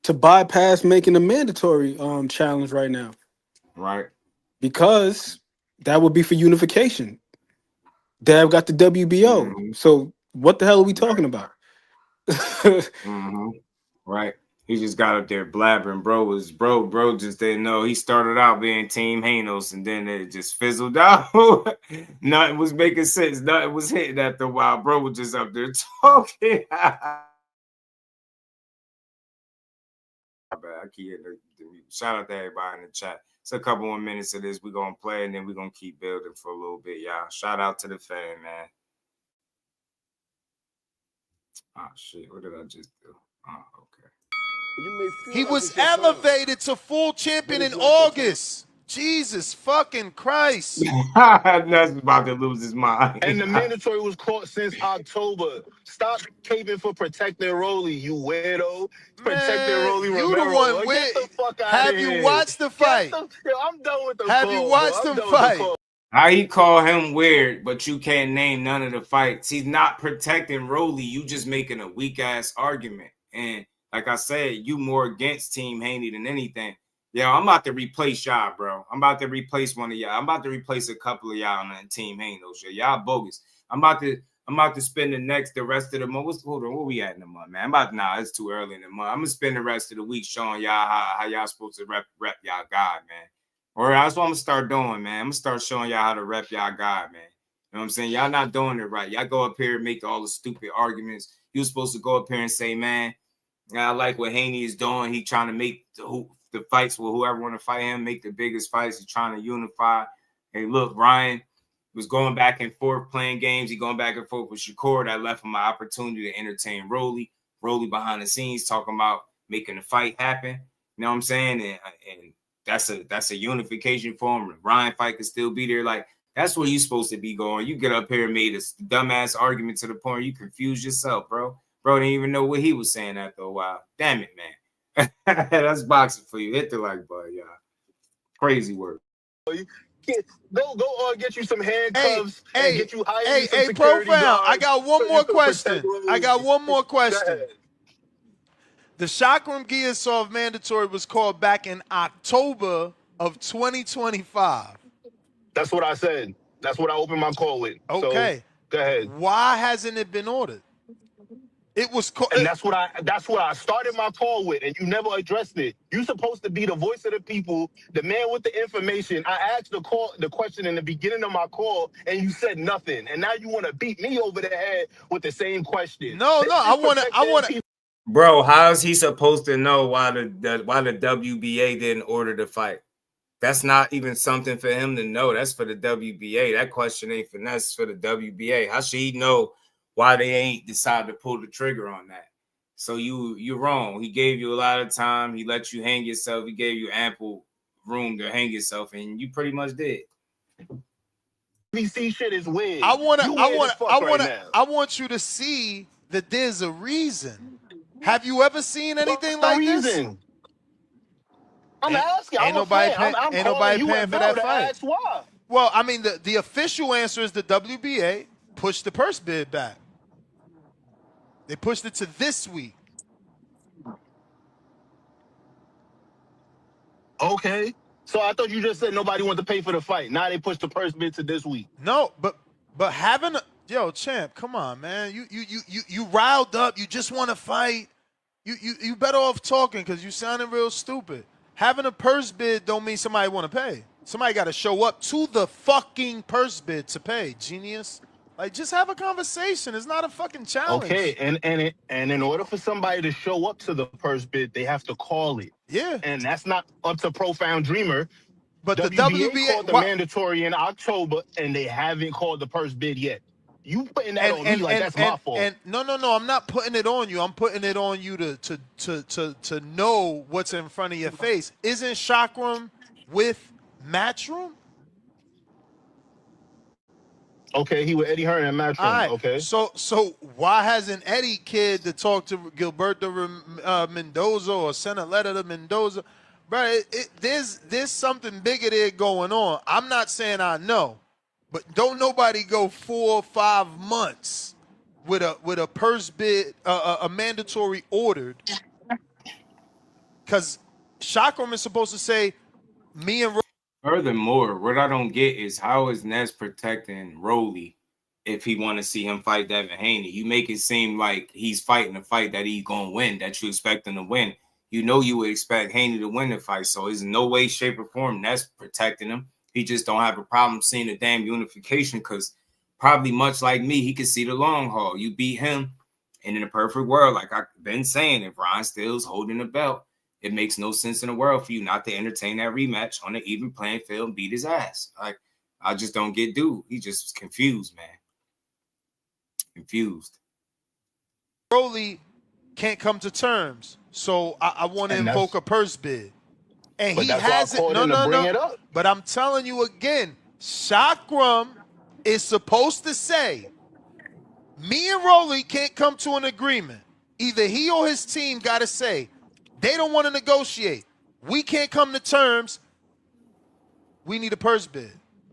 to bypass making a mandatory challenge right now. Right. Because that would be for unification. Dev got the WBO. So what the hell are we talking about? Right. He just got up there blabbering. Bro just didn't know. He started out being Team Hanos and then it just fizzled out. Nothing was making sense. Nothing was hitting after a while. Bro was just up there talking. Shout out to everybody in the chat. It's a couple more minutes of this. We're going to play and then we're going to keep building for a little bit, y'all. Shout out to the fan, man. Oh, shit. What did I just do? Oh, okay. He was elevated to full champion in August. Jesus fucking Christ. That's about to lose his mind. And the mandatory was caught since October. Stop caping for protecting Rolly, you weirdo. Protecting Rolly Romero. You the one Get the fuck out Have of you here. watched the fight? I'm done with the Have call, you watched bro. them fight? How you call him weird, but you can't name none of the fights? He's not protecting Rolly. You just making a weak-ass argument. And like I said, you more against Team Haney than anything. Yo, I'm about to replace y'all, bro. I'm about to replace one of y'all. I'm about to replace a couple of y'all on that Team Haney. Y'all bogus. I'm about to spend the rest of the month. Hold on, where we at in the month, man? It's too early in the month. I'm gonna spend the rest of the week showing y'all how y'all supposed to rep y'all God, man. Or that's what I'm gonna start doing, man. I'm gonna start showing y'all how to rep y'all God, man. You know what I'm saying? Y'all not doing it right. Y'all go up here and make all the stupid arguments. You're supposed to go up here and say, man, I like what Haney is doing. He trying to make the fights with whoever want to fight him, make the biggest fights. He's trying to unify. Hey, look, Ryan was going back and forth playing games. He going back and forth with Shakur. That left him an opportunity to entertain Rolly behind the scenes, talking about making the fight happen. You know what I'm saying? And that's a unification for him. Ryan fight could still be there. Like, that's where you supposed to be going. You get up here and made a dumbass argument to the point you confused yourself, bro. Bro didn't even know what he was saying after a while. Damn it, man. That's boxing for you. Hit the like button, y'all. Crazy work. Go get you some handcuffs and get you hired. Hey, Profound. I got one more question. The Chakram Giyasov mandatory was called back in October of 2025. That's what I said. That's what I opened my call with. Okay. So, go ahead. Why hasn't it been ordered? It was called. And that's what I started my call with, and you never addressed it. You're supposed to be the voice of the people, the man with the information. I asked the question in the beginning of my call, and you said nothing. And now you want to beat me over the head with the same question. No, I want to. Bro, how is he supposed to know why the WBA didn't order the fight? That's not even something for him to know. That's for the WBA. That question ain't finesse for the WBA. How should he know why they ain't decided to pull the trigger on that? So you're wrong. He gave you a lot of time. He let you hang yourself. He gave you ample room to hang yourself, and you pretty much did. VC shit is weird. I want you to see that there's a reason. Have you ever seen anything like this? I'm asking. I'm a fan. I'm calling you at Bell to ask why. Well, I mean, the official answer is the WBA pushed the purse bid back. They pushed it to this week. Okay. So I thought you just said nobody wanted to pay for the fight. Now they pushed the purse bid to this week. No, but having champ, come on, man. You riled up. You just want to fight. You better off talking because you sounding real stupid. Having a purse bid don't mean somebody want to pay. Somebody got to show up to the fucking purse bid to pay, genius. Like, just have a conversation. It's not a fucking challenge. Okay, and in order for somebody to show up to the purse bid, they have to call it. Yeah. And that's not up to Profound Dreamer. But the WBA called the mandatory in October, and they haven't called the purse bid yet. You putting that on me like that's my fault. And no, I'm not putting it on you. I'm putting it on you to know what's in front of your face. Isn't Chakram with Matchroom? Okay, he with Eddie Hearn and Matchroom. Right. Okay. So why hasn't Eddie kid to talk to Gilberto Mendoza or send a letter to Mendoza? Bro, there's something bigger there going on. I'm not saying I know. But don't nobody go 4 or 5 months with a purse bid, a mandatory ordered, because Chakram is supposed to say, me and. Furthermore, what I don't get is how is Ness protecting Rolly if he want to see him fight Devin Haney? You make it seem like he's fighting a fight that he's gonna win, that you expect him to win. You know you would expect Haney to win the fight, so there's no way, shape, or form Ness protecting him. He just don't have a problem seeing the damn unification because probably much like me, he can see the long haul. You beat him, and in a perfect world, like I've been saying, if Ron Still's holding the belt, it makes no sense in the world for you not to entertain that rematch on an even playing field and beat his ass. Like, I just don't get dude. He just confused, man. Confused. Rolly can't come to terms, so I want to invoke a purse bid. And he hasn't. No. But I'm telling you again, Chakram is supposed to say, me and Rolly can't come to an agreement. Either he or his team got to say, they don't want to negotiate. We can't come to terms. We need a purse bid.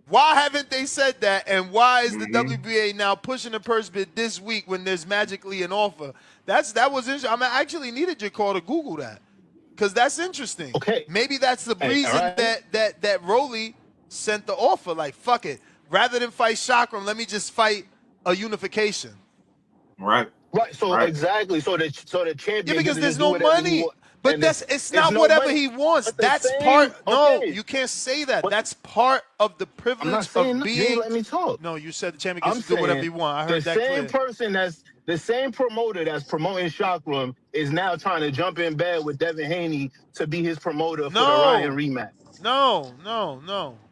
Why haven't they said that? And why is the WBA now pushing the purse bid this week when there's magically an offer? That was interesting. I actually needed your call to Google that. Because that's interesting. Okay. Maybe that's the reason that Rolly sent the offer. Like, fuck it. Rather than fight Chakram, let me just fight a unification. Right. Right. So exactly. So the champion. Yeah, because there's no money. But it's not whatever he wants. That's part. No, you can't say that. That's part of the privilege of being. Let me talk. No, you said the champion gets to do whatever he wants. I heard that clear. The same promoter that's promoting Chakram is now trying to jump in bed with Devin Haney to be his promoter for the Ryan rematch. No.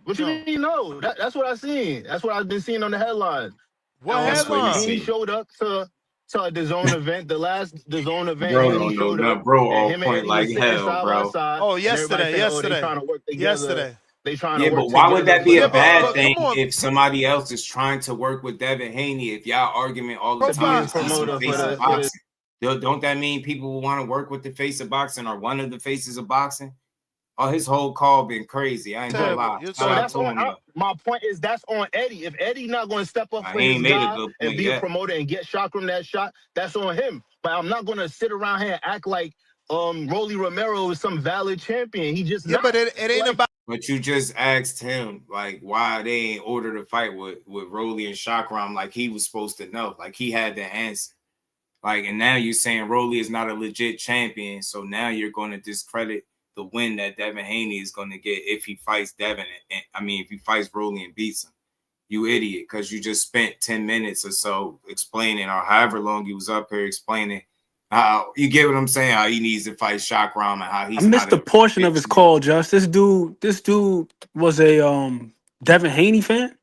What you mean, no? That's what I've seen. That's what I've been seeing on the headlines. What headlines? Haney showed up to the DAZN event. The last DAZN event, bro, he showed up. Bro, all point like hell, bro. Oh, yesterday. They trying to work together. Yesterday. They trying to work but why would that be a bad but thing if somebody else is trying to work with Devin Haney? If y'all argument all the time is he's the face of boxing, don't that mean people will want to work with the face of boxing or one of the faces of boxing? Oh, his whole call been crazy. I ain't gonna lie. So that's my point is that's on Eddie. If Eddie not going to step up for his guy and be a promoter and get Chakram that shot, that's on him. But I'm not going to sit around here and act like Rolly Romero is some valid champion. He just but it ain't about. But you just asked him like why they ain't ordered a fight with Rolly and Chakram like he was supposed to know. Like he had the answer. Like, and now you're saying Rolly is not a legit champion, so now you're going to discredit the win that Devin Haney is going to get if he fights Devin. If he fights Rolly and beats him. You idiot, because you just spent 10 minutes or so explaining, or however long you was up here explaining How you get what I'm saying? How he needs to fight Chakram and how I he's missed not the a portion big of his call, Just. This dude was a Devin Haney fan.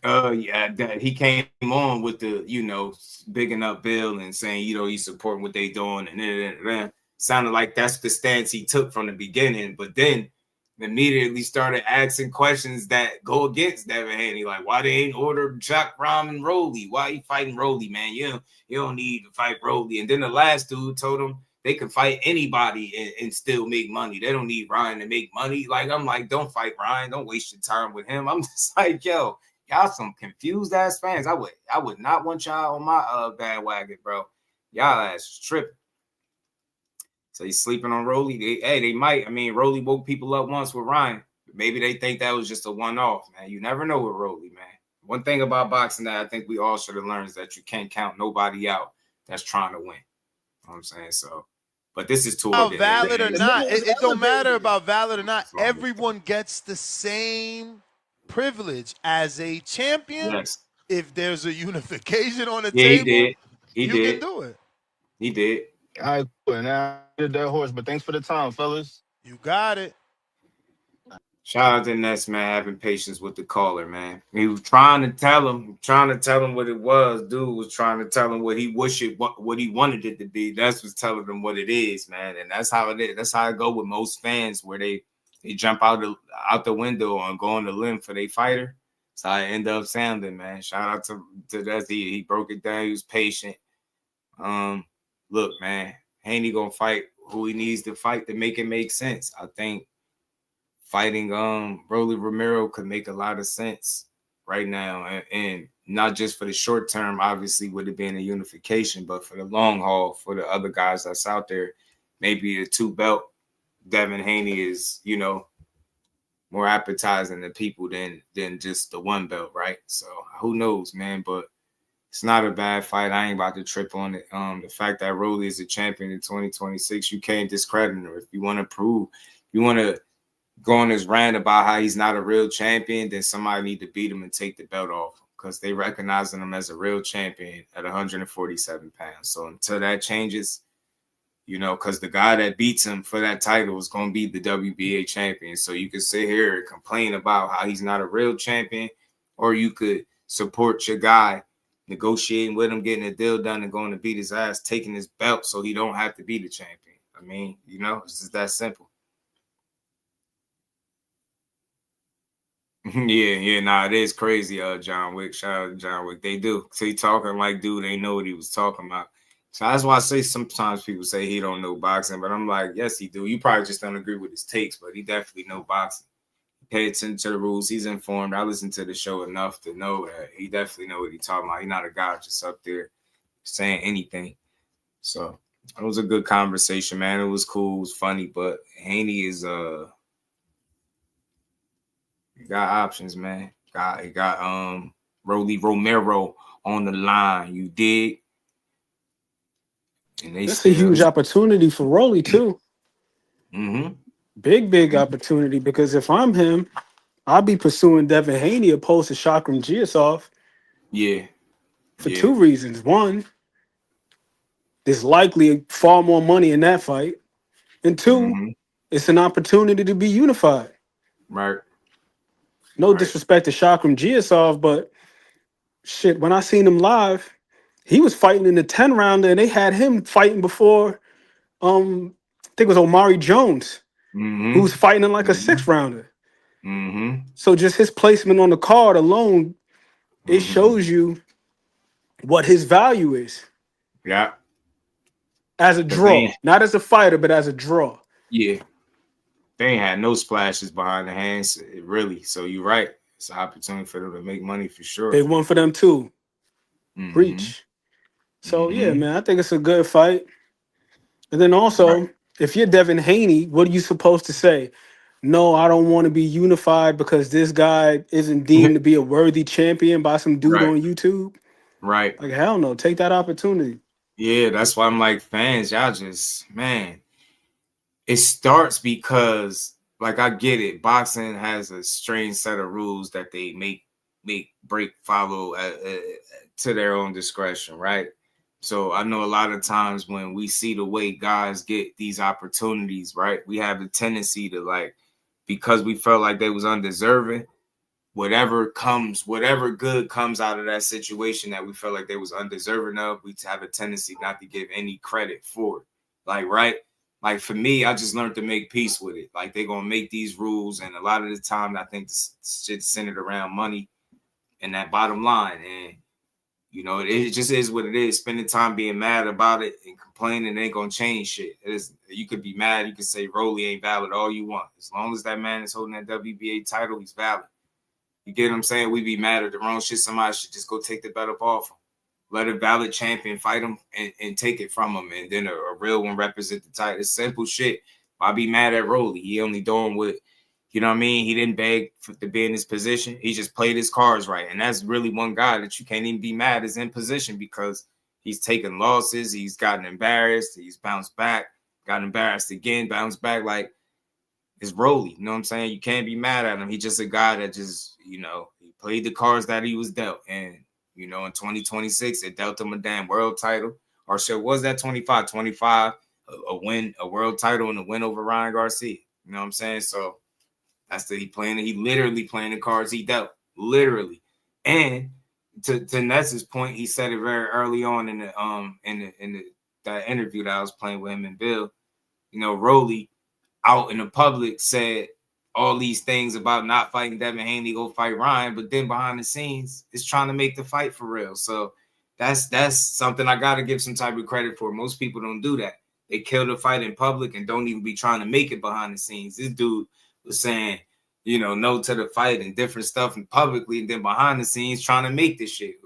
Yeah, that he came on with the, bigging up Bill and saying, he's supporting what they doing and then sounded like that's the stance he took from the beginning, but then immediately started asking questions that go against Devin Haney, like why they ain't ordered Chuck, Rom, and Rolly? Why you fighting Rolly, man? You don't need to fight Rolly. And then the last dude told him they can fight anybody and still make money. They don't need Ryan to make money. Like, I'm like, don't fight Ryan. Don't waste your time with him. I'm just like, yo, y'all some confused ass fans. I would not want y'all on my bandwagon, bro. Y'all ass is tripping. So he's sleeping on Rolly. They might. I mean, Rolly woke people up once with Ryan. Maybe they think that was just a one-off, man. You never know with Rolly, man. One thing about boxing that I think we all should have learned is that you can't count nobody out that's trying to win. You know what I'm saying? So, but this is toward valid or not. It don't matter about valid or not. Everyone gets the same privilege as a champion. Yes. If there's a unification on the he table, did. He you did. can do it. He did. All right, cool. Now I did that horse, but thanks for the time, fellas. You got it. Shout out to Ness, man, having patience with the caller, man. He was trying to tell him what it was. Dude was trying to tell him what he what he wanted it to be. That's what's telling him what it is, man. And that's how it is. That's how I go with most fans, where they jump out the window and go on the limb for their fighter. That's how I end up sounding, man. Shout out to that. He broke it down. He was patient. Look, man, Haney gonna fight who he needs to fight to make it make sense. I think fighting Rolly Romero could make a lot of sense right now, and not just for the short term, obviously, with it being a unification, but for the long haul, for the other guys that's out there, maybe the 2-belt Devin Haney is, more appetizing to people than just the 1-belt, right? So who knows, man? But it's not a bad fight. I ain't about to trip on it. The fact that Rolly is a champion in 2026, you can't discredit her. If you want to go on this rant about how he's not a real champion, then somebody need to beat him and take the belt off, because they recognizing him as a real champion at 147 pounds. So until that changes, because the guy that beats him for that title is going to be the WBA champion. So you could sit here and complain about how he's not a real champion, or you could support your guy, negotiating with him, getting a deal done, and going to beat his ass, taking his belt so he don't have to be the champion. I mean, it's just that simple. Yeah, it is crazy, John Wick. Shout out to John Wick. They do. So he talking like dude, they know what he was talking about. So that's why I say sometimes people say he don't know boxing, but I'm like, yes, he do. You probably just don't agree with his takes, but he definitely know boxing. Pay attention to the rules. He's informed. I listen to the show enough to know that he definitely know what he's talking about. He's not a guy just up there saying anything. So it was a good conversation, man. It was cool. It was funny, but Haney is he got options, man. He got Rolly Romero on the line. You dig? And That's a huge opportunity for Rolly too. Mm-hmm. Big opportunity, because if I'm him, I'll be pursuing Devin Haney opposed to Chakram Giasov. Yeah. For 2 reasons. One, there's likely far more money in that fight. And 2, it's an opportunity to be unified. Right. No disrespect to Chakram Giasov, but shit, when I seen him live, he was fighting in the 10-rounder, and they had him fighting before, I think it was Omari Jones, who was fighting in like a 6-rounder. So just his placement on the card alone, it shows you what his value is. Yeah. As a draw. Not as a fighter, but as a draw. Yeah. They ain't had no splashes behind the hands, really. So you're right. It's an opportunity for them to make money for sure. Big one for them too. Reach. So yeah, man, I think it's a good fight. And then also, if you're Devin Haney, what are you supposed to say? No, I don't want to be unified because this guy isn't deemed to be a worthy champion by some dude on YouTube. Right. Like, hell no. Take that opportunity. Yeah, that's why I'm like, fans, y'all just, man. It starts because, like, I get it. Boxing has a strange set of rules that they make, break, follow to their own discretion, right? So I know a lot of times when we see the way guys get these opportunities, right, we have the tendency to, like, because we felt like they was undeserving, whatever good comes out of that situation that we felt like they was undeserving of, we have a tendency not to give any credit for it. Like, right? Like, for me, I just learned to make peace with it. Like, they're going to make these rules, and a lot of the time, I think the shit's centered around money and that bottom line. And, you know, it just is what it is. Spending time being mad about it and complaining ain't going to change shit. You could be mad. You could say Rolly ain't valid all you want. As long as that man is holding that WBA title, he's valid. You get what I'm saying? We be mad at the wrong shit. Somebody should just go take the belt up off him. Let a valid champion fight him and take it from him. And then a real one represent the title. It's simple shit. Why be mad at Rolly? He only doing what, you know what I mean? He didn't beg to be in his position. He just played his cards right. And that's really one guy that you can't even be mad is in position because he's taken losses. He's gotten embarrassed. He's bounced back, got embarrassed again, bounced back. Like, it's Rolly, you know what I'm saying? You can't be mad at him. He's just a guy that just, you know, he played the cards that he was dealt. And, you know, in 2026, it dealt him a damn world title. Or shit, was that 25? 25, a win, a world title, and a win over Ryan Garcia. You know what I'm saying? So that's he literally playing the cards he dealt. Literally. And to Ness's point, he said it very early on in that interview that I was playing with him and Bill. You know, Rolly out in the public said all these things about not fighting Devin Haney, go fight Ryan, but then behind the scenes is trying to make the fight for real. So that's something I got to give some type of credit for. Most people don't do that. They kill the fight in public and don't even be trying to make it behind the scenes. This dude was saying, you know, no to the fight and different stuff and publicly, and then behind the scenes trying to make this shit.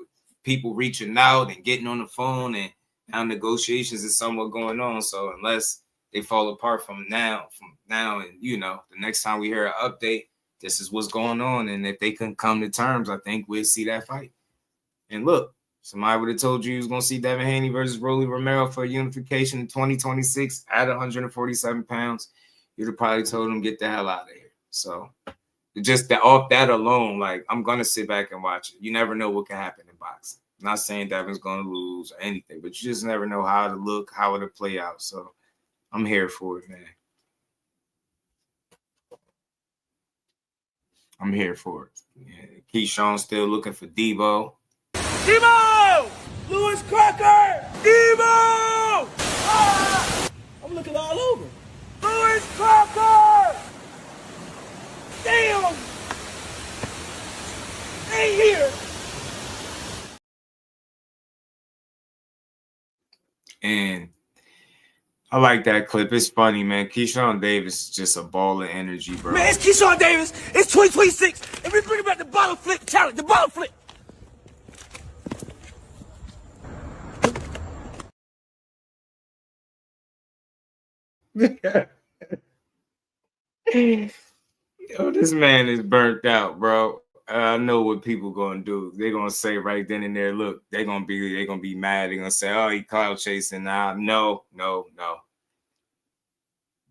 People reaching out and getting on the phone, and now negotiations is somewhat going on. So unless they fall apart from now, and, you know, the next time we hear an update, this is what's going on. And if they can come to terms, I think we'll see that fight. And look, somebody would have told you was going to see Devin Haney versus Rolly Romero for unification in 2026 at 147 pounds. You'd have probably told him, get the hell out of here. So just off that alone, like, I'm going to sit back and watch it. You never know what can happen in boxing. I'm not saying Devin's going to lose or anything, but you just never know how to look, how it'll play out. So I'm here for it, man. I'm here for it. Yeah. Keyshawn still looking for Debo. Debo! Lewis Crocker! Debo! Ah! I'm looking all over. Lewis Crocker! Damn! Ain't here! And I like that clip. It's funny, man. Keyshawn Davis is just a ball of energy, bro. Man, it's Keyshawn Davis. It's 2026. And we bring back the bottle flip challenge. The bottle flip. Yo, this man is burnt out, bro. I know what people gonna do. They're gonna say right then and there, look, they're gonna be mad. They're gonna say, oh, he cloud chasing now. No.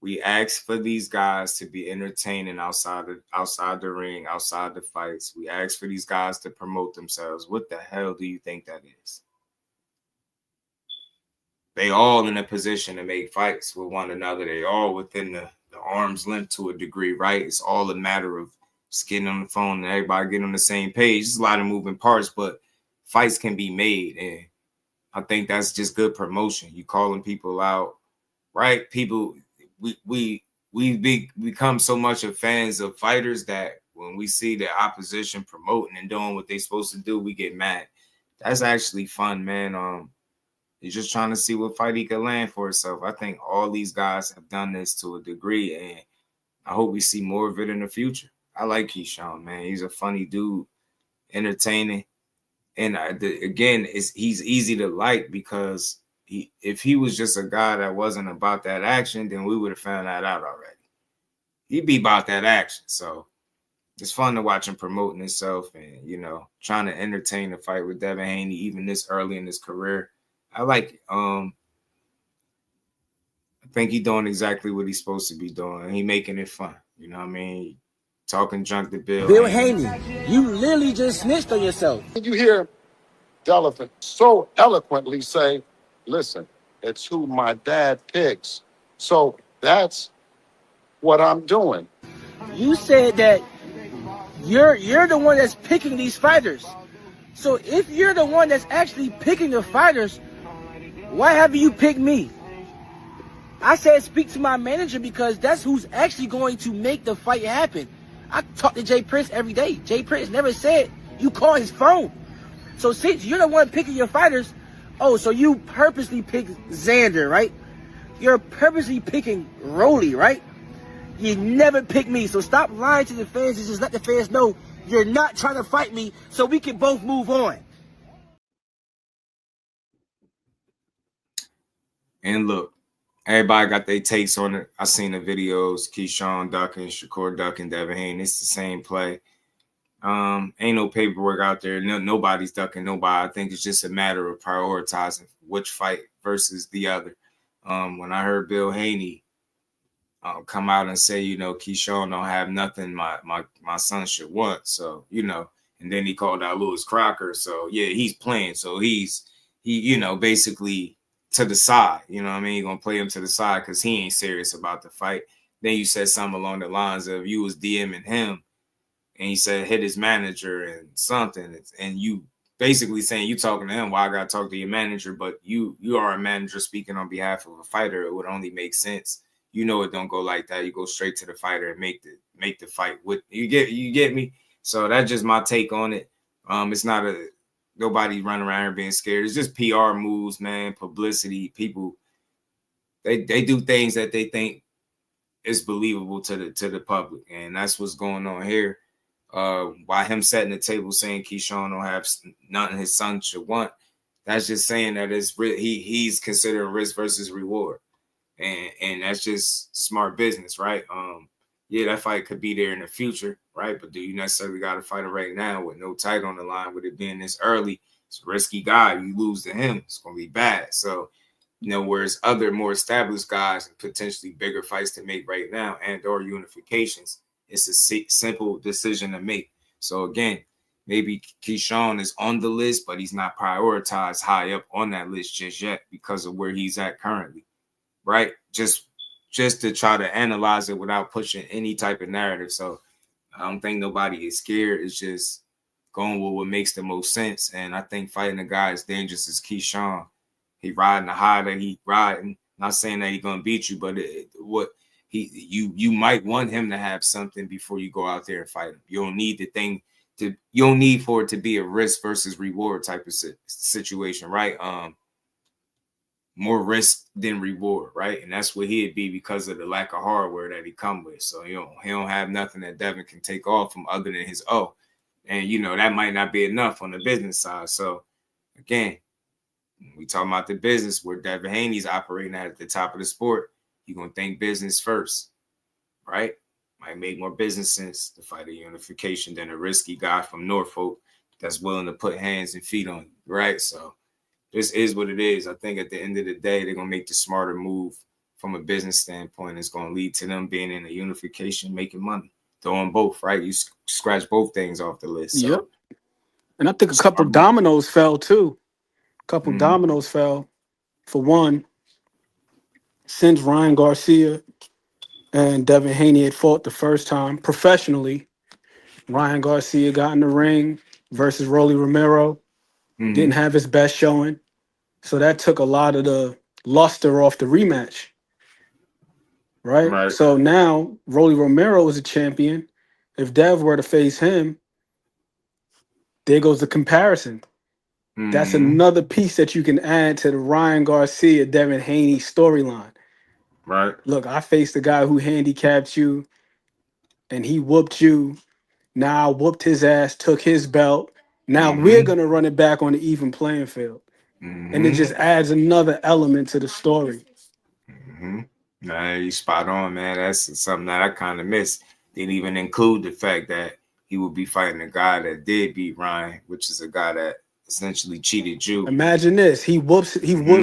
We ask for these guys to be entertaining outside the ring, outside the fights. We ask for these guys to promote themselves. What the hell do you think that is? They all in a position to make fights with one another. They all within the arm's length to a degree, right? It's all a matter of just getting on the phone and everybody getting on the same page. There's a lot of moving parts, but fights can be made. And I think that's just good promotion. You calling people out, right? People, we become so much of fans of fighters that when we see the opposition promoting and doing what they're supposed to do, we get mad. That's actually fun, man. He's just trying to see what fight he can land for himself. I think all these guys have done this to a degree, and I hope we see more of it in the future. I like Keyshawn, man. He's a funny dude, entertaining. And again, he's easy to like because if he was just a guy that wasn't about that action, then we would have found that out already. He'd be about that action. So it's fun to watch him promoting himself and, you know, trying to entertain the fight with Devin Haney, even this early in his career. I like it. I think he's doing exactly what he's supposed to be doing. He making it fun. You know what I mean? Talking junk to Bill Haney, you literally just snitched on yourself. You hear Delavan so eloquently say, Listen, it's who my dad picks. So that's what I'm doing. You said that you're the one that's picking these fighters. So if you're the one that's actually picking the fighters, why haven't you picked me? I said speak to my manager because that's who's actually going to make the fight happen. I talk to Jay Prince every day. Jay Prince never said you call his phone. So since you're the one picking your fighters, so you purposely pick Xander, right? You're purposely picking Rolly, right? You never pick me. So stop lying to the fans and just let the fans know you're not trying to fight me so we can both move on. And look, everybody got their takes on it. I seen the videos, Keyshawn ducking, Shakur ducking, Devin Haney. It's the same play. Ain't no paperwork out there. Nobody's ducking nobody. I think it's just a matter of prioritizing which fight versus the other. When I heard Bill Haney come out and say, Keyshawn don't have nothing my son should want. So, and then he called out Lewis Crocker. So, yeah, he's playing. So he basically to the side. You know what I mean? You're going to play him to the side because he ain't serious about the fight. Then you said something along the lines of you was DMing him and he said hit his manager and something. And you basically saying you talking to him, why I got to talk to your manager, but you are a manager speaking on behalf of a fighter. It would only make sense. It don't go like that. You go straight to the fighter and make the fight. You get me? So that's just my take on it. It's not nobody running around here being scared. It's just PR moves, man. Publicity. People, they do things that they think is believable to the public, and that's what's going on here. By him setting the table saying Keyshawn don't have nothing his son should want, that's just saying that he's considering risk versus reward. And that's just smart business, right? Yeah, that fight could be there in the future, right? But do you necessarily got to fight him right now with no title on the line, with it being this early? It's a risky guy. You lose to him, it's going to be bad. So, whereas other more established guys and potentially bigger fights to make right now and or unifications, it's a simple decision to make. So, again, maybe Keyshawn is on the list, but he's not prioritized high up on that list just yet because of where he's at currently. Right? Just to try to analyze it without pushing any type of narrative. So I don't think nobody is scared. It's just going with what makes the most sense. And I think fighting a guy as dangerous as Keyshawn, he riding the high that he riding. Not saying that he's gonna beat you, but you might want him to have something before you go out there and fight him. You don't need you don't need for it to be a risk versus reward type of situation, right? More risk than reward, right? And that's what he'd be because of the lack of hardware that he come with. So he don't have nothing that Devin can take off from other than his and that might not be enough on the business side. So again, we talking about the business where Devin Haney's operating at the top of the sport. You're gonna think business first, right? Might make more business sense to fight a unification than a risky guy from Norfolk that's willing to put hands and feet on you, right? So this is what it is. I think at the end of the day, they're going to make the smarter move from a business standpoint. It's going to lead to them being in a unification, making money. Throwing both, right? You scratch both things off the list. So. Yep. And I think a couple dominoes fell, too. A couple dominoes fell. For one, since Ryan Garcia and Devin Haney had fought the first time professionally, Ryan Garcia got in the ring versus Rolly Romero. Didn't have his best showing. So that took a lot of the luster off the rematch, right? So now Rolly Romero is a champion. If Dev were to face him, there goes the comparison. That's another piece that you can add to the Ryan Garcia, Devin Haney storyline. Right. Look, I faced the guy who handicapped you and he whooped you. Now I whooped his ass, took his belt. Now we're going to run it back on the even playing field. And it just adds another element to the story. Nah, you spot on, man. That's something that I kind of missed. Didn't even include the fact that he would be fighting a guy that did beat Ryan, which is a guy that essentially cheated you. Imagine this. He whoops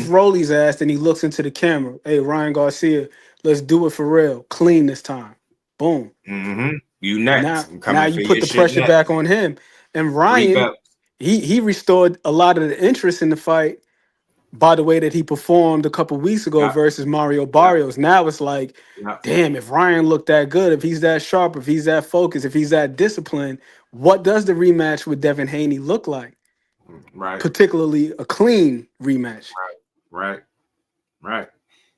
Rolly's ass and he looks into the camera. Hey, Ryan Garcia, let's do it for real. Clean this time. Boom. You next. Now you put the pressure back on him. And Ryan, he restored a lot of the interest in the fight by the way that he performed a couple weeks ago versus Mario Barrios. Now it's like, damn, if Ryan looked that good, if he's that sharp, if he's that focused, if he's that disciplined, what does the rematch with Devin Haney look like? Right. Particularly a clean rematch. Right.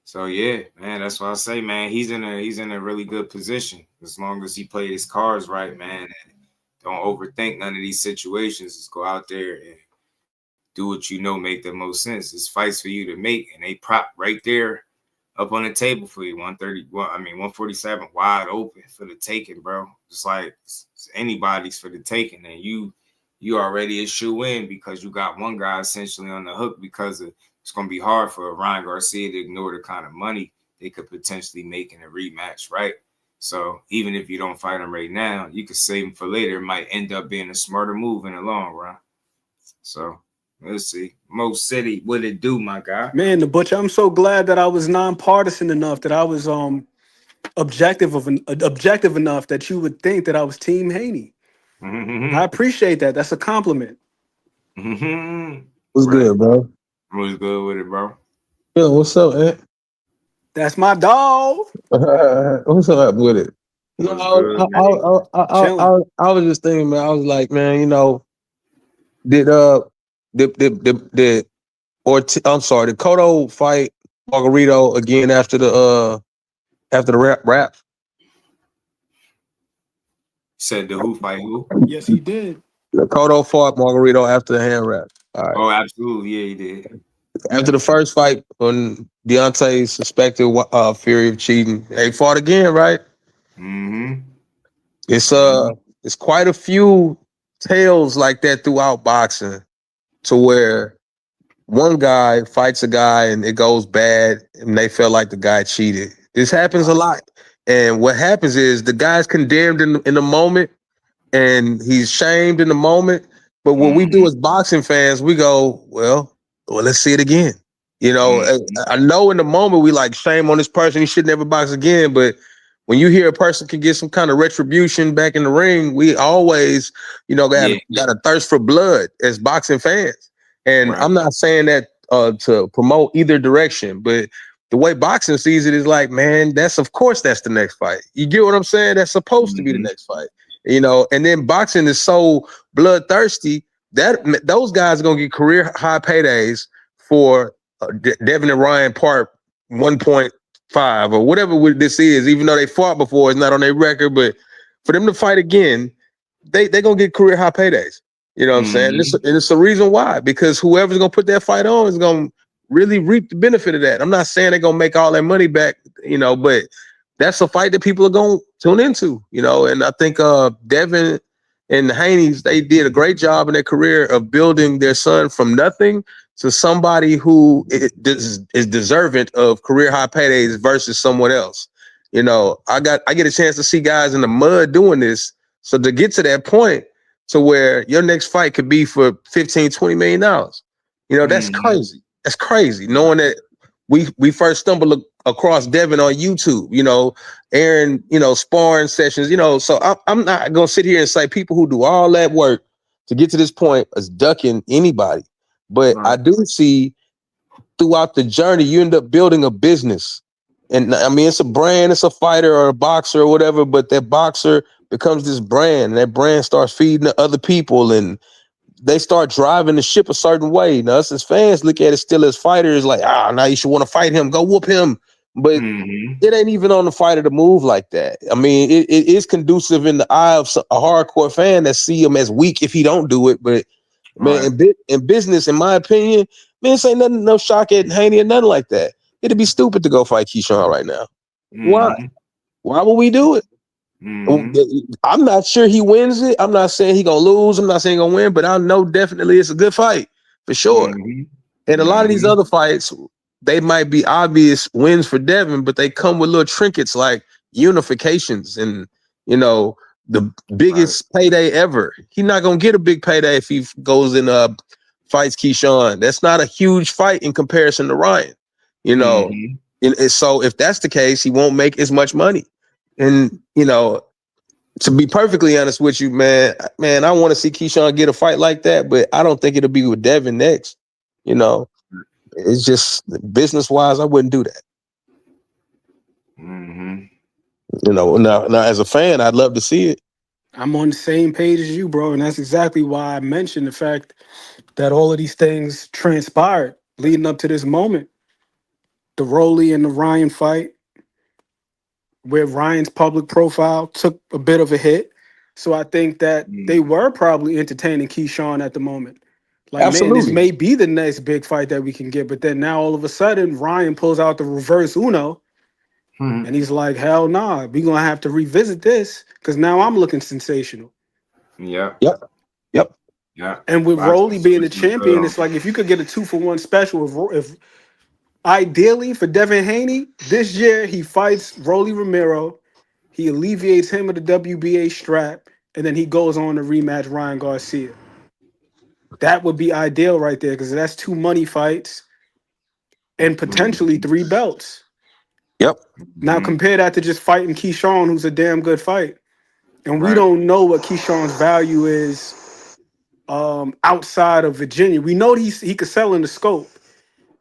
So yeah, man, that's what I say, man. He's in a really good position as long as he plays his cards right, man. And don't overthink none of these situations. Just go out there and do what you know make the most sense. It's fights for you to make, and they prop right there up on the table for you. 147 wide open for the taking, bro. It's like it's anybody's for the taking, and you already a shoe in because you got one guy essentially on the hook because it's going to be hard for Ryan Garcia to ignore the kind of money they could potentially make in a rematch, right? So even if you don't fight him right now, you could save him for later. It might end up being a smarter move in the long run. So let's see. Mo City, what it do, my guy? Man, the Butcher, I'm so glad that I was nonpartisan enough, that I was objective enough that you would think that I was Team Haney. Mm-hmm. I appreciate that. That's a compliment. Mm-hmm. What's good, bro? What's good with it, bro? Yo, what's up, Ant? That's my dog. What's up with it? You know, I was just thinking, man. I was like, man, you know, did Cotto fight Margarito again after the rap? Said the who fight who? Yes, he did. Cotto fought Margarito after the hand wrap. All right. Oh, absolutely. Yeah, he did. After the first fight, when Deontay suspected Fury of cheating, they fought again, right? Mm-hmm. It's quite a few tales like that throughout boxing, to where one guy fights a guy and it goes bad, and they feel like the guy cheated. This happens a lot, and what happens is the guy's condemned in the moment, and he's shamed in the moment. But what we do as boxing fans, we go, well, let's see it again. You know, I know in the moment we like, shame on this person, he should never box again. But when you hear a person can get some kind of retribution back in the ring, we always, you know, got a thirst for blood as boxing fans. And I'm not saying that to promote either direction, but the way boxing sees it is like, man, that's the next fight. You get what I'm saying? That's supposed to be the next fight. You know, and then boxing is so bloodthirsty that those guys are gonna get career high paydays for Devin and Ryan Part 1.5 or whatever this is. Even though they fought before, it's not on their record. But for them to fight again, they're gonna get career high paydays. You know what I'm saying? And it's a reason why, because whoever's gonna put that fight on is gonna really reap the benefit of that. I'm not saying they're gonna make all that money back, you know, but that's a fight that people are going to tune into, you know. And I think Devin and the Haneys, they did a great job in their career of building their son from nothing to somebody who is deserving of career high paydays versus someone else. You know, I get a chance to see guys in the mud doing this. So to get to that point to where your next fight could be for $15-20 million, you know, that's crazy. That's crazy. Knowing that we first stumbled across Devin on YouTube, you know, Aaron, you know, sparring sessions, you know. So I'm not gonna sit here and say people who do all that work to get to this point is ducking anybody. But I do see throughout the journey, you end up building a business. And I mean, it's a brand, it's a fighter or a boxer or whatever, but that boxer becomes this brand, and that brand starts feeding to other people, and they start driving the ship a certain way. Now, us as fans look at it still as fighters, like, now you should want to fight him, go whoop him. But it ain't even on the fighter to move like that. I mean, it is conducive in the eye of a hardcore fan that see him as weak if he don't do it. But man, in business, in my opinion, man, this ain't nothing, no shock at Haney or nothing like that. It'd be stupid to go fight Keyshawn right now. Why? Why would we do it? I'm not sure he wins it. I'm not saying he gonna lose. I'm not saying he gonna win, but I know definitely it's a good fight for sure. And a lot of these other fights, they might be obvious wins for Devin, but they come with little trinkets like unifications and, you know, the biggest payday ever. He's not gonna get a big payday if he goes and fights Keyshawn. That's not a huge fight in comparison to Ryan, you know. And so if that's the case, he won't make as much money. And, you know, to be perfectly honest with you, man, I want to see Keyshawn get a fight like that, but I don't think it'll be with Devin next, you know. It's just business wise, I wouldn't do that. You know, now as a fan, I'd love to see it. I'm on the same page as you, bro, and that's exactly why I mentioned the fact that all of these things transpired leading up to this moment. The Rolly and the Ryan fight, where Ryan's public profile took a bit of a hit. So I think that they were probably entertaining Keyshawn at the moment. Like, man, this Absolutely. may be the next big fight that we can get. But then now all of a sudden, Ryan pulls out the reverse Uno. And he's like, hell nah, we're going to have to revisit this because now I'm looking sensational. Yep. Yeah. And with Rolly being the champion, it's like if you could get a 2-for-1 special, if ideally for Devin Haney, this year he fights Rolly Romero, he alleviates him of the WBA strap, and then he goes on to rematch Ryan Garcia. That would be ideal right there because that's 2 money fights and potentially 3 belts. Yep. Now compare that to just fighting Keyshawn, who's a damn good fight. And we don't know what Keyshawn's value is outside of Virginia. We know he could sell in the scope.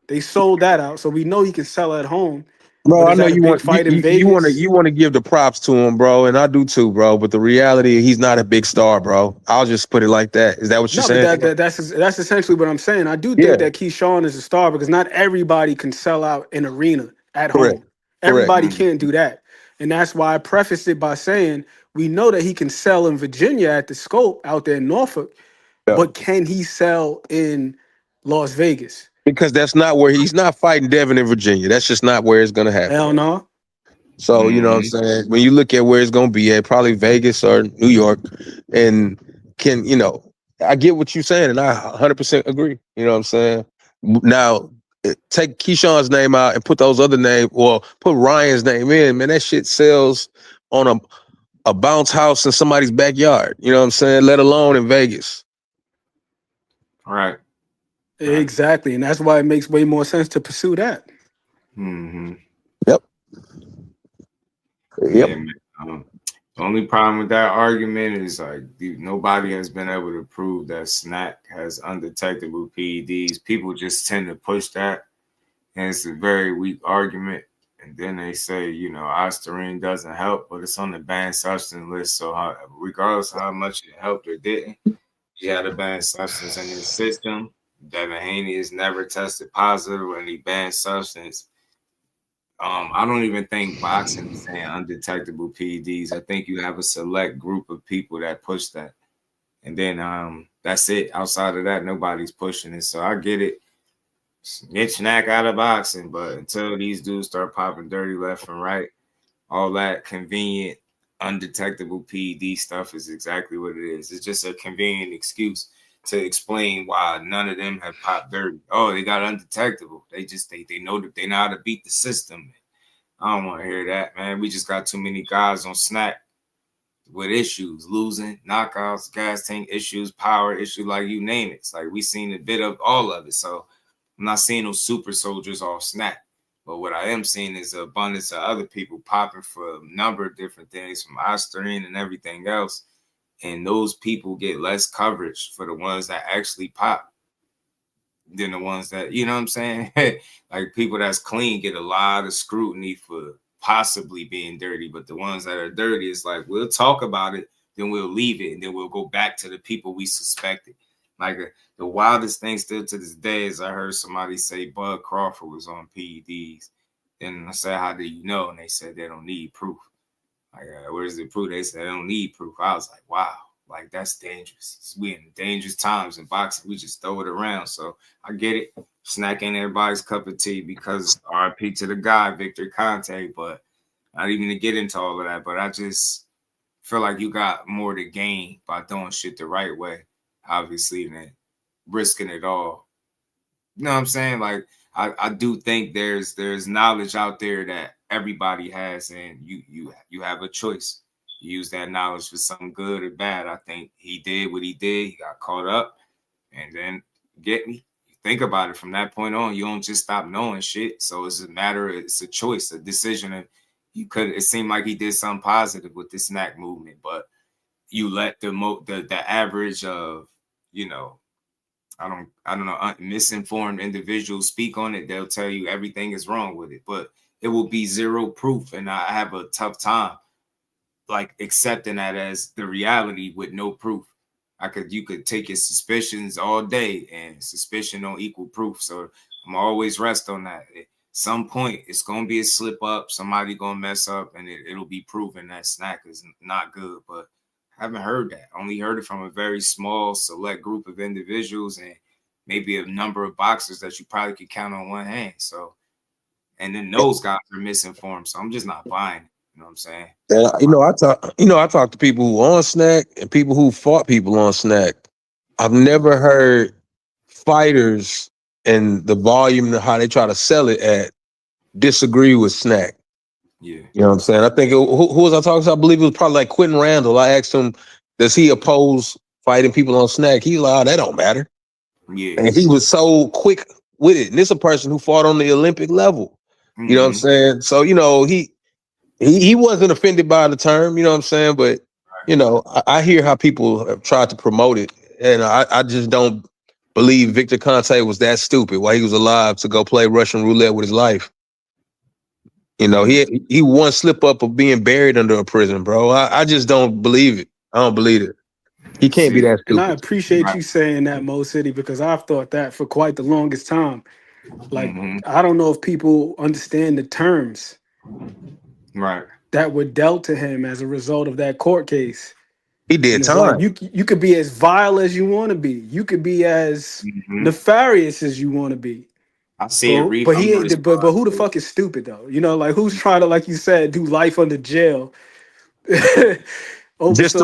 They sold that out, so we know he can sell at home. Bro, But I is know that a you big want fight in you Vegas? want to give the props to him, bro, and I do too, bro. But the reality, he's not a big star, bro. I'll just put it like that. Is that what you're No, but saying? that's essentially what I'm saying. I do think that Keyshawn is a star because not everybody can sell out an arena at Correct. home. Everybody can't do that. And that's why I prefaced it by saying we know that he can sell in Virginia at the scope out there in Norfolk, but can he sell in Las Vegas? Because that's not where he's not fighting Devin in Virginia. That's just not where it's gonna happen. Hell no. So you know what I'm saying? When you look at where it's gonna be at, probably Vegas or New York, and I get what you're saying, and I 100% agree. You know what I'm saying? Now, take Keyshawn's name out and put those other names, well, put Ryan's name in, man, that shit sells on a bounce house in somebody's backyard. You know what I'm saying? Let alone in Vegas. Right. Exactly. And that's why it makes way more sense to pursue that. Yep. Yeah, man. The only problem with that argument is nobody has been able to prove that snack has undetectable PEDs. People just tend to push that, and it's a very weak argument. And then they say, Ostarine doesn't help, but it's on the banned substance list. So regardless of how much it helped or didn't, he had a banned substance in his system. Devin Haney has never tested positive with any banned substance. I don't even think boxing is saying undetectable PEDs. I think you have a select group of people that push that. And then that's it. Outside of that, nobody's pushing it. So I get it. Get snack out of boxing, but until these dudes start popping dirty left and right, all that convenient, undetectable PED stuff is exactly what it is. It's just a convenient excuse to explain why none of them have popped dirty. Oh, they got undetectable. They know that they know how to beat the system. I don't want to hear that, man. We just got too many guys on snack with issues, losing, knockouts, gas tank issues, power issues, like you name it. It's like we seen a bit of all of it. So I'm not seeing those super soldiers off snack. But what I am seeing is an abundance of other people popping for a number of different things, from Ostarine and everything else. And those people get less coverage for the ones that actually pop than the ones that, you know what I'm saying? Like people that's clean get a lot of scrutiny for possibly being dirty. But the ones that are dirty, it's like, we'll talk about it, then we'll leave it, and then we'll go back to the people we suspected. Like the wildest thing still to this day is I heard somebody say Bud Crawford was on PEDs. Then I said, how do you know? And they said they don't need proof. Like, where's the proof? They said they don't need proof. I was like, wow, like that's dangerous. We in dangerous times in boxing. We just throw it around. So I get it. Snack ain't everybody's cup of tea because RIP to the guy, Victor Conte, but not even to get into all of that. But I just feel like you got more to gain by doing shit the right way, obviously, than risking it all. You know what I'm saying? Like, I do think there's knowledge out there that everybody has, and you have a choice. You use that knowledge for something good or bad. I think he did what he did. He got caught up, and then get me. Think about it from that point on. You don't just stop knowing shit. So it's a choice, a decision. And it seemed like he did something positive with the snack movement, but you let the average of, I don't know, misinformed individuals speak on it, they'll tell you everything is wrong with it, but it will be zero proof. And I have a tough time like accepting that as the reality with no proof. You could take your suspicions all day and suspicion don't equal proof. So I'm always rest on that. At some point it's gonna be a slip up, somebody gonna mess up, and it'll be proven that snack is not good. But I haven't heard that. I only heard it from a very small select group of individuals and maybe a number of boxers that you probably could count on one hand. So, and then those guys are misinformed. So I'm just not buying it. You know what I'm saying? And I talk to people who on snack and people who fought people on snack. I've never heard fighters and the volume and how they try to sell it at disagree with snack. Yeah. You know what I'm saying? I think who was I talking to? I believe it was probably like Quentin Randall. I asked him, does he oppose fighting people on snack? He's like, oh, that don't matter. Yeah. And he was so quick with it. And this is a person who fought on the Olympic level. Mm-hmm. You know what I'm saying? So, you know, he wasn't offended by the term, you know what I'm saying? But, you know, I hear how people have tried to promote it. And I just don't believe Victor Conte was that stupid while he was alive to go play Russian roulette with his life. You know, he one slip up of being buried under a prison, bro. I just don't believe it. I don't believe it. He can't be that stupid. And I appreciate you saying that, Mo City, because I've thought that for quite the longest time. Like, I don't know if people understand the terms that were dealt to him as a result of that court case. He did time. Like you could be as vile as you want to be. You could be as nefarious as you want to be. I see it. But he ain't. But who the fuck is stupid though? You know, like who's trying to, like you said, do life under jail? Just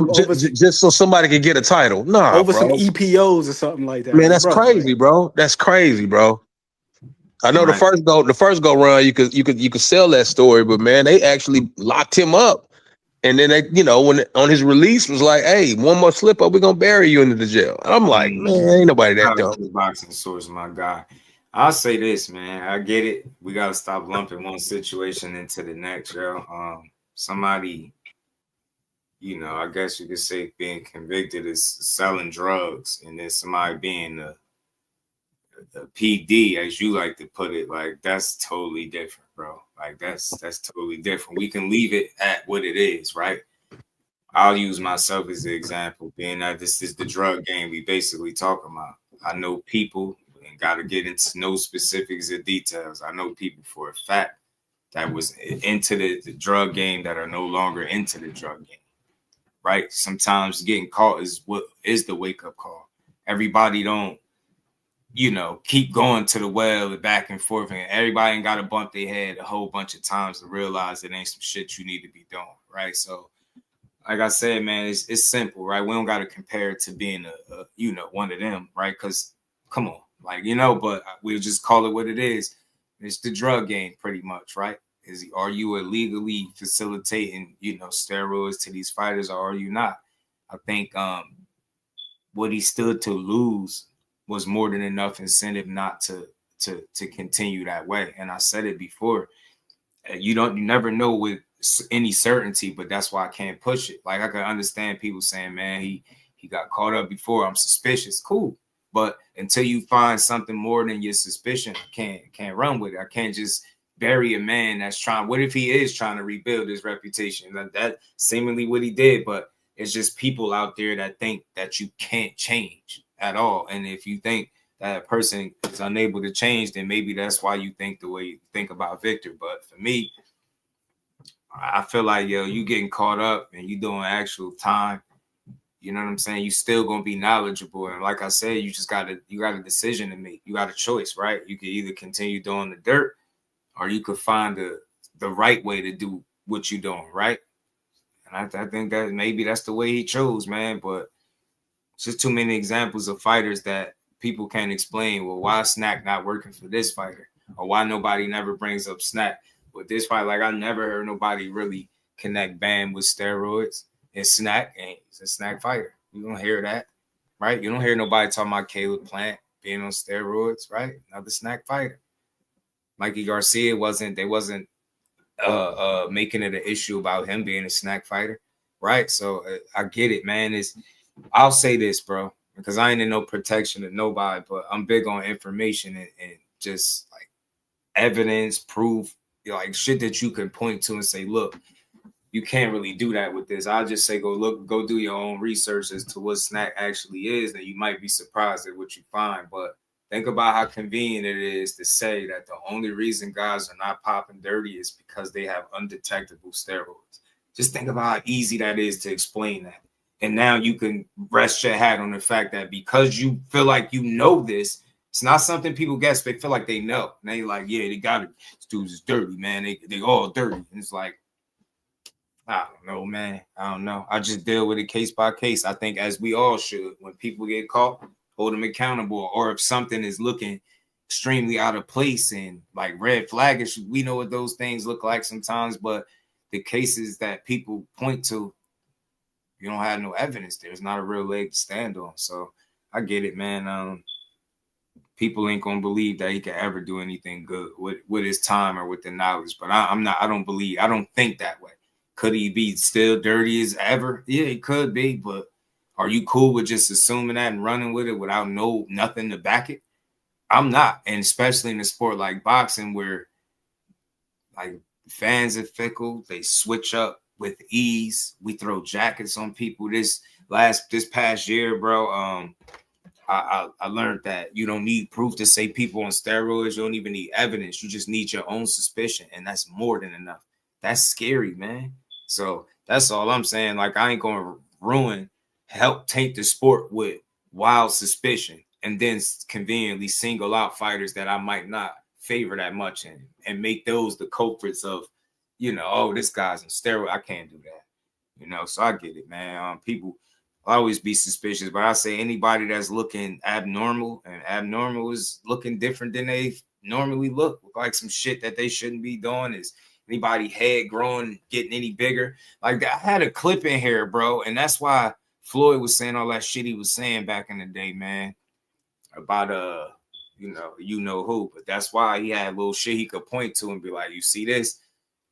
so somebody could get a title. Nah, over bro. some EPOs or something like that. Man, that's crazy, bro. That's crazy, bro. I know the first go run, you could sell that story, but man, they actually locked him up. And then they, you know, when on his release was like, hey, one more slip up, we're gonna bury you into the jail. And I'm like, man, ain't nobody that dumb. Boxing source, my guy. I'll say this, man. I get it. We gotta stop lumping one situation into the next, yo. Somebody, you know, I guess you could say being convicted is selling drugs, and then somebody being the PD, as you like to put it, like that's totally different, bro. Like that's totally different. We can leave it at what it is, right? I'll use myself as an example, being that this is the drug game we basically talking about. I know people, and got to get into no specifics or details. I know people for a fact that was into the drug game that are no longer into the drug game, right? Sometimes getting caught is what is the wake-up call. Everybody don't, you know, keep going to the well and back and forth, and everybody ain't got to bump their head a whole bunch of times to realize it ain't some shit you need to be doing, right? So, like I said, man, it's simple, right? We don't got to compare it to being a you know, one of them, right? Because come on, like, you know, but we'll just call it what it is. It's the drug game, pretty much, right? Are you illegally facilitating, you know, steroids to these fighters, or are you not? I think what he stood to lose was more than enough incentive not to continue that way. And I said it before, you never know with any certainty, but that's why I can't push it. Like I can understand people saying, man, he got caught up before, I'm suspicious. Cool. But until you find something more than your suspicion, I can't run with it. I can't just bury a man that's trying. What if he is trying to rebuild his reputation? That seemingly what he did, but it's just people out there that think that you can't change at all. And if you think that a person is unable to change, then maybe that's why you think the way you think about Victor. But for me, I feel like, yo, you getting caught up and you doing actual time, you know what I'm saying? You still gonna be knowledgeable. And like I said, you got a decision to make. You got a choice, right? You can either continue doing the dirt, or you could find the right way to do what you're doing, right? And I think that maybe that's the way he chose, man. But it's just too many examples of fighters that people can't explain. Well, why Snack not working for this fighter? Or why nobody never brings up Snack with this fight? Like, I never heard nobody really connect Bam with steroids. And Snack, and he's a Snack fighter. You don't hear that, right? You don't hear nobody talking about Caleb Plant being on steroids, right? Another Snack fighter. Mikey Garcia wasn't making it an issue about him being a Snack fighter, right? So I get it, man. I'll say this, bro. because I ain't in no protection of nobody, but I'm big on information and just like evidence, proof, like shit that you can point to and say, look, you can't really do that with this. I'll just say, go do your own research as to what snack actually is, and you might be surprised at what you find. But think about how convenient it is to say that the only reason guys are not popping dirty is because they have undetectable steroids. Just think about how easy that is to explain that. And now you can rest your hat on the fact that because you feel like you know this, it's not something people guess. They feel like they know. And they like, yeah, they got it. This dude's is dirty, man. They all dirty. And it's like, I don't know, man. I don't know. I just deal with it case by case. I think as we all should. When people get caught, hold them accountable. Or if something is looking extremely out of place and like red flaggish, we know what those things look like sometimes. But the cases that people point to, you don't have no evidence. There's not a real leg to stand on. So I get it, man. People ain't gonna believe that he can ever do anything good with his time or with the knowledge. But I don't think that way. Could he be still dirty as ever? Yeah, he could be. But are you cool with just assuming that and running with it without nothing to back it? I'm not. And especially in a sport like boxing where like fans are fickle, they switch up with ease. We throw jackets on people. This past year, bro, I learned that you don't need proof to say people on steroids. You don't even need evidence. You just need your own suspicion, and that's more than enough. That's scary, man. So that's all I'm saying. Like, I ain't gonna help taint the sport with wild suspicion and then conveniently single out fighters that I might not favor that much and make those the culprits of, oh, this guy's on steroid. I can't do that. So I get it, man. People always be suspicious, but I say anybody that's looking abnormal, and abnormal is looking different than they normally look like some shit that they shouldn't be doing. Is anybody head growing, getting any bigger? Like that. I had a clip in here, bro, and that's why Floyd was saying all that shit he was saying back in the day, man, about you know who. But that's why he had a little shit he could point to and be like, you see this?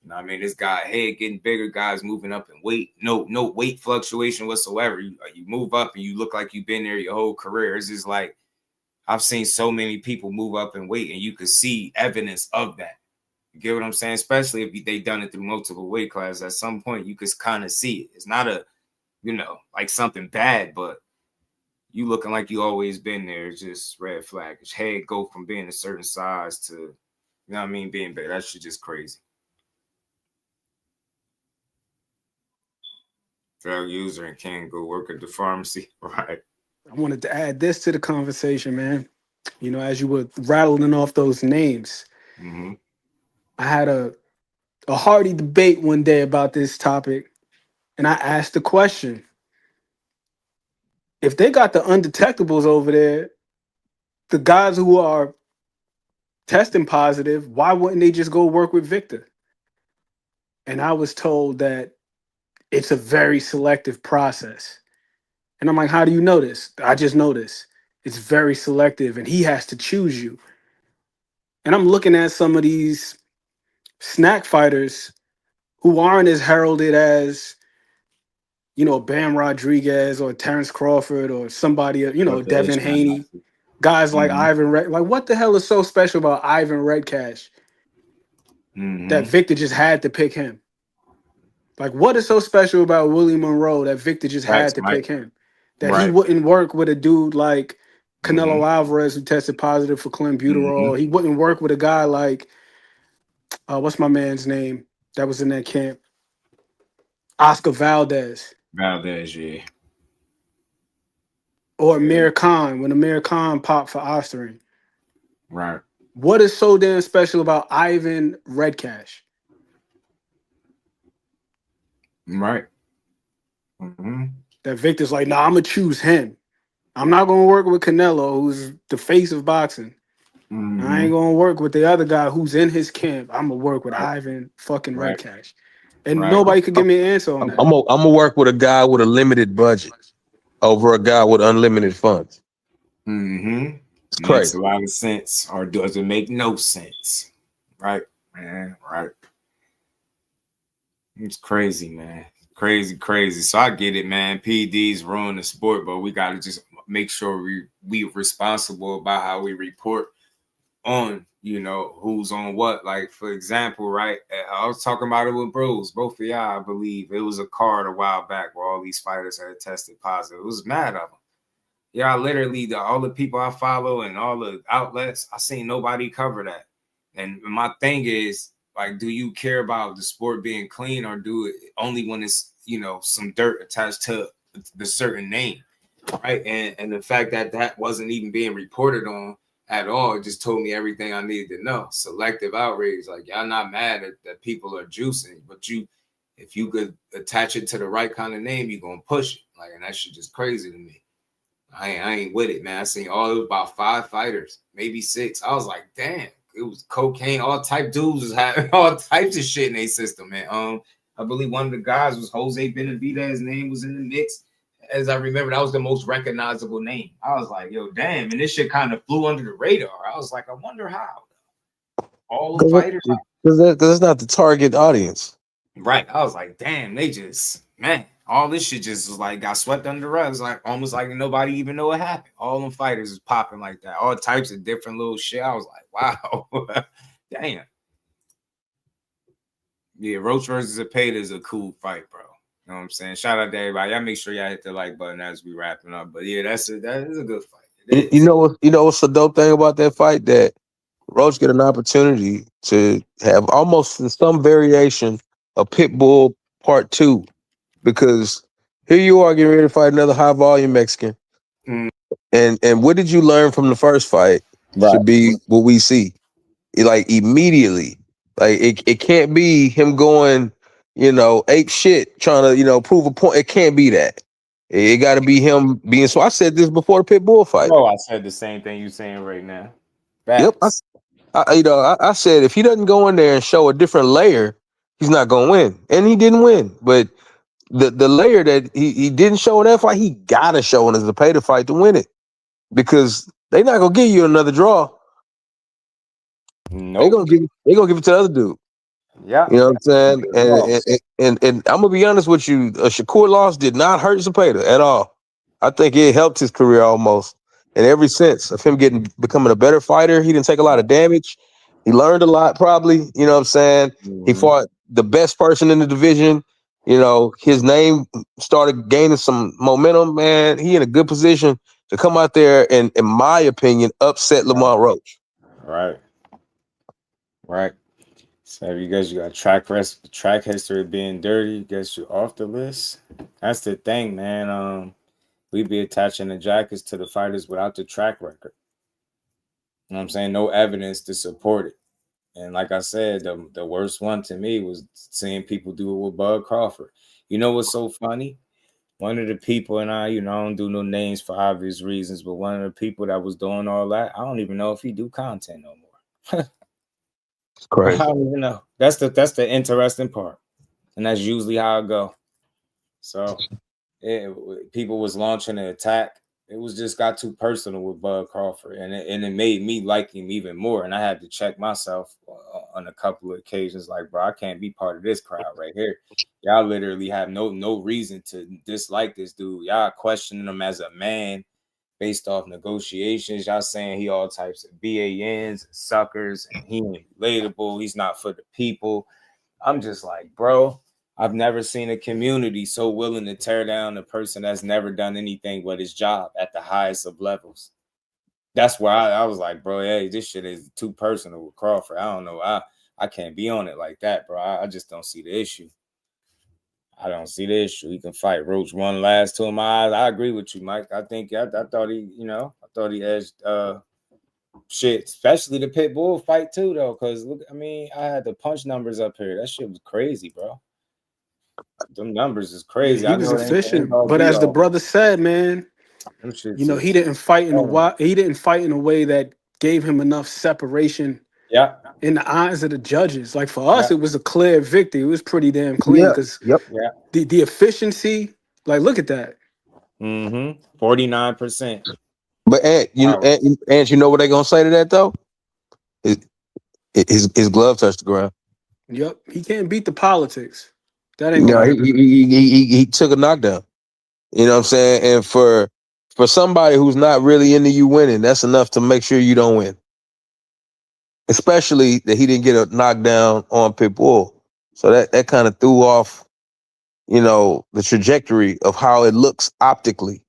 I mean, this guy head getting bigger, guys moving up in weight. No weight fluctuation whatsoever. You move up and you look like you've been there your whole career. It's just like I've seen so many people move up in weight, and you could see evidence of that. You get what I'm saying? Especially if they done it through multiple weight classes. At some point, you could kind of see it. It's not like something bad, but you looking like you always been there. It's just red flag. Head go from being a certain size to, being big. That shit just crazy. Drug user and can't go work at the pharmacy, right? I wanted to add this to the conversation, man. As you were rattling off those names, I had a hearty debate one day about this topic, and I asked the question: if they got the undetectables over there, the guys who are testing positive, why wouldn't they just go work with Victor? And I was told that it's a very selective process. And I'm like, how do you know this? I just know this. It's very selective, and he has to choose you. And I'm looking at some of these snack fighters who aren't as heralded as, Bam Rodriguez or Terrence Crawford or somebody, Devin Haney. Guys like Ivan Red. Like, what the hell is so special about Ivan Redcash that Victor just had to pick him? Like, what is so special about Willie Monroe that Victor just had to pick him? That he wouldn't work with a dude like Canelo Alvarez who tested positive for clenbuterol. He wouldn't work with a guy like, what's my man's name that was in that camp? Oscar Valdez. Valdez, yeah. Or Amir Khan, when Amir Khan popped for Osterring. Right. What is so damn special about Ivan Redcash? Right. That Victor's like, I'm going to choose him. I'm not going to work with Canelo, who's the face of boxing. I ain't going to work with the other guy who's in his camp. I'm going to work with Ivan fucking Redcash. And nobody could give me an answer on that. I'm gonna work with a guy with a limited budget over a guy with unlimited funds. It's crazy. Makes a lot of sense, or does it make no sense? Right, man. Right. It's crazy, man. Crazy. So I get it, man. PDs ruin the sport, but we got to just make sure we responsible about how we report on, who's on what. Like, for example, right, I was talking about it with bros, both of y'all, I believe. It was a card a while back where all these fighters had tested positive. It was mad of them. Yeah, literally, all the people I follow and all the outlets, I seen nobody cover that. And my thing is, like, do you care about the sport being clean, or do it only when it's, some dirt attached to the certain name, right? And the fact that wasn't even being reported on at all, it just told me everything I needed to know. Selective outrage, like, y'all not mad that people are juicing, but if you could attach it to the right kind of name, you're gonna push it. Like, and that shit just crazy to me. I ain't with it, man. I seen about 5 fighters, maybe 6. I was like, damn, it was cocaine. All type dudes was having all types of shit in their system, man. I believe one of the guys was Jose Benavidez. His name was in the mix. As I remember, that was the most recognizable name. I was like, yo, damn. And this shit kind of flew under the radar. I was like, I wonder how. All the fighters. Because that's not the target audience. Right. I was like, damn, they just, man, all this shit just was like got swept under the rug. It's like almost like nobody even know what happened. All them fighters is popping like that. All types of different little shit. I was like, wow. Damn. Yeah, Roach versus Zepeda is a cool fight, bro. You know what I'm saying? Shout out to everybody. Y'all make sure y'all hit the like button as we wrapping up. But yeah, that is a good fight. You know what's the dope thing about that fight? That Roach get an opportunity to have almost some variation of Pitbull Part 2, because here you are getting ready to fight another high volume Mexican. And what did you learn from the first fight? Right. Should be what we see. Like immediately. Like it can't be him going, ape shit, trying to, prove a point. It can't be that. It got to be him being. So I said this before the Pitbull fight. Oh, I said the same thing you saying right now. Yep. I said if he doesn't go in there and show a different layer, he's not gonna win. And he didn't win. But the layer that he didn't show in that fight, he gotta show in his Zepeda fight to win it. Because they're not gonna give you another draw. Nope. They gonna give it to the other dude. Yeah. You know what I'm saying? And I'm gonna be honest with you, a Shakur loss did not hurt Zepeda at all. I think it helped his career almost. And every sense of him becoming a better fighter, he didn't take a lot of damage. He learned a lot, probably. You know what I'm saying? He fought the best person in the division. His name started gaining some momentum, man. He in a good position to come out there and, in my opinion, upset Lamont Roach. Right. So you got track history being dirty, gets you off the list. That's the thing, man. We be attaching the jackets to the fighters without the track record. You know what I'm saying? No evidence to support it. And like I said, the worst one to me was seeing people do it with Bud Crawford. You know what's so funny? One of the people, and I don't do no names for obvious reasons, but one of the people that was doing all that, I don't even know if he do content no more. It's crazy. I don't even know. That's the interesting part. And that's usually how it go. So people was launching an attack. It was just got too personal with Bud Crawford, and it made me like him even more. And I had to check myself on a couple of occasions, like, bro, I can't be part of this crowd right here. Y'all literally have no reason to dislike this dude. Y'all questioning him as a man based off negotiations. Y'all saying he all types of BANs and suckers, and he ain't relatable. He's not for the people. I'm just like, bro, I've never seen a community so willing to tear down a person that's never done anything but his job at the highest of levels. That's where I was like, bro, hey, this shit is too personal with Crawford. I don't know. I can't be on it like that, bro. I just don't see the issue. I don't see the issue. He can fight Roach one last to my eyes. I agree with you, Mike. I think I thought he edged shit, especially the Pitbull fight too, though. Because look, I had the punch numbers up here. That shit was crazy, bro. Them numbers is crazy. Yeah, he was efficient, but as the brother said, man, he didn't fight in a way that gave him enough separation. Yeah. In the eyes of the judges, like for us, it was a clear victory. It was pretty damn clean because the efficiency, like look at that. 49%. But Ant, you know what they gonna say to that though? His glove touched the ground. Yep, he can't beat the politics. That ain't gonna happen. He took a knockdown. You know what I'm saying? And for somebody who's not really into you winning, that's enough to make sure you don't win. Especially that he didn't get a knockdown on Pitbull. So that kind of threw off, the trajectory of how it looks optically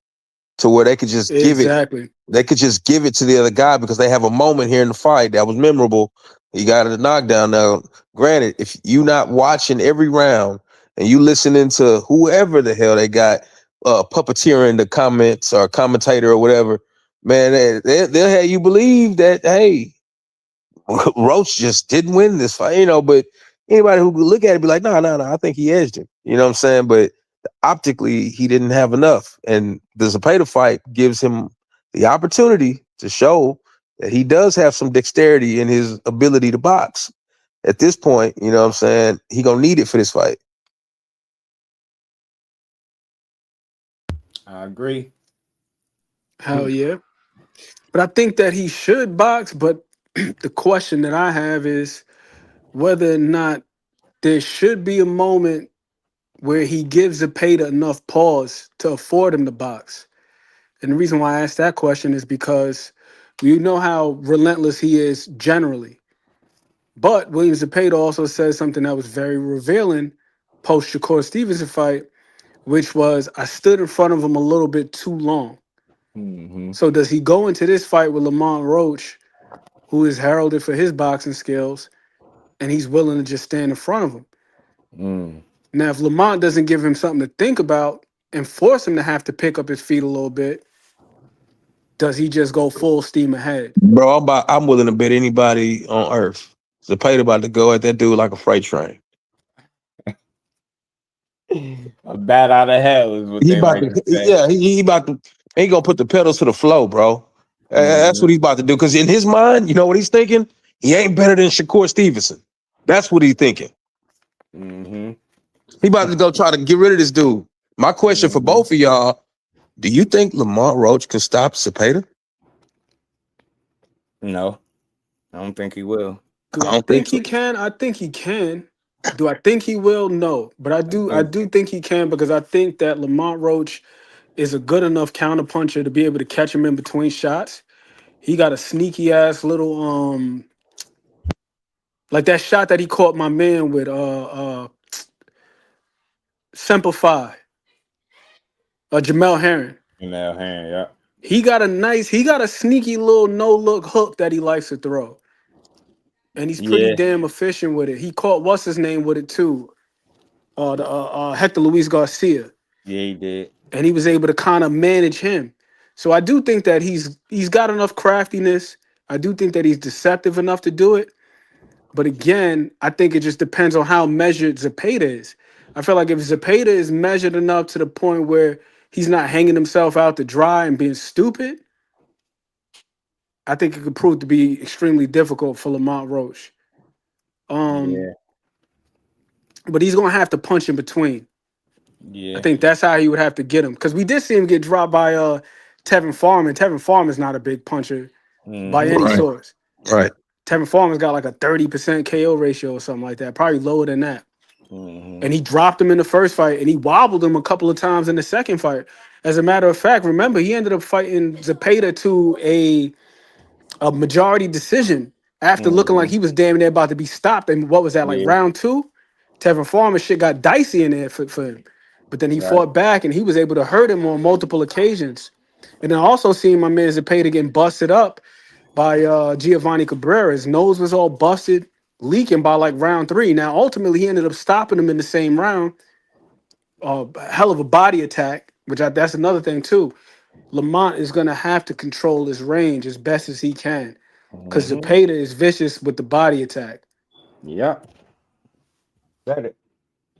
to where they could just give it. Exactly. They could just give it to the other guy because they have a moment here in the fight that was memorable. He got a knockdown. Now, granted, if you not watching every round and you listening to whoever the hell they got puppeteering the comments or commentator or whatever, man, they'll have you believe that, hey, Roach just didn't win this fight, but anybody who could look at it be like, no, I think he edged him. You know what I'm saying? But optically, he didn't have enough. And the Zepeda fight gives him the opportunity to show that he does have some dexterity in his ability to box. At this point, you know what I'm saying? He gonna need it for this fight. I agree. Hell yeah. But I think that he should box, but the question that I have is whether or not there should be a moment where he gives Zepeda enough pause to afford him to box. And the reason why I asked that question is because you know how relentless he is generally. But William Zepeda also said something that was very revealing post Shakur Stevenson fight, which was I stood in front of him a little bit too long. Mm-hmm. So does he go into this fight with Lamont Roach, who is heralded for his boxing skills, and he's willing to just stand in front of him? Now, if Lamont doesn't give him something to think about and force him to have to pick up his feet a little bit, does he just go full steam ahead? Bro, I'm willing to bet anybody on earth. Zepeda about to go at that dude like a freight train. A bat out of hell is what He they about like to, to say. yeah, he about to. He gonna put the pedals to the flow, bro. That's what he's about to do. Because in his mind, you know what he's thinking? He ain't better than Shakur Stevenson. That's what he's thinking. Mm-hmm. He about to go try to get rid of this dude. My question for both of y'all: do you think Lamont Roach could stop Zepeda? No, I don't think he will. Do I think he can? I think he can. Do I think he will? No. But I do think he can because I think that Lamont Roach is a good enough counterpuncher to be able to catch him in between shots. He got a sneaky ass little like that shot that he caught my man with Semper Fi, Jamel Herring. Jamel Herring, yeah. He got a sneaky little no-look hook that he likes to throw. And he's pretty damn efficient with it. He caught what's his name with it too. Hector Luis Garcia. Yeah, he did. And he was able to kind of manage him. So I do think that he's got enough craftiness. I do think that he's deceptive enough to do it. But again, I think it just depends on how measured Zepeda is. I feel like if Zepeda is measured enough to the point where he's not hanging himself out to dry and being stupid, I think it could prove to be extremely difficult for Lamont Roach. But he's gonna have to punch in between. Yeah. I think that's how he would have to get him. Because we did see him get dropped by Tevin Farmer. Tevin Farmer's not a big puncher by any source. Right. Tevin Farmer's got like a 30% KO ratio or something like that, probably lower than that. And he dropped him in the first fight, and he wobbled him a couple of times in the second fight. As a matter of fact, remember, he ended up fighting Zepeda to a majority decision after looking like he was damn near about to be stopped. And what was that, like round 2? Tevin Farmer shit got dicey in there for him. But then he fought back, and he was able to hurt him on multiple occasions. And then also seeing my man Zepeda getting busted up by Giovanni Cabrera. His nose was all busted, leaking by like round 3. Now, ultimately, he ended up stopping him in the same round. Hell of a body attack, which that's another thing too. Lamont is going to have to control his range as best as he can because Zepeda is vicious with the body attack. Yeah. Said it.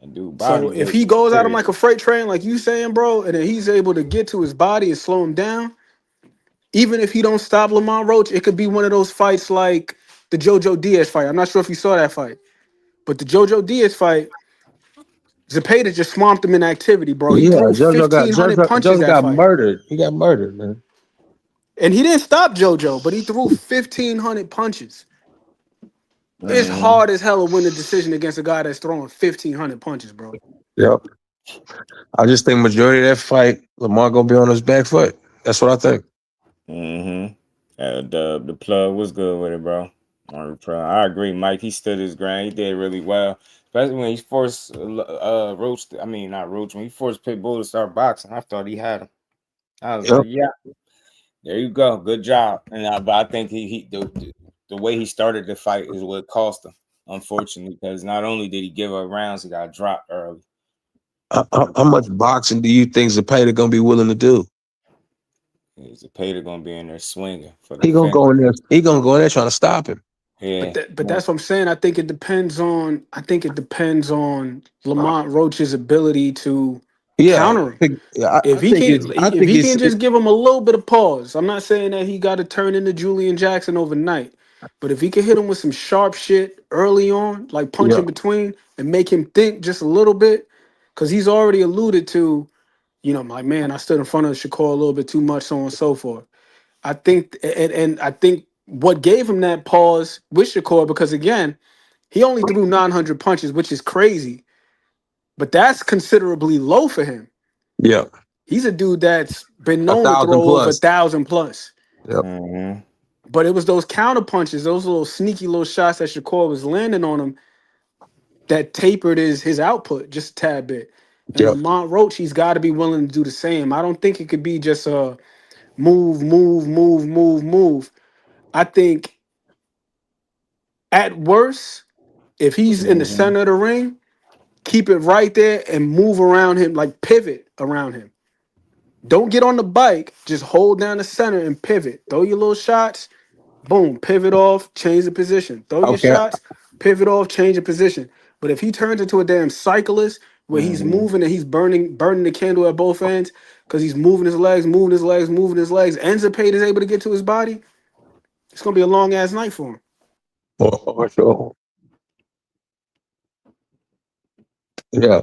And dude, So if he goes at him like a freight train, like you saying, bro, and then he's able to get to his body and slow him down, even if he don't stop Lamont Roach, it could be one of those fights like the JoJo Diaz fight. I'm not sure if you saw that fight, but the JoJo Diaz fight, Zepeda just swamped him in activity, bro. He threw 1,500 punches that got fight. murdered. He got murdered, man. And he didn't stop JoJo, but he threw 1,500 punches. It's hard as hell to win a decision against a guy that's throwing 1,500 punches, bro. Yep. I just think majority of that fight, Lamar gonna be on his back foot. That's what I think. Mm-hmm. The plug was good with it, bro. I agree, Mike. He stood his ground. He did really well, especially when he forced Roach. I mean, not Roach. When he forced Pitbull to start boxing, I thought he had him. I was like, yeah, there you go, good job. And but I think the way he started the fight is what cost him, unfortunately, because not only did he give up rounds, he got dropped early. How much boxing do you think Zepeda gonna be willing to do? Zepeda gonna be in there swinging for the He gonna fence. go in there. He gonna go in there trying to stop him. Yeah, But that's what I'm saying. I think it depends on Lamont Roach's ability to counter him. If he can just give him a little bit of pause. I'm not saying that he got to turn into Julian Jackson overnight, but if he can hit him with some sharp shit early on, like punch in between, and make him think just a little bit, because he's already alluded to, like, man, I stood in front of Shakur a little bit too much, so on and so forth. I think, and I think what gave him that pause with Shakur, because again, he only threw 900 punches, which is crazy, but that's considerably low for him. Yeah. He's a dude that's been known to 1,000 throw over plus. 1,000 plus. Yep. Mm-hmm. But it was those counter punches, those little sneaky little shots that Shakur was landing on him that tapered his output just a tad bit. And Yep. Lamont Roach, he's got to be willing to do the same. I don't think it could be just a move. I think at worst, if he's in the center of the ring, keep it right there and move around him, like pivot around him. Don't get on the bike, just hold down the center and pivot. Throw your little shots, boom, pivot off, change the position. Throw your shots, pivot off, change the position. But if he turns into a damn cyclist where he's moving and he's burning the candle at both ends because he's moving his legs, and Zepeda is able to get to his body, it's gonna be a long ass night for him. For sure. Yeah.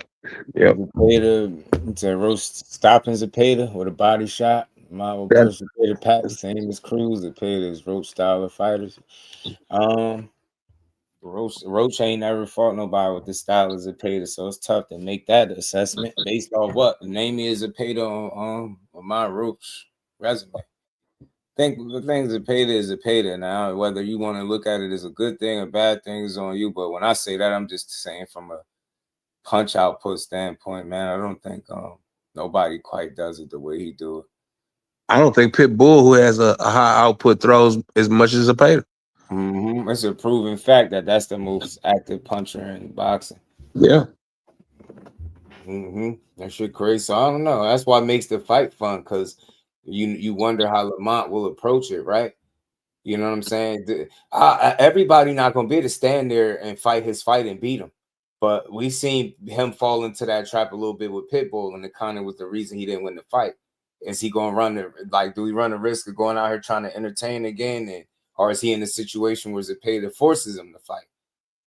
Yep. Zepeda to roast stopping Zepeda with a body shot. My will push Zepeda back, same as Cruz. Zepeda is Roach style of fighters. Roach ain't never fought nobody with the style of Zepeda, so it's tough to make that assessment based off what the name is Zepeda on my Roach resume. I think the thing Zepeda is Zepeda. Now, whether you want to look at it as a good thing or bad thing is on you. But when I say that, I'm just saying from a punch output standpoint, man. I don't think nobody quite does it the way he do it. I don't think Pitbull, who has a high output, throws as much as Zepeda. Mm-hmm. It's a proven fact that that's the most active puncher in boxing. Yeah. Mm-hmm. That shit crazy. So I don't know. That's what makes the fight fun, because you wonder how Lamont will approach it, right? You know what I'm saying? Everybody not gonna be able to stand there and fight his fight and beat him. But we seen him fall into that trap a little bit with Pitbull, and it kind of was the reason he didn't win the fight. Is he gonna do we run the risk of going out here trying to entertain again, or is he in a situation where Zepeda forces him to fight?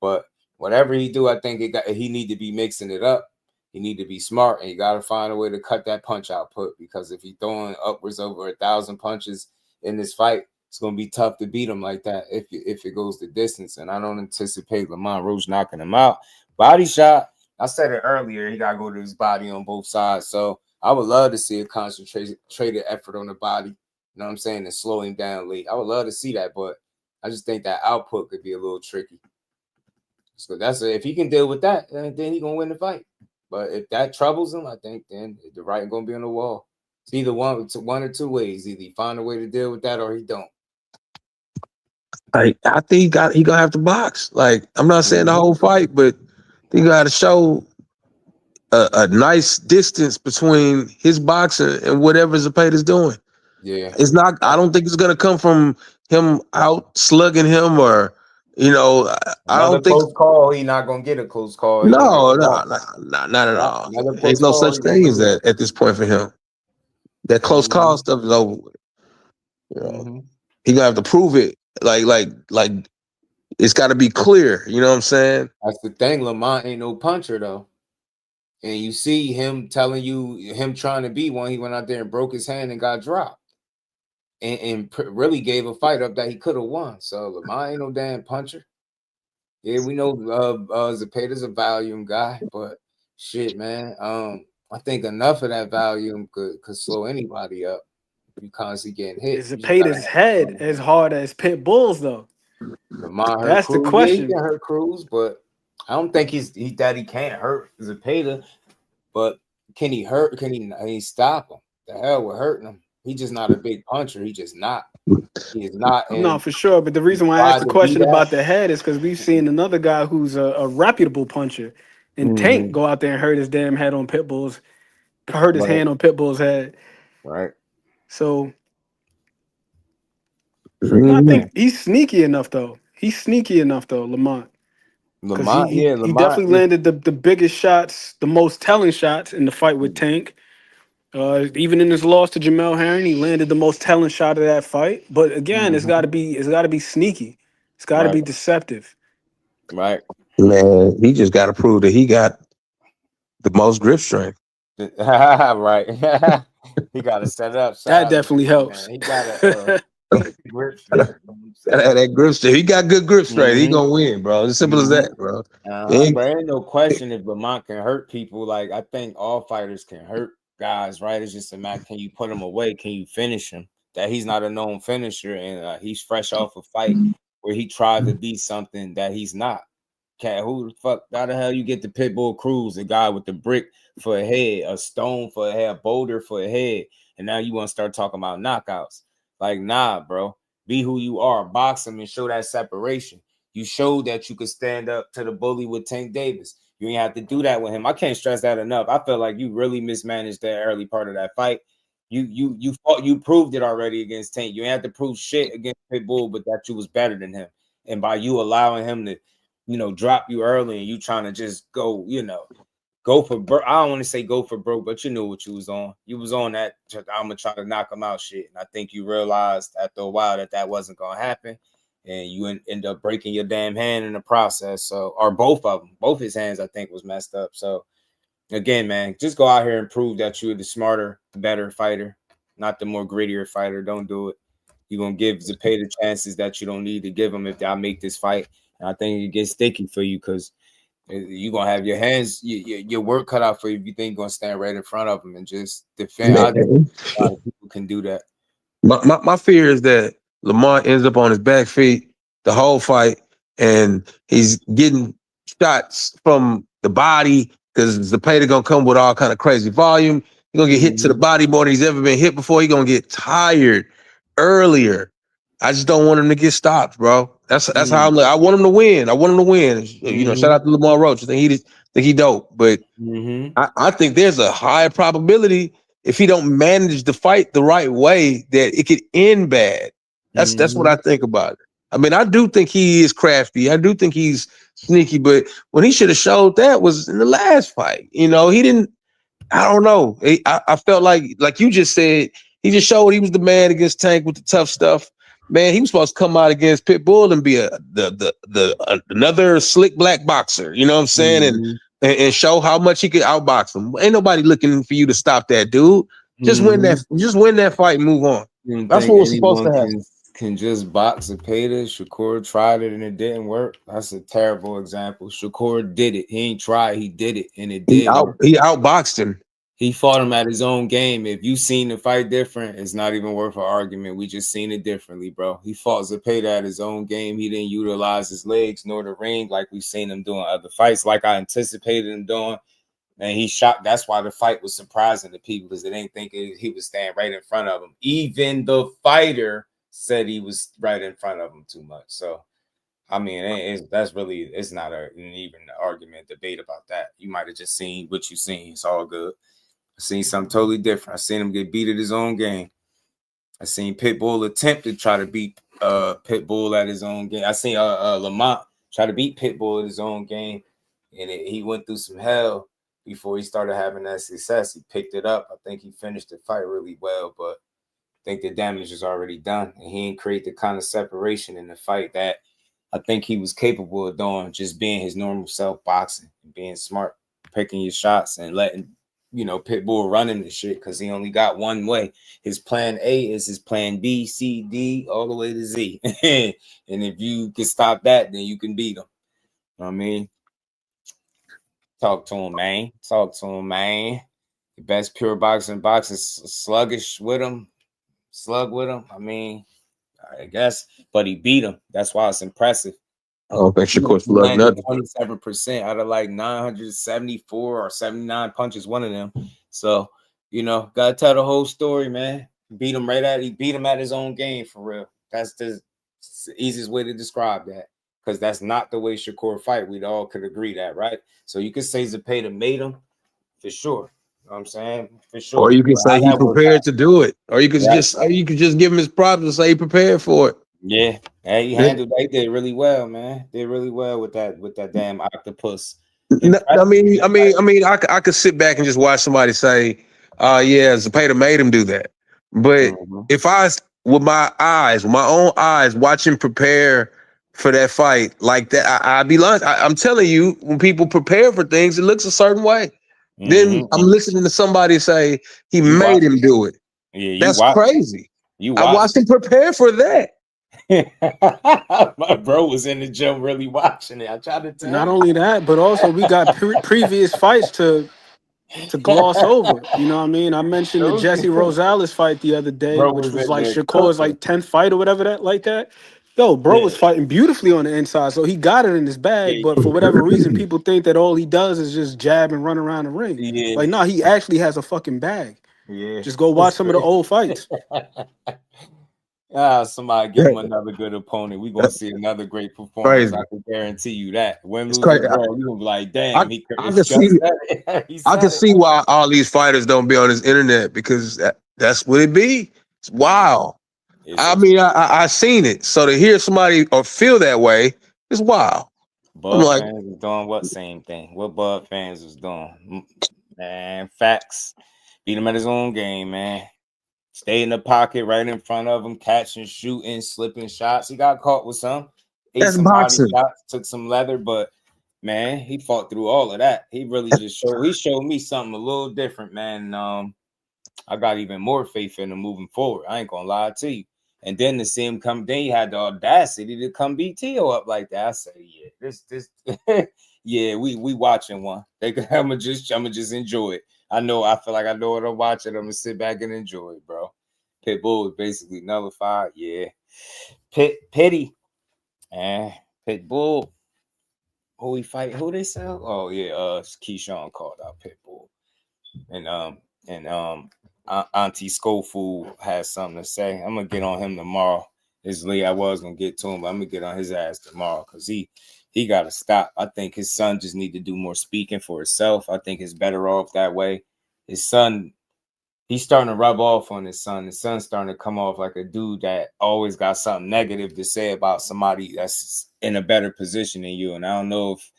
But whatever he do, I think he need to be mixing it up. He need to be smart, and you got to find a way to cut that punch output, because if he's throwing upwards over 1,000 punches in this fight, it's going to be tough to beat him like that if it goes the distance. And I don't anticipate Lamont Roach knocking him out. Body shot, I said it earlier, he got to go to his body on both sides. So I would love to see a concentrated effort on the body, you know what I'm saying, and slow him down late. I would love to see that, but I just think that output could be a little tricky. So if he can deal with that, then he's going to win the fight. But if that troubles him, I think then the writing going to be on the wall. It's either one or two ways. Either he find a way to deal with that or he don't. I think he gonna have to box. Like, I'm not saying the whole fight, but he got to show a nice distance between his boxing and whatever Zepeda's doing. Yeah, it's not. I don't think it's gonna come from him out slugging him, or I don't think. Close call. He not gonna get a close call. No, not at all. There's no such thing as that at this point for him. That close call stuff is over with. You know, he gonna have to prove it. Like it's got to be clear. You know what I'm saying? That's the thing. Lamont ain't no puncher though, and you see him telling you him trying to be one. He went out there and broke his hand and got dropped, and really gave a fight up that he could have won. So Lamont ain't no damn puncher. Yeah, we know Zepeda's a volume guy, but Shit, man. I think enough of that volume could slow anybody up. If you constantly getting hit, Is you just gotta Zepeda's head as hard as Pit Bull's though? Lamont hurt That's the Cruz. Yeah, he question. can hurt Cruz, but I don't think he can't hurt Zepeda. But can he hurt? Can he stop him? The hell with hurting him. He's just not a big puncher. He just not. He is not. No, And for sure. But the reason why I asked tried the to be question that. about the head is because we've seen another guy who's a reputable puncher, and Tank go out there and hurt his damn head on Pitbull's, hurt his Right. hand on Pitbull's head. Right. So I think he's sneaky enough though. He's sneaky enough though, Lamont. Because he definitely landed the biggest shots, the most telling shots in the fight with Tank. Even in his loss to Jamel Herring, he landed the most telling shot of that fight. But again, it's got to be sneaky. It's got to be deceptive. Right. Man, he just got to prove that he got the most grip strength. Right. He got to set up. That definitely helps. Man. He got a grip strength. That grip strength. He got good grip strength. He gonna win, bro. As simple as that, bro. But ain't no question if Lamont can hurt people. Like I think all fighters can hurt guys, right? It's just a matter, can you put him away? Can you finish him? That he's not a known finisher, and he's fresh off a fight where he tried to be something that he's not. Who the fuck? How the hell you get the Pitbull Cruz, a guy with the brick for a head, a stone for a head, a boulder for a head, and now you want to start talking about knockouts? Like, nah, bro. Be who you are. Box him and show that separation. You showed that you could stand up to the bully with Tank Davis. You ain't have to do that with him. I can't stress that enough. I feel like you really mismanaged that early part of that fight. You fought, you proved it already against Tank. You ain't have to prove shit against Pitbull, but that you was better than him. And by you allowing him to, drop you early and you trying to just go, go for broke. I don't want to say go for broke, but you knew what you was on. You was on that I'm gonna try to knock him out shit. And I think you realized after a while that wasn't gonna happen, and you end up breaking your damn hand in the process. So, or both of them, both his hands, I think, was messed up. So, again, man, just go out here and prove that you're the smarter, better fighter, not the more grittier fighter. Don't do it. You're gonna give Zepeda chances that you don't need to give him if I make this fight. And I think it gets sticky for you because you're gonna have your hands, your work cut out for you if you think you're gonna stand right in front of him and just defend. I think a lot of people can do that. My fear is that Lamont ends up on his back feet the whole fight, and he's getting shots from the body because Zepeda gonna come with all kind of crazy volume. He's gonna get hit to the body more than he's ever been hit before. He's gonna get tired earlier. I just don't want him to get stopped, bro. That's how I'm like. I want him to win. I want him to win. Shout out to Lamont Roach. I think he dope, but I think there's a high probability if he don't manage the fight the right way that it could end bad. That's what I think about it. I mean, I do think he is crafty. I do think he's sneaky, but when he should have showed that was in the last fight. He didn't. I don't know. I felt like you just said, he just showed he was the man against Tank with the tough stuff. Man, he was supposed to come out against Pitbull and be another slick black boxer. You know what I'm saying? And show how much he could outbox him. Ain't nobody looking for you to stop that dude. Just win that fight and move on. That's what was supposed to happen. Can just box Zepeda. Shakur tried it and it didn't work. That's a terrible example. Shakur did it. He ain't tried. He did it and it did work. He outboxed him. He fought him at his own game. If you seen the fight different, it's not even worth an argument. We just seen it differently, bro. He fought Zepeda at his own game. He didn't utilize his legs nor the ring like we've seen him doing other fights, like I anticipated him doing. And he shot. That's why the fight was surprising to people, because they didn't think he was standing right in front of him. Even the said he was right in front of him too much. So, I mean, it's not even an argument, debate about that. You might have just seen what you seen. It's all good. I seen something totally different. I seen him get beat at his own game. I seen Pitbull attempt to try to beat Pitbull at his own game. I seen Lamont try to beat Pitbull at his own game, and he went through some hell before he started having that success. He picked it up. I think he finished the fight really well, but I think the damage is already done, and he didn't create the kind of separation in the fight that I think he was capable of doing, just being his normal self, boxing, being smart, picking your shots, and letting Pitbull running the shit, because he only got one way. His plan A is his plan B, C, D, all the way to Z. And if you can stop that, then you can beat him. You know what I mean? Talk to him, man. Talk to him, man. The best pure boxing sluggish with him. Slug with him. I mean, I guess, but he beat him. That's why it's impressive. I don't think He Shakur slugged landed nothing. 27% out of like 974 or 79 punches, one of them. So, gotta tell the whole story, man. He beat him at his own game for real. That's the easiest way to describe that. Because that's not the way Shakur fight. We all could agree that, right? So you could say Zepeda made him for sure. You know what I'm saying? For sure. Or you can say he prepared to do it. Or you could Right. just give him his props and say he prepared for it. Yeah. He handled that. He did really well, man. Did really well with that I could sit back and just watch somebody say, yeah, Zepeda made him do that. But if I, with my own eyes, watch him prepare for that fight like that, I'd be lying. I'm telling you, when people prepare for things, it looks a certain way. Then I'm listening to somebody say he made him do it. Yeah, that's crazy. I watched him prepare for that. My bro was in the gym really watching it. I tried to tell Not you. only that, but also we got previous fights to gloss over. You know what I mean? I mentioned the Jesse Rosales fight the other day, Bro which was in like there Shakur's cooking. like 10th fight or whatever that. Yo, bro was fighting beautifully on the inside, so he got it in his bag. But for whatever reason, people think that all he does is just jab and run around the ring. Yeah. Like, no, he actually has a fucking bag. Yeah. Just go watch some of the old fights. Somebody give him another good opponent. We're gonna see another great performance. Crazy. I can guarantee you that. Win, lose, crazy. or draw, you're gonna be like, damn, I can see why all these fighters don't be on this internet, because that's what it be. It's wild. I seen it. So to hear somebody or feel that way is wild. Bud fans is doing what same thing? What Bud fans is doing? Man, facts. Beat him at his own game, man. Stay in the pocket right in front of him, catching, shooting, slipping shots. He got caught with some. Ate some body shots, took some leather, but man, he fought through all of that. He really just showed me something a little different, man. I got even more faith in him moving forward. I ain't gonna lie to you. And then to see him come, then he had the audacity to come beat Tio up like that. I say, yeah, this yeah, we watching one. I'ma just enjoy it. I feel like I know what I'm watching. I'm gonna sit back and enjoy it, bro. Pitbull is basically nullified. Yeah. Pitty. Pitbull. Who he fight? Who they sell? Oh yeah, Keyshawn called out Pitbull. And Auntie Schofield has something to say. I'm gonna get on him tomorrow. I was gonna get to him, but I'm gonna get on his ass tomorrow because he gotta stop. I think his son just need to do more speaking for himself. I think it's better off that way. His son, he's starting to rub off on his son. His son's starting to come off like a dude that always got something negative to say about somebody that's in a better position than you. And I don't know if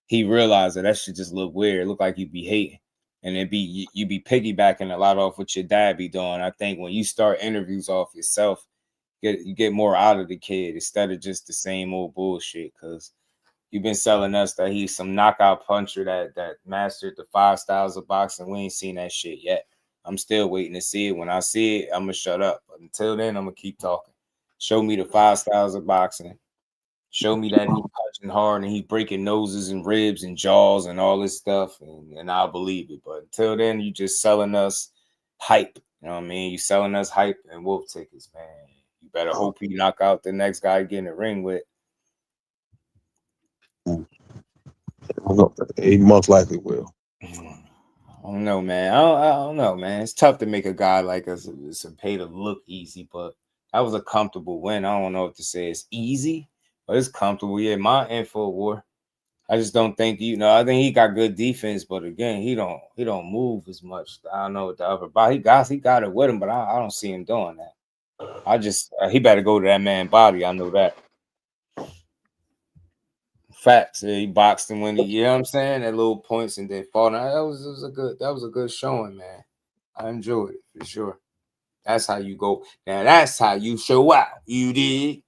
he realized that should just look weird. It look like you be hating. And you be piggybacking a lot off what your dad be doing. I think when you start interviews off yourself, you get more out of the kid instead of just the same old bullshit. Because you've been selling us that he's some knockout puncher that mastered the 5 styles of boxing. We ain't seen that shit yet. I'm still waiting to see it. When I see it, I'm gonna shut up. But until then, I'm gonna keep talking. Show me the 5 styles of boxing. Show me that he's punching hard and he's breaking noses and ribs and jaws and all this stuff, and I'll believe it. But until then, you just selling us hype. You know what I mean? You selling us hype and wolf tickets, man. You better hope he knock out the next guy you get in the ring with. He most likely will. I don't know, man. I don't know, man. It's tough to make a guy like us pay to look easy, but that was a comfortable win. I don't know what to say. It's easy. But it's comfortable. Yeah, my info war. I just don't think, I think he got good defense, but again, he don't move as much. I don't know what the other body. He got it with him, but I don't see him doing that. He better go to that man body. I know that. Facts. Yeah, he boxed him when you know what I'm saying? At little points and then fought. That was a good showing, man. I enjoyed it for sure. That's how you go. Now that's how you show out. You dig?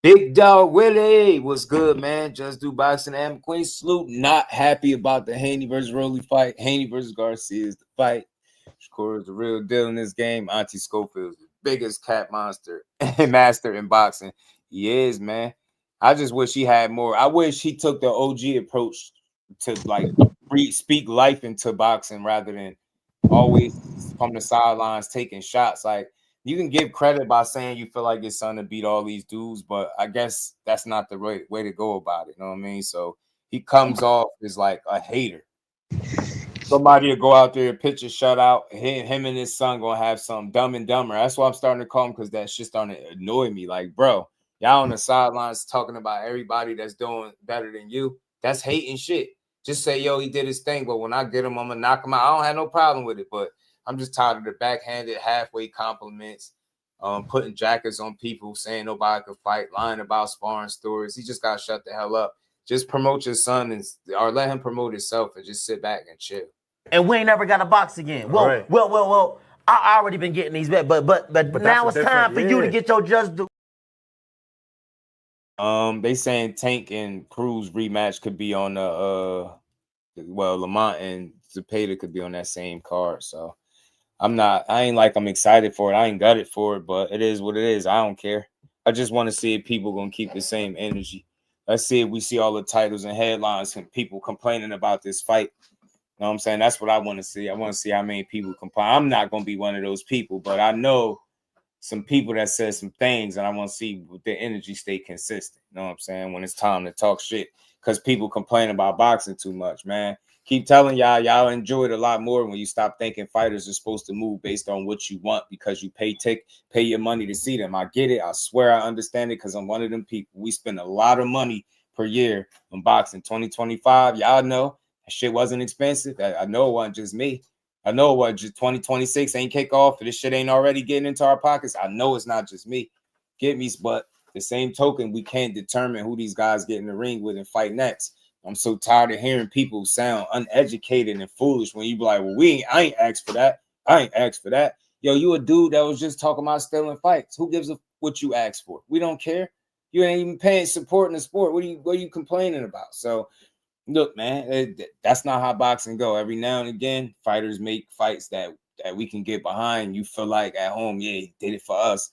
Big Dog Willie, what's good, man? Just do boxing and Queen salute. Not happy about the Haney versus Rolly fight. Haney versus Garcia is the fight. Shakur is the real deal in this game. Auntie Schofield is the biggest cat monster and master in boxing. He is, man. I just wish he had more. I wish he took the OG approach to like speak life into boxing rather than always from the sidelines taking shots. Like, you can give credit by saying you feel like your son to beat all these dudes, but I guess that's not the right way to go about it. You know what I mean? So he comes off as like a hater. Somebody will go out there and pitch a shutout. Him and his son gonna have some Dumb and Dumber. That's why I'm starting to call him, because that shit starting to annoy me. Like, bro, y'all on the sidelines talking about everybody that's doing better than you. That's hating shit. Just say, yo, he did his thing, but when I get him, I'm gonna knock him out. I don't have no problem with it, but I'm just tired of the backhanded, halfway compliments, putting jackets on people, saying nobody could fight, lying about sparring stories. He just gotta shut the hell up. Just promote your son or let him promote himself and just sit back and chill. And we ain't never got a box again. Well. I already been getting these bets, but now it's time for you to get your just due. They saying Tank and Cruz rematch could be on the Lamont and Zepeda could be on that same card. So I'm excited for it. I ain't got it for it, but it is what it is. I don't care. I just want to see if people gonna keep the same energy. Let's see if we see all the titles and headlines and people complaining about this fight. You know what I'm saying? That's what I want to see. I want to see how many people complain. I'm not going to be one of those people, but I know some people that said some things, and I want to see the energy stay consistent. You know what I'm saying? When it's time to talk shit, because people complain about boxing too much, man. Keep telling y'all enjoy it a lot more when you stop thinking fighters are supposed to move based on what you want because you pay your money to see them. I get it. I swear I understand it, because I'm one of them people. We spend a lot of money per year on boxing. 2025, y'all know that shit wasn't expensive. I know it wasn't just me. I know it wasn't just 2026 ain't kick off. This shit ain't already getting into our pockets. I know it's not just me. Get me, but the same token, we can't determine who these guys get in the ring with and fight next. I'm so tired of hearing people sound uneducated and foolish when you be like, well, I ain't asked for that. I ain't asked for that. Yo, you a dude that was just talking about stealing fights. Who gives a what you asked for? We don't care. You ain't even paying supporting the sport. What are you complaining about? So look, man, that's not how boxing go. Every now and again, fighters make fights that we can get behind. You feel like at home, yeah, he did it for us.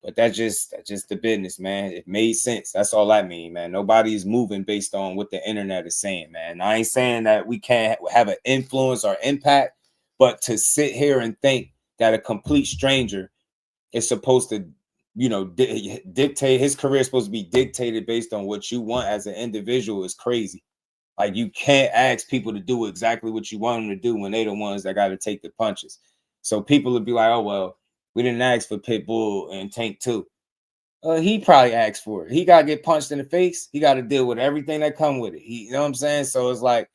But that's just the business, man. It made sense. That's all I mean, man. Nobody's moving based on what the internet is saying, man. I ain't saying that we can't have an influence or impact, but to sit here and think that a complete stranger is supposed to, dictate his career is supposed to be dictated based on what you want as an individual is crazy. Like, you can't ask people to do exactly what you want them to do when they're the ones that got to take the punches. So people would be like, oh, well, we didn't ask for Pitbull and Tank too. He probably asked for it. He got to get punched in the face. He got to deal with everything that come with it. You know what I'm saying? So it's like,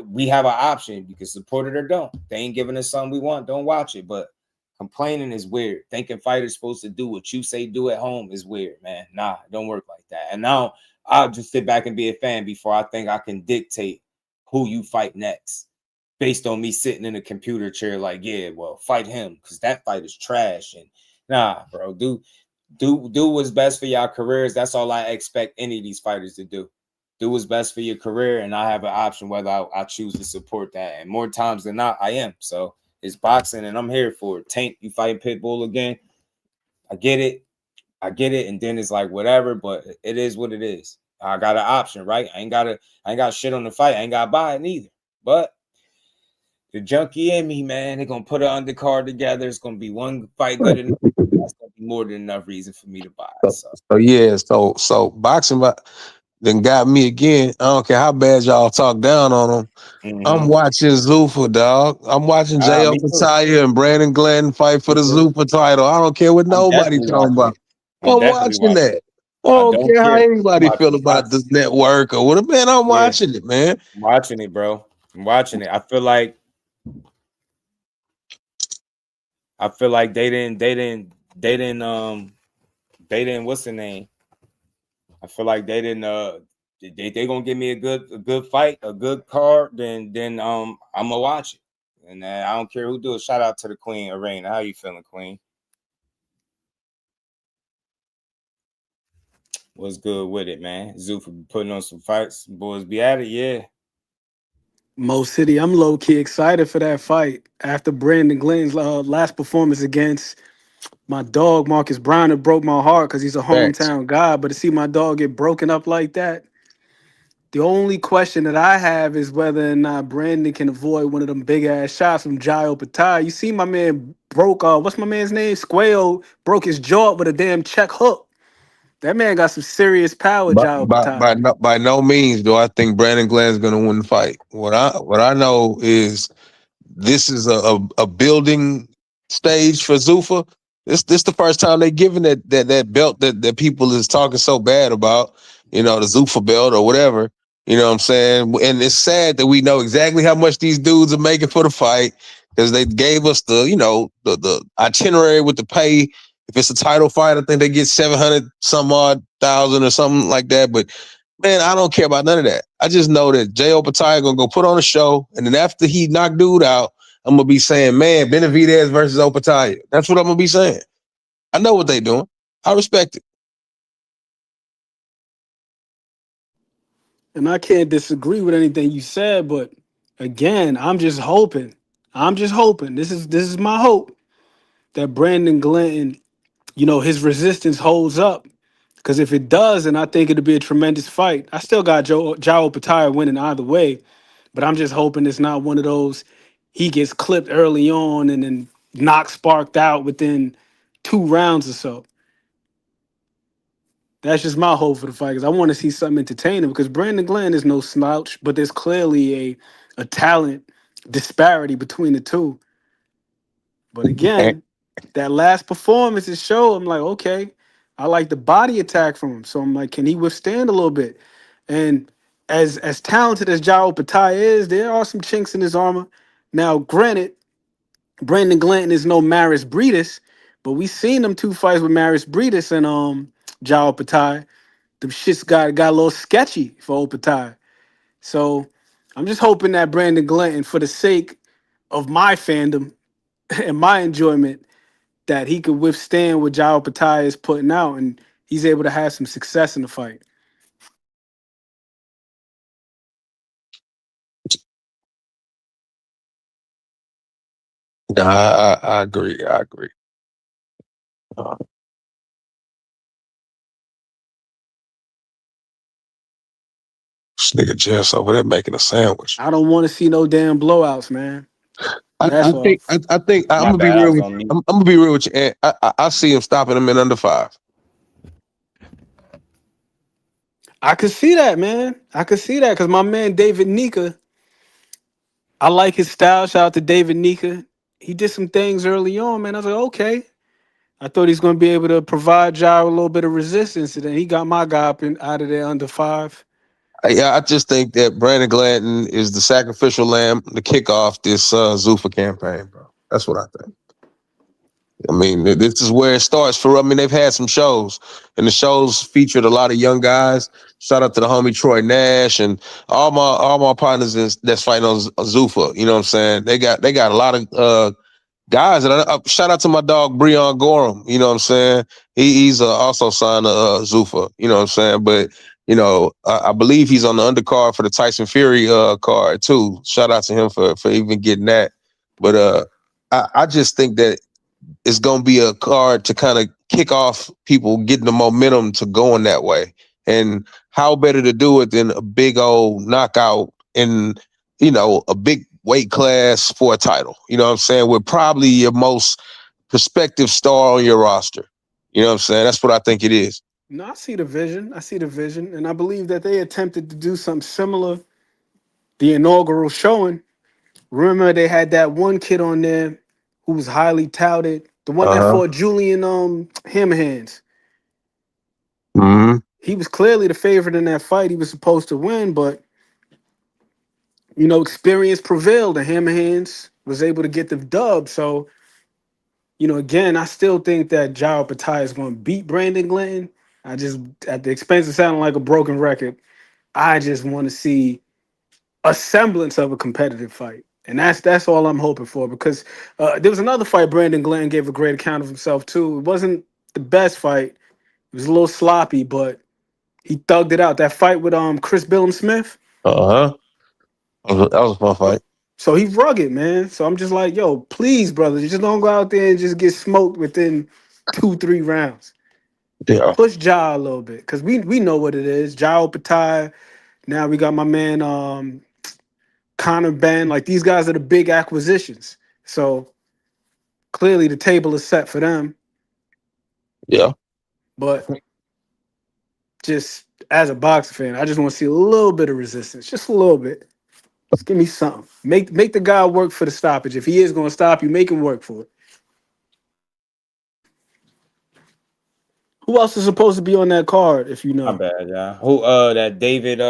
we have an option. You can support it or don't. They ain't giving us something we want. Don't watch it. But complaining is weird. Thinking fighters supposed to do what you say do at home is weird, man. Nah, it don't work like that. And now I'll just sit back and be a fan before I think I can dictate who you fight next based on me sitting in a computer chair like, yeah, well, fight him because that fight is trash. And nah, bro, do what's best for y'all careers. That's all I expect any of these fighters to do. Do what's best for your career, and I have an option whether I choose to support that. And more times than not, I am. So it's boxing, and I'm here for it. Tank, you fighting Pitbull again? I get it. And then it's like whatever, but it is what it is. I got an option, right? I ain't got shit on the fight. I ain't got to buy it neither. But the junkie in me, man, they're gonna put an undercard together. It's gonna be one fight good enough. That's gonna be more than enough reason for me to buy it. So boxing then got me again. I don't care how bad y'all talk down on them. Mm-hmm. I'm watching Zuffa, dog. I'm watching J.O. Kataya and Brandon Glenn fight for the Zuffa title. I don't care what nobody talking about. I'm watching that. I don't care how anybody feel about this network or what. Man, I'm watching it, man. I'm watching it, bro. I'm watching it. I feel like they didn't what's the name? I feel like they didn't they gonna give me a good fight, a good card, then I'm gonna watch it. And I don't care who do it. Shout out to the Queen Arena. How you feeling, Queen? What's good with it, man? Zuffa putting on some fights. Boys be at it, yeah. Mo City, I'm low-key excited for that fight after Brandon Glenn's last performance against my dog, Marcus Brown. It broke my heart because he's a hometown guy, but to see my dog get broken up like that, The only question that I have is whether or not Brandon can avoid one of them big ass shots from Jai Opetaia. You see, my man broke. What's my man's name? Squayo broke his jaw with a damn check hook. That man got some serious power, By, Jai by, Opetaia. by, no, by no means do I think Brandon Glenn's going to win the fight. What I know is this is a building stage for Zuffa. This the first time they given that belt that people is talking so bad about, the Zuffa belt or whatever. You know what I'm saying? And it's sad that we know exactly how much these dudes are making for the fight because they gave us the itinerary with the pay. If it's a title fight, I think they get 700 some odd thousand or something like that. But man, I don't care about none of that. I just know that Jai Opetaia gonna go put on a show, and then after he knocked dude out, I'm gonna be saying, man, Benavidez versus Opetaia. That's what I'm gonna be saying. I know what they doing. I respect it. And I can't disagree with anything you said, but again, I'm just hoping. I'm just hoping. This is my hope that Brandon Glenn, his resistance holds up. Because if it does, then I think it'll be a tremendous fight. I still got Jai Opetaia winning either way, but I'm just hoping it's not one of those he gets clipped early on and then knocked sparked out within 2 rounds or so. That's just my hope for the fight because I want to see something entertaining because Brandon Glenn is no slouch, but there's clearly a talent disparity between the two. But again, that last performance is show. I'm like, okay, I like the body attack from him. So I'm like, can he withstand a little bit? And as talented as Jai Opetaia is, there are some chinks in his armor. Now, granted, Brandon Glanton is no Maris Breedis, but we seen them 2 fights with Maris Breedis and Jai Opetaia. Them shits got a little sketchy for Opetaia. So I'm just hoping that Brandon Glanton, for the sake of my fandom and my enjoyment, that he could withstand what Jai Opetaia is putting out and he's able to have some success in the fight. Nah, I agree. I agree. This nigga Jess over there making a sandwich. I don't want to see no damn blowouts, man. That's all. I think I'm My gonna be bad, I real was with on mute. I'm gonna be real with you. Ant. I see him stopping him in under 5. I could see that, man. I could see that because my man David Nika, I like his style. Shout out to David Nika. He did some things early on, man. I was like, okay. I thought he's going to be able to provide Jai a little bit of resistance, and then he got my guy up out of there under 5. I just think that Brandon Glanton is the sacrificial lamb to kick off this Zuffa campaign, bro. That's what I think. I mean, this is where it starts for. I mean, they've had some shows, and the shows featured a lot of young guys. Shout out to the homie Troy Nash and all my partners that's fighting on Zuffa. You know what I'm saying? They got a lot of guys. And shout out to my dog Breon Gorham. You know what I'm saying? He's also signed to Zuffa. You know what I'm saying? But I believe he's on the undercard for the Tyson Fury card too. Shout out to him for even getting that. But I just think that it's going to be a card to kind of kick off people getting the momentum to going that way. And how better to do it than a big old knockout in, a big weight class for a title. You know what I'm saying? With probably your most prospective star on your roster. You know what I'm saying? That's what I think it is. No, I see the vision. I see the vision. And I believe that they attempted to do something similar the inaugural showing. Remember, they had that one kid on there who was highly touted. The one that fought Julian Hammerhands. Mm-hmm. He was clearly the favorite in that fight. He was supposed to win, but experience prevailed, and Hammerhands was able to get the dub. So, again, I still think that Jai Opetaia is going to beat Brandon Glanton. I just, at the expense of sounding like a broken record, I just want to see a semblance of a competitive fight. And that's all I'm hoping for because there was another fight Brandon Glanton gave a great account of himself too. It wasn't the best fight. It was a little sloppy, but he thugged it out. That fight with Chris Billum Smith. That was a fun fight. So he's rugged, man. So I'm just like, yo, please, brother, just don't go out there and just get smoked within 2-3 rounds. Yeah. Push Jai a little bit because we know what it is. Jai Opetaia, Now we got my man Connor Ben. Like these guys are the big acquisitions. So clearly the table is set for them. Yeah. But just as a boxing fan, I just want to see a little bit of resistance. Just a little bit. Just give me something. Make the guy work for the stoppage. If he is going to stop you, make him work for it. Who else is supposed to be on that card, if you know? My bad, y'all. Who that David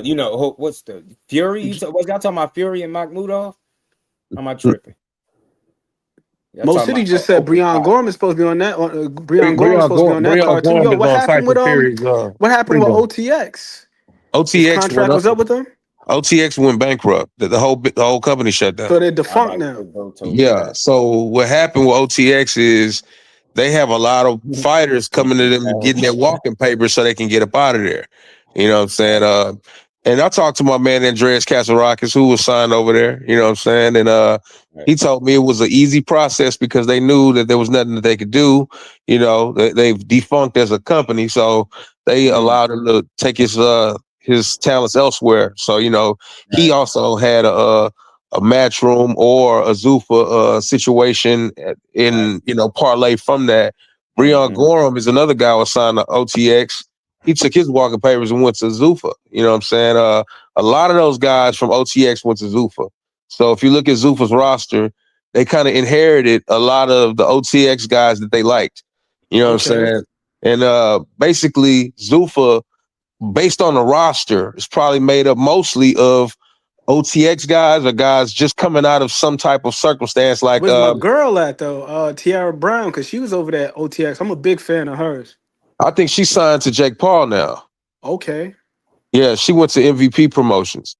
you know what's the Fury? Was y'all talking about Fury and Makhmudov? Am I tripping? Most City just said Breon Gorman is supposed to be on that. Breon Gorman is supposed to be on that card too. Yo, what happened with what happened with OTX? His contract was up with them. OTX went bankrupt. The whole company shut down. So they're defunct now. Yeah. So what happened with OTX is they have a lot of fighters coming to them getting their walking papers so they can get up out of there. You know what I'm saying? And I talked to my man Andreas Casarrakis, who was signed over there. You know what I'm saying? And he told me it was an easy process because they knew that there was nothing that they could do. You know, they've defunct as a company, so they allowed him to take his talents elsewhere. So you know, he also had a Matchroom or a Zuffa situation in parlay from that. Breon Gorham is another guy who was signed to OTX. He took his walking papers and went to Zuffa. You know what I'm saying? A lot of those guys from OTX went to Zuffa. So if you look at Zuffa's roster, they kind of inherited a lot of the OTX guys that they liked. You know what I'm saying? And basically Zuffa, based on the roster, is probably made up mostly of OTX guys or guys just coming out of some type of circumstance. Like where's my girl at though? Tiara Brown, because she was over there at OTX. I'm a big fan of hers. I think she signed to Jake Paul now. Okay. Yeah, she went to MVP Promotions.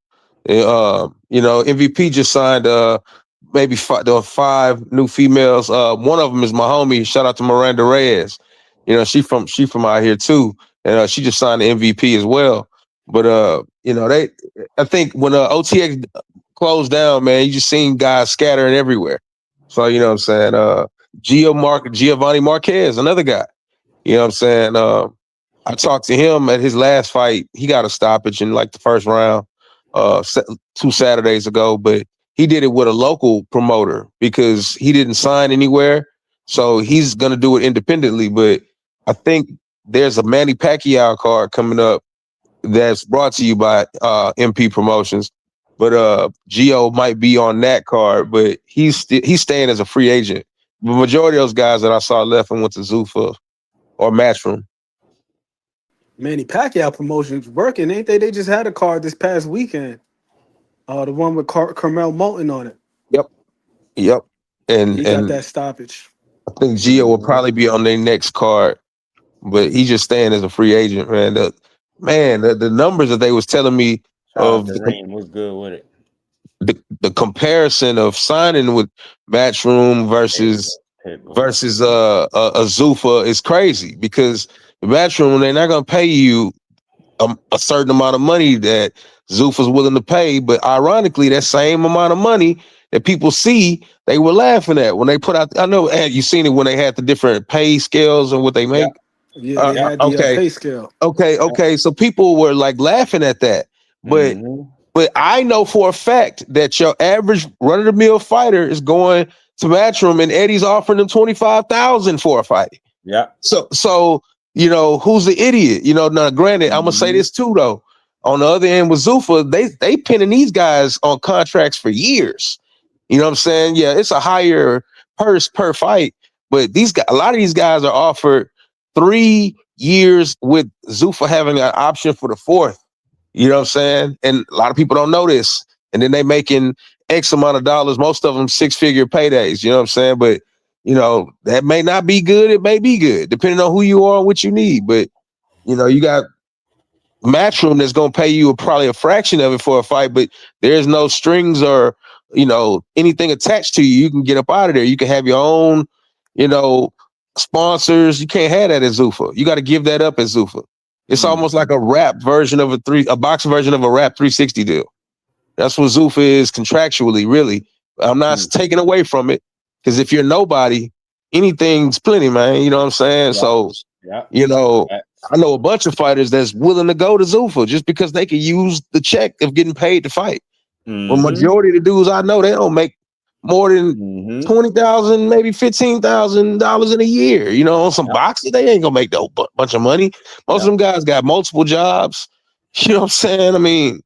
MVP just signed maybe five new females. One of them is my homie. Shout out to Miranda Reyes. You know, she from out here too, and she just signed the MVP as well. But I think when OTX closed down, man, you just seen guys scattering everywhere. So you know what I'm saying. Giovanni Marquez, another guy. You know what I'm saying? I talked to him at his last fight. He got a stoppage in like the first round 2 Saturdays ago, but he did it with a local promoter because he didn't sign anywhere. So he's going to do it independently. But I think there's a Manny Pacquiao card coming up that's brought to you by MP Promotions. But Gio might be on that card, but he's staying as a free agent. The majority of those guys that I saw left and went to Zuffa or Matchroom. Manny Pacquiao Promotions working, ain't they? They just had a card this past weekend. The one with Carmel Moulton on it. Yep. And he got that stoppage. I think Gio will probably be on their next card, but he's just staying as a free agent, man. The numbers that they was telling me of was good with it. The comparison of signing with Matchroom versus a Zuffa is crazy because the Matchroom, they're not going to pay you a certain amount of money that Zuffa's willing to pay, but ironically, that same amount of money that people see, they were laughing at when they put out. I know you seen it when they had the different pay scales and what they make. Yeah, they had the pay scale. Okay. So people were like laughing at that, but I know for a fact that your average run-of-the-mill fighter is going to Matchroom and Eddie's offering them $25,000 for a fight. Yeah. So who's the idiot? Now granted, I'm gonna say this too though. On the other end with Zuffa, they pinning these guys on contracts for years. You know what I'm saying? Yeah, it's a higher purse per fight, but a lot of these guys are offered 3 years with Zuffa having an option for the 4th. You know what I'm saying? And a lot of people don't know this. And then they making X amount of dollars, most of them 6-figure paydays. You know what I'm saying? But that may not be good. It may be good, depending on who you are and what you need. But you got Matchroom that's going to pay you probably a fraction of it for a fight, but there's no strings or anything attached to you. You can get up out of there. You can have your own sponsors. You can't have that at Zuffa. You got to give that up at Zuffa. It's almost like a rap version of a box version of a rap 360 deal. That's what Zuffa is contractually, really. I'm not taking away from it because if you're nobody, anything's plenty, man. You know what I'm saying? So, I know a bunch of fighters that's willing to go to Zuffa just because they can use the check of getting paid to fight. Mm-hmm. When majority of the dudes I know, they don't make more than $20,000, maybe $15,000 in a year. You know, on some boxing, they ain't gonna make no bunch of money. Most of them guys got multiple jobs. You know what I'm saying? I mean,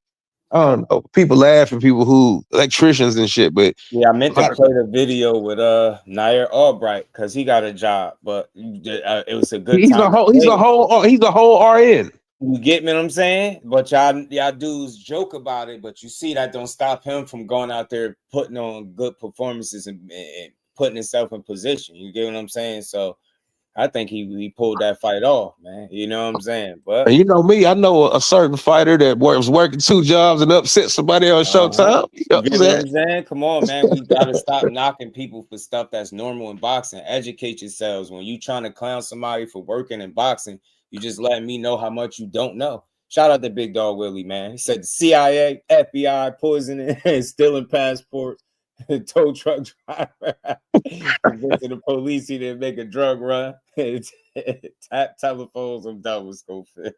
I don't know. People laugh at people who electricians and shit, but yeah, I meant to play the video with Nair Albright because he got a job, but it was a good he's time. He's a whole RN. You get me what I'm saying? But y'all dudes joke about it, but you see that don't stop him from going out there putting on good performances and putting himself in position. You get what I'm saying? So I think he pulled that fight off, man. You know what I'm saying? But and you know me, I know a certain fighter that was working 2 jobs and upset somebody on Showtime. You know what I'm saying? Come on, man. We gotta stop knocking people for stuff that's normal in boxing. Educate yourselves. When you trying to clown somebody for working in boxing, you just letting me know how much you don't know. Shout out to Big Dog Willie, man. He said the CIA, FBI, poisoning, stealing passports, tow truck driver. Convincing the police he didn't make a drug run. Tap telephones. I'm done with Schofield.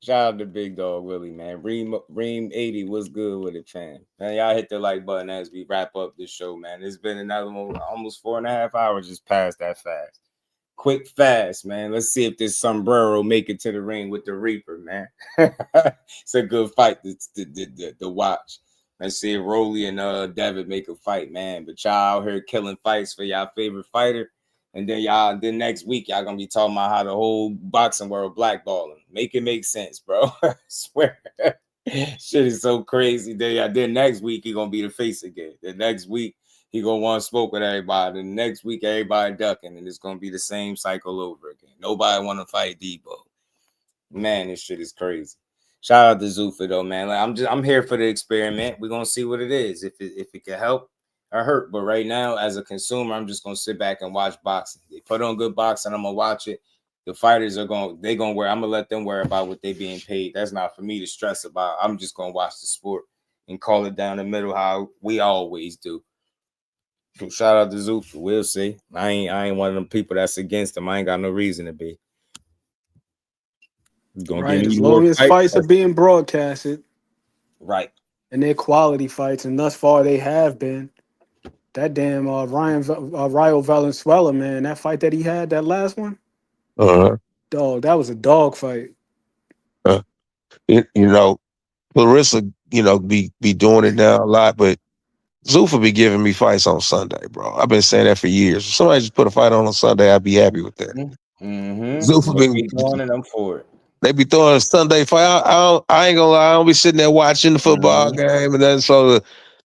Shout out to Big Dog Willie, man. Reem 80, what's good with it, fam? Man, y'all hit the like button as we wrap up this show, man. It's been another one, almost 4.5 hours just passed that fast. Quick, fast, man. Let's see if this sombrero make it to the ring with the Reaper, man. It's a good fight to watch. Let's see if Rolly and Devin make a fight, man. But y'all out here killing fights for y'all favorite fighter. And then next week, y'all gonna be talking about how the whole boxing world blackballing. Make it make sense, bro. I swear. Shit is so crazy. Then next week, he gonna be the face again. The next week, he gonna want to smoke with everybody. The next week, everybody ducking, and it's gonna be the same cycle over again. Nobody want to fight Debo. Man, this shit is crazy. Shout out to Zuffa though, man. Like, I'm here for the experiment. We're gonna see what it is. If it can help or hurt. But right now, as a consumer, I'm just gonna sit back and watch boxing. They put on good boxing, I'm gonna watch it. The fighters I'm gonna let them worry about what they being paid. That's not for me to stress about. I'm just gonna watch the sport and call it down the middle how we always do. So shout out to Zuffa. We'll see. I ain't one of them people that's against him. I ain't got no reason to be. Right, as long as fights are being broadcasted, right, and they're quality fights, and thus far they have been. That damn Rayo Valenzuela, man, that fight that he had, that last one, dog, that was a dog fight. You know, Larissa, you know, be doing it now a lot, but Zuffa be giving me fights on Sunday, bro. I've been saying that for years. If somebody just put a fight on Sunday, I'd be happy with that. Zuffa be doing it, I'm for it. They be throwing a Sunday fight. I ain't gonna lie, I don't be sitting there watching the football game, and then so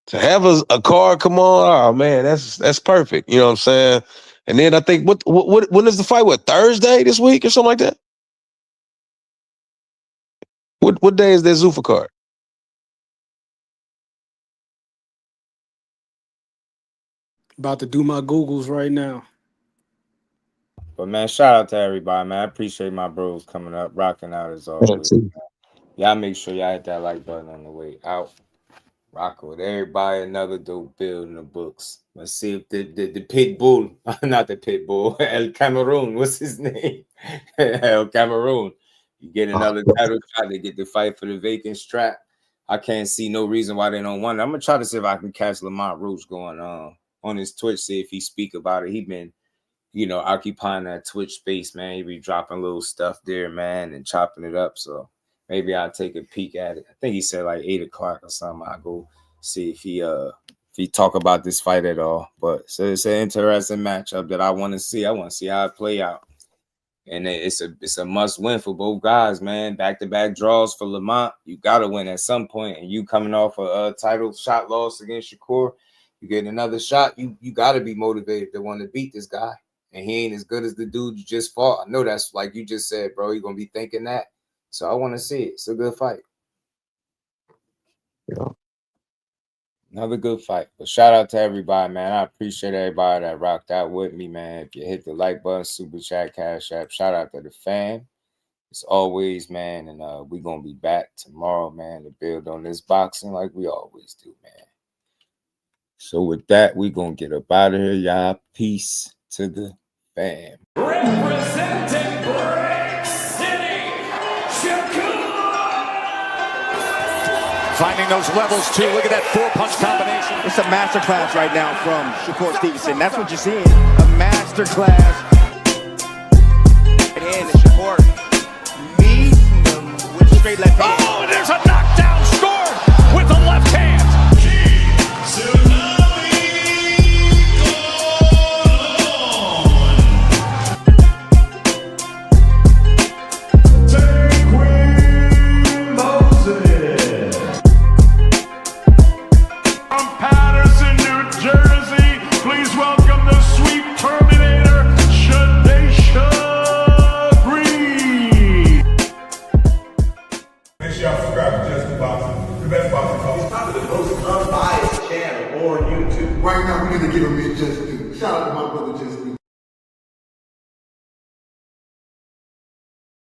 to have a card come on, oh man, that's perfect. You know what I'm saying? And then I think what when is the fight? What, Thursday this week or something like that? What day is that Zuffa card? About to do my Googles right now. But man, shout out to everybody, man. I appreciate my bros coming up, rocking out as always. Y'all make sure y'all hit that like button on the way out. Rocking with everybody, another dope build in the books. Let's see if the pit bull, not the pit bull, El Cameroon, what's his name? El Cameroon. You get another title shot, they get the fight for the vacant strap. I can't see no reason why they don't want it. I'm gonna try to see if I can catch Lamont Roach going on his Twitch, see if he speak about it. He been, you know, occupying that Twitch space, man. He be dropping little stuff there, man, and chopping it up. So maybe I'll take a peek at it. I think he said like 8 o'clock or something. I'll go see if he talk about this fight at all. But so it's an interesting matchup that I want to see. I want to see how it play out. And it's a must win for both guys, man. Back-to-back draws for Lamont. You got to win at some point. And you coming off a title shot loss against Shakur, you get another shot. You got to be motivated to want to beat this guy. And he ain't as good as the dude you just fought. I know that's like you just said, bro. You're going to be thinking that. So I want to see it. It's a good fight. Yeah. Another good fight. But shout out to everybody, man. I appreciate everybody that rocked out with me, man. If you hit the like button, super chat, cash app, shout out to the fam. As always, man. And we're going to be back tomorrow, man, to build on this boxing like we always do, man. So with that, we gonna get up out of here, y'all. Peace to the fam. Representing Brick City, Finding those levels too. Look at that 4-punch combination. It's a masterclass right now from Shakur Stevenson. That's what you're seeing. A masterclass. And Shakur meeting them with straight left hand. Oh, and there's a knockdown scored with the left hand. Right now, we're gonna give him his just due. Shout out to my brother Just Due.